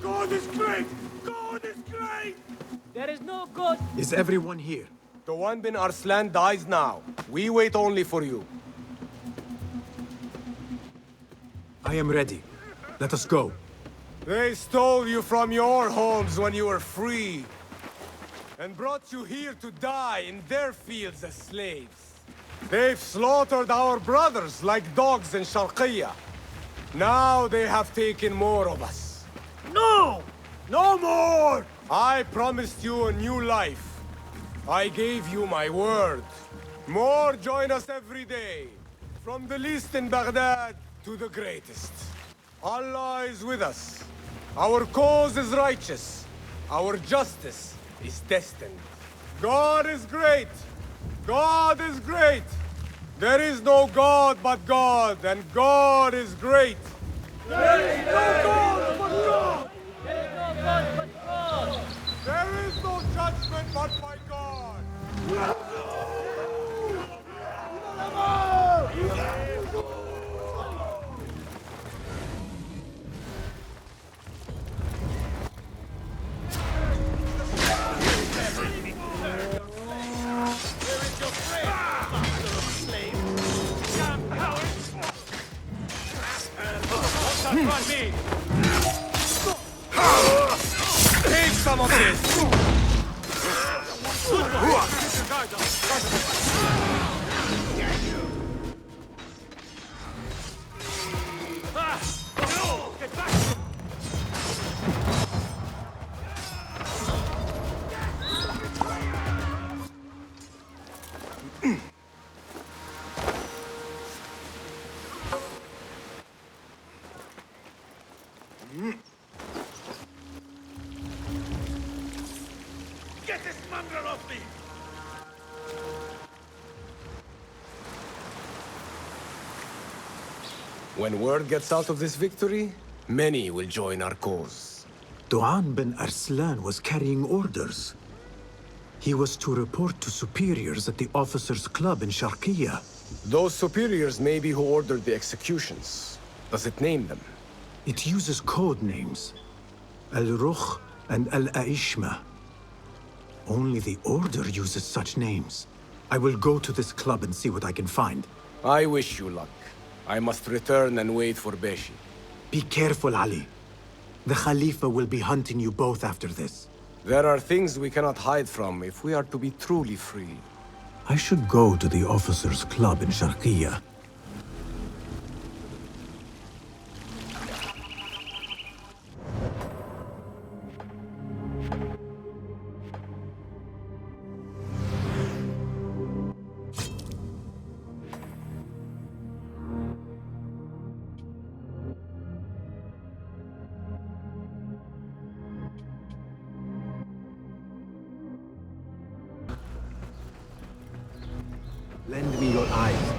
God is great! God is great! There is no God. Is everyone here? The one bin Arslan dies now. We wait only for you. I am ready. Let us go. They stole you from your homes when you were free, and brought you here to die in their fields as slaves. They've slaughtered our brothers like dogs in Sharqiyya. Now they have taken more of us. No! No more! I promised you a new life. I gave you my word. More join us every day, from the least in Baghdad to the greatest. Allah is with us. Our cause is righteous. Our justice is destined. God is great. God is great. There is no God but God, and God is great. There is no God but God. There is no God but God. There is no judgment but by God. Take some of this! Get this mongrel off me! When word gets out of this victory, many will join our cause. Duan bin Arslan was carrying orders. He was to report to superiors at the officers' club in Sharqiyya. Those superiors may be who ordered the executions. Does it name them? It uses code names. Al-Rukh and Al-Aishma. Only the Order uses such names. I will go to this club and see what I can find. I wish you luck. I must return and wait for Beshi. Be careful, Ali. The Khalifa will be hunting you both after this. There are things we cannot hide from if we are to be truly free. I should go to the officers' club in Sharqiyya. Lend me your eyes.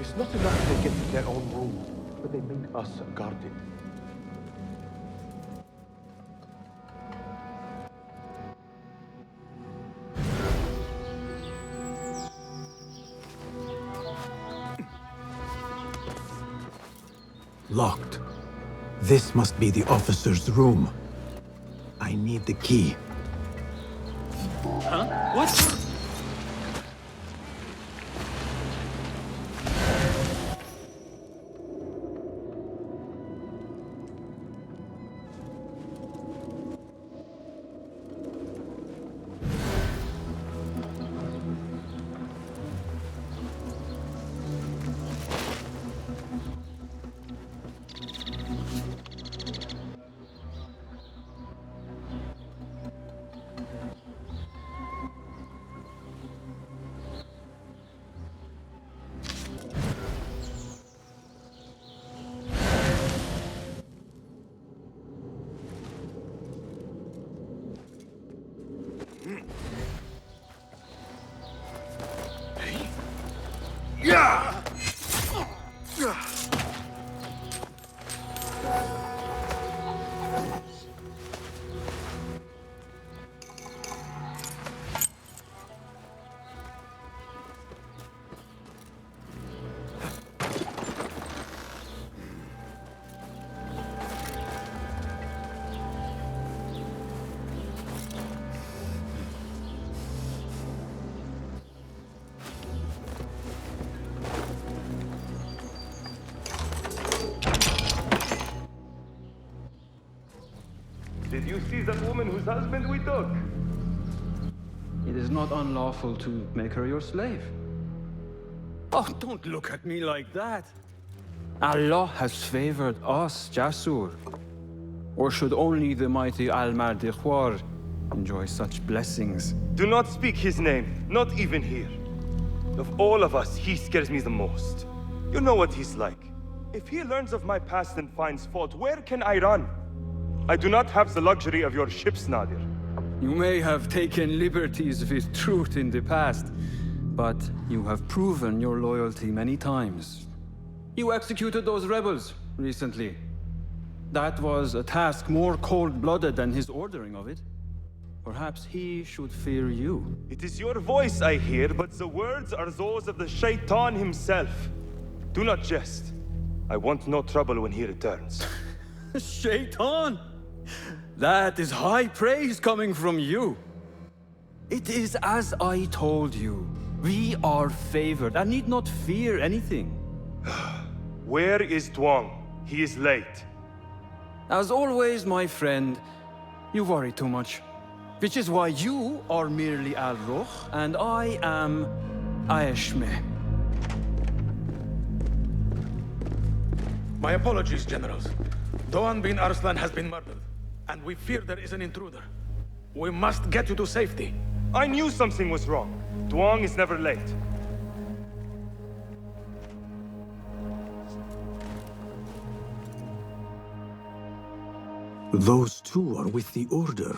It's not enough they get to their own room, but they make us guard it. Locked. This must be the officer's room. I need the key. Huh? What? Did you see that woman whose husband we took? It is not unlawful to make her your slave. Oh, don't look at me like that. Allah has favored us, Jasur. Or should only the mighty Al-Mardikhwar enjoy such blessings? Do not speak his name, not even here. Of all of us, he scares me the most. You know what he's like. If he learns of my past and finds fault, where can I run? I do not have the luxury of your ships, Nadir. You may have taken liberties with truth in the past, but you have proven your loyalty many times. You executed those rebels recently. That was a task more cold-blooded than his ordering of it. Perhaps he should fear you. It is your voice I hear, but the words are those of the Shaitan himself. Do not jest. I want no trouble when he returns. Shaitan! That is high praise coming from you. It is as I told you. We are favored and need not fear anything. Where is Duang? He is late. As always, my friend, you worry too much. Which is why you are merely Al-Ruh, and I am Aeshme. My apologies, generals. Doan bin Arslan has been murdered, and we fear there is an intruder. We must get you to safety. I knew something was wrong. Duang is never late. Those two are with the Order,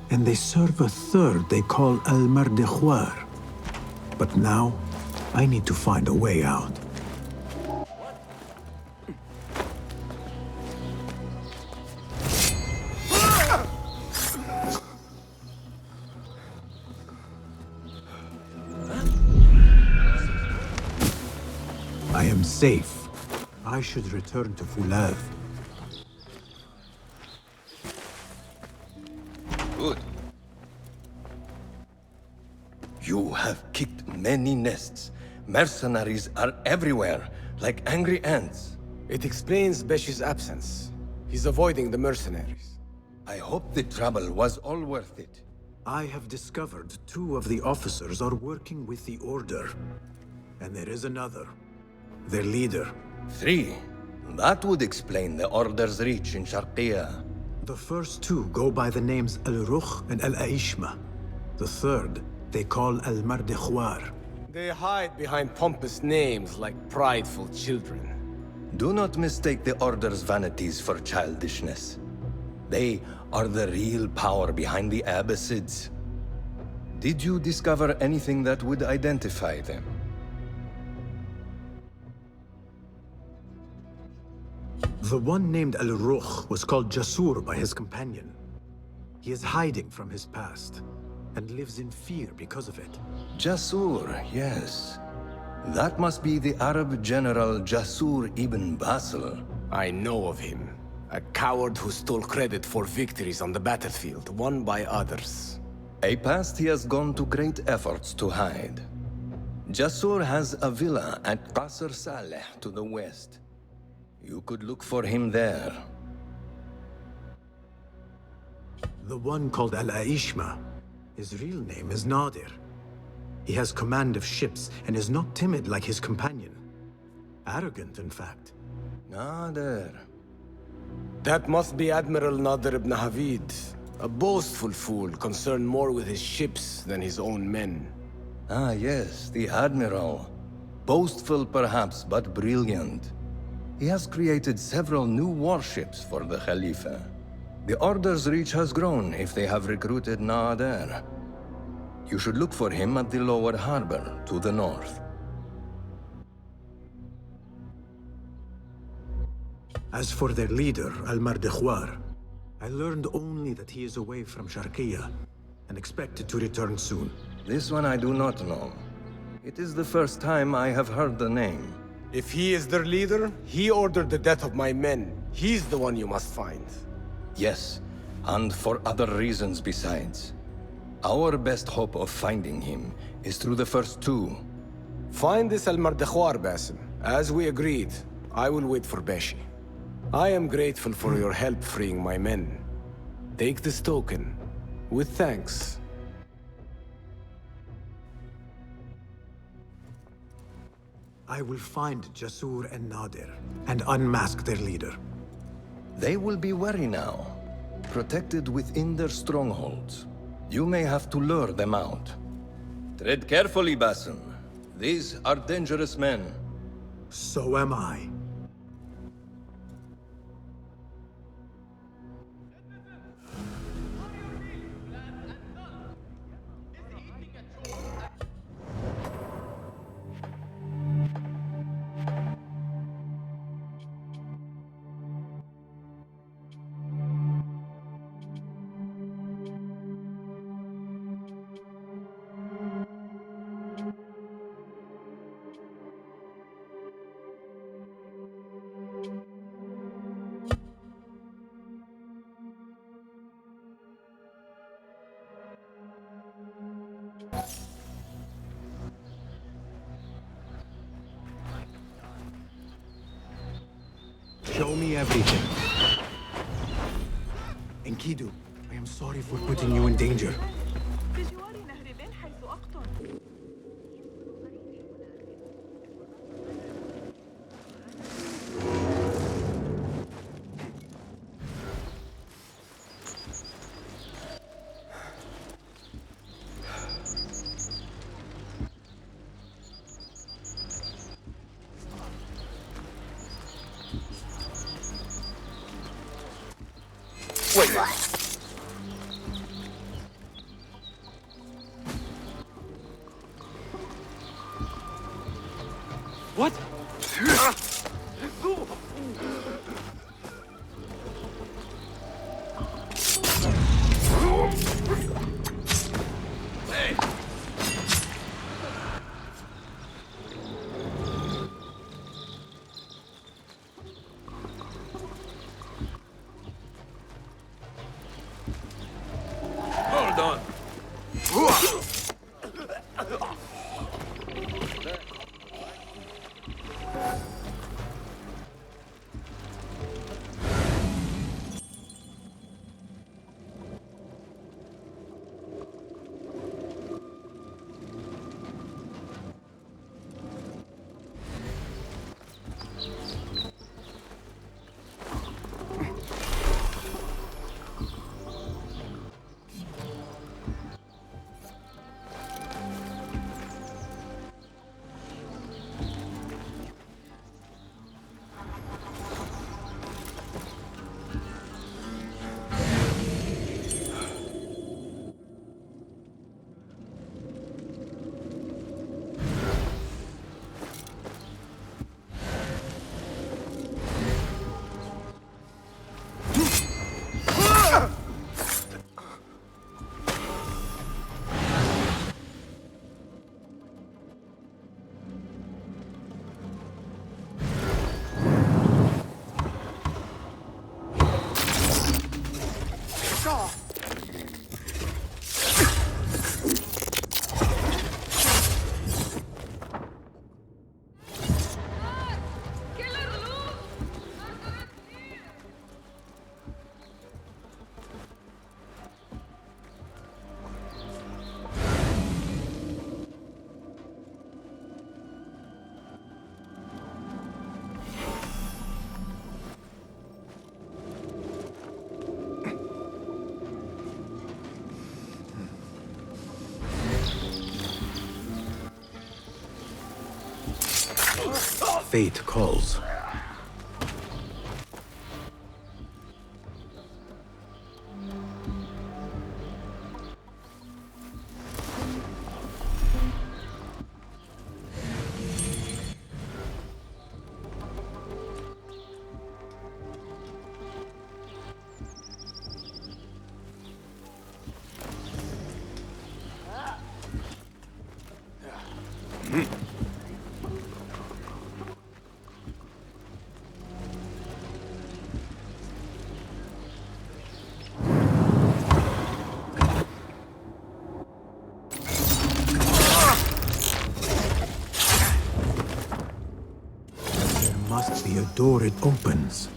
and they serve a third they call Al-Mardikhwar. But now, I need to find a way out. I am safe. I should return to Fulav. Good. You have kicked many nests. Mercenaries are everywhere, like angry ants. It explains Besh's absence. He's avoiding the mercenaries. I hope the trouble was all worth it. I have discovered 2 of the officers are working with the Order. And there is another. Their leader. 3. That would explain the Order's reach in Sharqiya. The first 2 go by the names Al-Ruh and Al-Aishma. The third, they call Al-Mardikhwar. They hide behind pompous names like prideful children. Do not mistake the Order's vanities for childishness. They are the real power behind the Abbasids. Did you discover anything that would identify them? The one named Al-Rukh was called Jasur by his companion. He is hiding from his past, and lives in fear because of it. Jasur, yes. That must be the Arab general Jasur ibn Basil. I know of him. A coward who stole credit for victories on the battlefield, won by others. A past he has gone to great efforts to hide. Jasur has a villa at Qasr Saleh to the west. You could look for him there. The one called Al-Aishma. His real name is Nadir. He has command of ships and is not timid like his companion. Arrogant, in fact. Nadir. That must be Admiral Nadir ibn Havid. A boastful fool, concerned more with his ships than his own men. Ah, yes, the Admiral. Boastful perhaps, but brilliant. He has created several new warships for the Khalifa. The Order's reach has grown if they have recruited Nadir. You should look for him at the lower harbor, to the north. As for their leader, Al-Mardikhwar, I learned only that he is away from Sharqiya and expected to return soon. This one I do not know. It is the first time I have heard the name. If he is their leader, he ordered the death of my men. He's the one you must find. Yes, and for other reasons besides. Our best hope of finding him is through the first two. Find this Al-Mardikhwar, Basim. As we agreed, I will wait for Beshi. I am grateful for your help freeing my men. Take this token, with thanks. I will find Jasur and Nadir, and unmask their leader. They will be wary now, protected within their strongholds. You may have to lure them out. Tread carefully, Basim. These are dangerous men. So am I. Show me everything. Enkidu, I am sorry for putting you in danger. Wait. What? Hold on. fate calls. Must be a door it opens.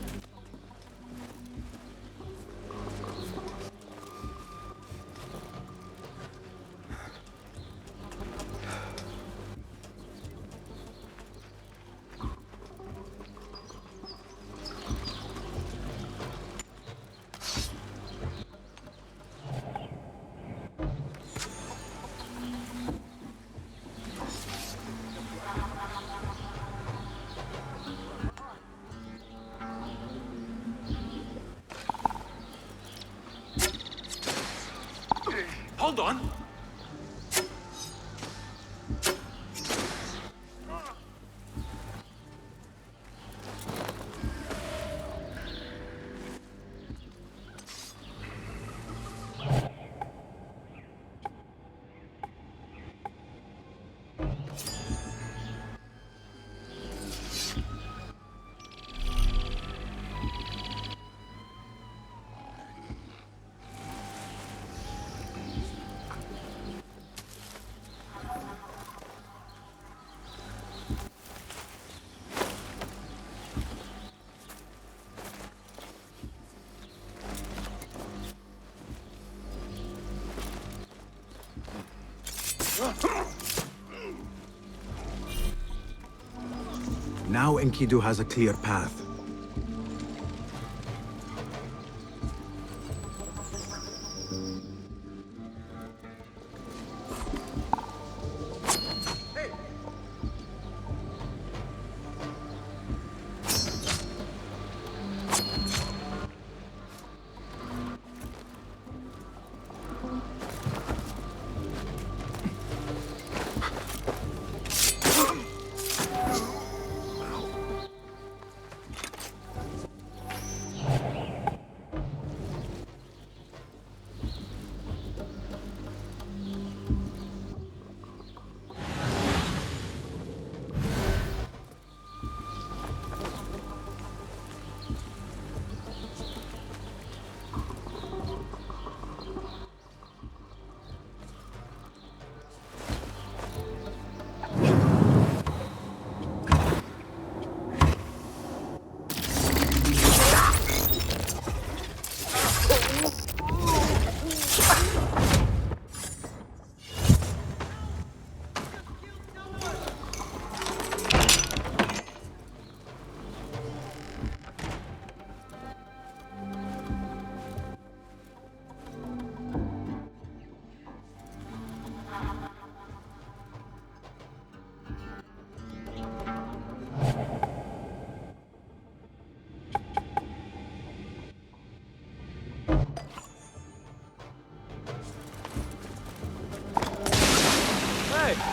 Hold on! Now Enkidu has a clear path.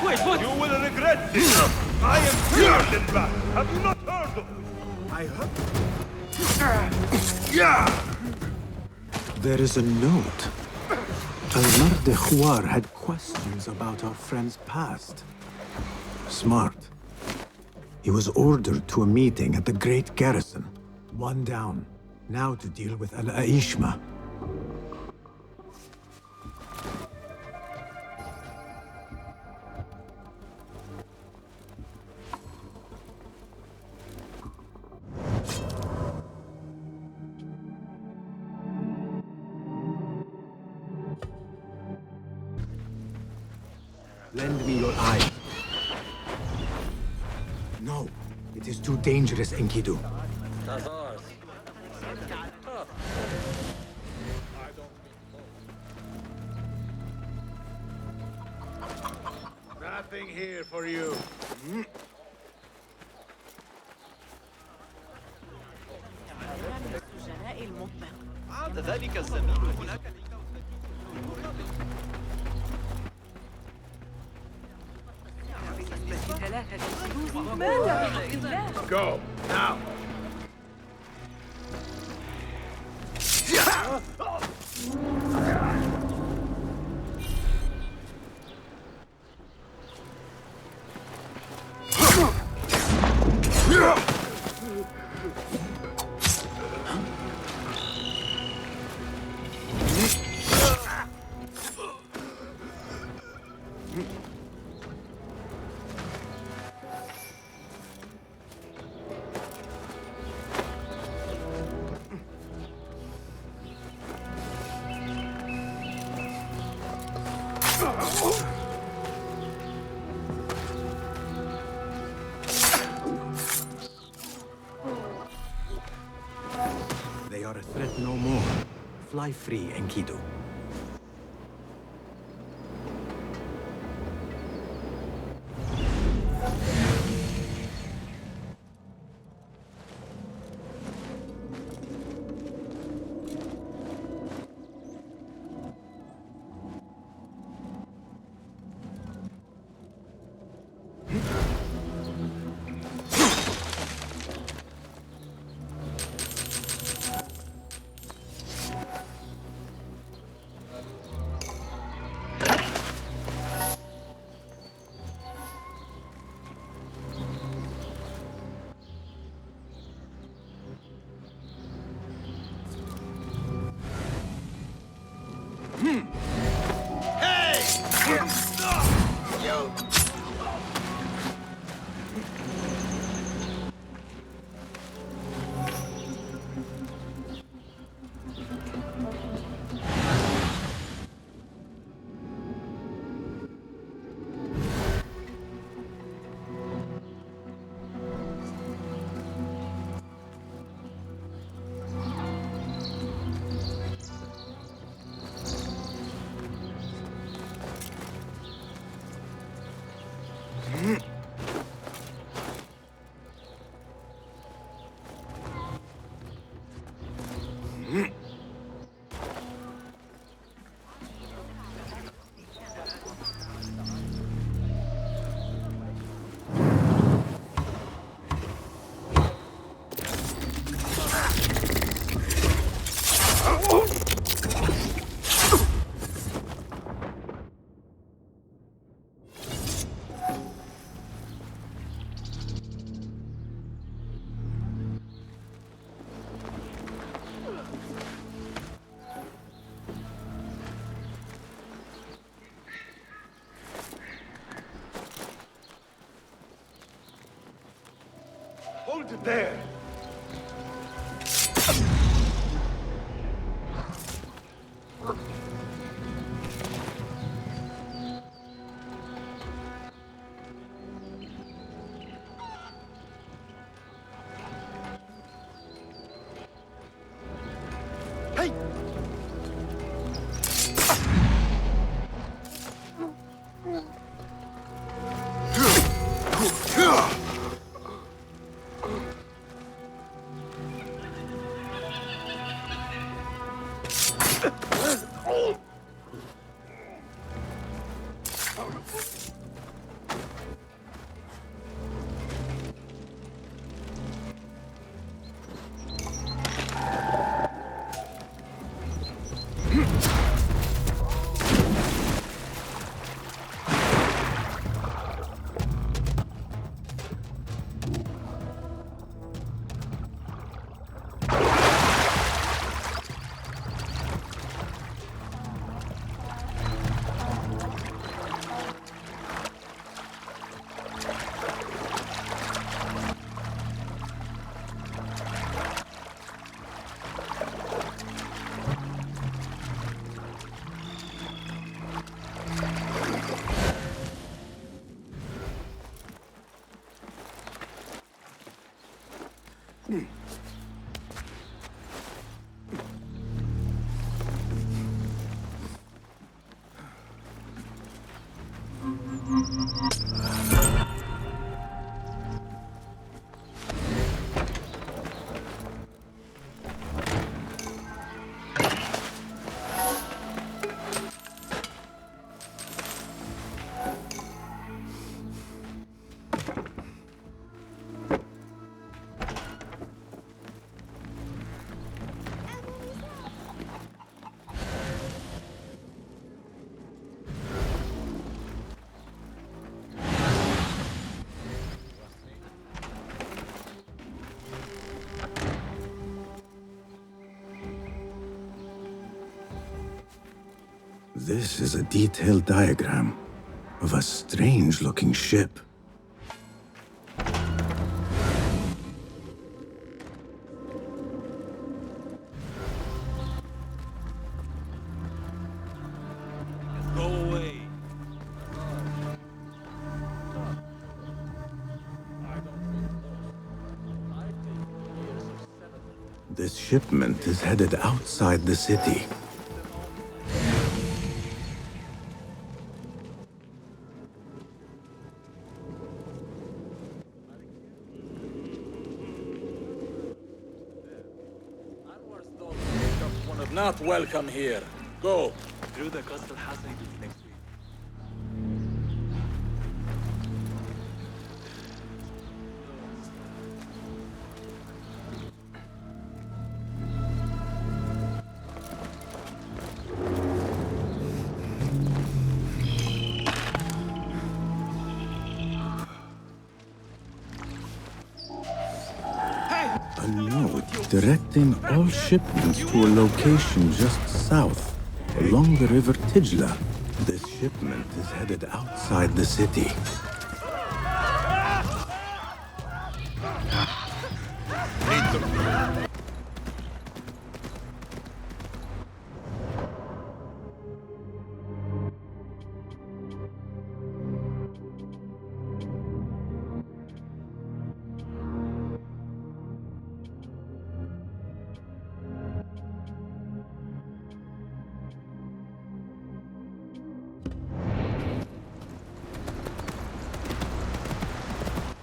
Wait, what? You will regret this. I am Gilded Butterflies. Have you not heard of me? I heard. There is a note. Almar de Khwar had questions about our friend's past. Smart. He was ordered to a meeting at the Great Garrison. One down. Now to deal with Al-Aishma. Lend me your eye. No, it is too dangerous, Enkidu. Nothing here for you. Go, now! They are a threat no more. Fly free, Enkidu. Hold it there! Hey! This is a detailed diagram of a strange-looking ship. Go away. This shipment is headed outside the city. Not welcome here. Go. Through the Qasr Hassan next week. A note directing all shipments to a location just south, along the river Tijla. This shipment is headed outside the city.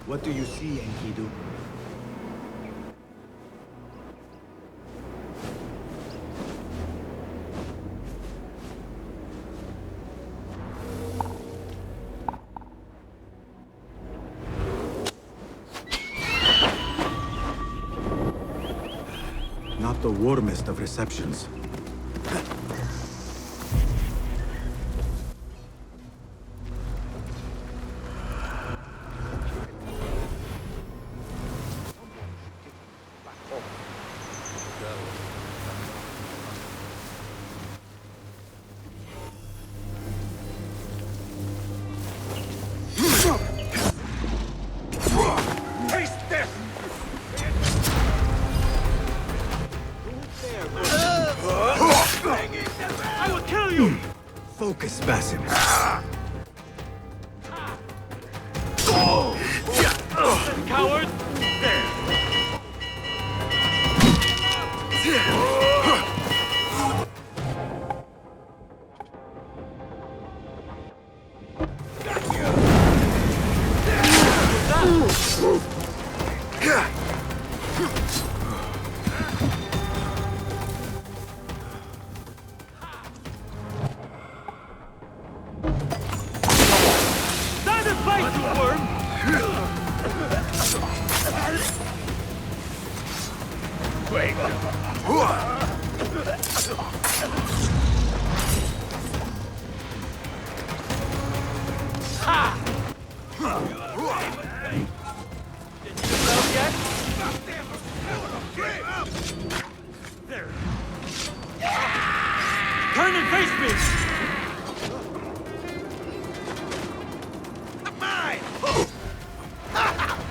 What do you see, Enkidu? Not the warmest of receptions. Focus, Basim. Coward! Turn and face me! Mine!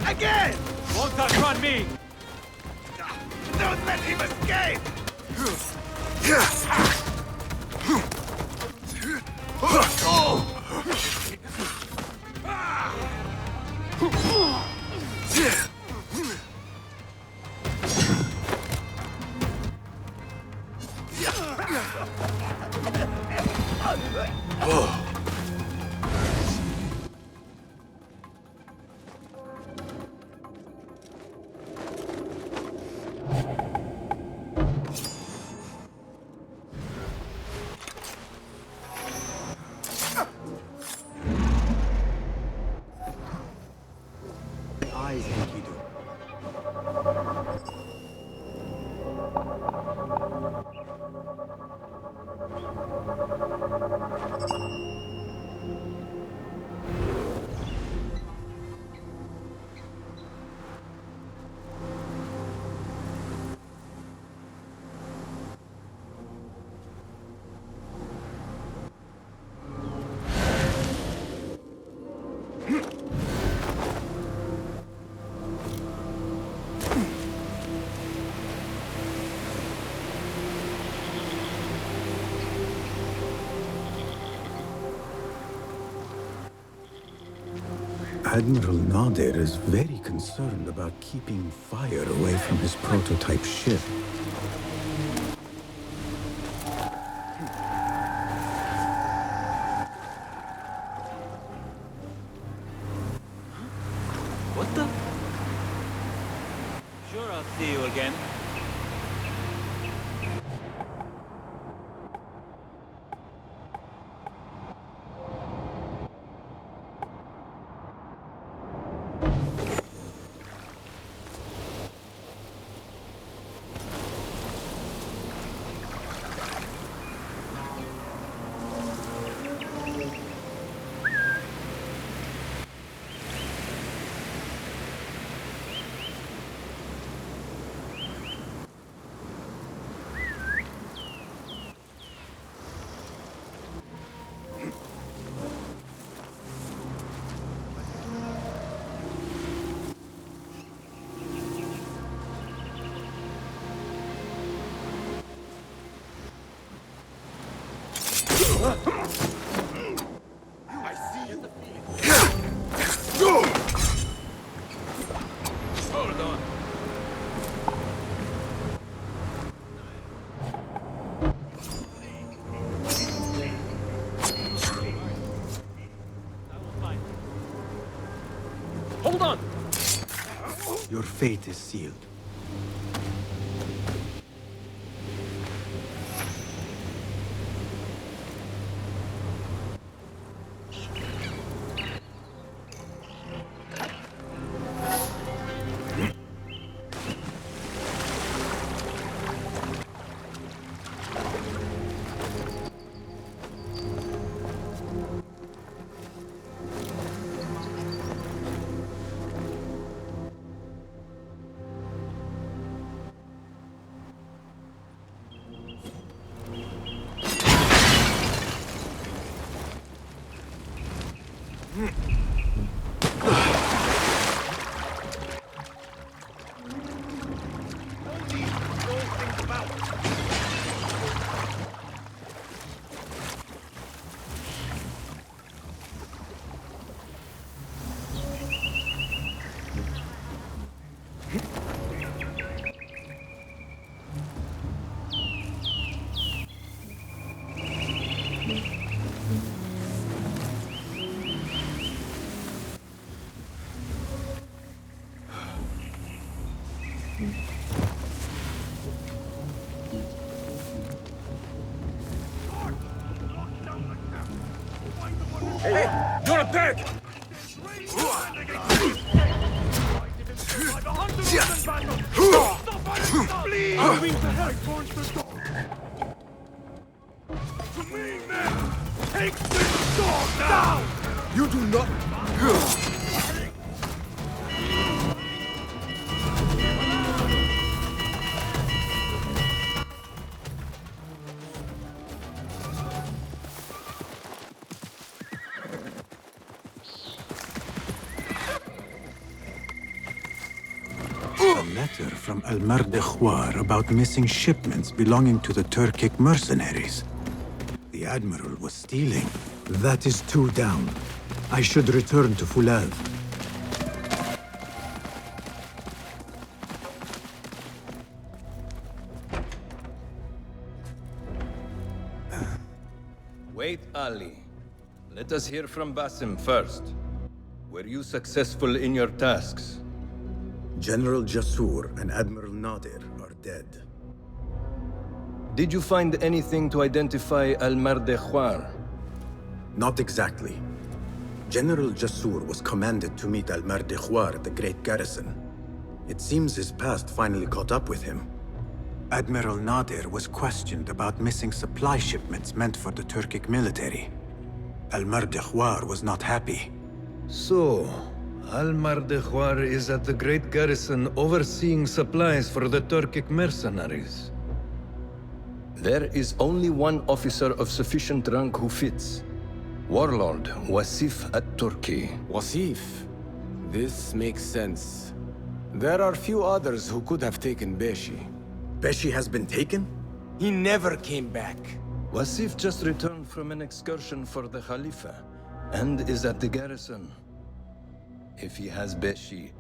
Again! Won't outrun me! Don't let him escape! Eyes, Enkidu. Admiral Nadir is very concerned about keeping fire away from his prototype ship. What the? Sure, I'll see you again. Hold on! Your fate is sealed. Hey, you're a pig! Take this dog down! You do not... A letter from Al-Mardekhwar about missing shipments belonging to the Turkic mercenaries. The Admiral was stealing. That is two down. I should return to Fulad. Wait, Ali. Let us hear from Basim first. Were you successful in your tasks? General Jasur and Admiral Nadir are dead. Did you find anything to identify Al-Mardekhwar? Not exactly. General Jasur was commanded to meet Al-Mardekhwar at the Great Garrison. It seems his past finally caught up with him. Admiral Nadir was questioned about missing supply shipments meant for the Turkic military. Al-Mardekhwar was not happy. So, Al-Mardekhwar is at the Great Garrison overseeing supplies for the Turkic mercenaries. There is only one officer of sufficient rank who fits. Warlord Wasif at-Turki. Wasif? This makes sense. There are few others who could have taken Beshi. Beshi has been taken? He never came back. Wasif just returned from an excursion for the Khalifa, and is at the garrison. If he has Beshi,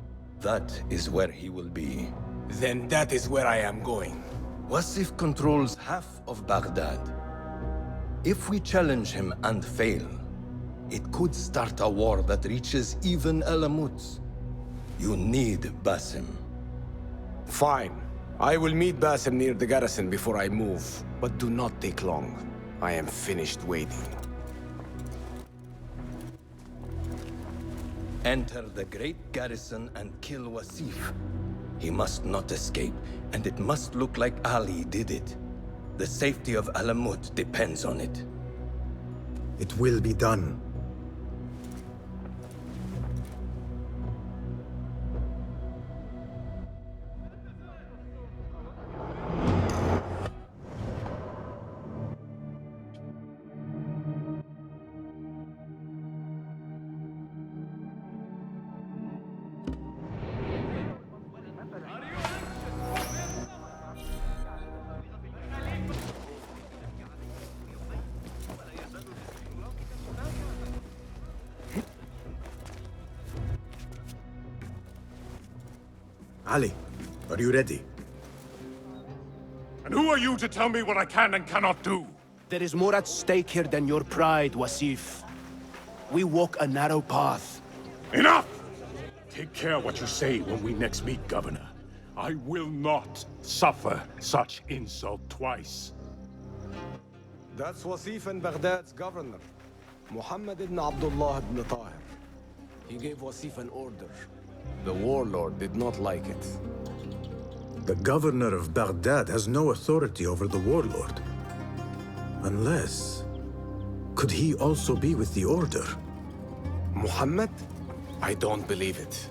that is where he will be. Then that is where I am going. Wasif controls half of Baghdad. If we challenge him and fail, it could start a war that reaches even Alamut. You need Basim. Fine. I will meet Basim near the garrison before I move, but do not take long. I am finished waiting. Enter the great garrison and kill Wasif. He must not escape, and it must look like Ali did it. The safety of Alamut depends on it. It will be done. Ali, are you ready? And who are you to tell me what I can and cannot do? There is more at stake here than your pride, Wasif. We walk a narrow path. Enough! Take care what you say when we next meet, Governor. I will not suffer such insult twice. That's Wasif and Baghdad's governor, Muhammad ibn Abdullah ibn Tahir. He gave Wasif an order. The warlord did not like it. The governor of Baghdad has no authority over the warlord. Unless... could he also be with the order? Muhammad? I don't believe it.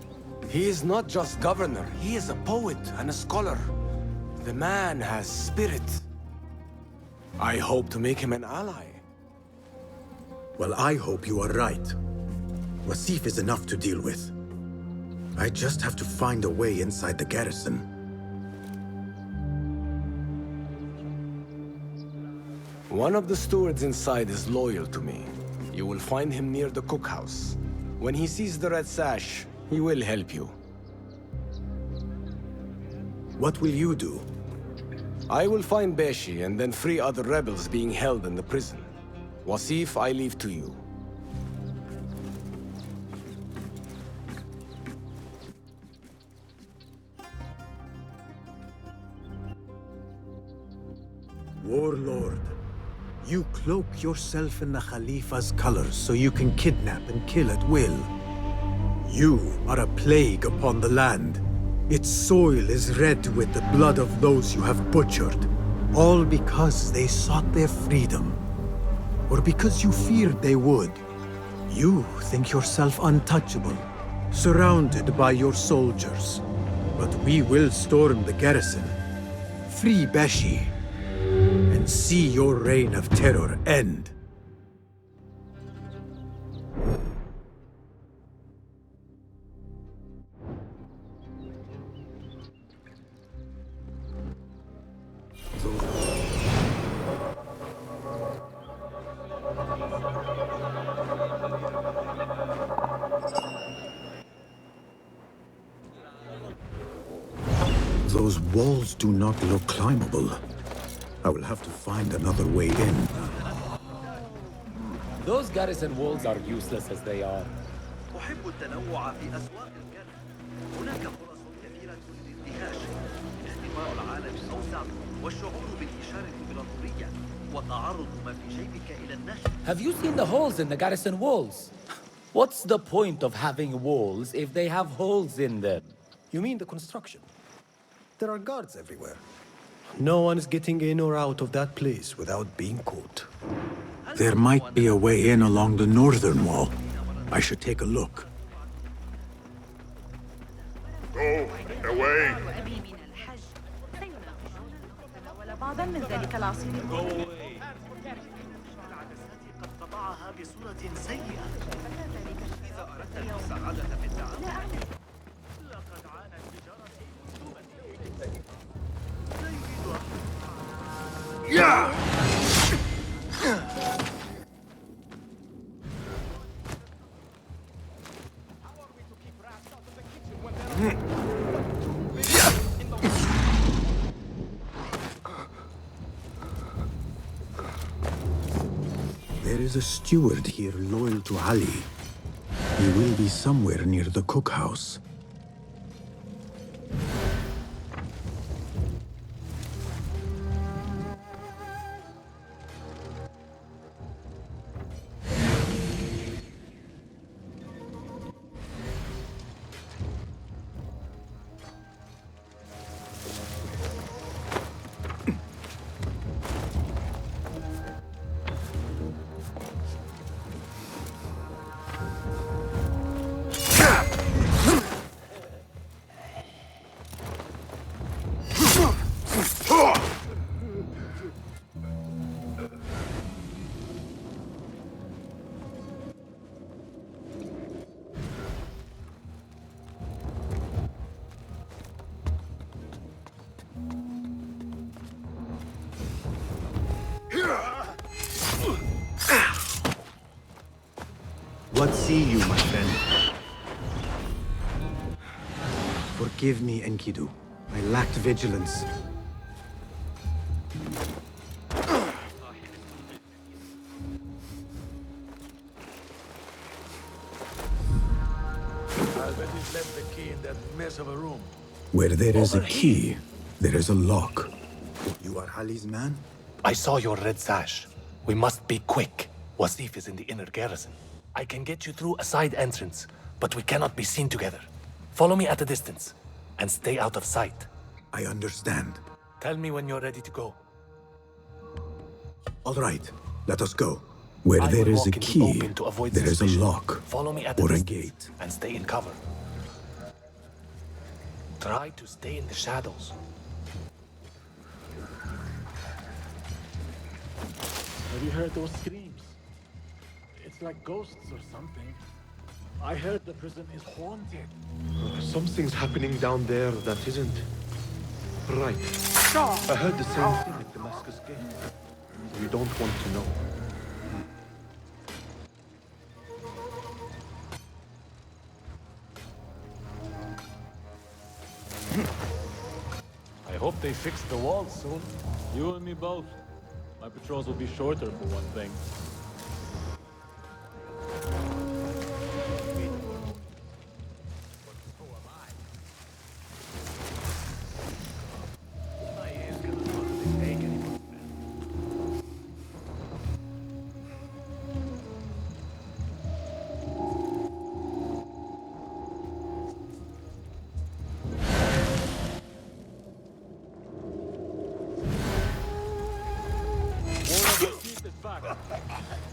He is not just governor, he is a poet and a scholar. The man has spirit. I hope to make him an ally. Well, I hope you are right. Wasif is enough to deal with. I just have to find a way inside the garrison. One of the stewards inside is loyal to me. You will find him near the cookhouse. When he sees the red sash, he will help you. What will you do? I will find Beshi and then free other rebels being held in the prison. Wasif, I leave to you. Warlord, you cloak yourself in the Khalifa's colors so you can kidnap and kill at will. You are a plague upon the land. Its soil is red with the blood of those you have butchered, all because they sought their freedom, or because you feared they would. You think yourself untouchable, surrounded by your soldiers. But we will storm the garrison, free Beshi, and see your reign of terror end. Those walls do not look climbable. I will have to find another way in. Those garrison walls are useless as they are. أحب التنوع في أسواق الكرم. هناك فرص كثيرة للاندهاش. اختبار العالم الأوسع والشعور بالإشارة الإمبراطورية وتعرض ما في جيبك إلى النشر. Have you seen the holes in the garrison walls? What's the point of having walls if they have holes in them? You mean the construction? There are guards everywhere. No one is getting in or out of that place without being caught. There might be a way in along the northern wall. I should take a look. Go away. Go away. Yeah! is a steward here loyal to Ali. He will be somewhere near the cookhouse. What see you, my friend? Forgive me, Enkidu. I lacked vigilance. I bet he's left the key in that mess of a room. Where there is a key, there is a lock. You are Ali's man? I saw your red sash. We must be quick. Wasif is in the inner garrison. I can get you through a side entrance, but we cannot be seen together. Follow me at a distance, and stay out of sight. I understand. Tell me when you're ready to go. All right, let us go. Where there is a key, there is a lock. Follow me at or a a distance, gate. and stay in cover. Try to stay in the shadows. Have you heard those screams? It's like ghosts or something. I heard the prison is haunted. Something's happening down there that isn't right. I heard the same thing at Damascus Gate. We don't want to know. I hope they fix the walls soon. You and me both. My patrols will be shorter for one thing.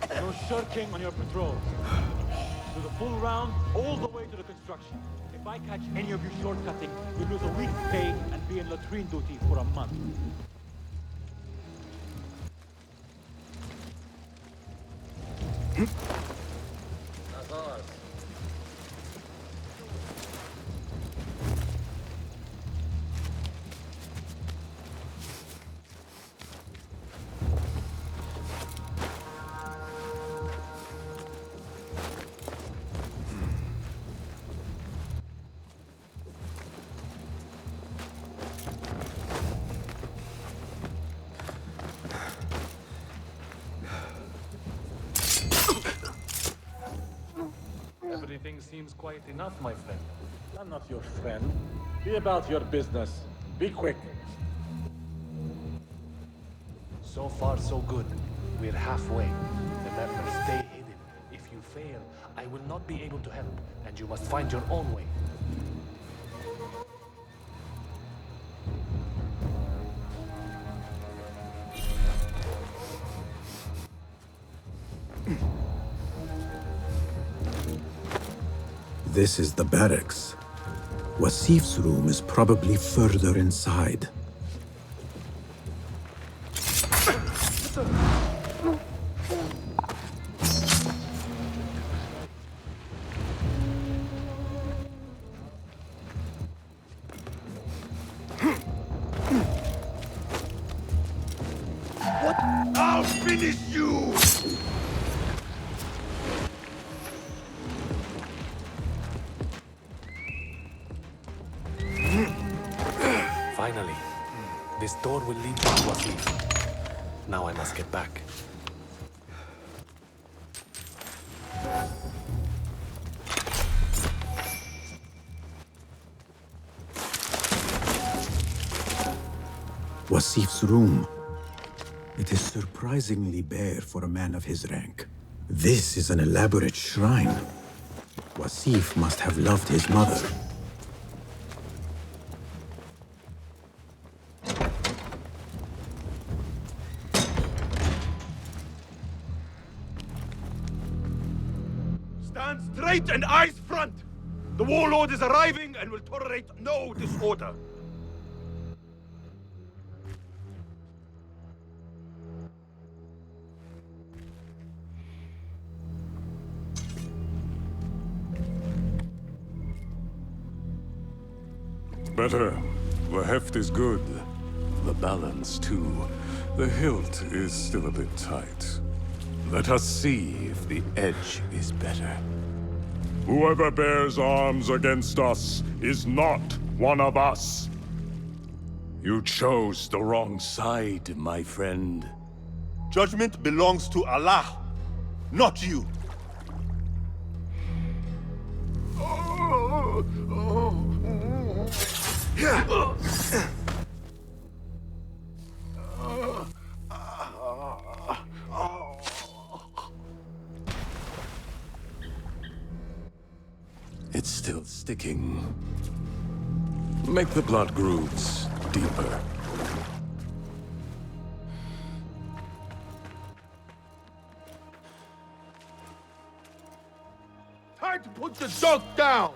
No shirking on your patrol. Do the full round all the way to the construction. If I catch any of you shortcutting, you lose a week's pay and be in latrine duty for a month. That's ours. Everything seems quiet enough, my friend. I'm not your friend. Be about your business. Be quick. So far, so good. We're halfway. Remember, stay hidden. If you fail, I will not be able to help, and you must find your own way. This is the barracks. Wasif's room is probably further inside. What? I'll finish you! Finally. This door will lead to Wasif. Now I must get back. Wasif's room. It is surprisingly bare for a man of his rank. This is an elaborate shrine. Wasif must have loved his mother. Stand straight and eyes front! The warlord is arriving and will tolerate no disorder. Better. The heft is good. The balance, too. The hilt is still a bit tight. Let us see if the edge is better. Whoever bears arms against us is not one of us. You chose the wrong side, my friend. Judgment belongs to Allah, not you. It's still sticking. Make the blood grooves deeper. Time to put the dog down!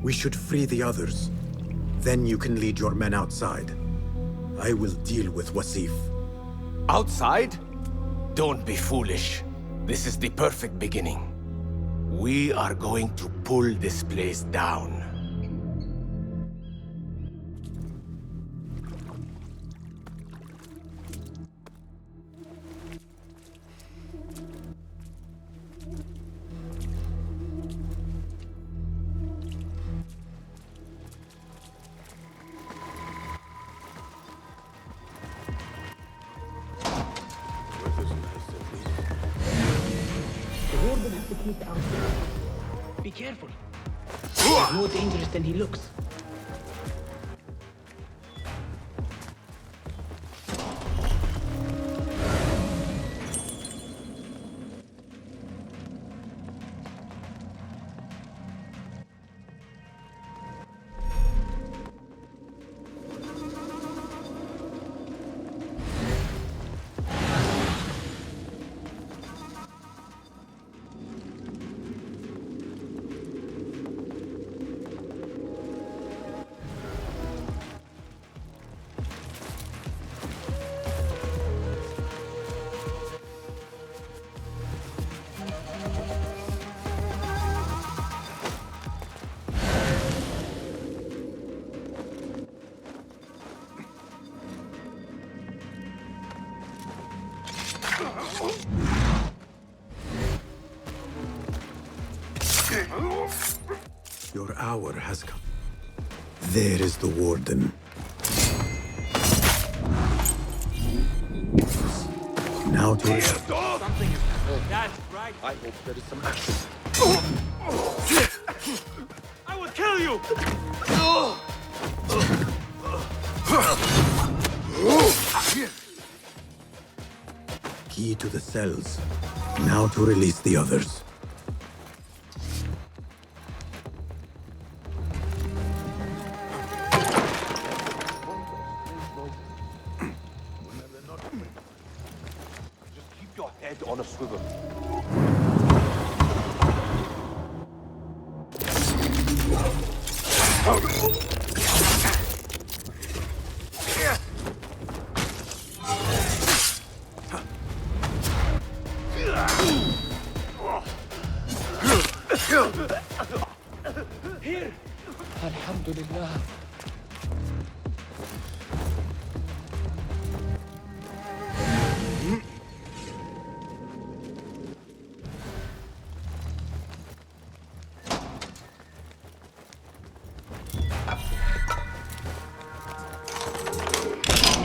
We should free the others. Then you can lead your men outside. I will deal with Wasif. Outside? Don't be foolish. This is the perfect beginning. We are going to pull this place down. Be careful. He's more dangerous than he looks. Your hour has come. There is the warden. Now to Something is... That's right. I hope there is some action. I will kill you! Key to the cells. Now to release the others. Just keep your head on a swivel. Here! Alhamdulillah.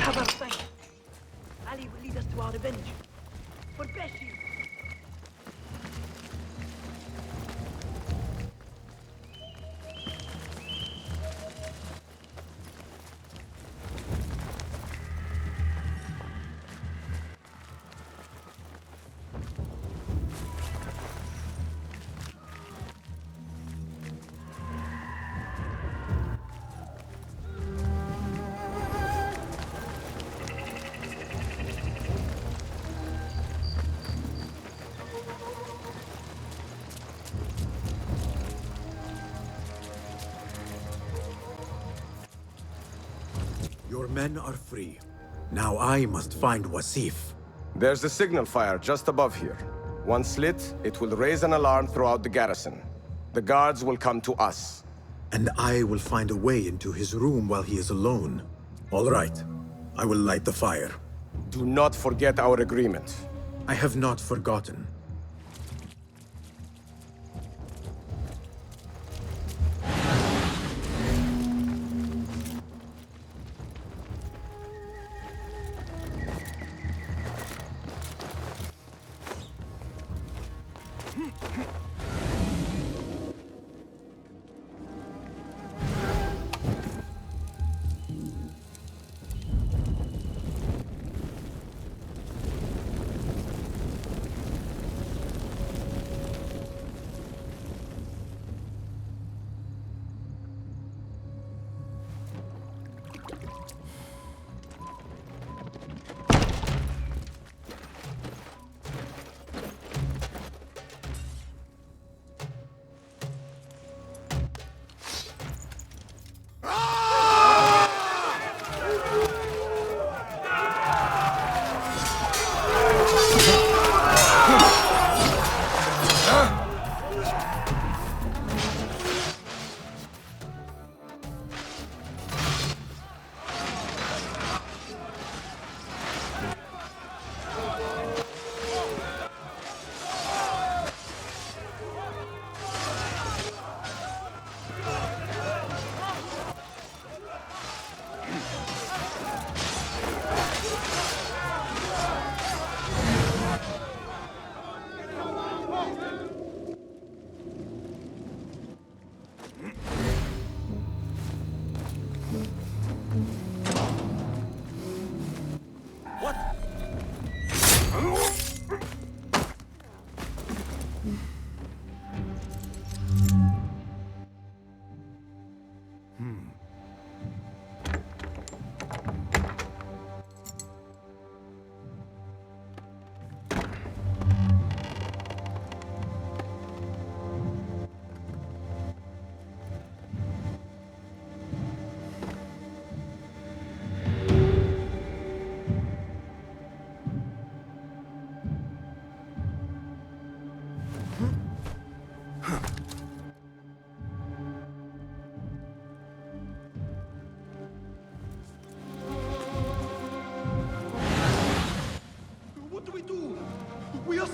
Have our sight. Ali will lead us to our revenge. For Basim. Your men are free. Now I must find Wasif. There's a signal fire just above here. Once lit, it will raise an alarm throughout the garrison. The guards will come to us. And I will find a way into his room while he is alone. All right. I will light the fire. Do not forget our agreement. I have not forgotten.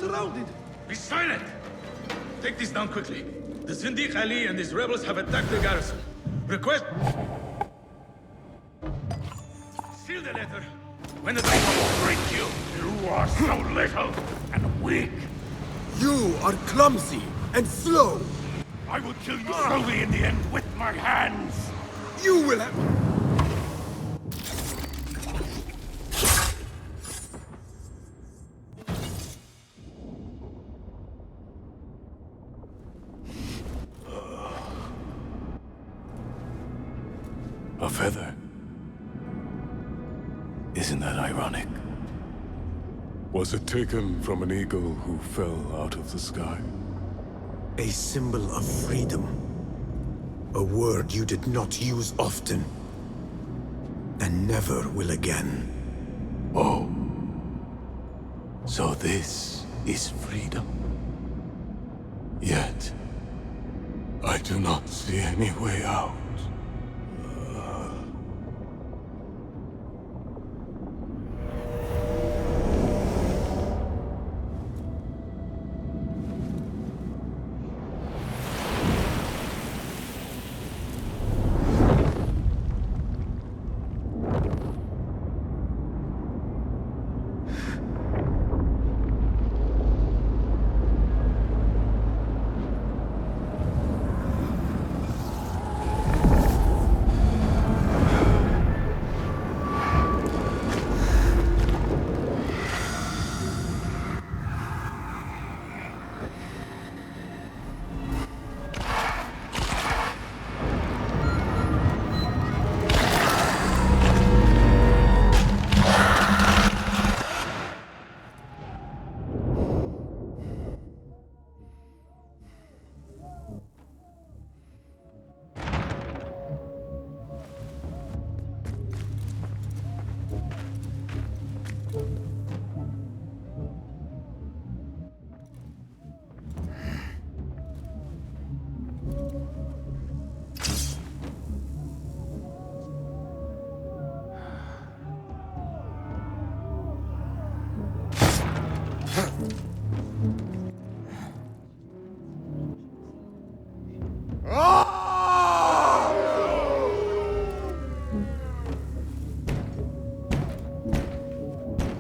Surrounded! Be silent! Take this down quickly. The Zindiq Ali and his rebels have attacked the garrison. Request... Seal the letter. When the I will break you! You are so little and weak. You are clumsy and slow. I will kill you slowly in the end with my hands. You will have... A feather. Isn't that ironic? Was it taken from an eagle who fell out of the sky? A symbol of freedom. A word you did not use often. And never will again. Oh. So this is freedom. Yet, I do not see any way out.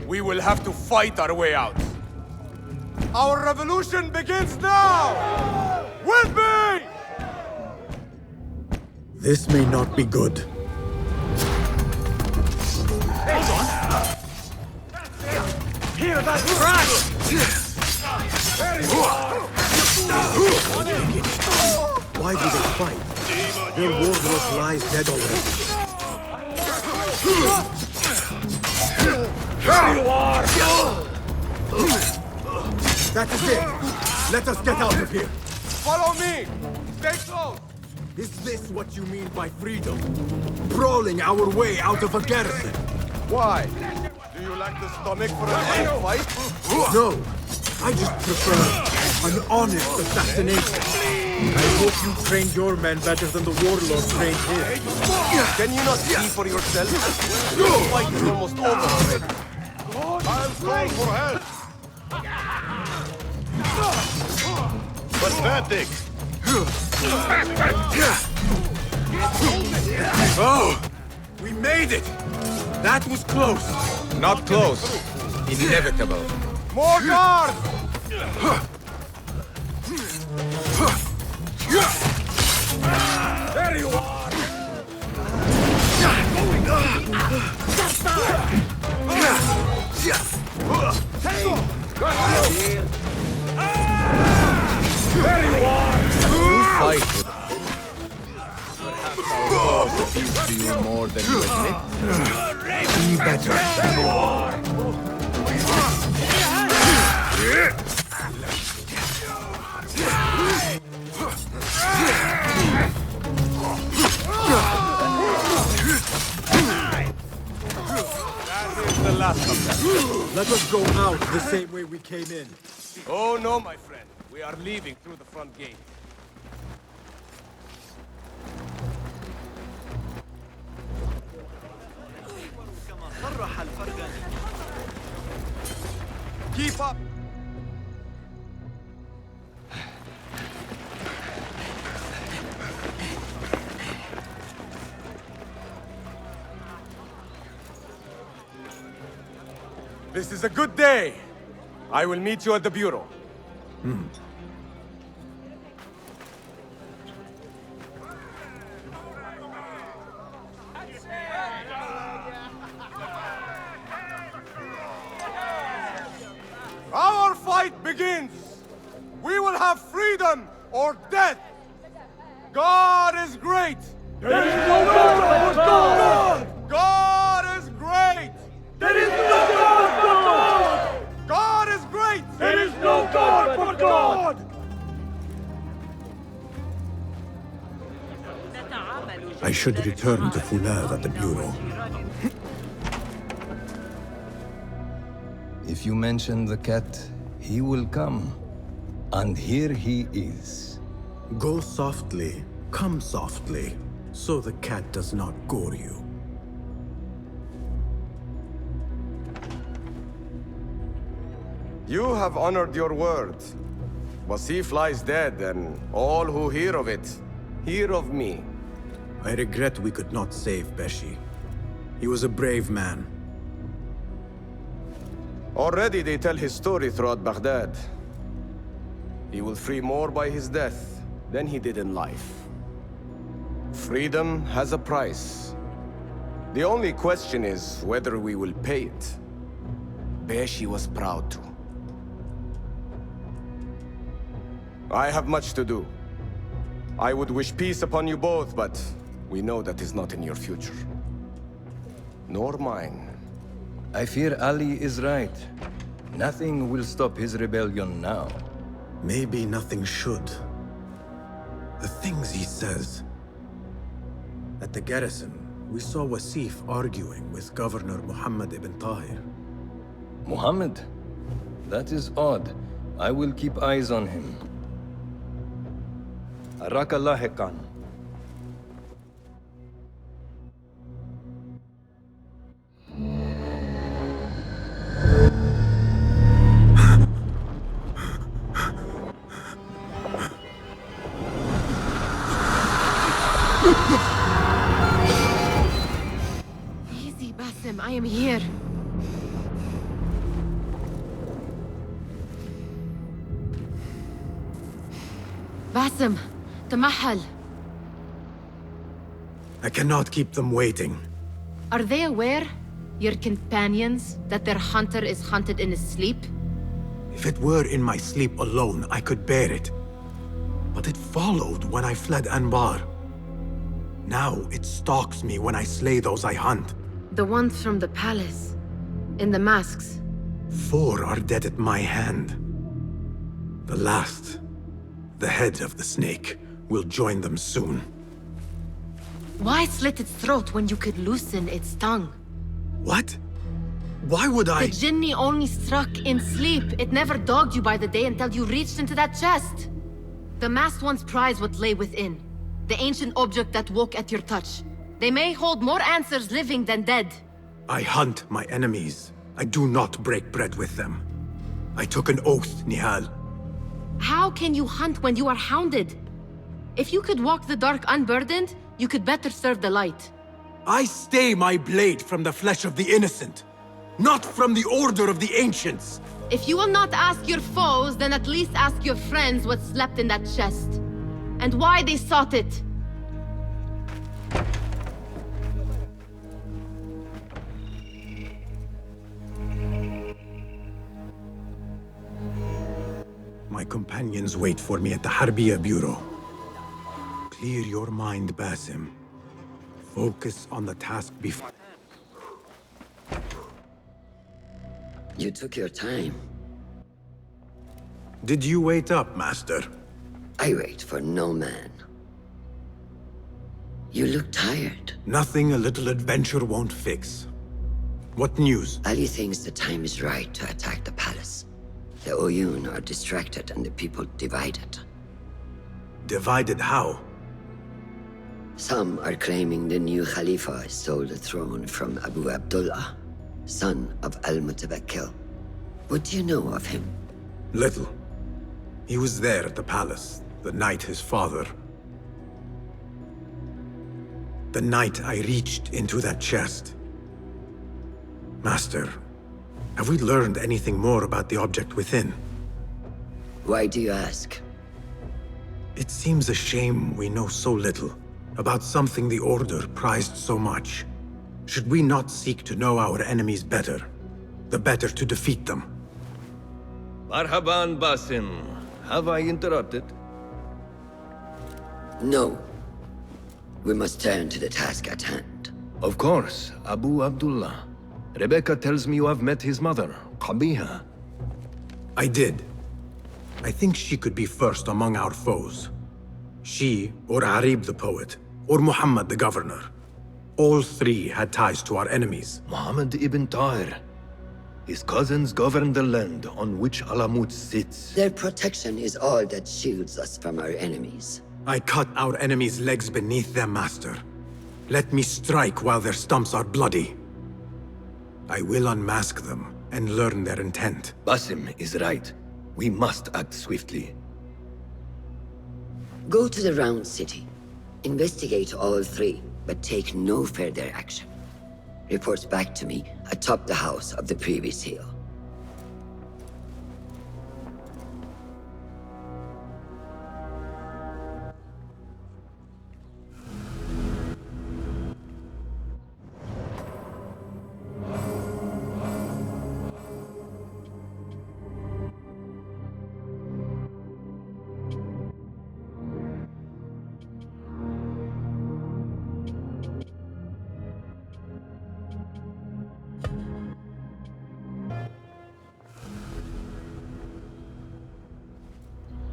We will have to fight our way out. Our revolution begins now! With me! This may not be good. Hold on! Here, that crash! Why do they fight? Their warlord lies dead already. There you are! That is it! Let us get out of here! Follow me! Stay close! Is this what you mean by freedom? Brawling our way out of a garrison? Why? Do you lack the stomach for a real fight? No! I just prefer an honest assassination. I hope you trained your men better than the warlord trained his. Can you not see for yourself? The fight is almost over already. I'll call for help! Pathetic! Oh! We made it! That was close! Not close. Inevitable. More guards! There you are! There you are! Fight with us. Perhaps our cause appeals to you more than you admit. Be better. There you are! That is the last of them. Let us go out the same way we came in. Oh no, my friend. We are leaving through the front gate. Keep up! This is a good day. I will meet you at the bureau. Our fight begins! We will have freedom or death! God is great! There is no God but God! God is great! There is no God but God! God is great! There is no God but God! should return to Fulev at the Bureau. If you mention the cat, he will come. And here he is. Go softly, come softly, so the cat does not gore you. You have honored your word. Wasif lies dead, and all who hear of it, hear of me. I regret we could not save Beshi. He was a brave man. Already they tell his story throughout Baghdad. He will free more by his death than he did in life. Freedom has a price. The only question is whether we will pay it. Beshi was proud to. I have much to do. I would wish peace upon you both, but we know that is not in your future. Nor mine. I fear Ali is right. Nothing will stop his rebellion now. Maybe nothing should. The things he says. At the garrison, we saw Wasif arguing with Governor Muhammad ibn Tahir. Muhammad? That is odd. I will keep eyes on him. Araka lahiqan. Easy, Basim. I am here. Basim, تمهل. I cannot keep them waiting. Are they aware, your companions, that their hunter is hunted in his sleep? If it were in my sleep alone, I could bear it. But it followed when I fled Anbar. Now it stalks me when I slay those I hunt. The ones from the palace, in the masks. 4 are dead at my hand. The last, the head of the snake, will join them soon. Why slit its throat when you could loosen its tongue? What? Why would I? The Jinni only struck in sleep. It never dogged you by the day until you reached into that chest. The masked ones prize what lay within. The ancient object that woke at your touch. They may hold more answers living than dead. I hunt my enemies. I do not break bread with them. I took an oath, Nihal. How can you hunt when you are hounded? If you could walk the dark unburdened, you could better serve the light. I stay my blade from the flesh of the innocent, not from the order of the ancients. If you will not ask your foes, then at least ask your friends what slept in that chest. And why they sought it. My companions wait for me at the Harbiya Bureau. Clear your mind, Basim. Focus on the task before. You took your time. Did you wait up, Master? I wait for no man. You look tired. Nothing a little adventure won't fix. What news? Ali thinks the time is right to attack the palace. The Oyun are distracted and the people divided. Divided how? Some are claiming the new Khalifa stole the throne from Abu Abdullah, son of Al-Mutawakkil. What do you know of him? Little. He was there at the palace, the night his father... The night I reached into that chest. Master, have we learned anything more about the object within? Why do you ask? It seems a shame we know so little about something the Order prized so much. Should we not seek to know our enemies better, the better to defeat them? Marhaban, Basim. Have I interrupted? No. We must turn to the task at hand. Of course, Abu Abdullah. Rebecca tells me you have met his mother, Qabiha. I did. I think she could be first among our foes. She, or Arib the poet, or Muhammad the governor. All three had ties to our enemies. Muhammad ibn Tahir. His cousins govern the land on which Alamut sits. Their protection is all that shields us from our enemies. I cut our enemies' legs beneath them, master. Let me strike while their stumps are bloody. I will unmask them and learn their intent. Basim is right. We must act swiftly. Go to the Round City. Investigate all three, but take no further action. Reports back to me atop the house of the previous hill.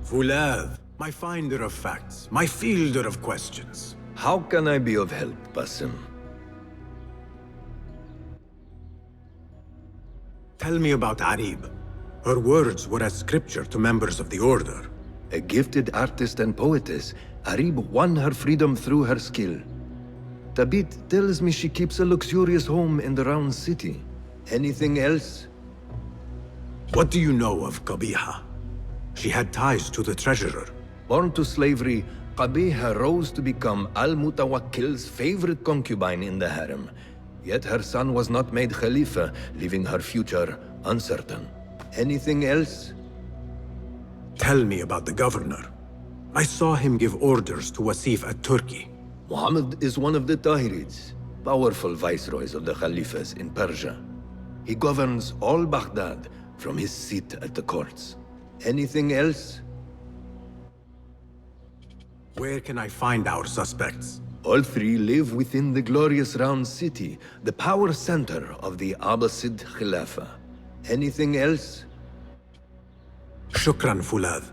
Fulad, my finder of facts, my fielder of questions. How can I be of help, Basim? Tell me about Arib. Her words were as scripture to members of the Order. A gifted artist and poetess, Arib won her freedom through her skill. Tabit tells me she keeps a luxurious home in the Round City. Anything else? What do you know of Qabiha? She had ties to the treasurer. Born to slavery, Qabiha rose to become Al-Mutawakkil's favorite concubine in the harem. Yet her son was not made Khalifa, leaving her future uncertain. Anything else? Tell me about the governor. I saw him give orders to Wasif at Turkey. Muhammad is one of the Tahirids, powerful viceroys of the Khalifas in Persia. He governs all Baghdad from his seat at the courts. Anything else? Where can I find our suspects? All three live within the glorious Round City, the power center of the Abbasid Khilafah. Anything else? Shukran, Fulad.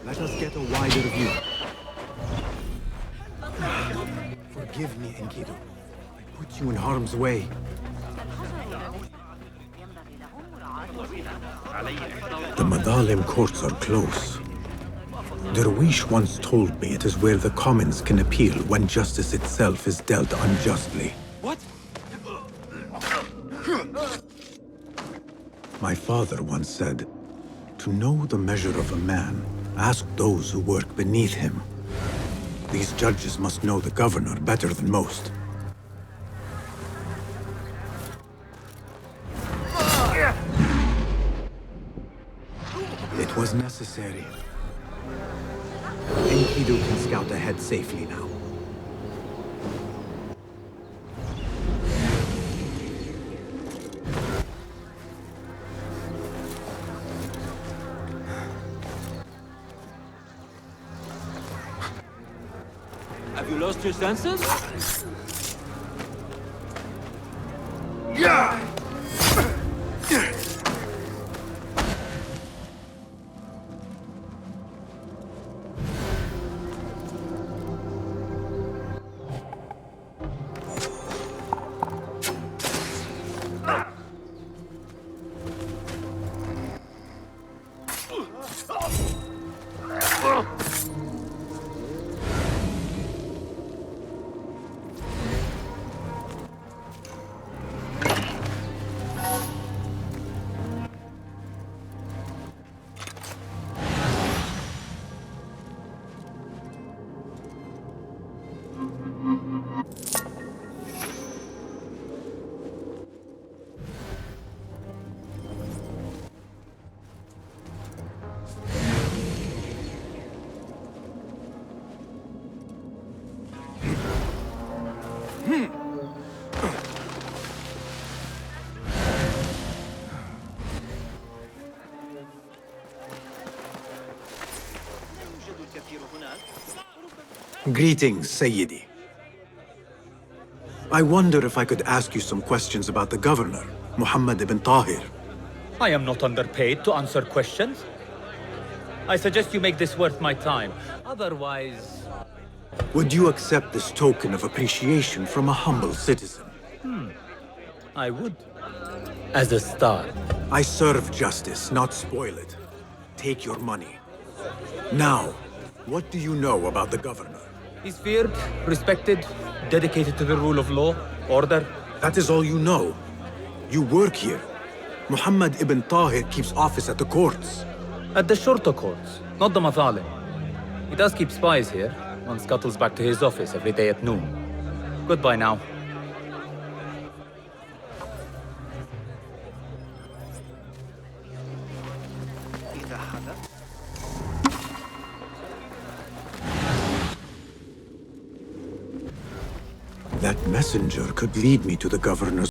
Let us get a wider view. Forgive me, Enkidu. I put you in harm's way. The Madalim courts are close. Derwish once told me it is where the commons can appeal when justice itself is dealt unjustly. What? My father once said, to know the measure of a man, ask those who work beneath him. These judges must know the governor better than most. It was necessary. Enkidu can scout ahead safely now. Have you lost your senses? Yeah! Greetings, Sayyidi. I wonder if I could ask you some questions about the governor, Muhammad ibn Tahir. I am not underpaid to answer questions. I suggest you make this worth my time. Otherwise... Would you accept this token of appreciation from a humble citizen? I would. As a start. I serve justice, not spoil it. Take your money. Now, what do you know about the governor? He's feared, respected, dedicated to the rule of law, order. That is all you know. You work here. Muhammad ibn Tahir keeps office at the courts. At the shorter courts, not the Mathalim. He does keep spies here. One scuttles back to his office every day at noon. Goodbye now. That messenger could lead me to the governor's.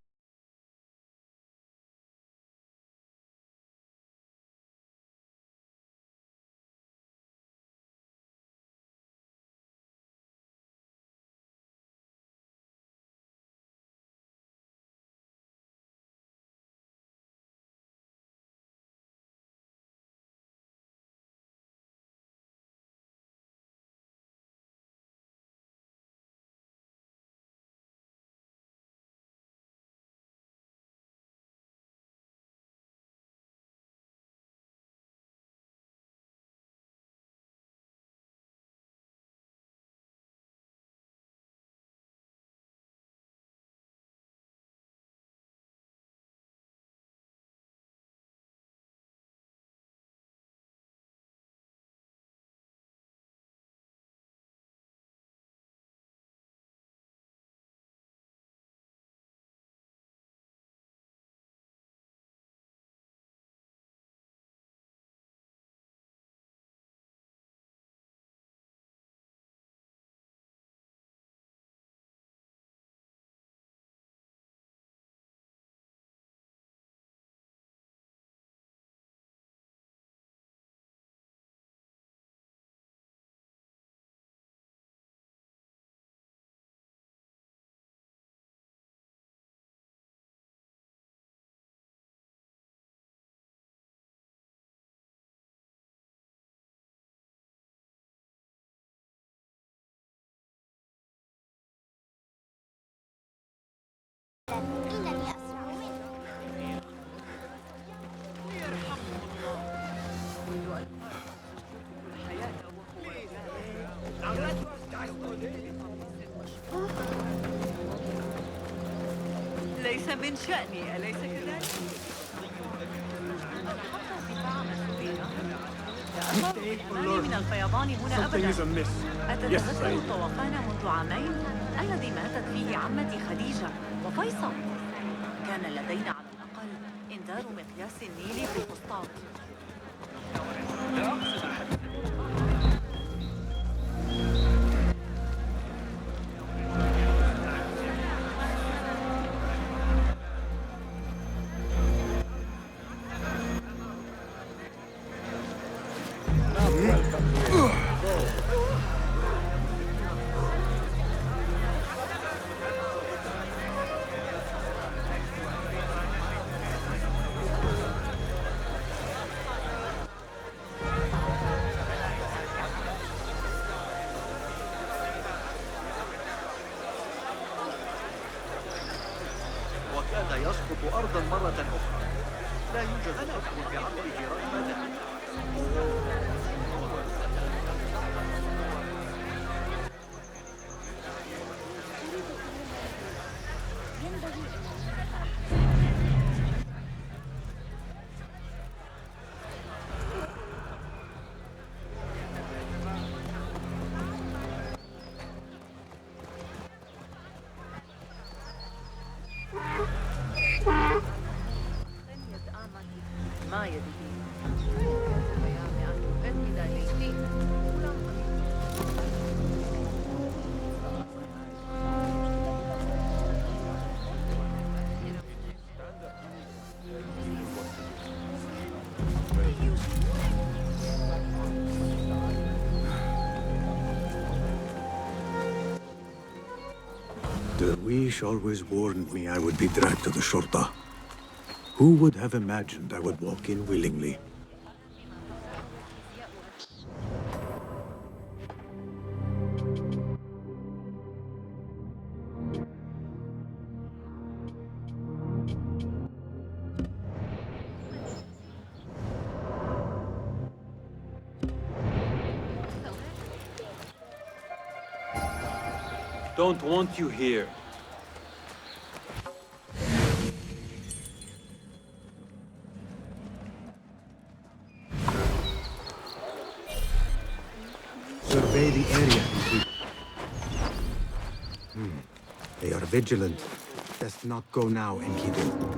ليس من شأني، أليس كذلك؟ ما من الفيضان هنا أبدا. أتتذكر طوفان منذ عامين الذي ماتت فيه عمتي خديجة وفيصل؟ كان لدينا على الأقل إنذار مقياس النيل في الفسطاط. وكاد يسقط أرضا مرة أخرى. لا يوجد حكم بعقله رغم ذلك. Darwish always warned me I would be dragged to the Shorta. Who would have imagined I would walk in willingly? Don't want you here. Survey the area and keep... They are vigilant. Best not go now, Enkidu.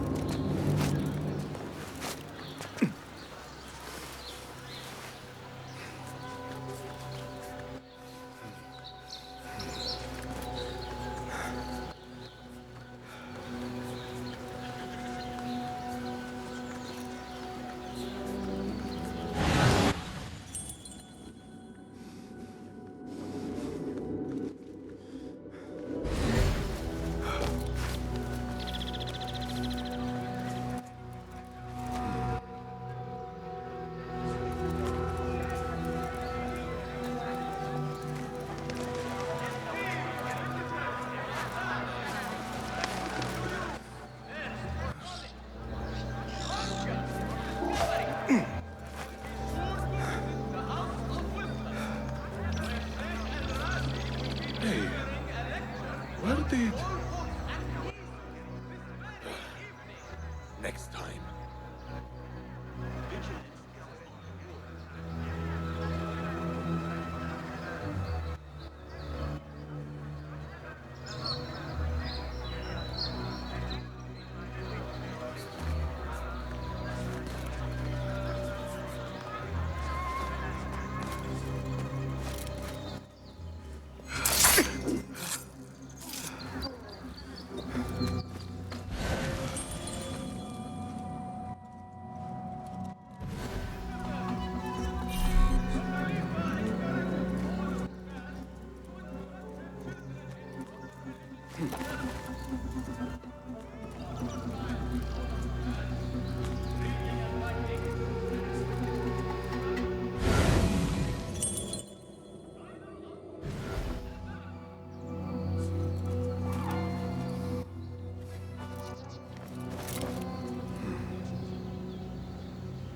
Next time.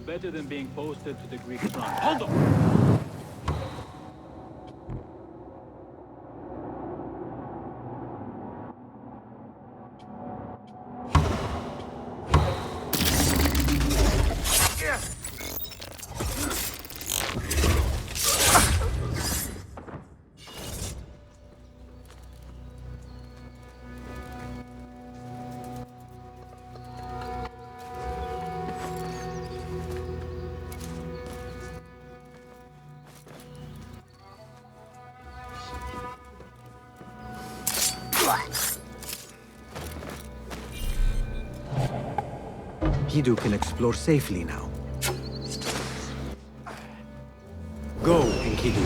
Better than being posted to the Greek front. Hold on! Enkidu can explore safely now. Go, Enkidu.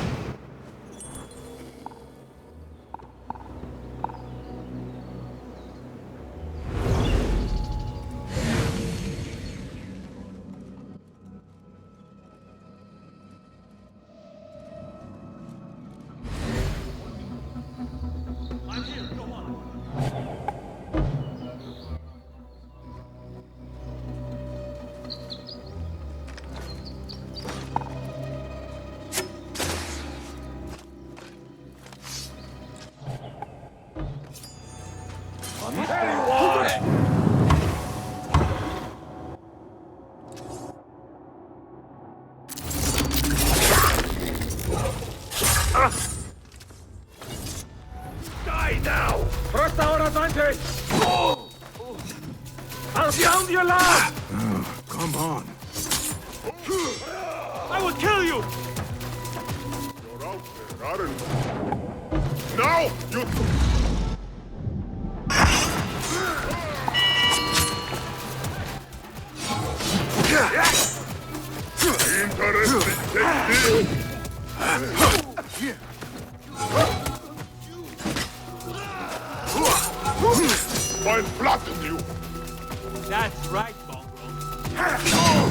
Die now! Trust our advantage! I'll sound your last! Come on. I will kill you! You're out there, aren't you? Now, you... Interesting technique! nothing to you. That's right, Mongrel.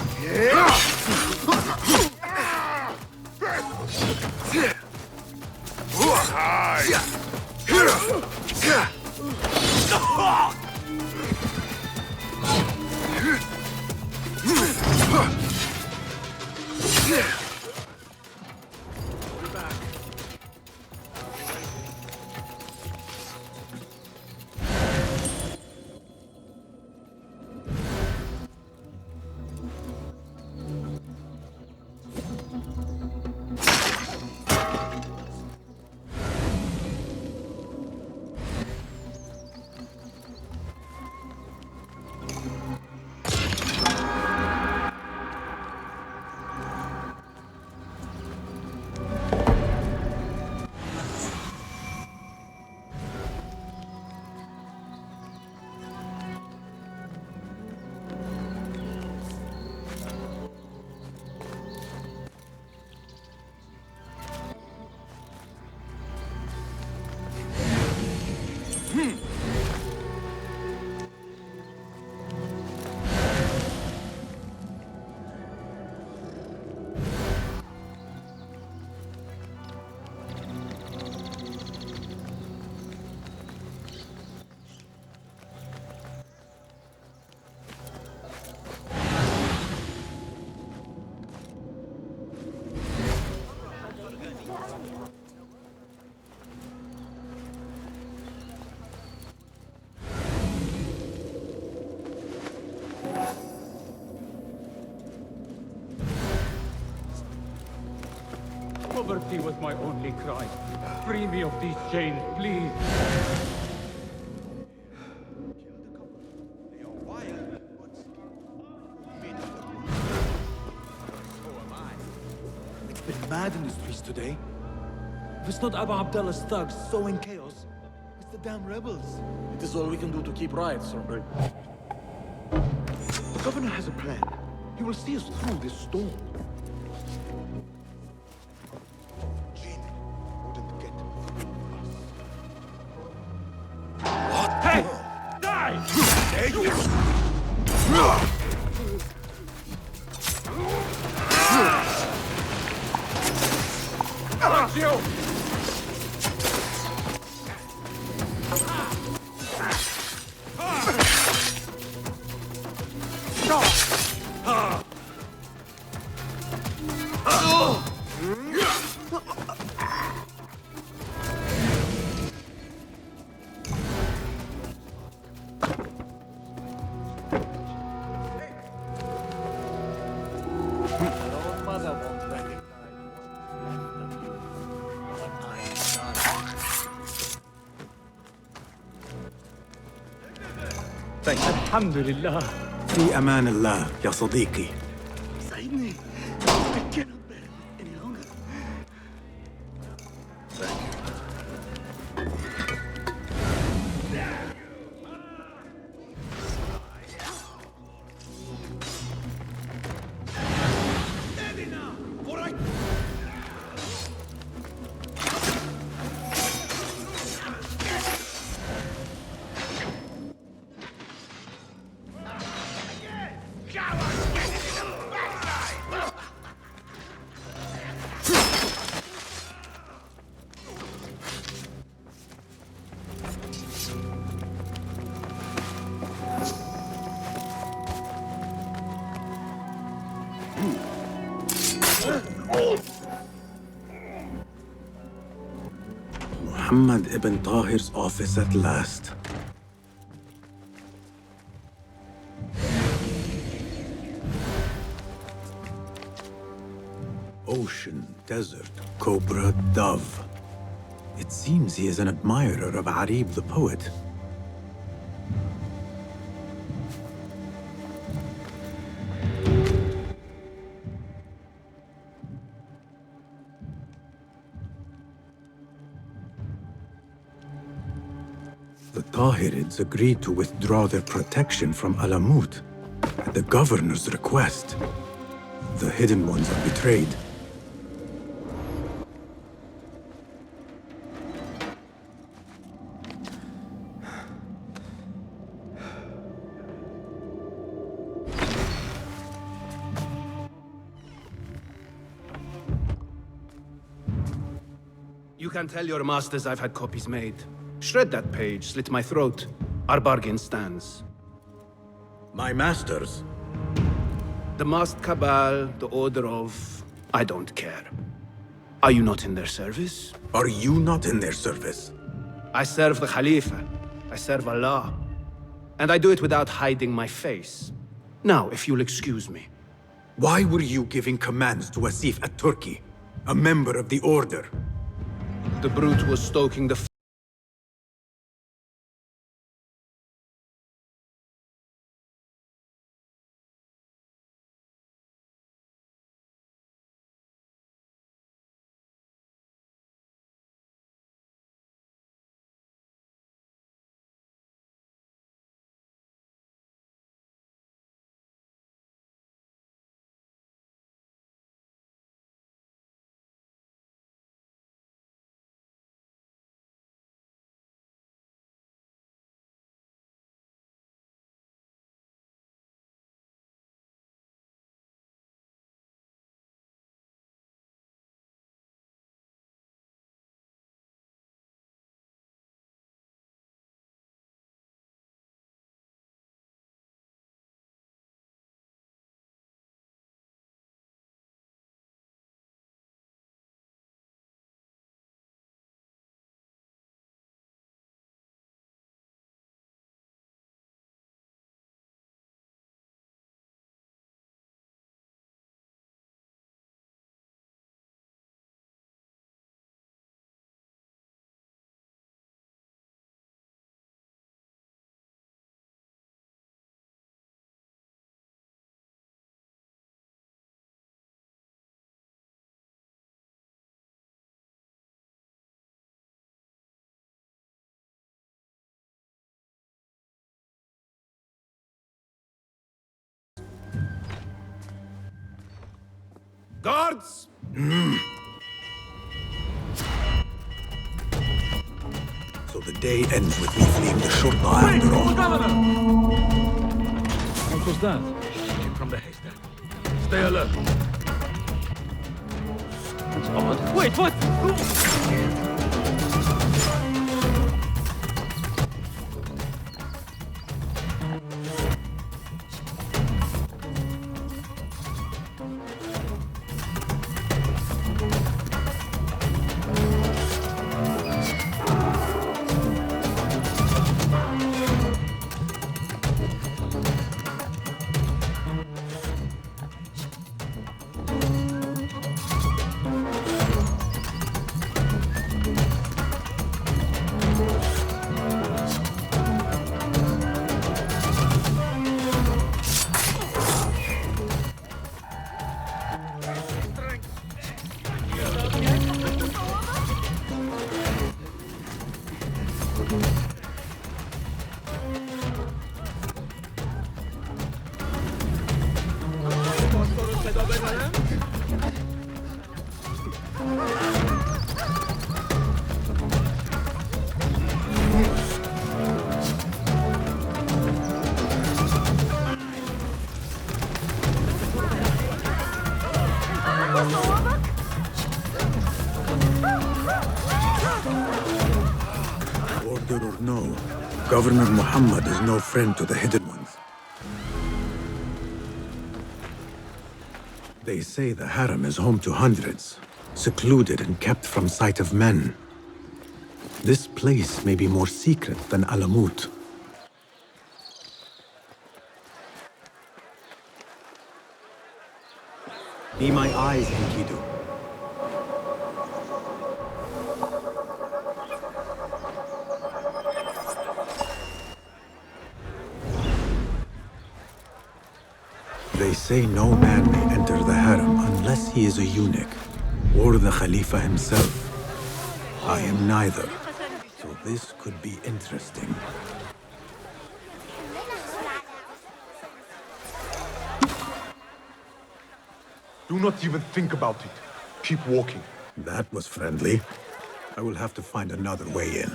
Poverty was my only crime. Free me of these chains, please. It's been mad in the streets today. If it's not Abu Abdallah's thugs sowing chaos, it's the damn rebels. It is all we can do to keep riots from breaking. The governor has a plan. He will see us through this storm. Hey! Die! Aren't you? الحمد لله. في أمان الله يا صديقي. ساعدني. I cannot bear it any longer. Muhammad ibn Tahir's office at last. Ocean, desert, cobra, dove. It seems he is an admirer of Arib the poet. The Tahirids agreed to withdraw their protection from Alamut at the governor's request. The Hidden Ones are betrayed. You can tell your masters I've had copies made. Shred that page, slit my throat. Our bargain stands. My masters? The masked cabal, the order of... I don't care. Are you not in their service? Are you not in their service? I serve the Khalifa. I serve Allah. And I do it without hiding my face. Now, if you'll excuse me. Why were you giving commands to Asif at Turkey, a member of the Order? The brute was stoking the Guards! So the day ends with me fleeing the Shurta after all. What was that? Came from the haystack. Stay alert. That's odd. Wait, what? Order or no, Governor Muhammad is no friend to the Hidden Ones. They say the harem is home to hundreds, secluded and kept from sight of men. This place may be more secret than Alamut. Be my eyes, Enkidu. They say no man may enter the harem unless he is a eunuch, or the Khalifa himself. I am neither, so this could be interesting. Do not even think about it. Keep walking. That was friendly. I will have to find another way in.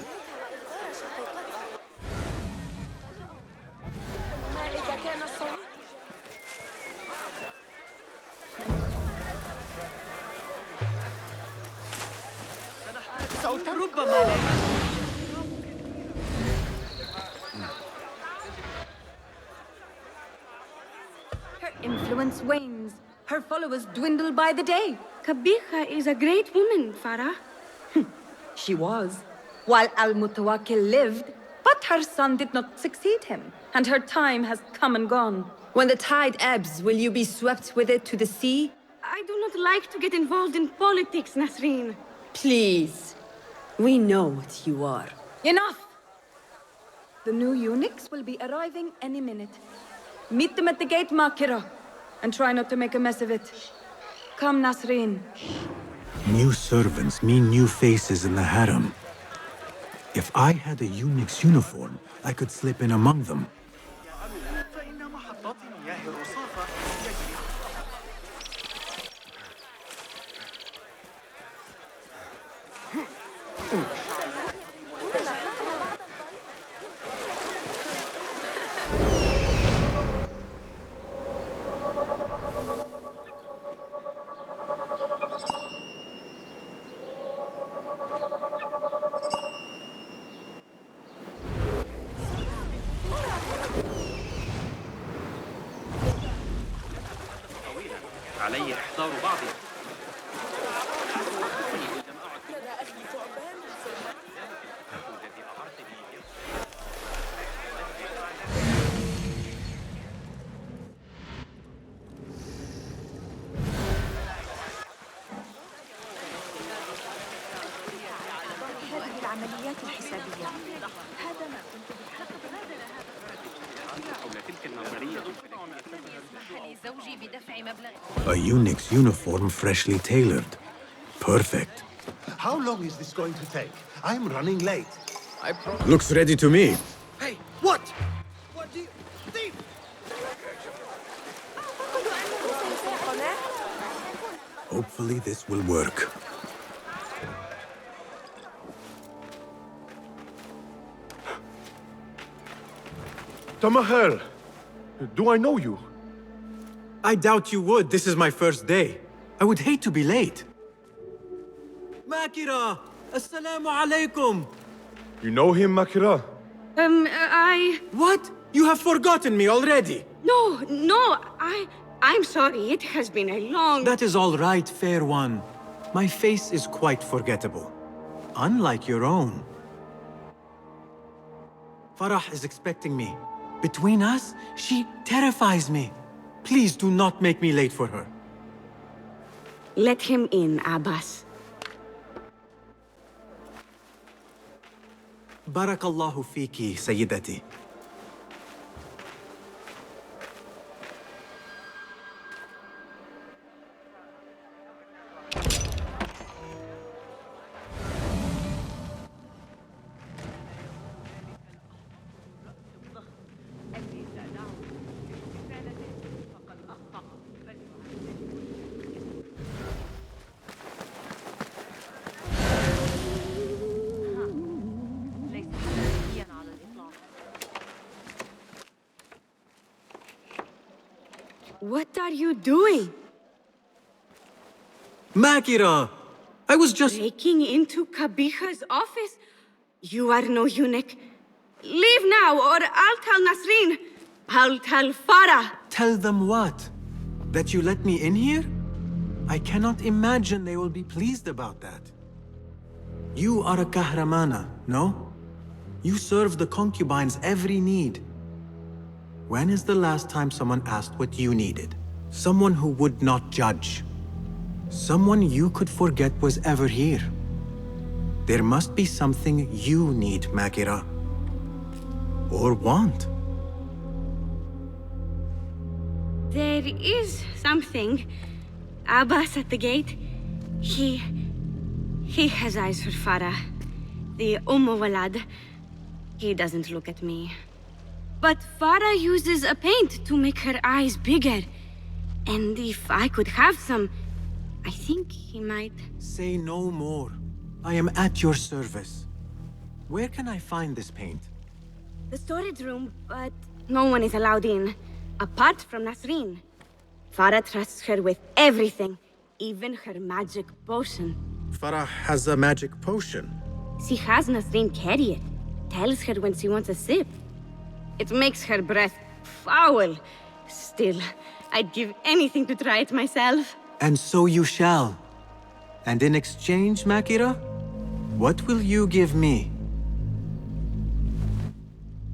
الصوت ربما لا Her influence wanes. Her followers dwindle by the day. Kabiha is a great woman, Farah. She was, while Al-Mutawakkil lived, but her son did not succeed him, and her time has come and gone. When the tide ebbs, will you be swept with it to the sea? I do not like to get involved in politics, Nasreen. Please. We know what you are. Enough! The new eunuchs will be arriving any minute. Meet them at the gate, Makira, and try not to make a mess of it. Come, Nasreen. New servants mean new faces in the harem. If I had a eunuch's uniform, I could slip in among them. علي إحضار بعض هذه العمليات الحسابية هذا ما كنت A eunuch's uniform freshly tailored. Perfect. How long is this going to take? I'm running late. Looks ready to me. Hey, what? What do you... Thief! Hopefully this will work. Tamahel, do I know you? I doubt you would. This is my first day. I would hate to be late. Makira! Assalamu alaikum! You know him, Makira? What? You have forgotten me already! No, I'm sorry. It has been a long... That is all right, fair one. My face is quite forgettable. Unlike your own. Farah is expecting me. Between us, she terrifies me. Please do not make me late for her. Let him in, Abbas. Barakallahu fiki, Sayyidati. What are you doing? Makira! I was just... Breaking into Kabiha's office? You are no eunuch. Leave now, or I'll tell Nasreen. I'll tell Farah. Tell them what? That you let me in here? I cannot imagine they will be pleased about that. You are a kahramana, no? You serve the concubines every need. When is the last time someone asked what you needed? Someone who would not judge. Someone you could forget was ever here. There must be something you need, Makira. Or want. There is something. Abbas at the gate. He has eyes for Farah. The Walad. He doesn't look at me. But Farah uses a paint to make her eyes bigger. And if I could have some, I think he might... Say no more. I am at your service. Where can I find this paint? The storage room, but no one is allowed in. Apart from Nasreen. Farah trusts her with everything. Even her magic potion. Farah has a magic potion. She has Nasreen carry it. Tells her when she wants a sip. It makes her breath foul. Still, I'd give anything to try it myself. And so you shall. And in exchange, Makira, what will you give me?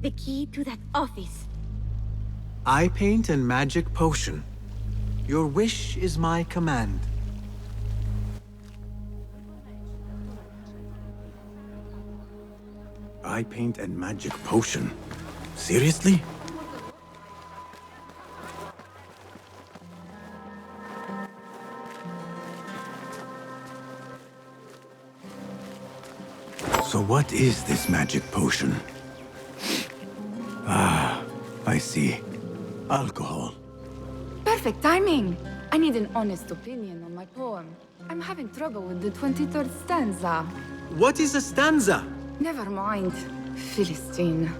The key to that office. Eye paint and magic potion. Your wish is my command. Eye paint and magic potion. Seriously? So what is this magic potion? Ah, I see. Alcohol. Perfect timing. I need an honest opinion on my poem. I'm having trouble with the 23rd stanza. What is a stanza? Never mind, Philistine.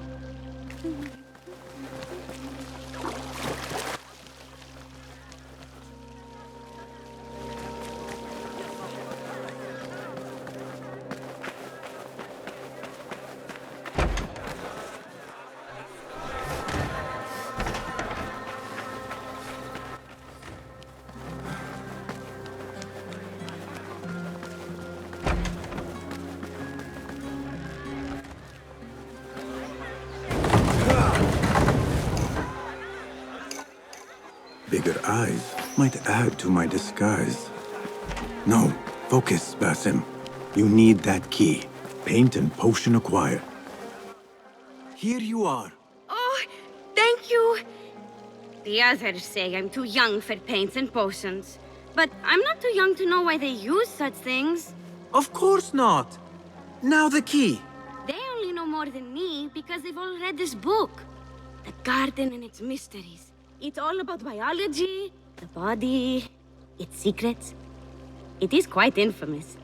Bigger eyes might add to my disguise. No, focus, Basim. You need that key. Paint and potion acquired. Here you are. Oh, thank you. The others say I'm too young for paints and potions. But I'm not too young to know why they use such things. Of course not. Now the key. They only know more than me because they've all read this book. The garden and its mysteries. It's all about biology, the body, its secrets. It is quite infamous.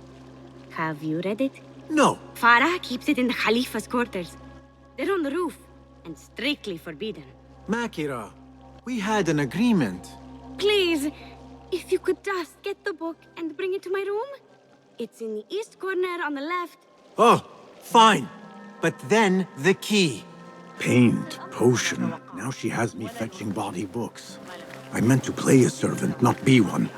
Have you read it? No. Farah keeps it in the Khalifa's quarters. They're on the roof, and strictly forbidden. Makira, we had an agreement. Please, if you could just get the book and bring it to my room? It's in the east corner on the left. Oh, fine. But then the key. Paint, potion. Now she has me fetching body books. I meant to play a servant, not be one.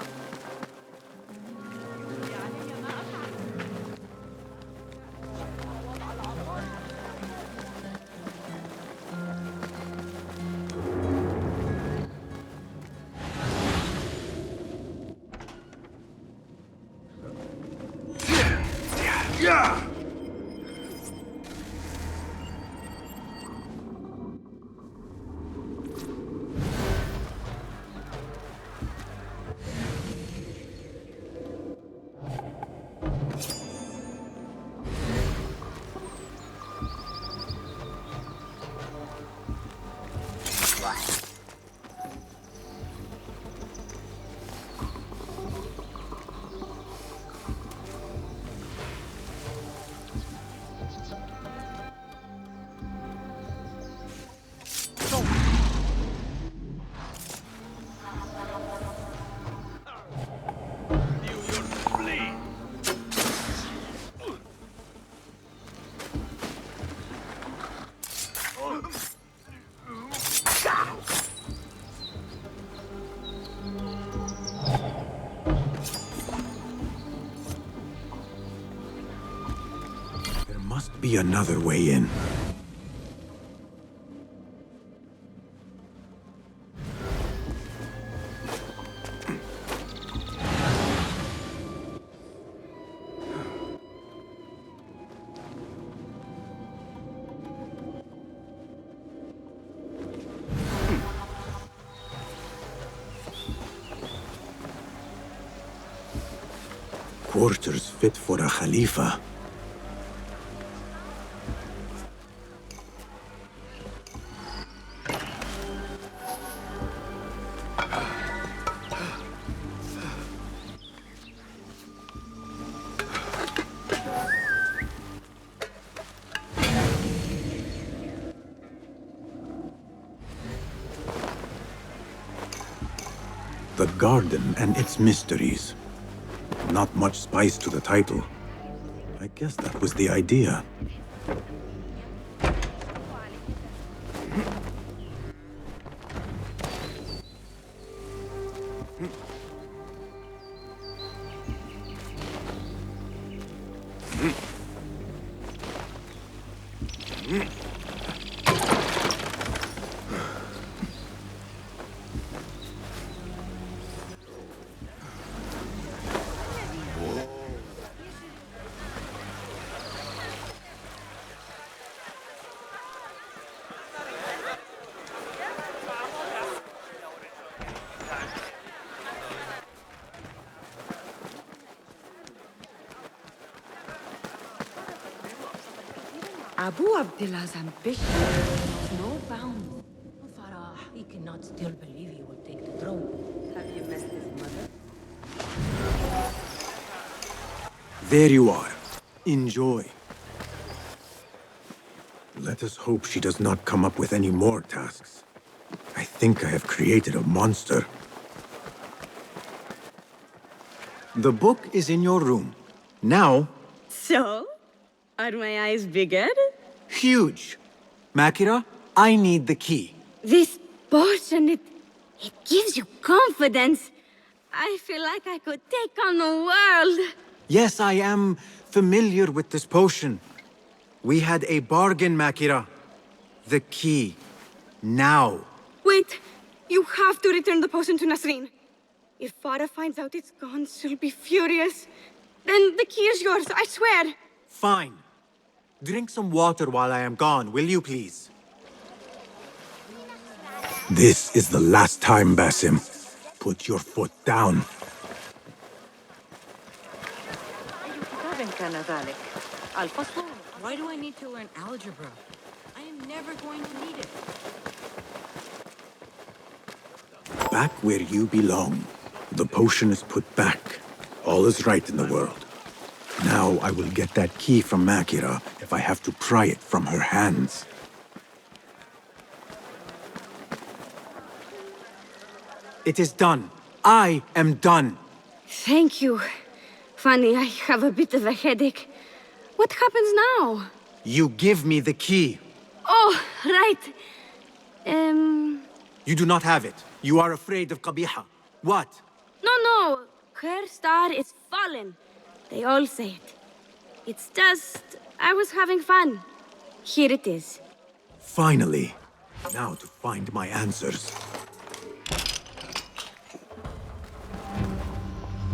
Yeah! Be another way in. Quarters fit for a Khalifa. The garden and its mysteries. Not much spice to the title. I guess that was the idea. Abu Abdullah's ambition knows no bounds. Farah, he cannot still believe he will take the throne. Have you missed his mother? There you are. Enjoy. Let us hope she does not come up with any more tasks. I think I have created a monster. The book is in your room. Now... So? Are my eyes bigger? Huge. Makira, I need the key. This potion, it gives you confidence. I feel like I could take on the world. Yes, I am familiar with this potion. We had a bargain, Makira. The key. Now. Wait, you have to return the potion to Nasreen. If Farah finds out it's gone, she'll be furious. Then the key is yours, I swear. Fine. Drink some water while I am gone, will you please? This is the last time, Basim. Put your foot down. Why do I need to learn algebra? I am never going to need it. Back where you belong. The potion is put back. All is right in the world. Now I will get that key from Makira if I have to pry it from her hands. It is done. I am done. Thank you. Funny, I have a bit of a headache. What happens now? You give me the key. Oh, right. You do not have it. You are afraid of Qabiha. What? No. Her star is fallen. They all say it. It's just... I was having fun. Here it is. Finally. Now to find my answers.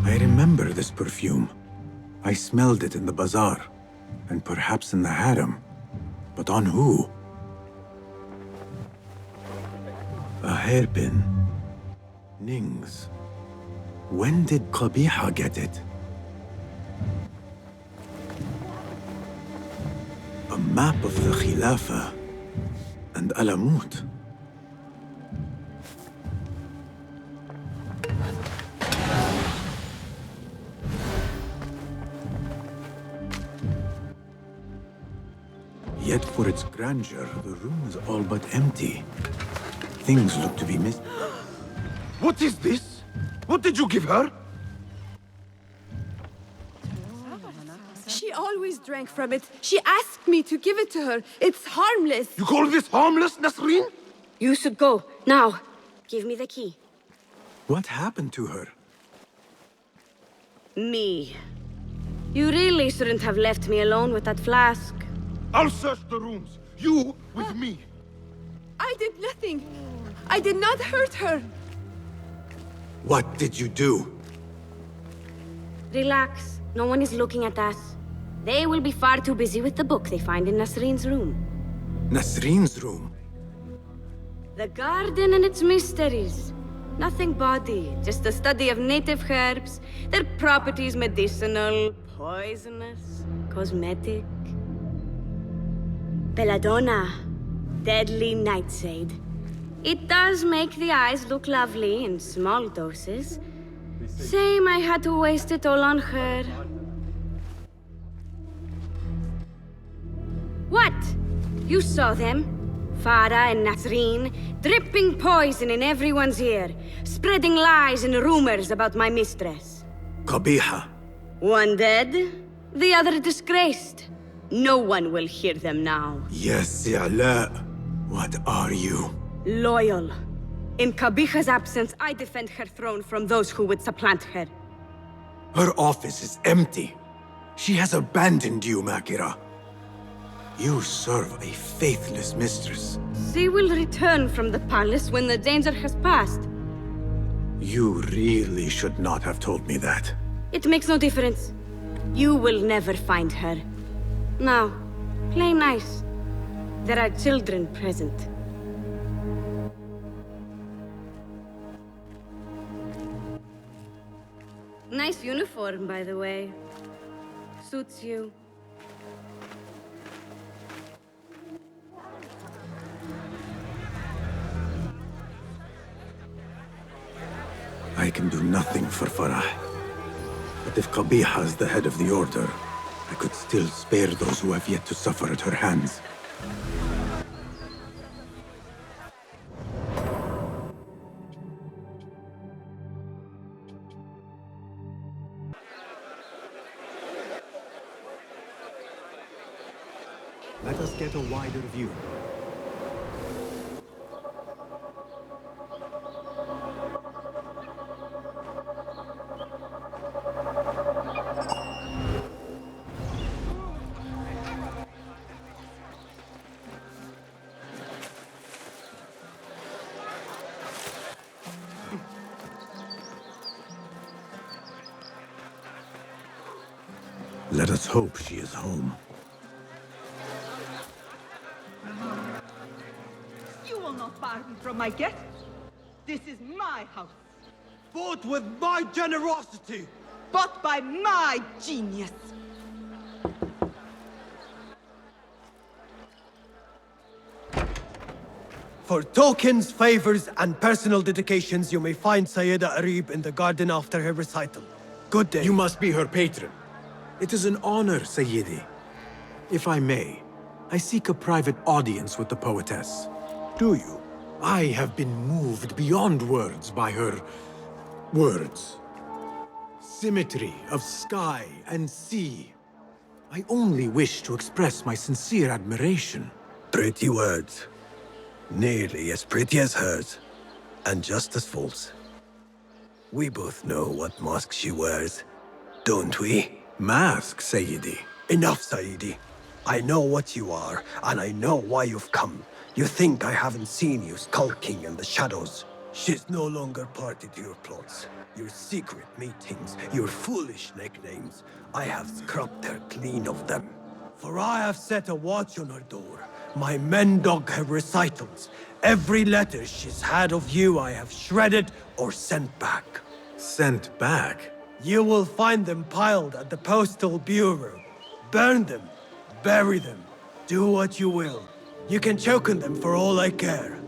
I remember this perfume. I smelled it in the bazaar. And perhaps in the harem. But on who? A hairpin. Nings. When did Qabiha get it? A map of the Khilafah and Alamut. Yet for its grandeur, the room is all but empty. Things look to be missing. What is this? What did you give her? She always drank from it. She asked me to give it to her. It's harmless. You call this harmless, Nasreen? You should go. Now. Give me the key. What happened to her? Me. You really shouldn't have left me alone with that flask. I'll search the rooms. You with me. I did nothing. I did not hurt her. What did you do? Relax. No one is looking at us. They will be far too busy with the book they find in Nasreen's room. Nasreen's room? The garden and its mysteries. Nothing bawdy, just a study of native herbs, their properties medicinal, poisonous, cosmetic. Belladonna, deadly nightshade. It does make the eyes look lovely in small doses. Shame I had to waste it all on her. What? You saw them? Farah and Nasreen, dripping poison in everyone's ear, spreading lies and rumors about my mistress. Qabiha, One dead, the other disgraced. No one will hear them now. Yes, Ya'la. What are you? Loyal. In Kabiha's absence, I defend her throne from those who would supplant her. Her office is empty. She has abandoned you, Makira. You serve a faithless mistress. She will return from the palace when the danger has passed. You really should not have told me that. It makes no difference. You will never find her. Now, play nice. There are children present. Nice uniform, by the way. Suits you. I can do nothing for Farah. But if Qabiha is the head of the Order, I could still spare those who have yet to suffer at her hands. Let us get a wider view. Let us hope she is home. You will not bar me from my guests. This is my house. Bought with my generosity. Bought by my genius. For tokens, favors, and personal dedications, you may find Sayyida Arib in the garden after her recital. Good day. You must be her patron. It is an honor, Sayyidi. If I may, I seek a private audience with the poetess. Do you? I have been moved beyond words by her words. Symmetry of sky and sea. I only wish to express my sincere admiration. Pretty words. Nearly as pretty as hers, and just as false. We both know what mask she wears, don't we? Mask, Sayyidi. Enough, Sayyidi. I know what you are, and I know why you've come. You think I haven't seen you skulking in the shadows. She's no longer party to your plots. Your secret meetings, your foolish nicknames. I have scrubbed her clean of them. For I have set a watch on her door. My men dog her recitals. Every letter she's had of you I have shredded or sent back. Sent back? You will find them piled at the Postal Bureau. Burn them, bury them, do what you will. You can choke on them for all I care.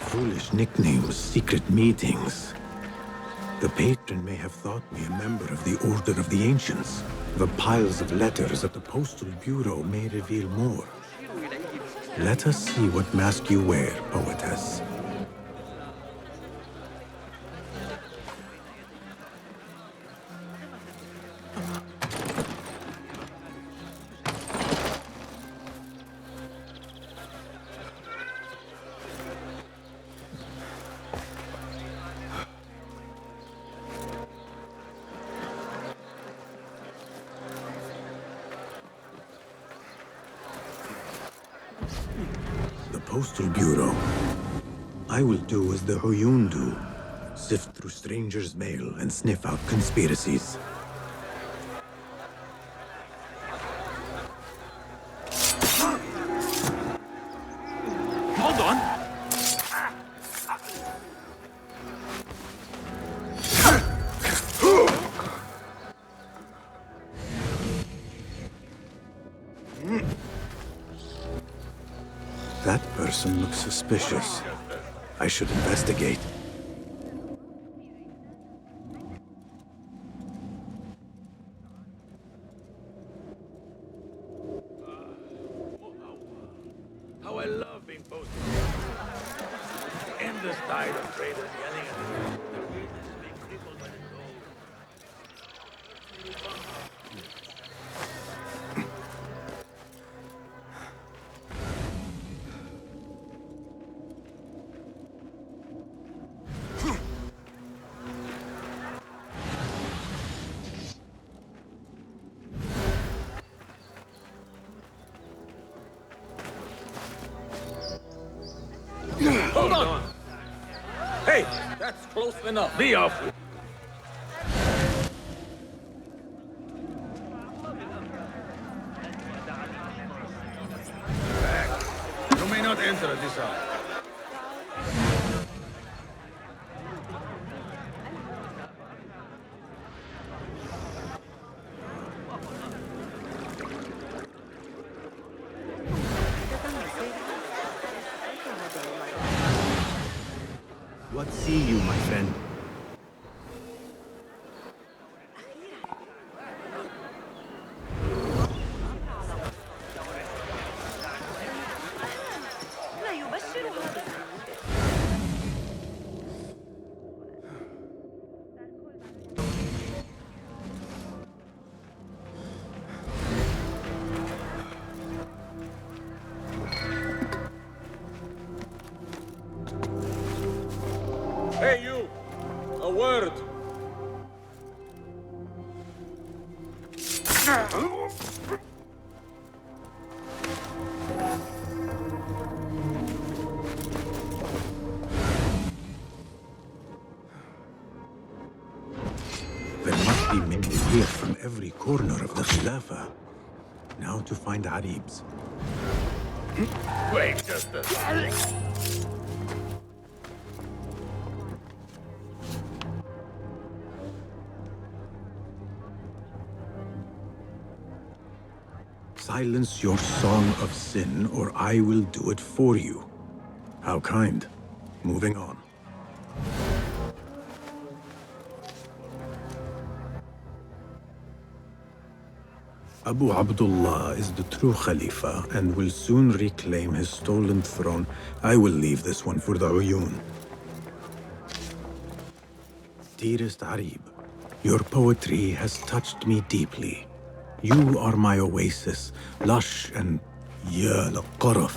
Foolish nicknames, secret meetings. The patron may have thought me a member of the Order of the Ancients. The piles of letters at the Postal Bureau may reveal more. Let us see what mask you wear, poetess. Postal Bureau. I will do as the Huyun do. Sift through strangers' mail and sniff out conspiracies. Hold on. That person looks suspicious. I should investigate. How I love being posted. just tired of traders yelling at me. Their business is being crippled by the gold. Hold on! Hey, that's close enough. Be off. Back. You may not enter at this hour. What see you, my friend? لا يبشر هذا. Hey, you! A word! There must be men here from every corner of the Khilafah. Now to find Aribs. Wait just a second. Silence your song of sin, or I will do it for you. How kind. Moving on. Abu Abdullah is the true Khalifa and will soon reclaim his stolen throne. I will leave this one for the Uyun. Dearest Arib, your poetry has touched me deeply. You are my oasis, lush and ya al-qaraf.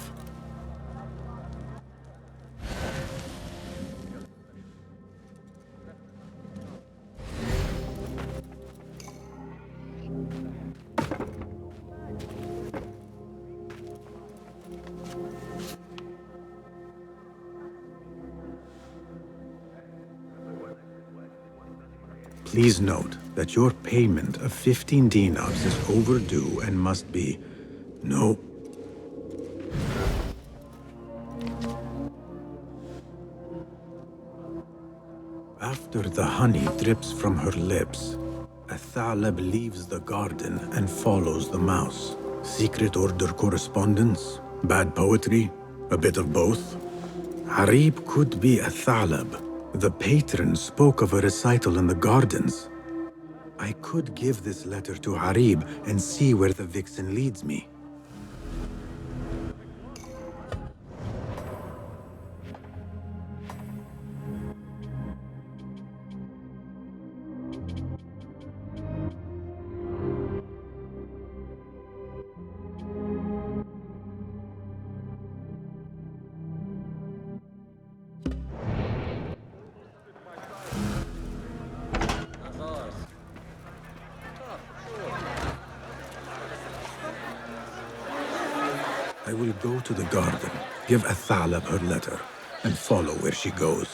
Please note that your payment of 15 dinars is overdue and must be... No. After the honey drips from her lips, a thalab leaves the garden and follows the mouse. Secret order correspondence? Bad poetry? A bit of both? Harib could be a thalab. The patron spoke of a recital in the gardens. I could give this letter to Harib and see where the vixen leads me. I will go to the garden, give a thalab her letter, and follow where she goes.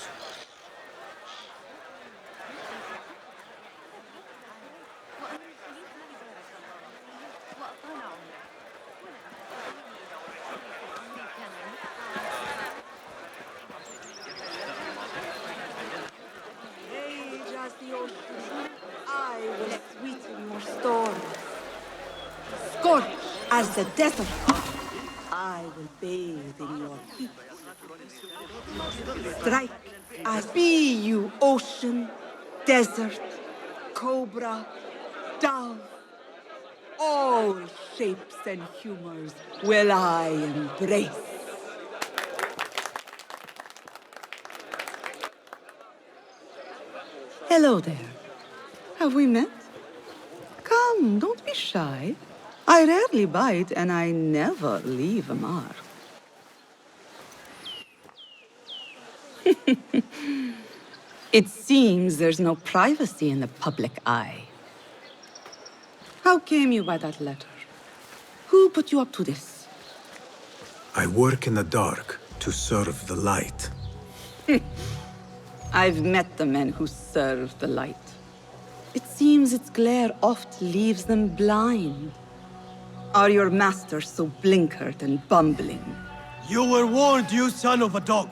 Rage as the ocean, I will sweeten your storm. Scorch as the desert, I will bathe in your heat. Strike as be you ocean, desert, cobra, dove. All shapes and humors will I embrace. Hello there. Have we met? Come, don't be shy. I rarely bite and I never leave a mark. It seems there's no privacy in the public eye. How came you by that letter? Who put you up to this? I work in the dark to serve the light. I've met the men who serve the light. It seems its glare oft leaves them blind. Are your masters so blinkered and bumbling? You were warned, you son of a dog.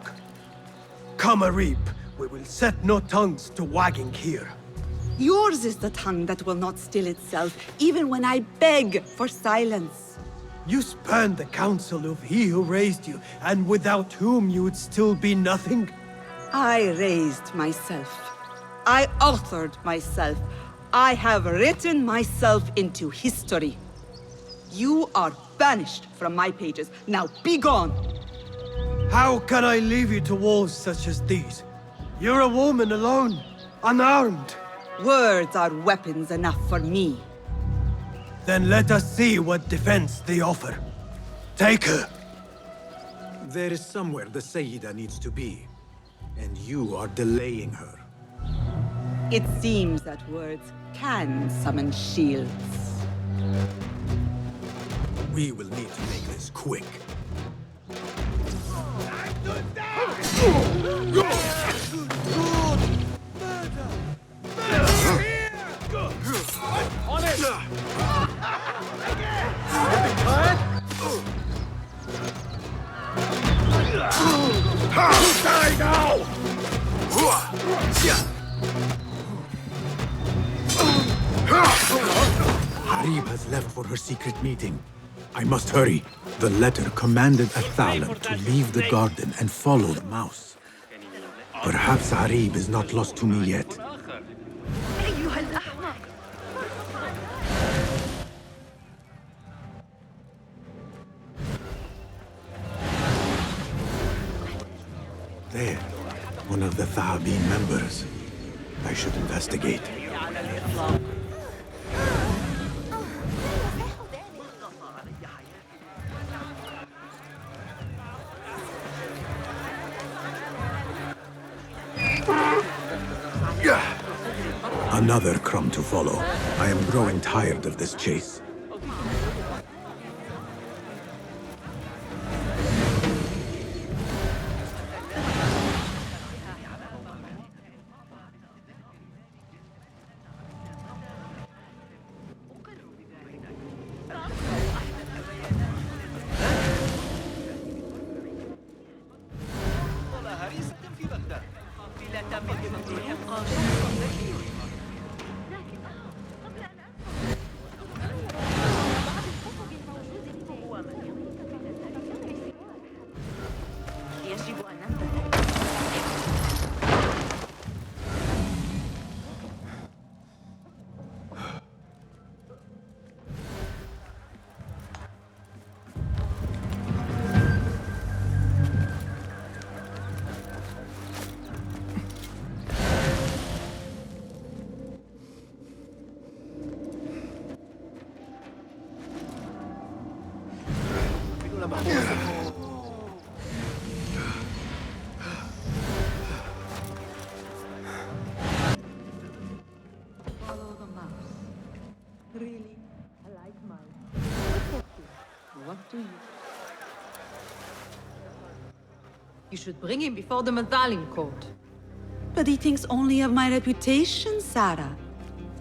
Come a reap, we will set no tongues to wagging here. Yours is the tongue that will not still itself, even when I beg for silence. You spurned the counsel of he who raised you, and without whom you would still be nothing. I raised myself. I authored myself. I have written myself into history. You are banished from my pages. Now be gone! How can I leave you to wolves such as these? You're a woman alone, unarmed. Words are weapons enough for me. Then let us see what defense they offer. Take her. There is somewhere the Sayyida needs to be, and you are delaying her. It seems that words can summon shields. We will need to make this quick. On it! Die now! Harib has left for her secret meeting. I must hurry. The letter commanded Athalan to leave the garden and follow the mouse. Perhaps Harib is not lost to me yet. There, one of the Thaabin members. I should investigate. Another crumb to follow. I am growing tired of this chase. Follow the mouse. Really? I like mice. What do you? You should bring him before the Mathalim court. But he thinks only of my reputation, Sarah.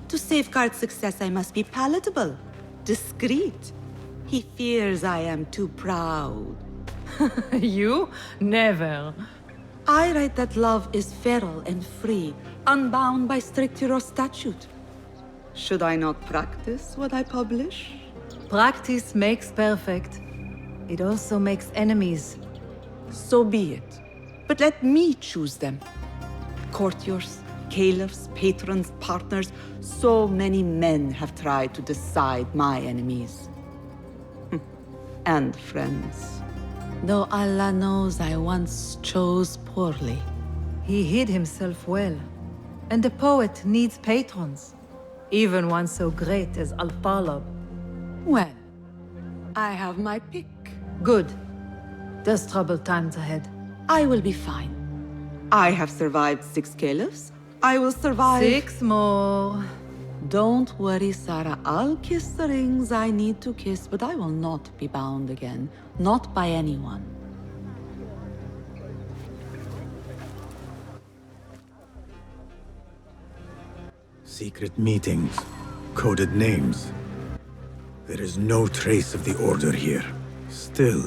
To safeguard success, I must be palatable, discreet. He fears I am too proud. You? Never. I write that love is feral and free, unbound by strict Euro statute. Should I not practice what I publish? Practice makes perfect. It also makes enemies. So be it. But let me choose them. Courtiers, caliphs, patrons, partners. So many men have tried to decide my enemies. And friends. Though Allah knows I once chose poorly. He hid himself well. And the poet needs patrons. Even one so great as Al-Talib. Well, I have my pick. Good. There's troubled times ahead. I will be fine. I have survived 6 caliphs. I will survive 6 more. Don't worry, Sarah. I'll kiss the rings I need to kiss, but I will not be bound again. Not by anyone. Secret meetings, coded names. There is no trace of the Order here. Still,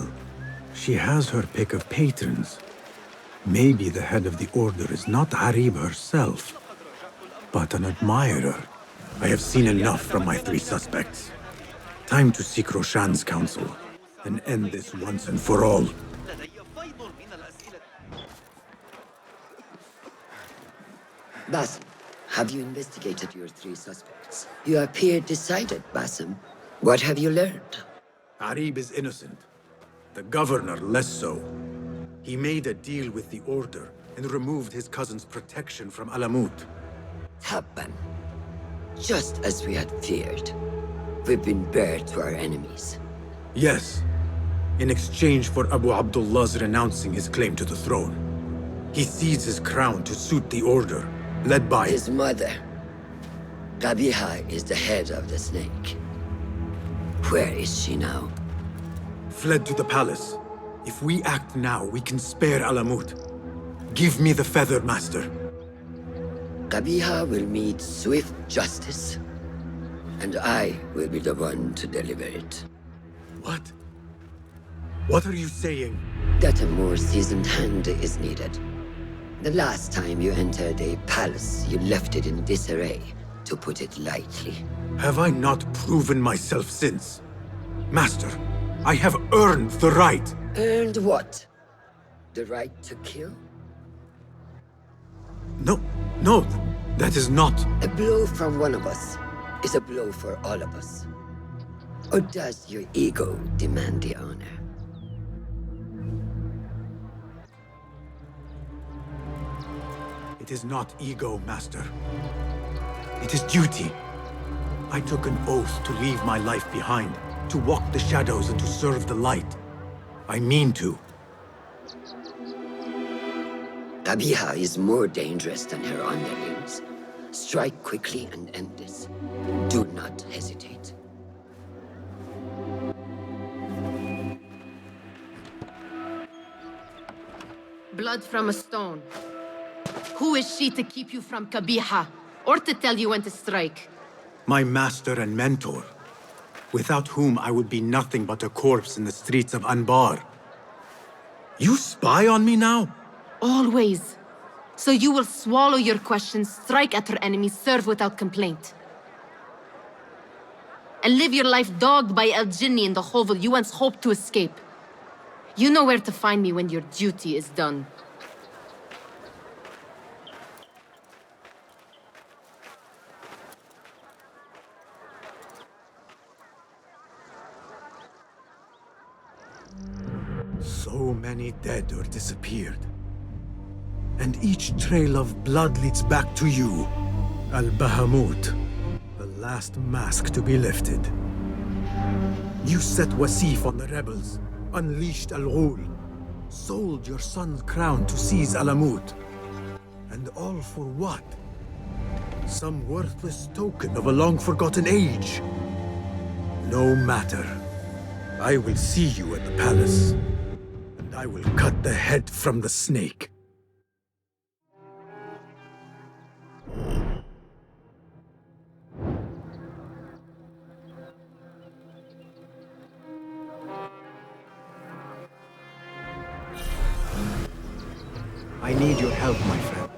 she has her pick of patrons. Maybe the head of the Order is not Harib herself, but an admirer. I have seen enough from my 3 suspects. Time to seek Roshan's counsel and end this once and for all. Basim, have you investigated your 3 suspects? You appear decided, Basim. What have you learned? Harib is innocent. The governor less so. He made a deal with the Order and removed his cousin's protection from Alamut. Happened. Just as we had feared. We've been bared to our enemies. Yes, in exchange for Abu Abdullah's renouncing his claim to the throne. He cedes his crown to suit the Order, led by his mother. Qabiha is the head of the snake. Where is she now? Fled to the palace. If we act now, we can spare Alamut. Give me the feather, Master. Qabiha will meet swift justice, and I will be the one to deliver it. What? What are you saying? That a more seasoned hand is needed. The last time you entered a palace, you left it in disarray, to put it lightly. Have I not proven myself since? Master, I have earned the right. Earned what? The right to kill? No, that is not. A blow from one of us is a blow for all of us. Or does your ego demand the honor? It is not ego, Master. It is duty. I took an oath to leave my life behind, to walk the shadows and to serve the light. I mean to. Qabiha is more dangerous than her underlings. Strike quickly and end this. Do not hesitate. Blood from a stone. Who is she to keep you from Qabiha, or to tell you when to strike? My master and mentor, without whom I would be nothing but a corpse in the streets of Anbar. You spy on me now? Always. So you will swallow your questions, strike at her enemies, serve without complaint. And live your life dogged by El Jinni in the hovel you once hoped to escape. You know where to find me when your duty is done. So many dead or disappeared. And each trail of blood leads back to you, Al-Bahamut, the last mask to be lifted. You set Wasif on the rebels, unleashed Al-Ghul, sold your son's crown to seize Alamut. And all for what? Some worthless token of a long-forgotten age. No matter. I will see you at the palace, and I will cut the head from the snake. I need your help, my friend.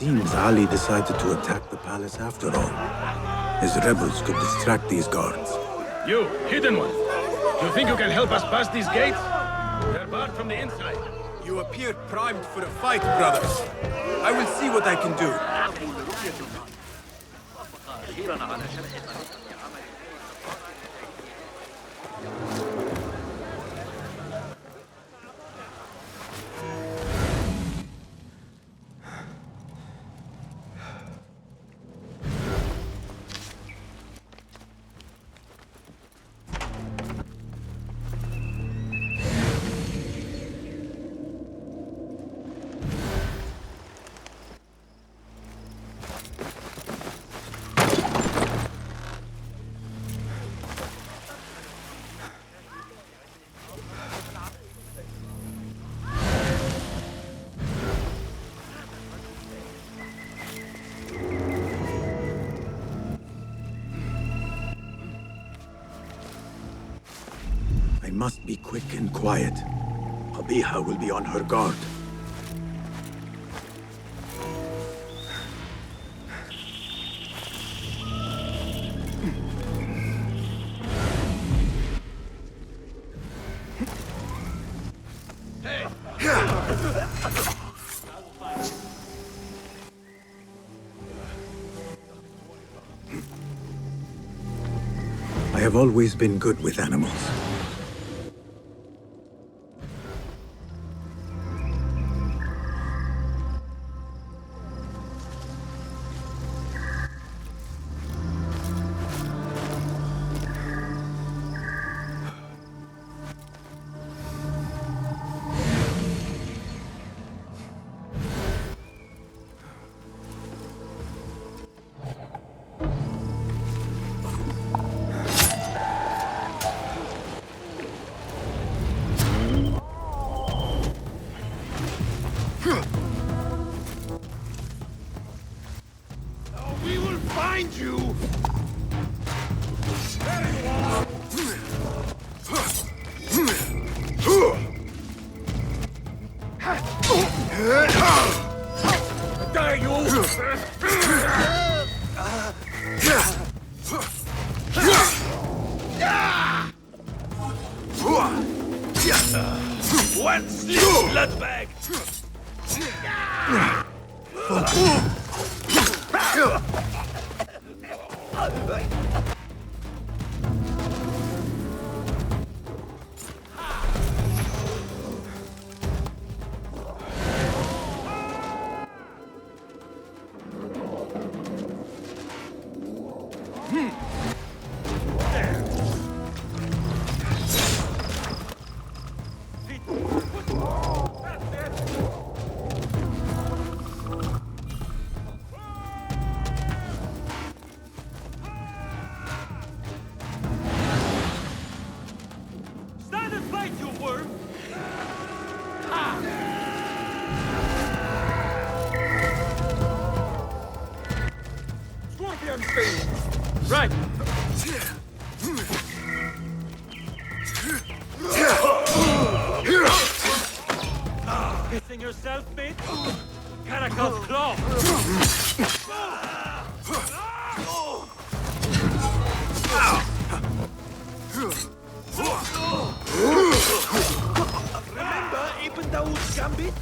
Seems Ali decided to attack the palace after all. His rebels could distract these guards. You, hidden one. You think you can help us pass these gates? They're barred from the inside. You appear primed for a fight, brothers. I will see what I can do. I must be quick and quiet. Qabiha will be on her guard. I have always been good with animals. One slim blood bag! Right! Pissing yourself, mate? Caracol's claw! Remember Ibn Dawood's gambit?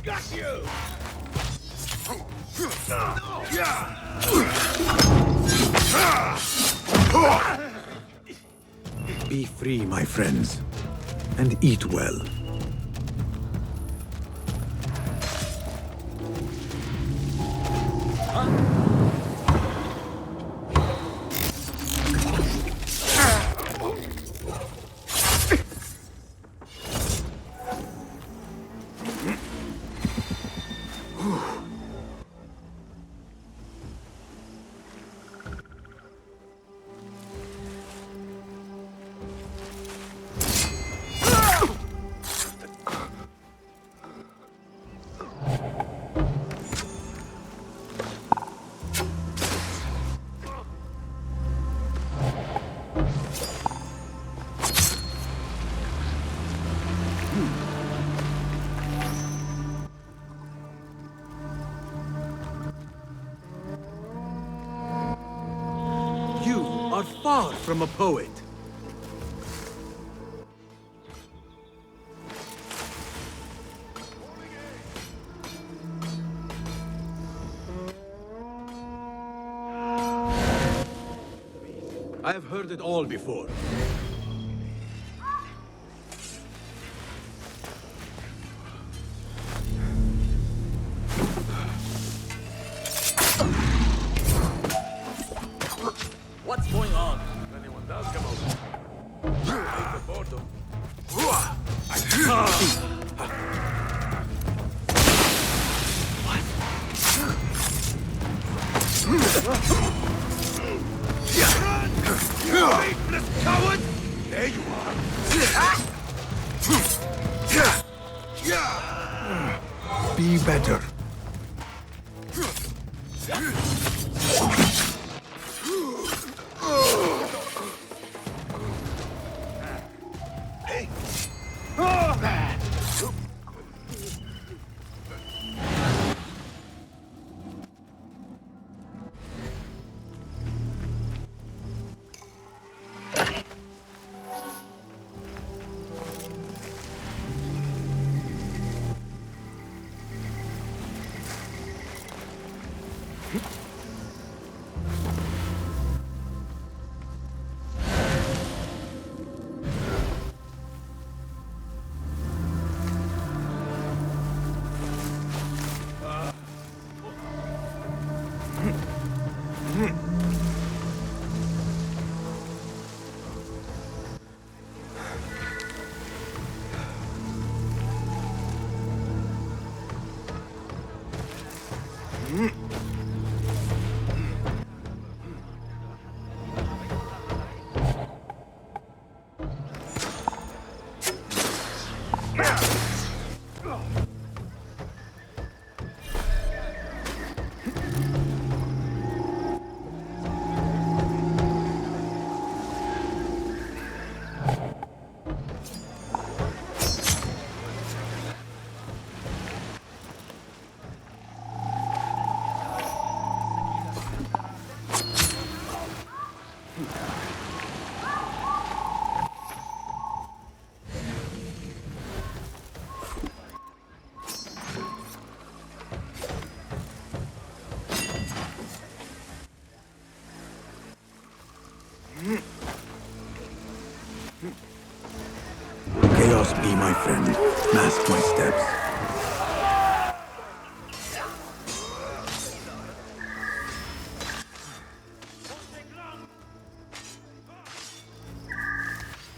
Got you! Be free, my friends, and eat well. far from a poet. I have heard it all before. What's going on? If anyone does come over, take the photo. You faithless coward! There you are! Be better. Chaos be my friend. Mask my steps.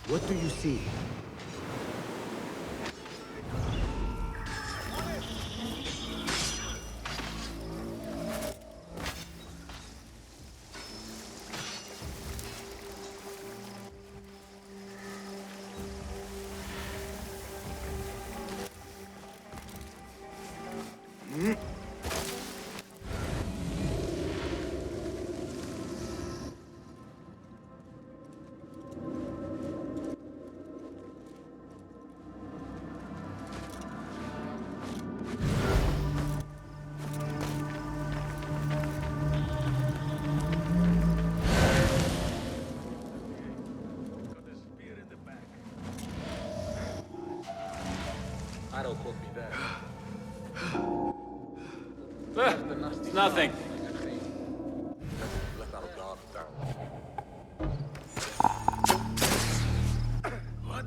What do you see? Don't quote me there. It's nothing. Let our guard down. What?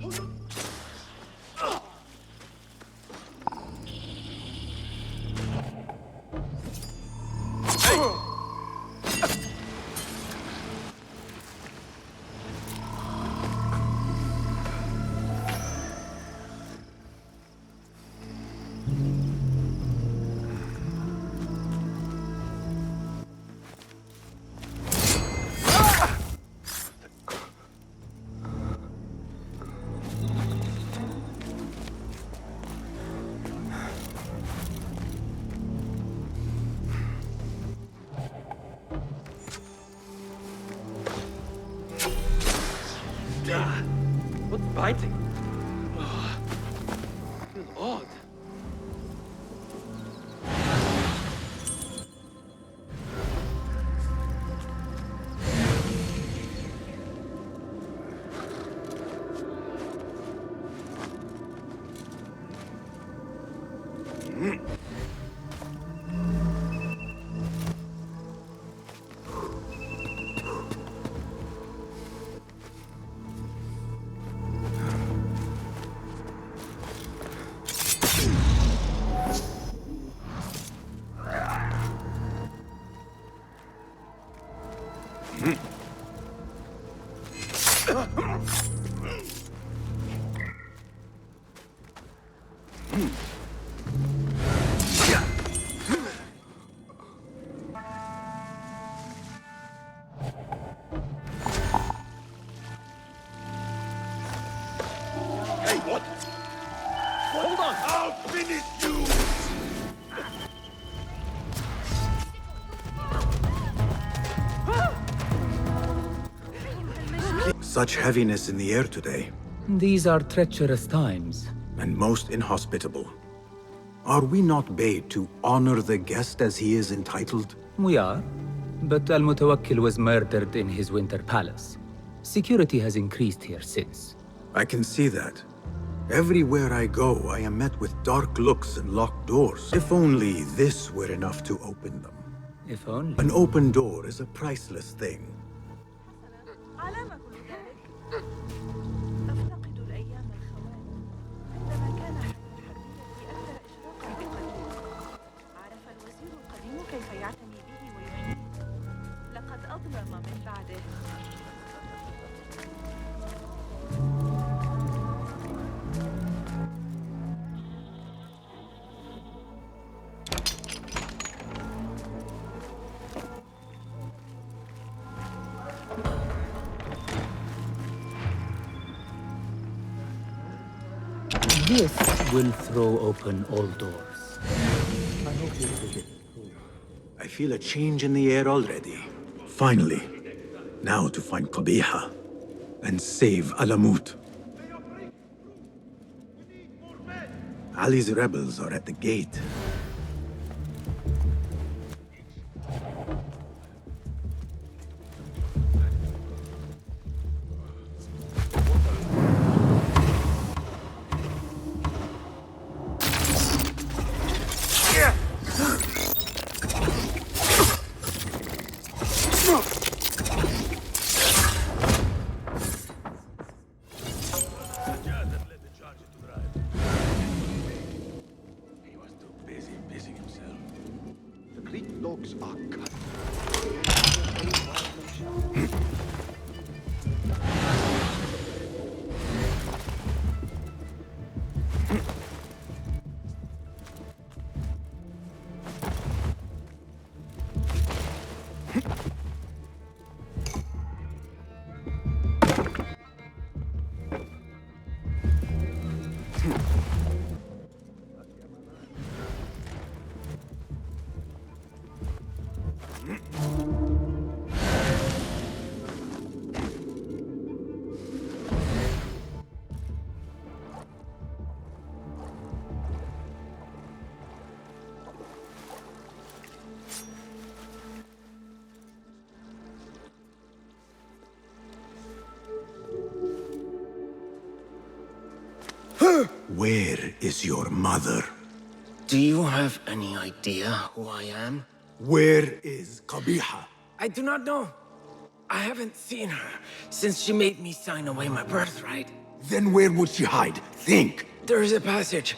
What's biting? Feels odd. Such heaviness in the air today. These are treacherous times. And most inhospitable. Are we not bade to honor the guest as he is entitled? We are. But Al-Mutawakkil was murdered in his winter palace. Security has increased here since. I can see that. Everywhere I go, I am met with dark looks and locked doors. If only this were enough to open them. If only. An open door is a priceless thing. This will throw open all doors. I hope you will. I feel a change in the air already. Finally. Now to find Qabiha and save Alamut. Ali's rebels are at the gate. Where is your mother? Do you have any idea who I am? Where is Qabiha? I do not know. I haven't seen her since she made me sign away my birthright. Then where would she hide? Think! There is a passage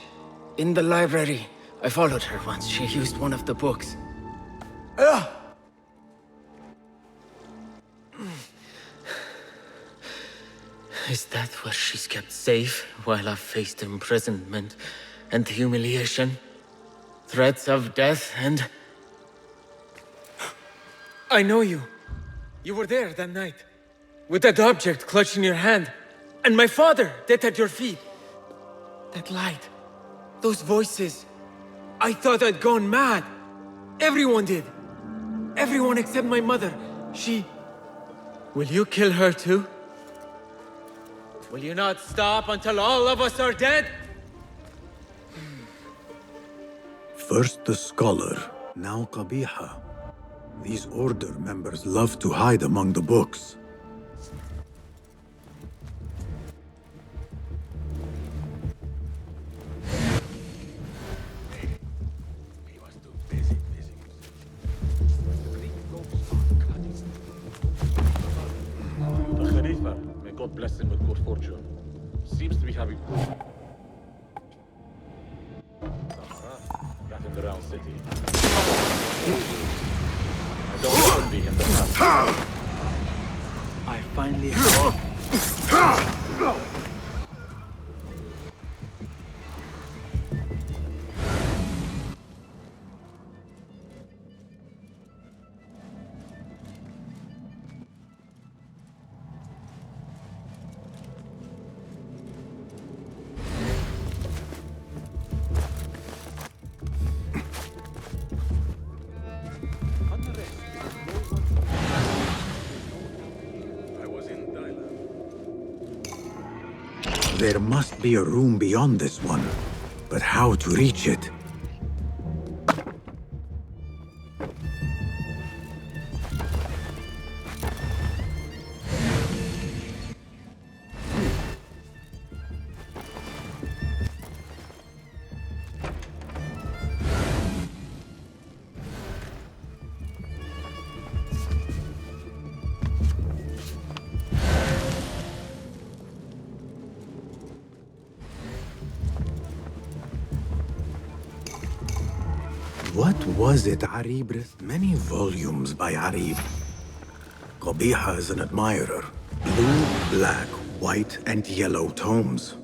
in the library. I followed her once. She used one of the books. Is that where she's kept safe while I've faced imprisonment and humiliation? Threats of death and... I know you. You were there that night, with that object clutched in your hand, and my father dead at your feet. That light, those voices. I thought I'd gone mad. Everyone did. Everyone except my mother. She... Will you kill her too? Will you not stop until all of us are dead? First the scholar, now Qabiha. These Order members love to hide among the books. The Khalifa, may God bless him with good fortune, seems to be having that in the round city. I don't envy him the past. I finally... There must be a room beyond this one, but how to reach it? What was it, Arib? Many volumes by Arib. Qabiha is an admirer. Blue, black, white, and yellow tomes.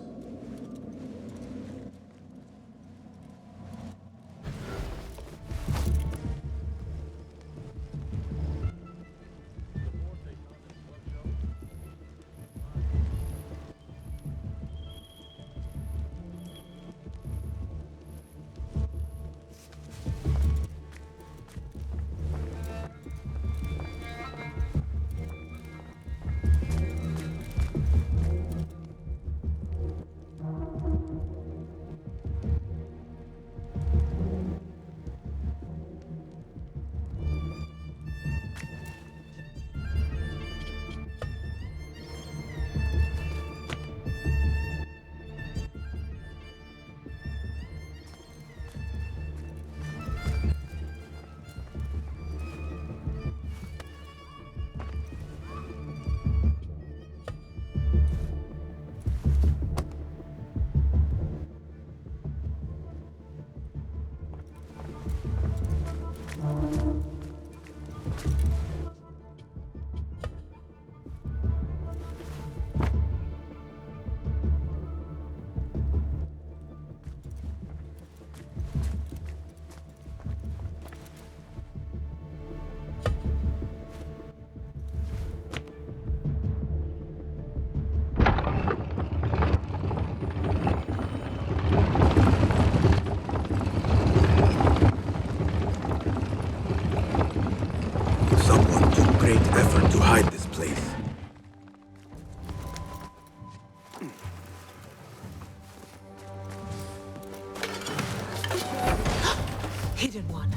Hidden one.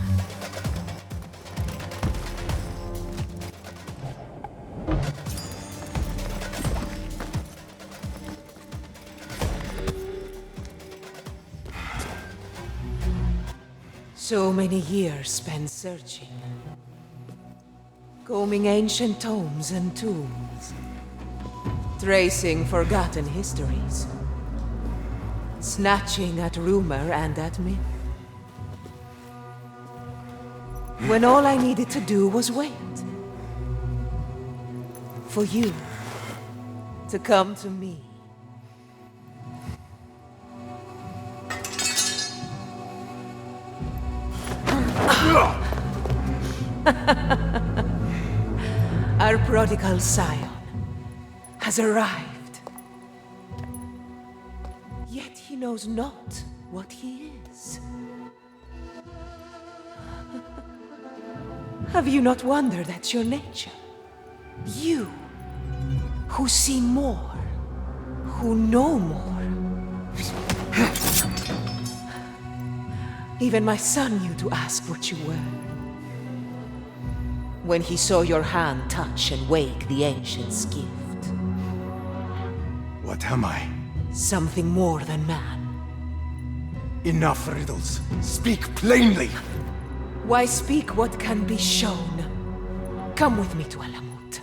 So many years spent searching. Combing ancient tomes and tombs. Tracing forgotten histories. Snatching at rumor and at myth. When all I needed to do was wait. For you to come to me. Our prodigal scion has arrived. Yet he knows not what he is. Have you not wondered at your nature? You, who see more, who know more. Even my son knew to ask what you were. When he saw your hand touch and wake the ancient's gift. What am I? Something more than man. Enough riddles. Speak plainly! Why speak what can be shown? Come with me to Alamut.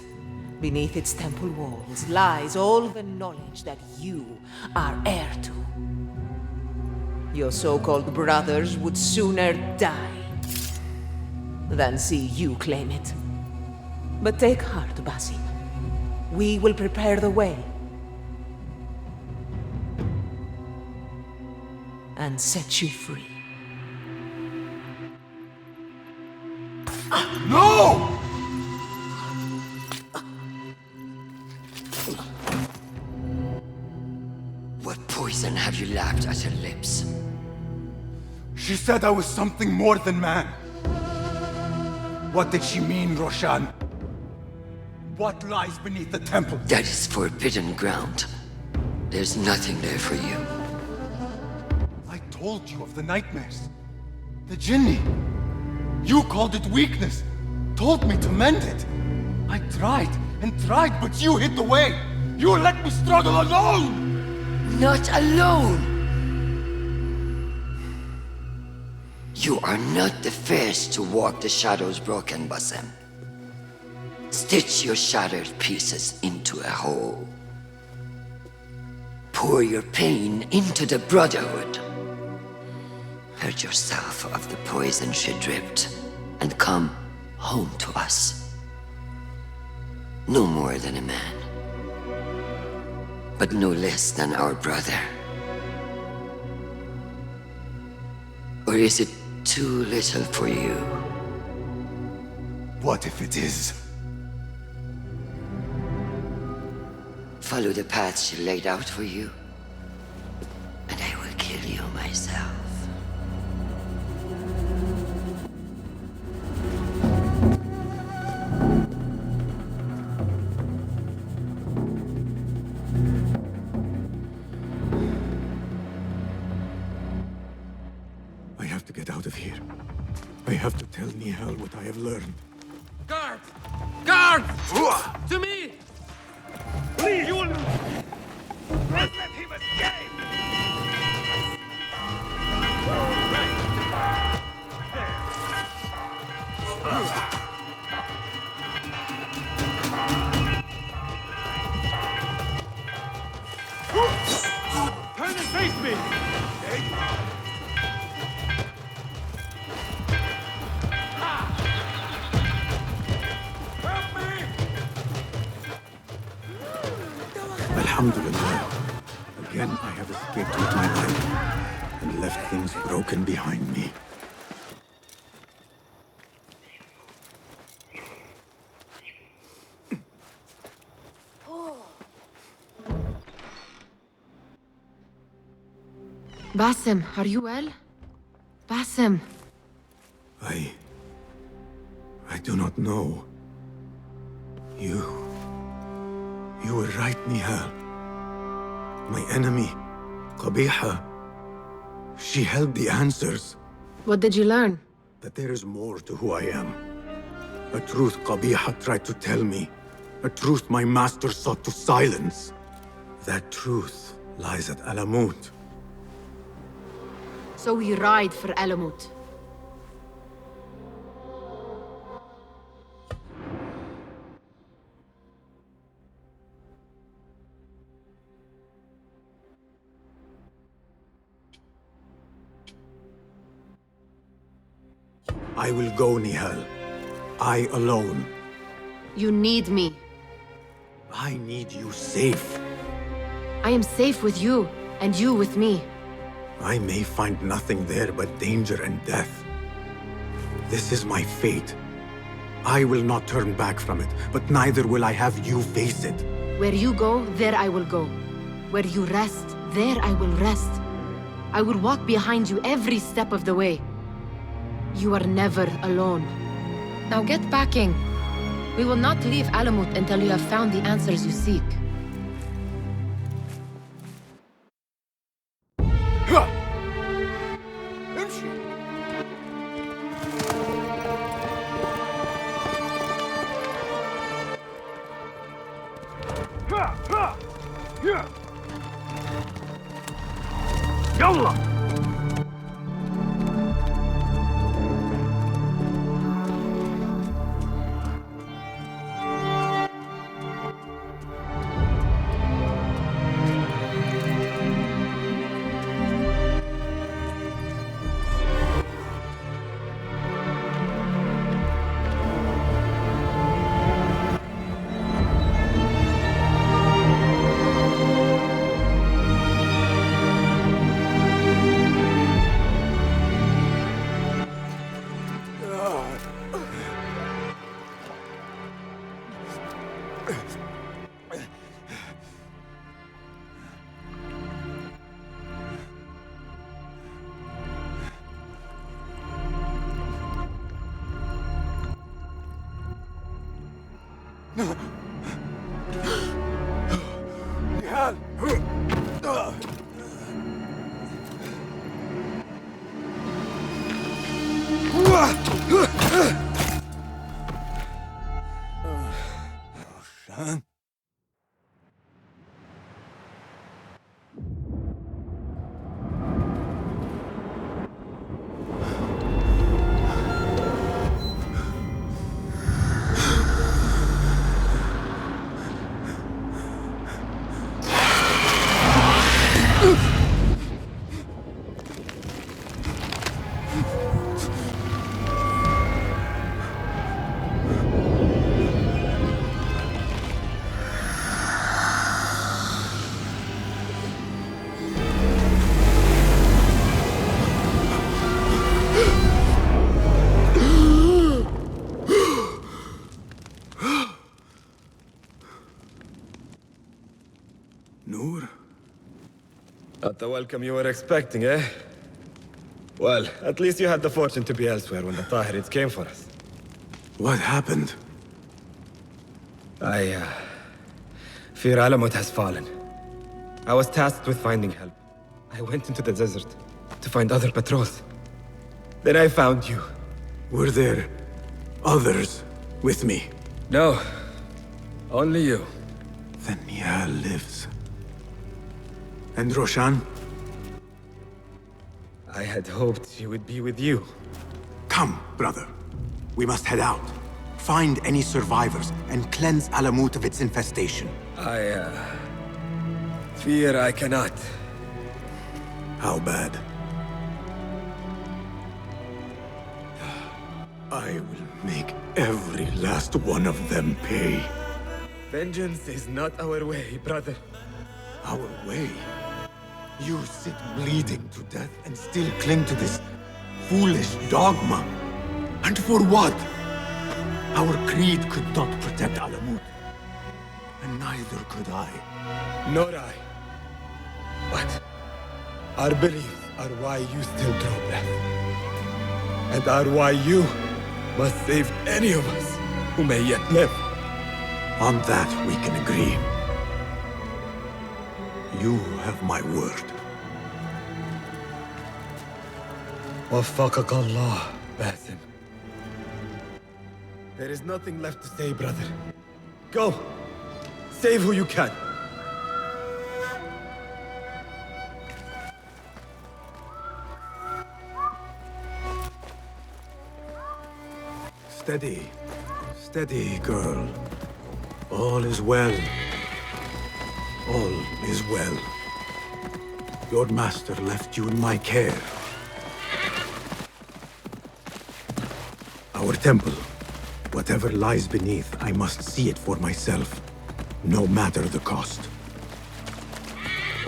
Beneath its temple walls lies all the knowledge that you are heir to. Your so-called brothers would sooner die than see you claim it. But take heart, Basim. We will prepare the way. And set you free. No! What poison have you lapped at her lips? She said I was something more than man. What did she mean, Roshan? What lies beneath the temple? That is forbidden ground. There's nothing there for you. I told you of the nightmares. The Jinni. You called it weakness. Told me to mend it. I tried and tried, but you hid the way. You let me struggle alone! Not alone! You are not the first to walk the shadows broken, Basim. Stitch your shattered pieces into a whole. Pour your pain into the Brotherhood. Purge yourself of the poison she dripped, and come home to us. No more than a man, but no less than our brother. Or is it too little for you? What if it is? Follow the path she laid out for you, and I will kill you myself. I have to get out of here. I have to tell Nihal what I have learned. Guard! Guard! To me! Please! You will... Let him escape! Turn and face me! Alhamdulillah. Again, I have escaped with my life and left things broken behind me. Basim, are you well? Basim. I do not know. You were right, Nihal. My enemy, Qabiha, she held the answers. What did you learn? That there is more to who I am. A truth Qabiha tried to tell me. A truth my master sought to silence. That truth lies at Alamut. So we ride for Alamut. I will go, Nihal. I alone. You need me. I need you safe. I am safe with you, and you with me. I may find nothing there but danger and death. This is my fate. I will not turn back from it, but neither will I have you face it. Where you go, there I will go. Where you rest, there I will rest. I will walk behind you every step of the way. You are never alone. Now get packing. We will not leave Alamut until you have found the answers you seek. يلا Nihal! Not the welcome you were expecting, eh? Well, at least you had the fortune to be elsewhere when the Tahirids came for us. What happened? Fear Alamut has fallen. I was tasked with finding help. I went into the desert to find other patrols. Then I found you. Were there others with me? No. Only you. Then Nihal lives. And Roshan? I had hoped she would be with you. Come, brother. We must head out. Find any survivors and cleanse Alamut of its infestation. I fear I cannot. How bad? I will make every last one of them pay. Vengeance is not our way, brother. Our way? You sit bleeding to death and still cling to this foolish dogma. And for what? Our creed could not protect Alamut. And neither could I. Nor I. But our beliefs are why you still draw breath. And are why you must save any of us who may yet live. On that we can agree. You have my word. Waffaqak Allah, Basim. There is nothing left to say, brother. Go! Save who you can! Steady. Steady, girl. All is well. All is well. Your master left you in my care. Our temple. Whatever lies beneath, I must see it for myself, no matter the cost.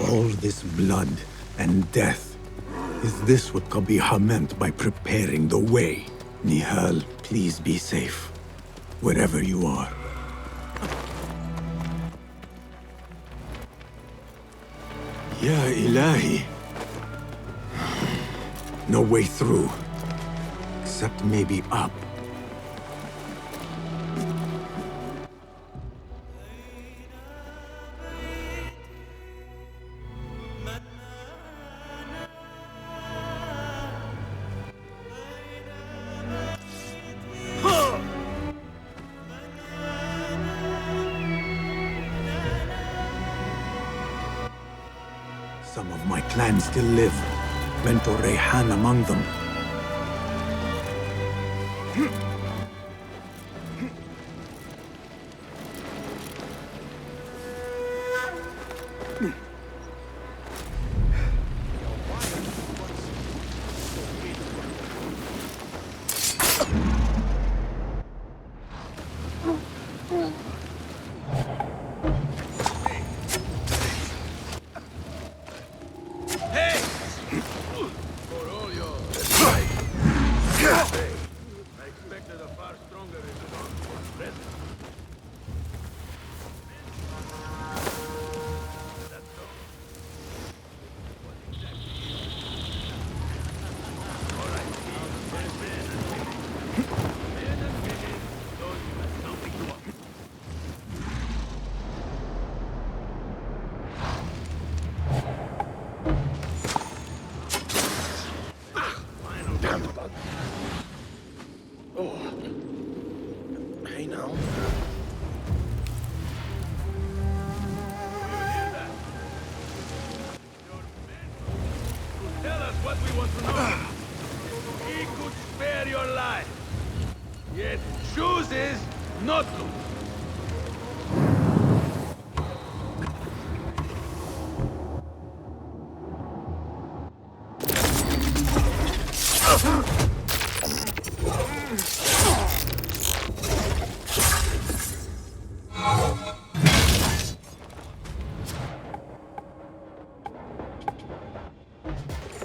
All this blood and death, is this what Qabiha meant by preparing the way? Nihal, please be safe, wherever you are. Ya Ilahi. No way through, except maybe up. Some of my clan still live. Mentor Rayhan among them.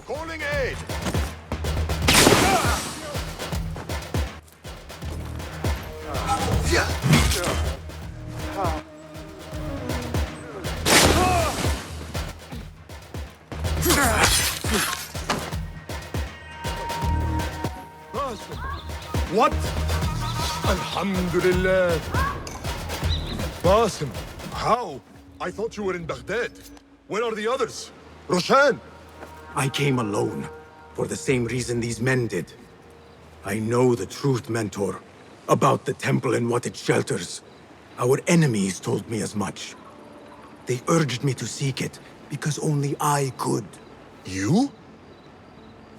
Calling aid! Basim! What? Alhamdulillah! Basim, how? I thought you were in Baghdad. Where are the others? Roshan! I came alone, for the same reason these men did. I know the truth, Mentor, about the temple and what it shelters. Our enemies told me as much. They urged me to seek it, because only I could. You?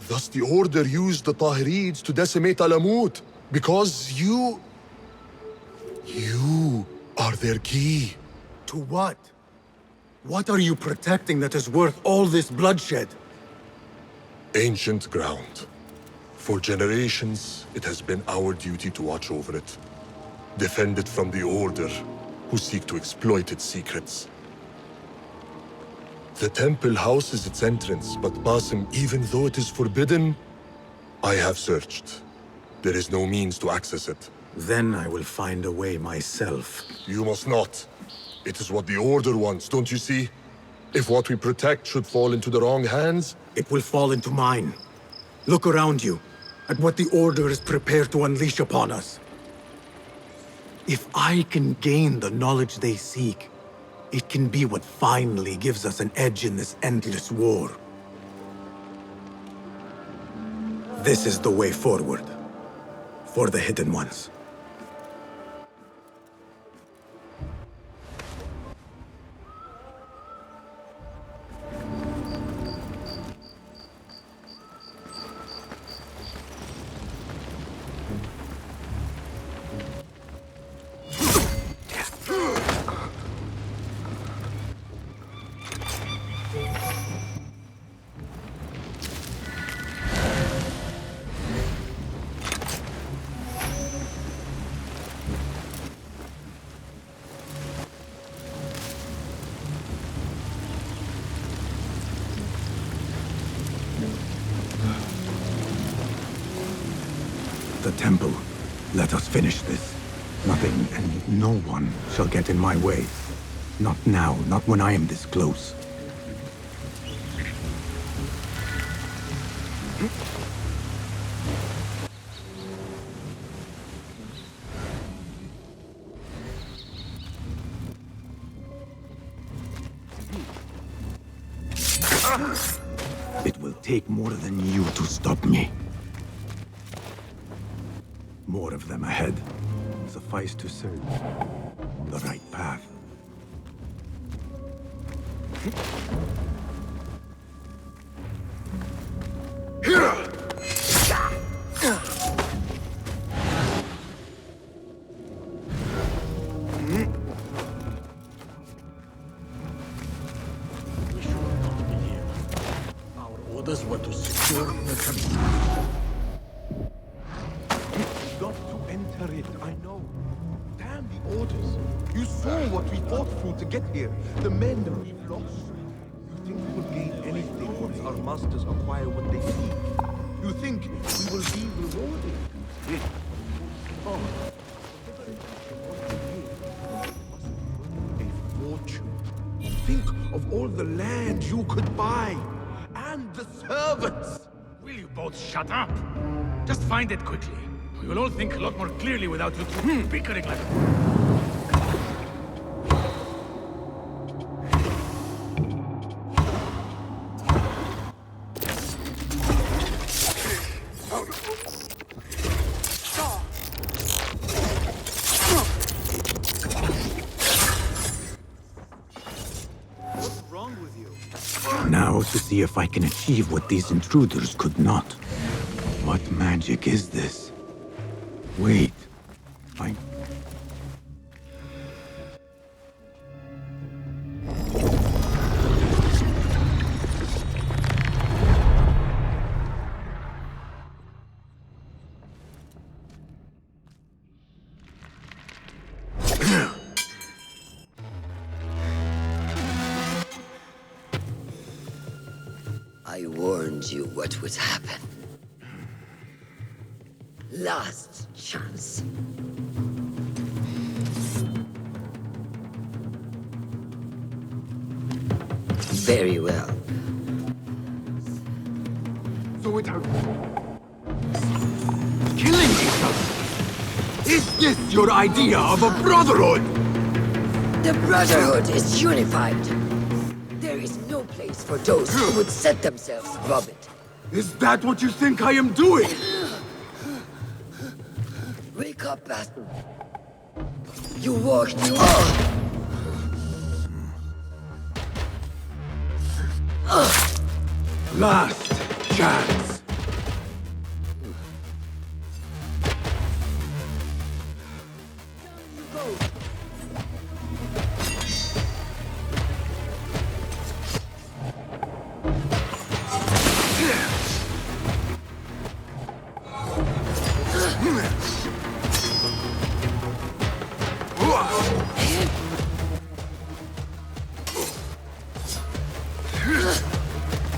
Thus the Order used the Tahirids to decimate Alamut, because you are their key. To what? What are you protecting that is worth all this bloodshed? Ancient ground. For generations, it has been our duty to watch over it. Defend it from the Order, who seek to exploit its secrets. The temple houses its entrance, but Basim, even though it is forbidden, I have searched. There is no means to access it. Then I will find a way myself. You must not. It is what the Order wants, don't you see? If what we protect should fall into the wrong hands... It will fall into mine. Look around you, at what the Order is prepared to unleash upon us. If I can gain the knowledge they seek, it can be what finally gives us an edge in this endless war. This is the way forward. For the Hidden Ones. The temple. Let us finish this. Nothing and no one shall get in my way. Not now, not when I am this close. It will take more than you to stop me. More of them ahead. Suffice to serve the right path. We should not be here. Our orders were to secure the temple. Got to enter it, I know. Damn the orders. You saw what we fought through to get here. The men that we've lost. You think we will gain anything once our masters acquire what they seek? You think we will be rewarded? Oh. A fortune. Think of all the land you could buy. And the servants. Will you both shut up? Just find it quickly. We will all think a lot more clearly without you two bickering like... What's wrong with you? Now to see if I can achieve what these intruders could not. What magic is this? Wait, I warned you what would happen. Last chance. Very well. So it Is this your idea of a brotherhood? The Brotherhood is unified. There is no place for those who would set themselves above it. Is that what you think I am doing? Wake up, Basim. You walked me off. Last chance.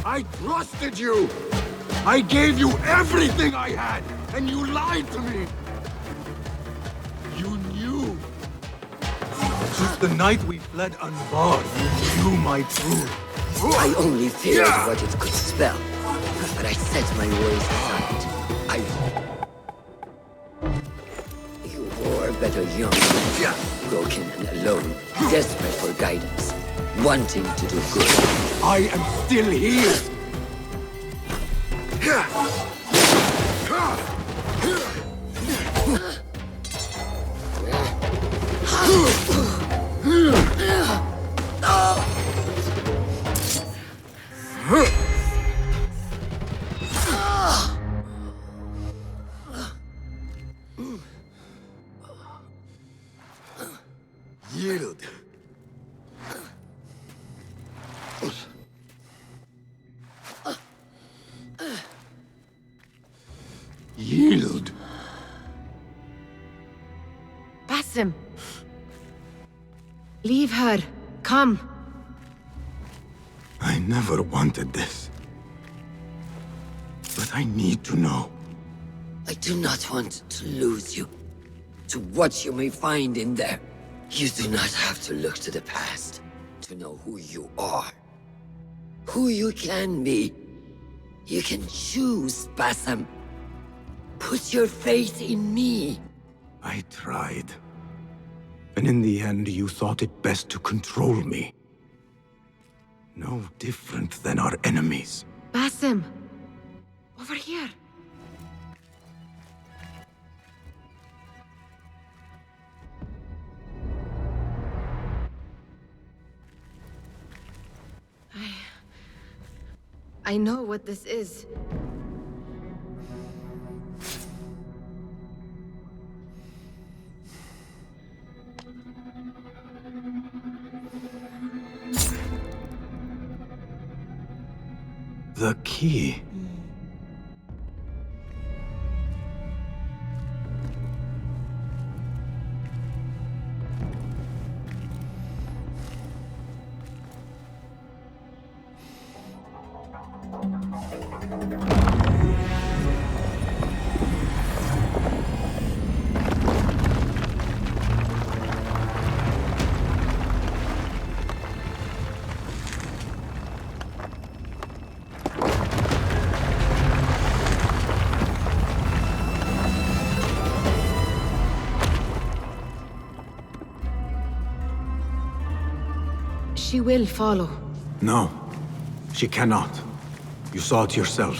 I trusted you! I gave you everything I had, and you lied to me! You knew! Since the night we fled Anbar, you knew my truth. I only feared what it could spell, but I set my worries aside. You were better young, broken and alone, desperate for guidance, wanting to do good. I am still here! Yield. Yield. Basim. Leave her. Come. I never wanted this. But I need to know. I do not want to lose you to what you may find in there. You do not have to look to the past to know who you are. Who you can be. You can choose, Basim. Put your faith in me. I tried. And in the end, you thought it best to control me. No different than our enemies. Basim. Over here. I know what this is. The key. She will follow. No, she cannot. You saw it yourself.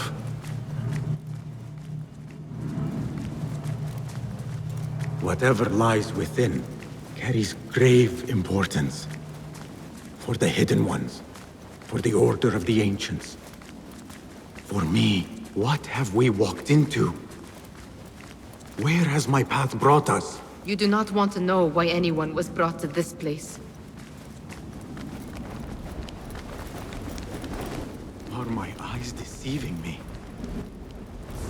Whatever lies within carries grave importance. For the hidden ones, for the order of the ancients. For me, what have we walked into? Where has my path brought us? You do not want to know why anyone was brought to this place. Are my eyes deceiving me?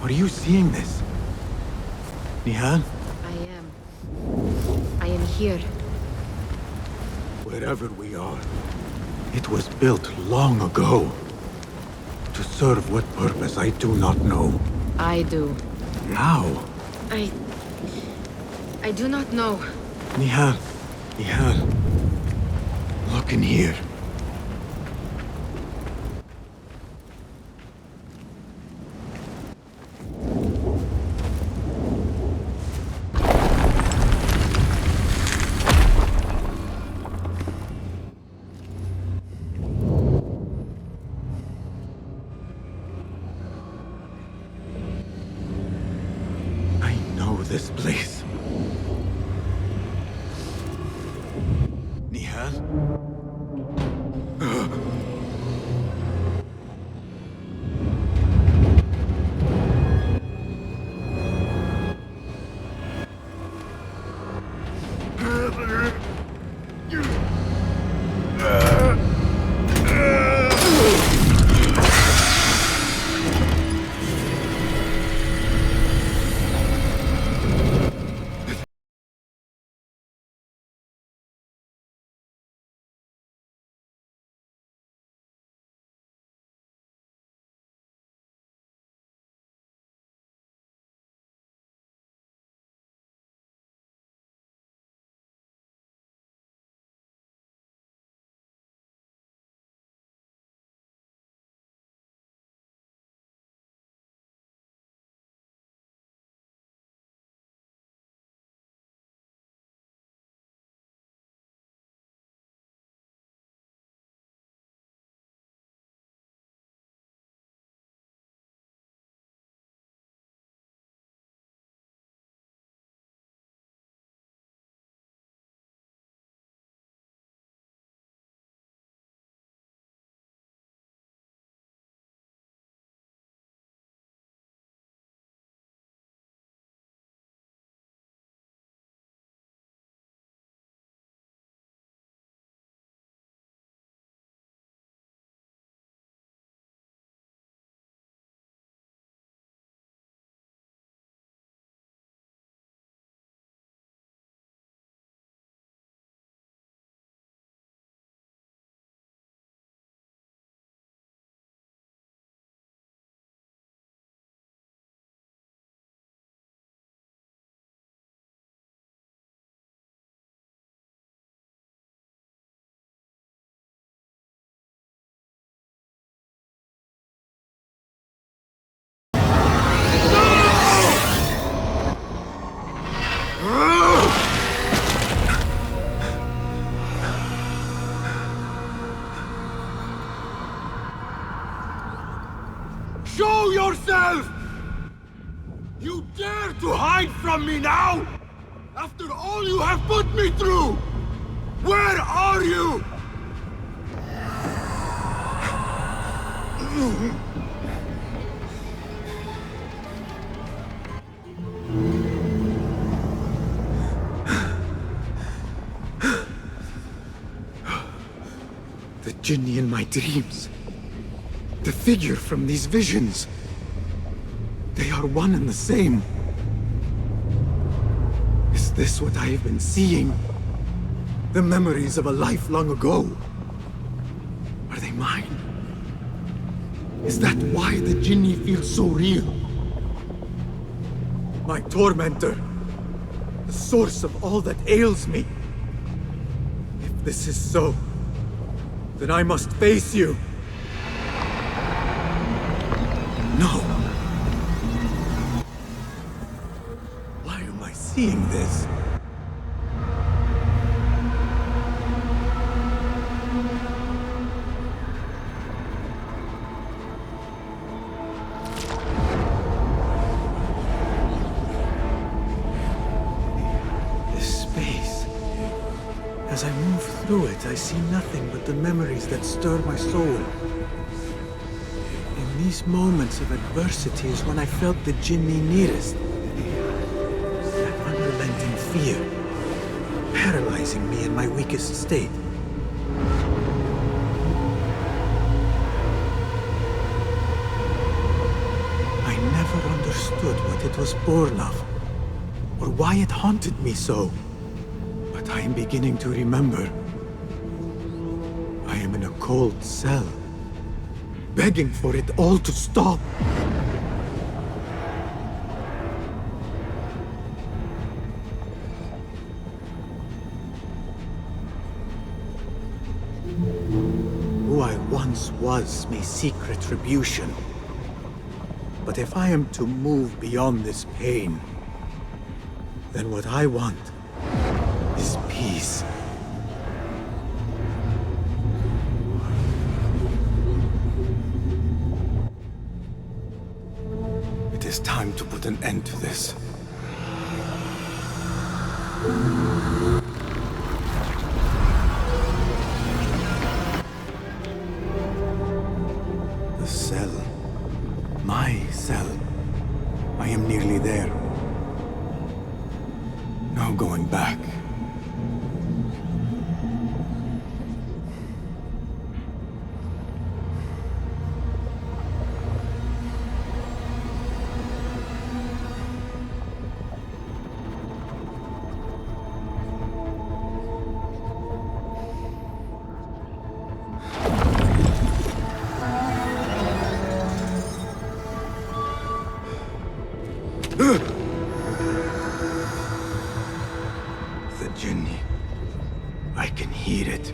Are you seeing this? Nihal? I am here. Wherever we are, it was built long ago. To serve what purpose, I do not know. I do. How? I do not know. Nihal. Look in here. this place. Nihal? Show yourself! You dare to hide from me now? After all you have put me through! Where are you? The Jinni in my dreams. The figure from these visions. They are one and the same. Is this what I have been seeing? The memories of a life long ago? Are they mine? Is that why the Jinni feels so real? My tormentor. The source of all that ails me. If this is so, then I must face you. No. Why am I seeing this? This space. As I move through it, I see nothing but the memories that stir my soul. These moments of adversity is when I felt the Jinni nearest. That unrelenting fear, paralyzing me in my weakest state. I never understood what it was born of, or why it haunted me so. But I am beginning to remember. I am in a cold cell, begging for it all to stop. Who I once was may seek retribution. But if I am to move beyond this pain, then what I want is peace. It is time to put an end to this. no going back. The Jinni. I can hear it.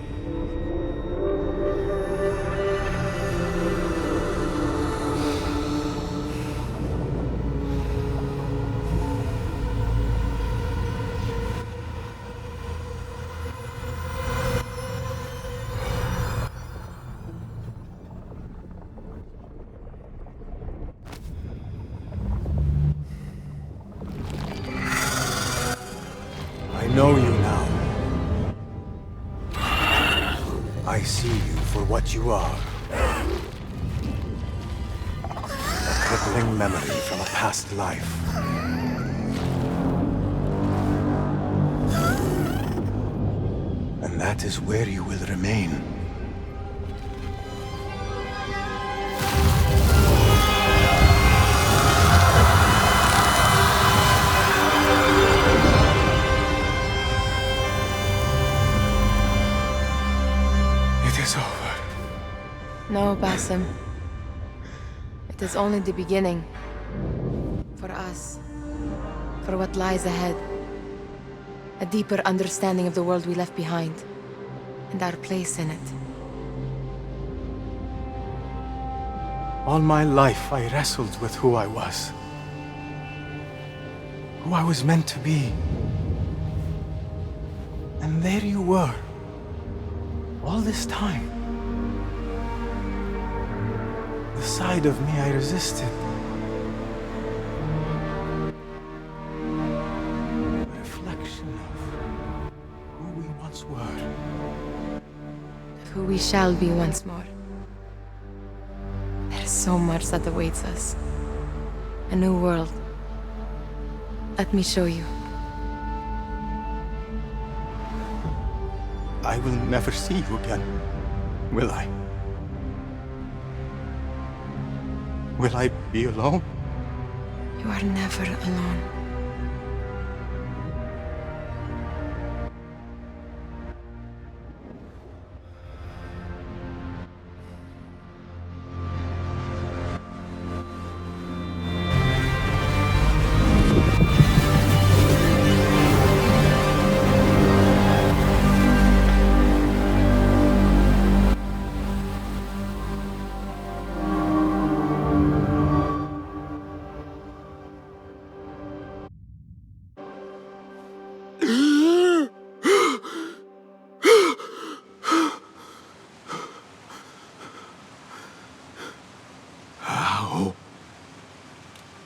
I know you now. I see you for what you are. A crippling memory from a past life. And that is where you will remain. It is over. No, Basim. It is only the beginning. For us. For what lies ahead. A deeper understanding of the world we left behind. And our place in it. All my life I wrestled with who I was. Who I was meant to be. And there you were. All this time. The side of me I resisted. A reflection of who we once were. Of who we shall be once more. There is so much that awaits us. A new world. Let me show you. I will never see you again, will I? Will I be alone? You are never alone.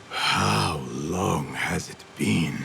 How long has it been?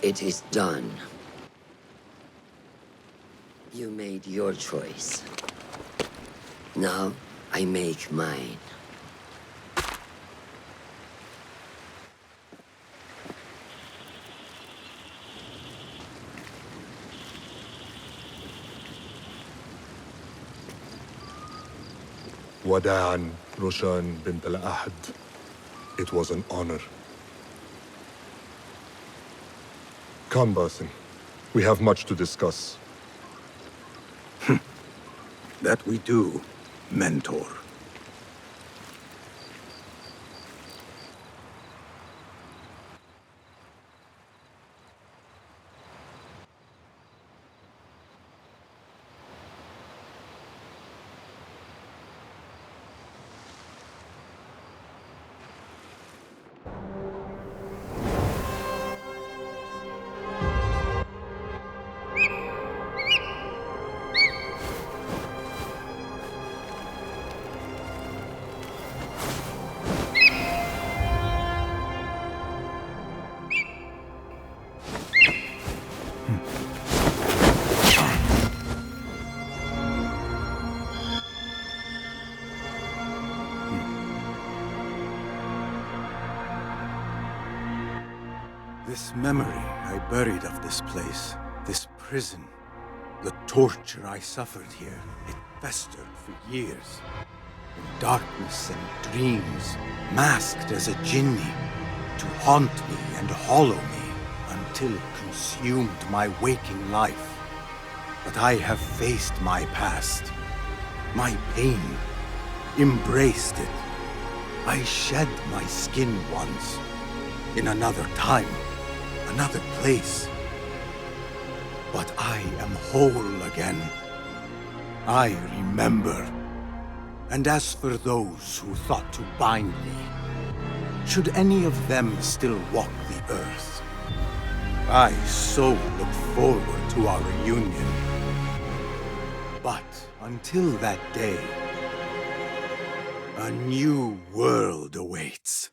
It is done. You made your choice. Now, I make mine. Wada'an, Roshan bint al-Ahad. It was an honor. Come, Basim. We have much to discuss. That we do, Mentor. This memory I buried of this place, this prison, the torture I suffered here, it festered for years. In darkness and dreams, masked as a jinni, to haunt me and hollow me until it consumed my waking life. But I have faced my past, my pain, embraced it. I shed my skin once, in another time, another place. But I am whole again. I remember. And as for those who thought to bind me, should any of them still walk the earth, I so look forward to our reunion. But until that day, a new world awaits.